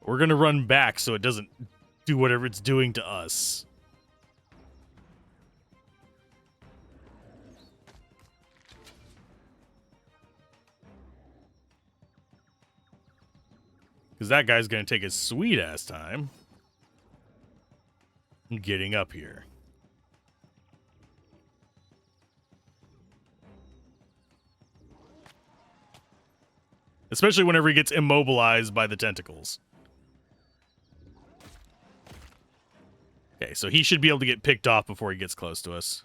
We're going to run back so it doesn't do whatever it's doing to us. Because that guy's going to take his sweet-ass time getting up here. Especially whenever he gets immobilized by the tentacles. Okay, so he should be able to get picked off before he gets close to us.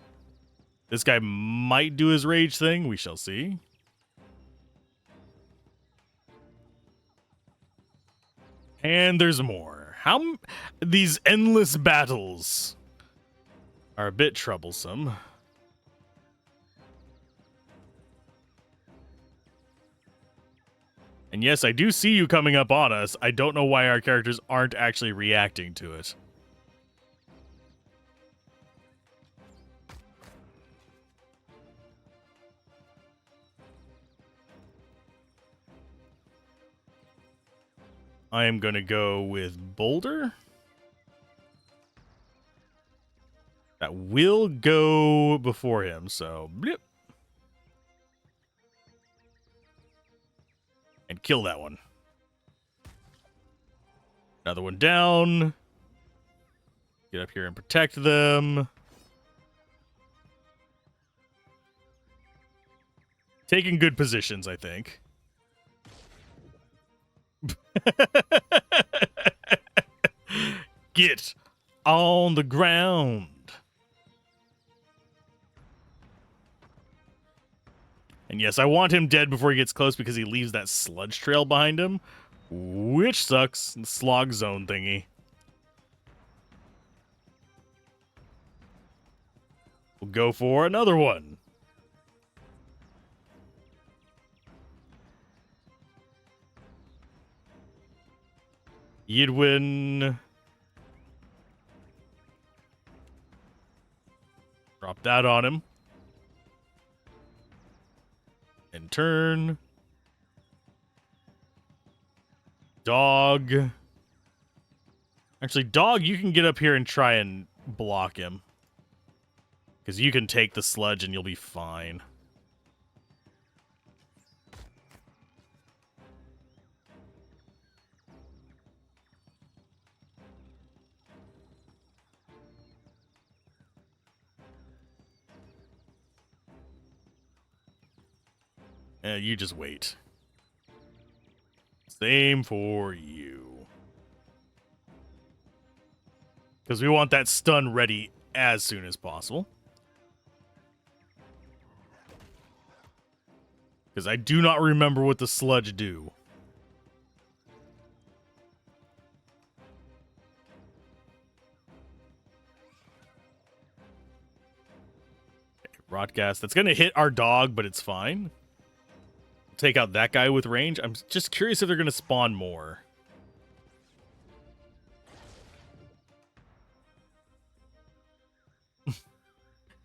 This guy might do his rage thing. We shall see. And there's more. These endless battles are a bit troublesome. And yes, I do see you coming up on us. I don't know why our characters aren't actually reacting to it. I am going to go with Baldur. That will go before him, so blip. kill that one. Another one down. Get up here and protect them. Taking good positions, I think. Get on the ground. And yes, I want him dead before he gets close because he leaves that sludge trail behind him, which sucks. The slog zone thingy. We'll go for another one. Yidwin. Drop that on him. And turn. Dog. Actually, dog, you can get up here and try and block him. Because you can take the sludge and you'll be fine. You just wait. Same for you. Because we want that stun ready as soon as possible. Because I do not remember what the sludge do. Okay, rot gas. That's going to hit our dog, but it's fine. Take out that guy with range. I'm just curious if they're going to spawn more.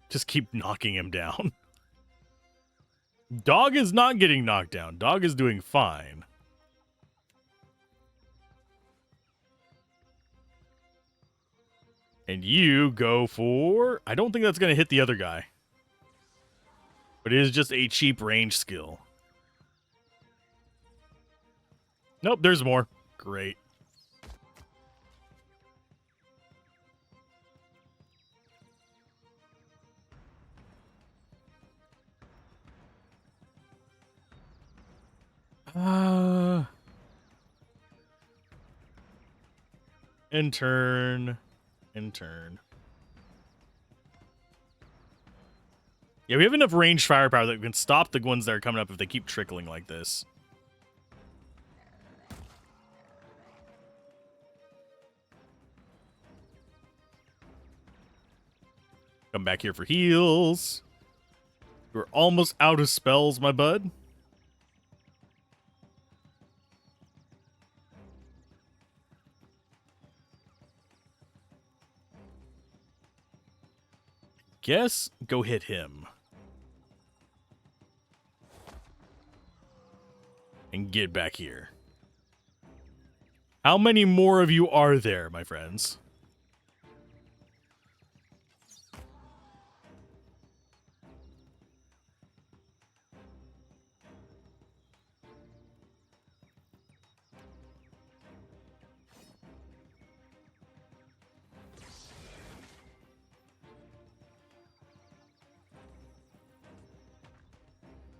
Just keep knocking him down. Dog is not getting knocked down. Dog is doing fine. And you go for... I don't think that's going to hit the other guy. But it is just a cheap range skill. Nope, there's more. Great. In turn. Yeah, we have enough ranged firepower that we can stop the ones that are coming up if they keep trickling like this. Come back here for heals. We're almost out of spells, my bud. Guess go hit him. And get back here. How many more of you are there, my friends?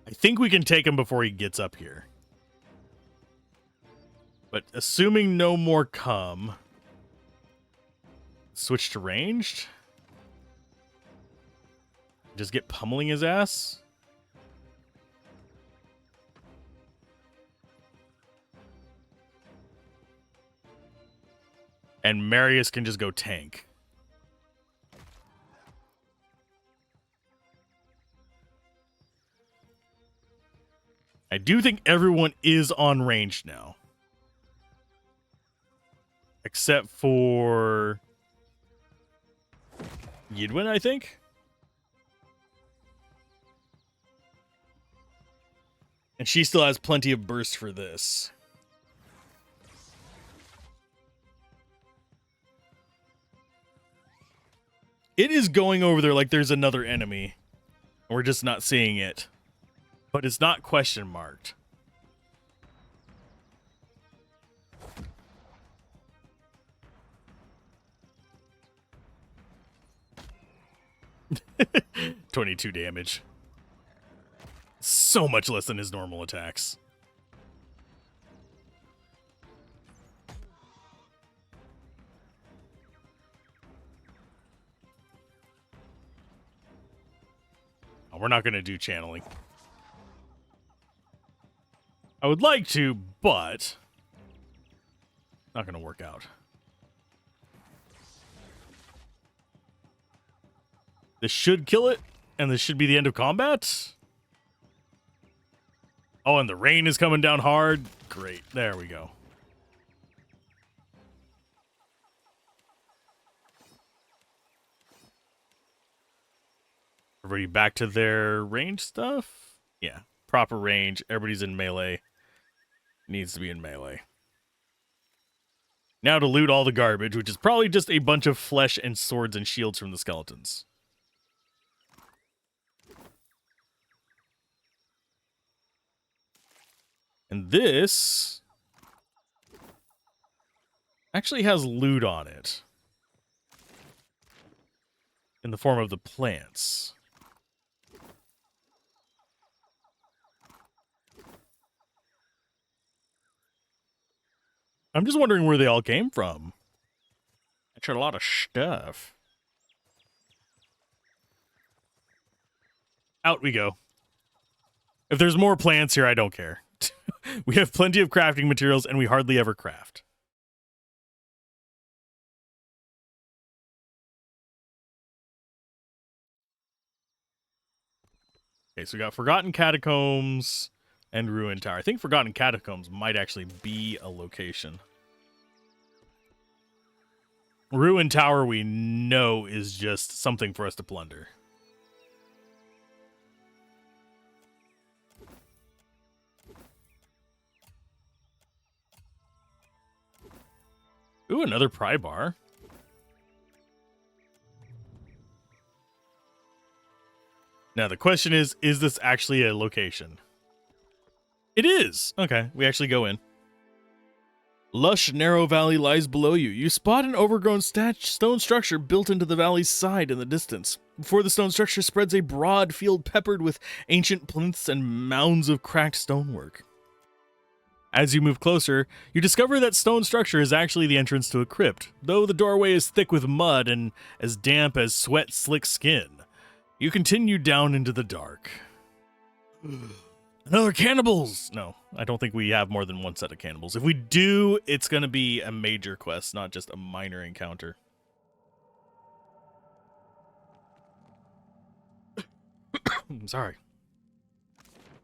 I think we can take him before he gets up here. But assuming no more come, switch to ranged. Just get pummeling his ass. And Marius can just go tank. I do think everyone is on range now. Except for Yidwin, I think. And she still has plenty of burst for this. It is going over there like there's another enemy. We're just not seeing it. But it's not question marked. 22 damage. So much less than his normal attacks. Oh, we're not going to do channeling. I would like to, but not going to work out. This should kill it, and this should be the end of combat. Oh, and the rain is coming down hard. Great. There we go. Everybody back to their range stuff? Yeah. Proper range. Everybody's in melee. Needs to be in melee. Now to loot all the garbage, which is probably just a bunch of flesh and swords and shields from the skeletons. And this actually has loot on it. In the form of the plants. I'm just wondering where they all came from. That's a lot of stuff. Out we go. If there's more plants here, I don't care. We have plenty of crafting materials, and we hardly ever craft. Okay, so we got Forgotten Catacombs and Ruined Tower. I think Forgotten Catacombs might actually be a location. Ruined Tower we know is just something for us to plunder. Ooh, another pry bar. Now the question is this actually a location? It is! Okay, we actually go in. Lush, narrow valley lies below you. You spot an overgrown stone structure built into the valley's side in the distance. Before the stone structure spreads a broad field peppered with ancient plinths and mounds of cracked stonework. As you move closer, you discover that stone structure is actually the entrance to a crypt, though the doorway is thick with mud and as damp as sweat-slick skin. You continue down into the dark. Another cannibals! No, I don't think we have more than one set of cannibals. If we do, it's going to be a major quest, not just a minor encounter. I'm sorry.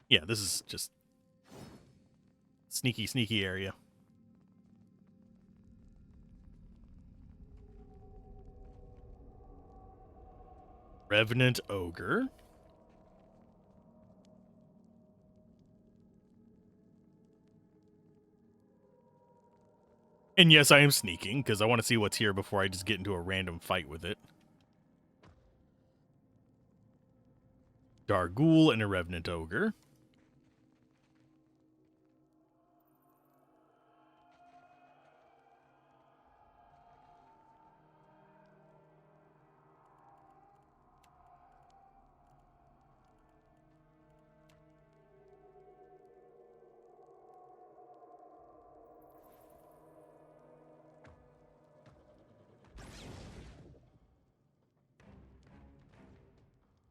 Yeah, this is just sneaky area. Revenant Ogre. And yes, I am sneaking, because I want to see what's here before I just get into a random fight with it. Dargul and a Revenant Ogre.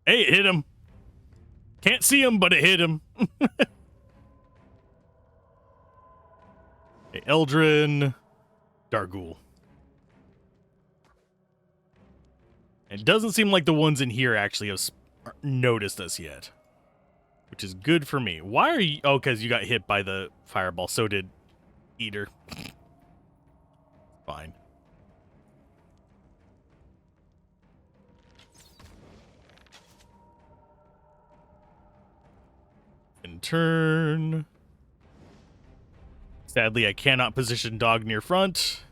Hey, it hit him. Can't see him, but it hit him. Hey, Eldrin. Dargul. It doesn't seem like the ones in here actually have noticed us yet. Which is good for me. Why are you... Oh, because you got hit by the fireball. So did Eater. Fine. In turn. Sadly, I cannot position dog near front.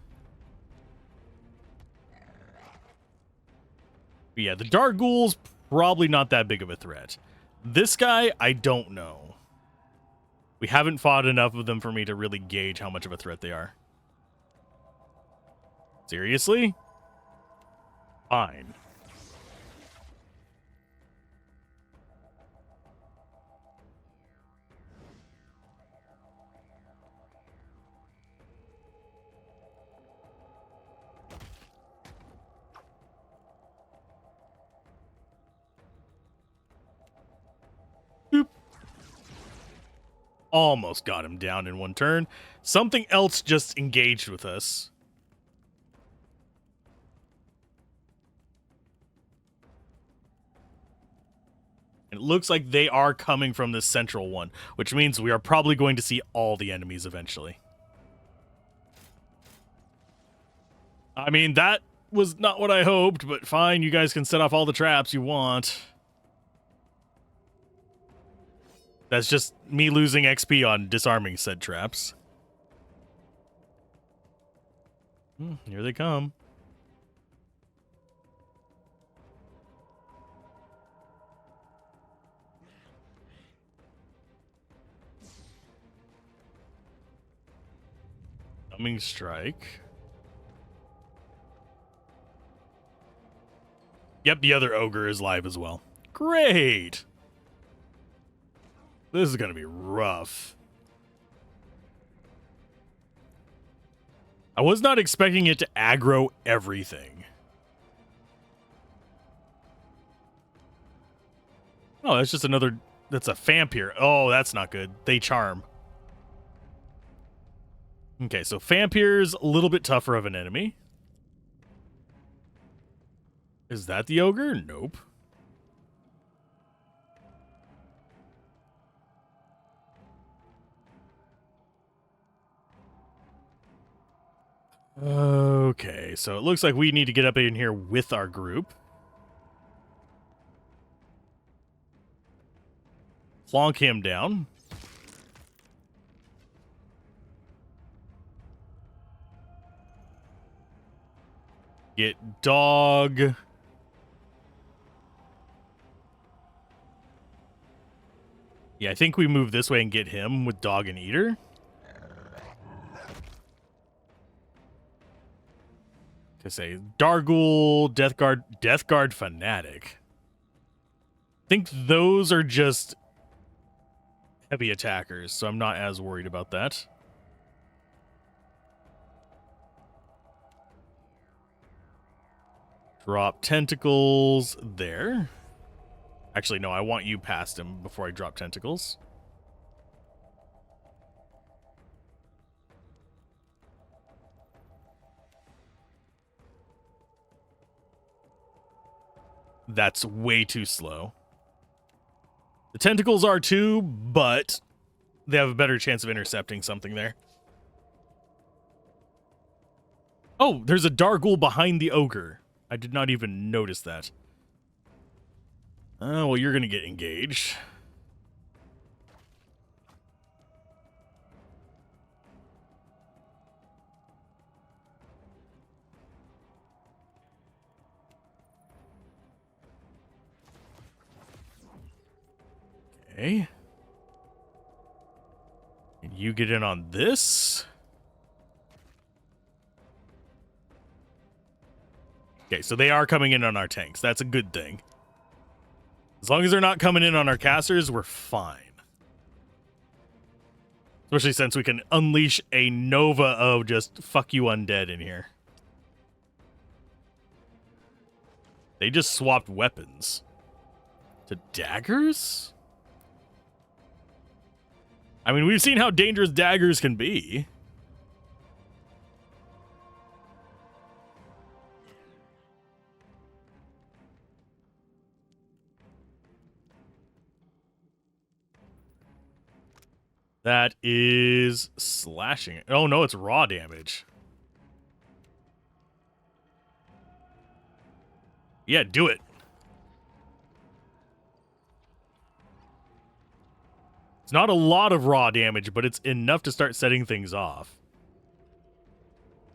But yeah, the Dargul's probably not that big of a threat. This guy, I don't know. We haven't fought enough of them for me to really gauge how much of a threat they are. Seriously? Fine. Almost got him down in one turn. Something else just engaged with us. It looks like they are coming from this central one, which means we are probably going to see all the enemies eventually. I mean, that was not what I hoped, but fine, you guys can set off all the traps you want. That's just me losing XP on disarming said traps. Here they come. Numbing strike. Yep, the other ogre is live as well. Great! This is gonna be rough. I was not expecting it to aggro everything. Oh, that's just another... That's a Vampire. Oh, that's not good. They charm. Okay, so Vampire's a little bit tougher of an enemy. Is that the ogre? Nope. Okay, so it looks like we need to get up in here with our group. Plonk him down. Get dog. Yeah, I think we move this way and get him with dog and eater. To say Dargul, Death Guard Fanatic. I think those are just heavy attackers, so I'm not as worried about that. Drop tentacles there. Actually, no, I want you past him before I drop tentacles. That's way too slow. The tentacles are too, but they have a better chance of intercepting something there. Oh, there's a Dargul behind the ogre. I did not even notice that. Oh, well, you're going to get engaged. Okay. And you get in on this. Okay, so they are coming in on our tanks. That's a good thing. As long as they're not coming in on our casters, we're fine. Especially since we can unleash a Nova of just fuck you undead in here. They just swapped weapons. To daggers? I mean, we've seen how dangerous daggers can be. That is slashing. Oh, no, it's raw damage. Yeah, do it. It's not a lot of raw damage, but it's enough to start setting things off.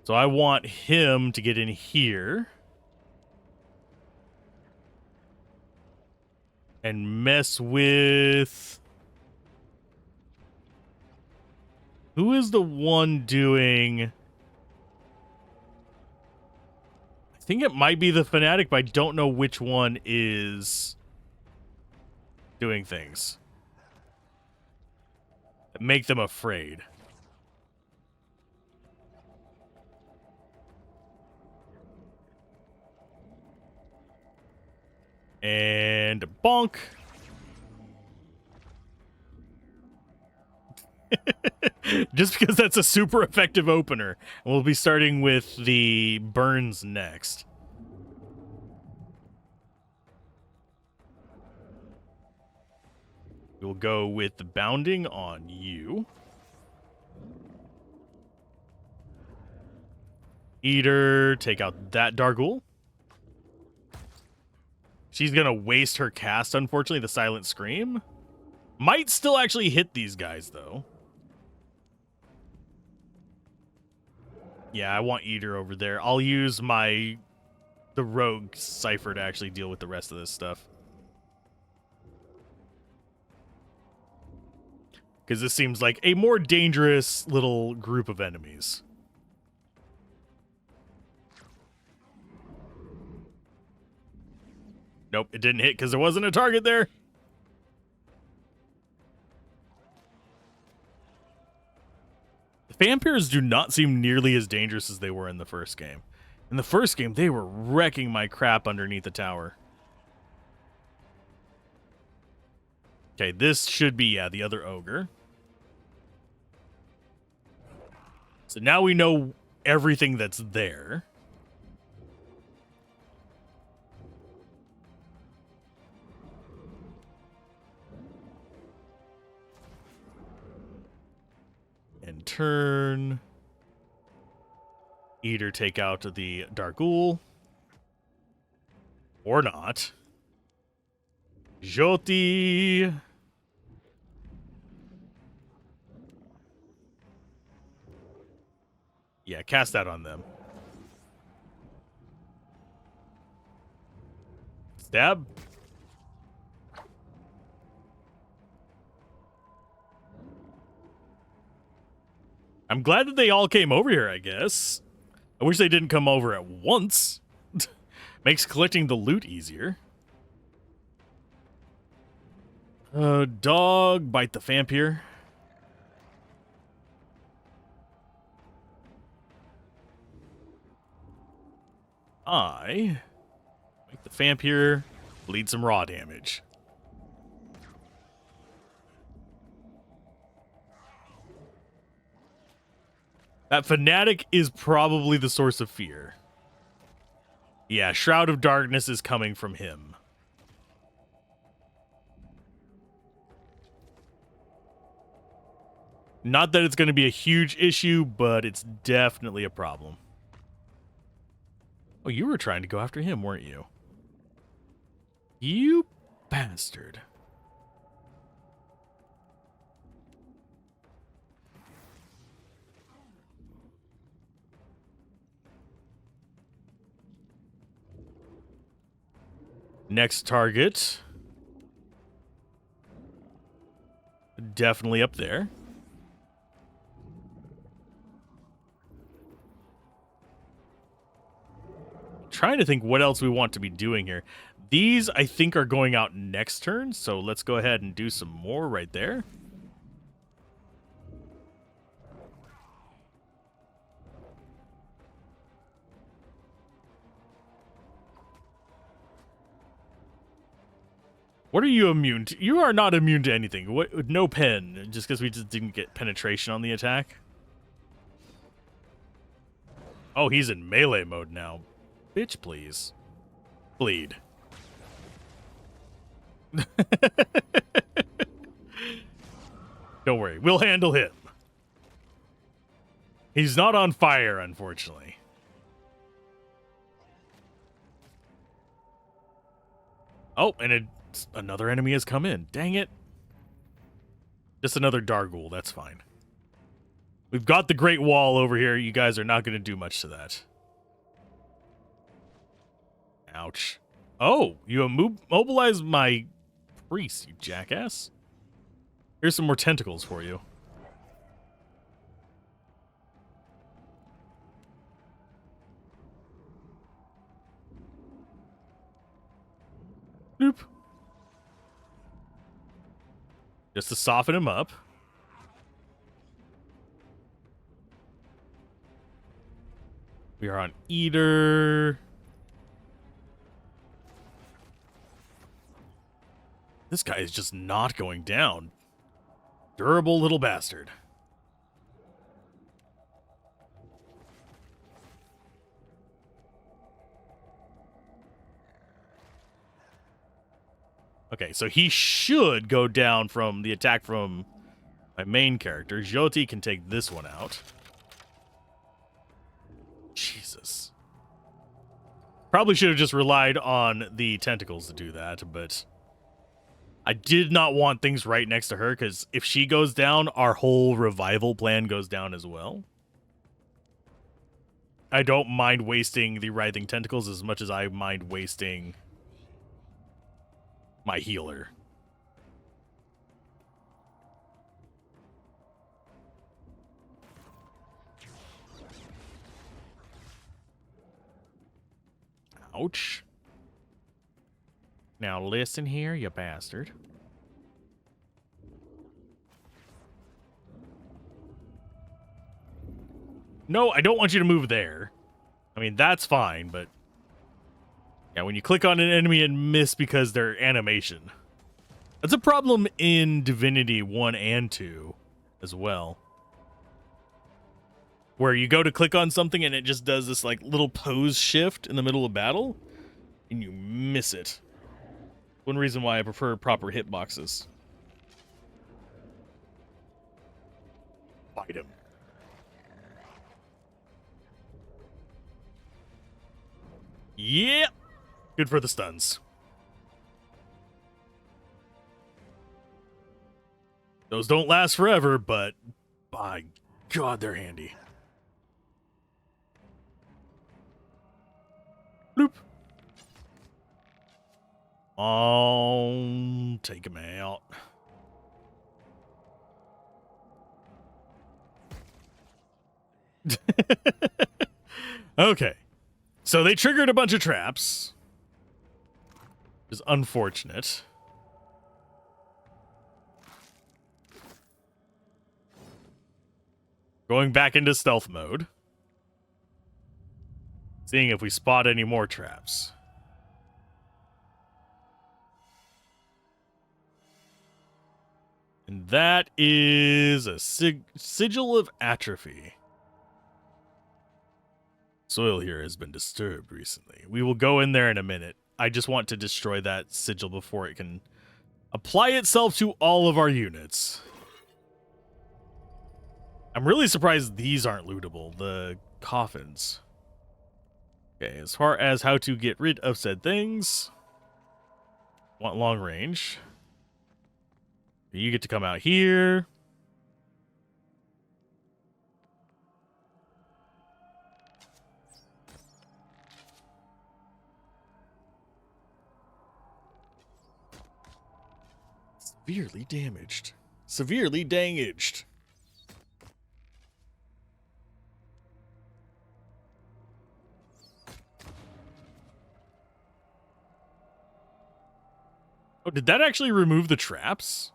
So I want him to get in here. And mess with... Who is the one doing... I think it might be the Fanatic, but I don't know which one is doing things that make them afraid. And bonk. Just because that's a super effective opener. We'll be starting with the burns next. We'll go with the bounding on you. Eater, take out that Dargul. She's going to waste her cast, unfortunately, the Silent Scream. Might still actually hit these guys, though. Yeah, I want Eater over there. I'll use the Rogue Cypher to actually deal with the rest of this stuff. Because this seems like a more dangerous little group of enemies. Nope, it didn't hit because there wasn't a target there. The vampires do not seem nearly as dangerous as they were in the first game. In the first game, they were wrecking my crap underneath the tower. Okay, this should be, yeah, the other ogre. So now we know everything that's there. And turn. Eater take out the Dargul. Or not. Jyoti. Yeah, cast that on them. Stab. I'm glad that they all came over here, I guess. I wish they didn't come over at once. Makes collecting the loot easier. Dog, bite the vampire. I make the vampire bleed some raw damage. That fanatic is probably the source of fear. Yeah, Shroud of Darkness is coming from him. Not that it's going to be a huge issue, but it's definitely a problem. Oh, you were trying to go after him, weren't you? You bastard. Next target. Definitely up there. Trying to think what else we want to be doing here. These, I think, are going out next turn, so let's go ahead and do some more right there. What are you immune to? You are not immune to anything. What? No pen, just because we just didn't get penetration on the attack. Oh, he's in melee mode now. Bitch, please. Bleed. Don't worry, we'll handle him. He's not on fire, unfortunately. Oh, and another enemy has come in. Dang it. Just another Dargul, that's fine. We've got the Great Wall over here. You guys are not going to do much to that. Ouch. Oh, you immobilized my priest, you jackass. Here's some more tentacles for you. Nope. Just to soften him up. We are on Eater. This guy is just not going down. Durable little bastard. Okay, so he should go down from the attack from my main character. Jyoti can take this one out. Jesus. Probably should have just relied on the tentacles to do that, but I did not want things right next to her, because if she goes down, our whole revival plan goes down as well. I don't mind wasting the writhing tentacles as much as I mind wasting my healer. Ouch. Now listen here, you bastard. No, I don't want you to move there. I mean, that's fine, but... yeah, when you click on an enemy and miss because their animation. That's a problem in Divinity 1 and 2 as well. Where you go to click on something and it just does this like little pose shift in the middle of battle, and you miss it. One reason why I prefer proper hitboxes. Fight him. Yep. Good for the stuns. Those don't last forever, but by God, they're handy. Bloop. Take him out. Okay. So they triggered a bunch of traps. Which is unfortunate. Going back into stealth mode. Seeing if we spot any more traps. And that is a sigil of atrophy. Soil here has been disturbed recently. We will go in there in a minute. I just want to destroy that sigil before it can apply itself to all of our units. I'm really surprised these aren't lootable, the coffins. Okay, as far as how to get rid of said things, want long range. You get to come out here. Severely damaged. Severely damaged. Oh, did that actually remove the traps?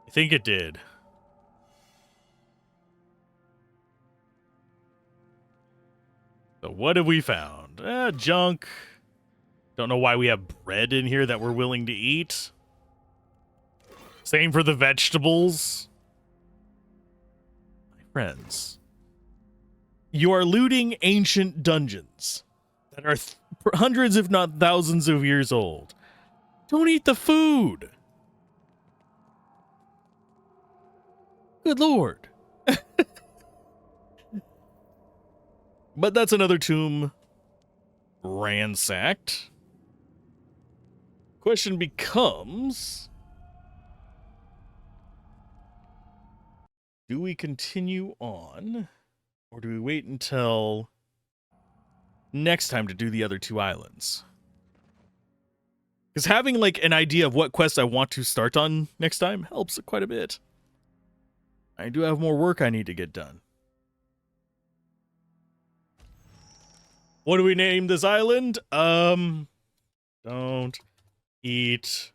I think it did. So what have we found? Junk. Don't know why we have bread in here that we're willing to eat. Same for the vegetables. My friends, you are looting ancient dungeons that are hundreds, if not thousands of years old. Don't eat the food. Good Lord. But that's another tomb ransacked. Question becomes, do we continue on, or do we wait until next time to do the other two islands? Because having like an idea of what quest I want to start on next time helps quite a bit. I do have more work I need to get done. What do we name this island? Don't eat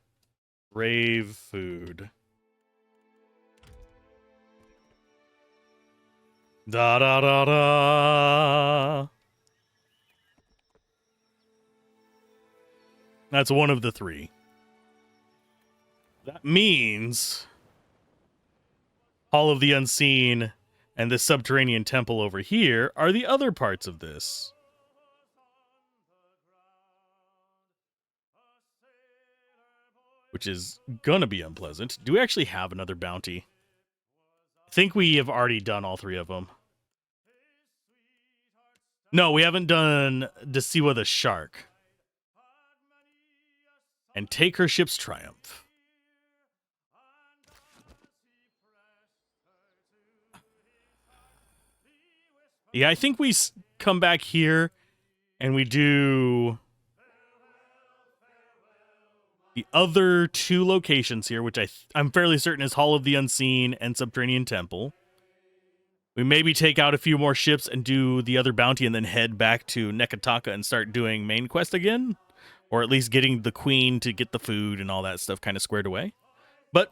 rave food. Da da da da. That's one of the three. That means Hall of the Unseen And this subterranean temple over here are the other parts of this. Which is gonna be unpleasant. Do we actually have another bounty? I think we have already done all 3 of them. No, we haven't done Desiwa the Shark. And take her ship's triumph. Yeah, I think we come back here and we do the other 2 locations here, which I'm fairly certain is Hall of the Unseen and Subterranean Temple. We maybe take out a few more ships and do the other bounty and then head back to Nekataka and start doing main quest again. Or at least getting the queen to get the food and all that stuff kind of squared away. But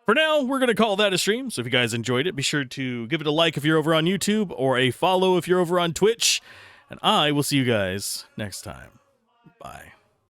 for now, we're going to call that a stream. So if you guys enjoyed it, be sure to give it a like if you're over on YouTube or a follow if you're over on Twitch. And I will see you guys next time. Bye.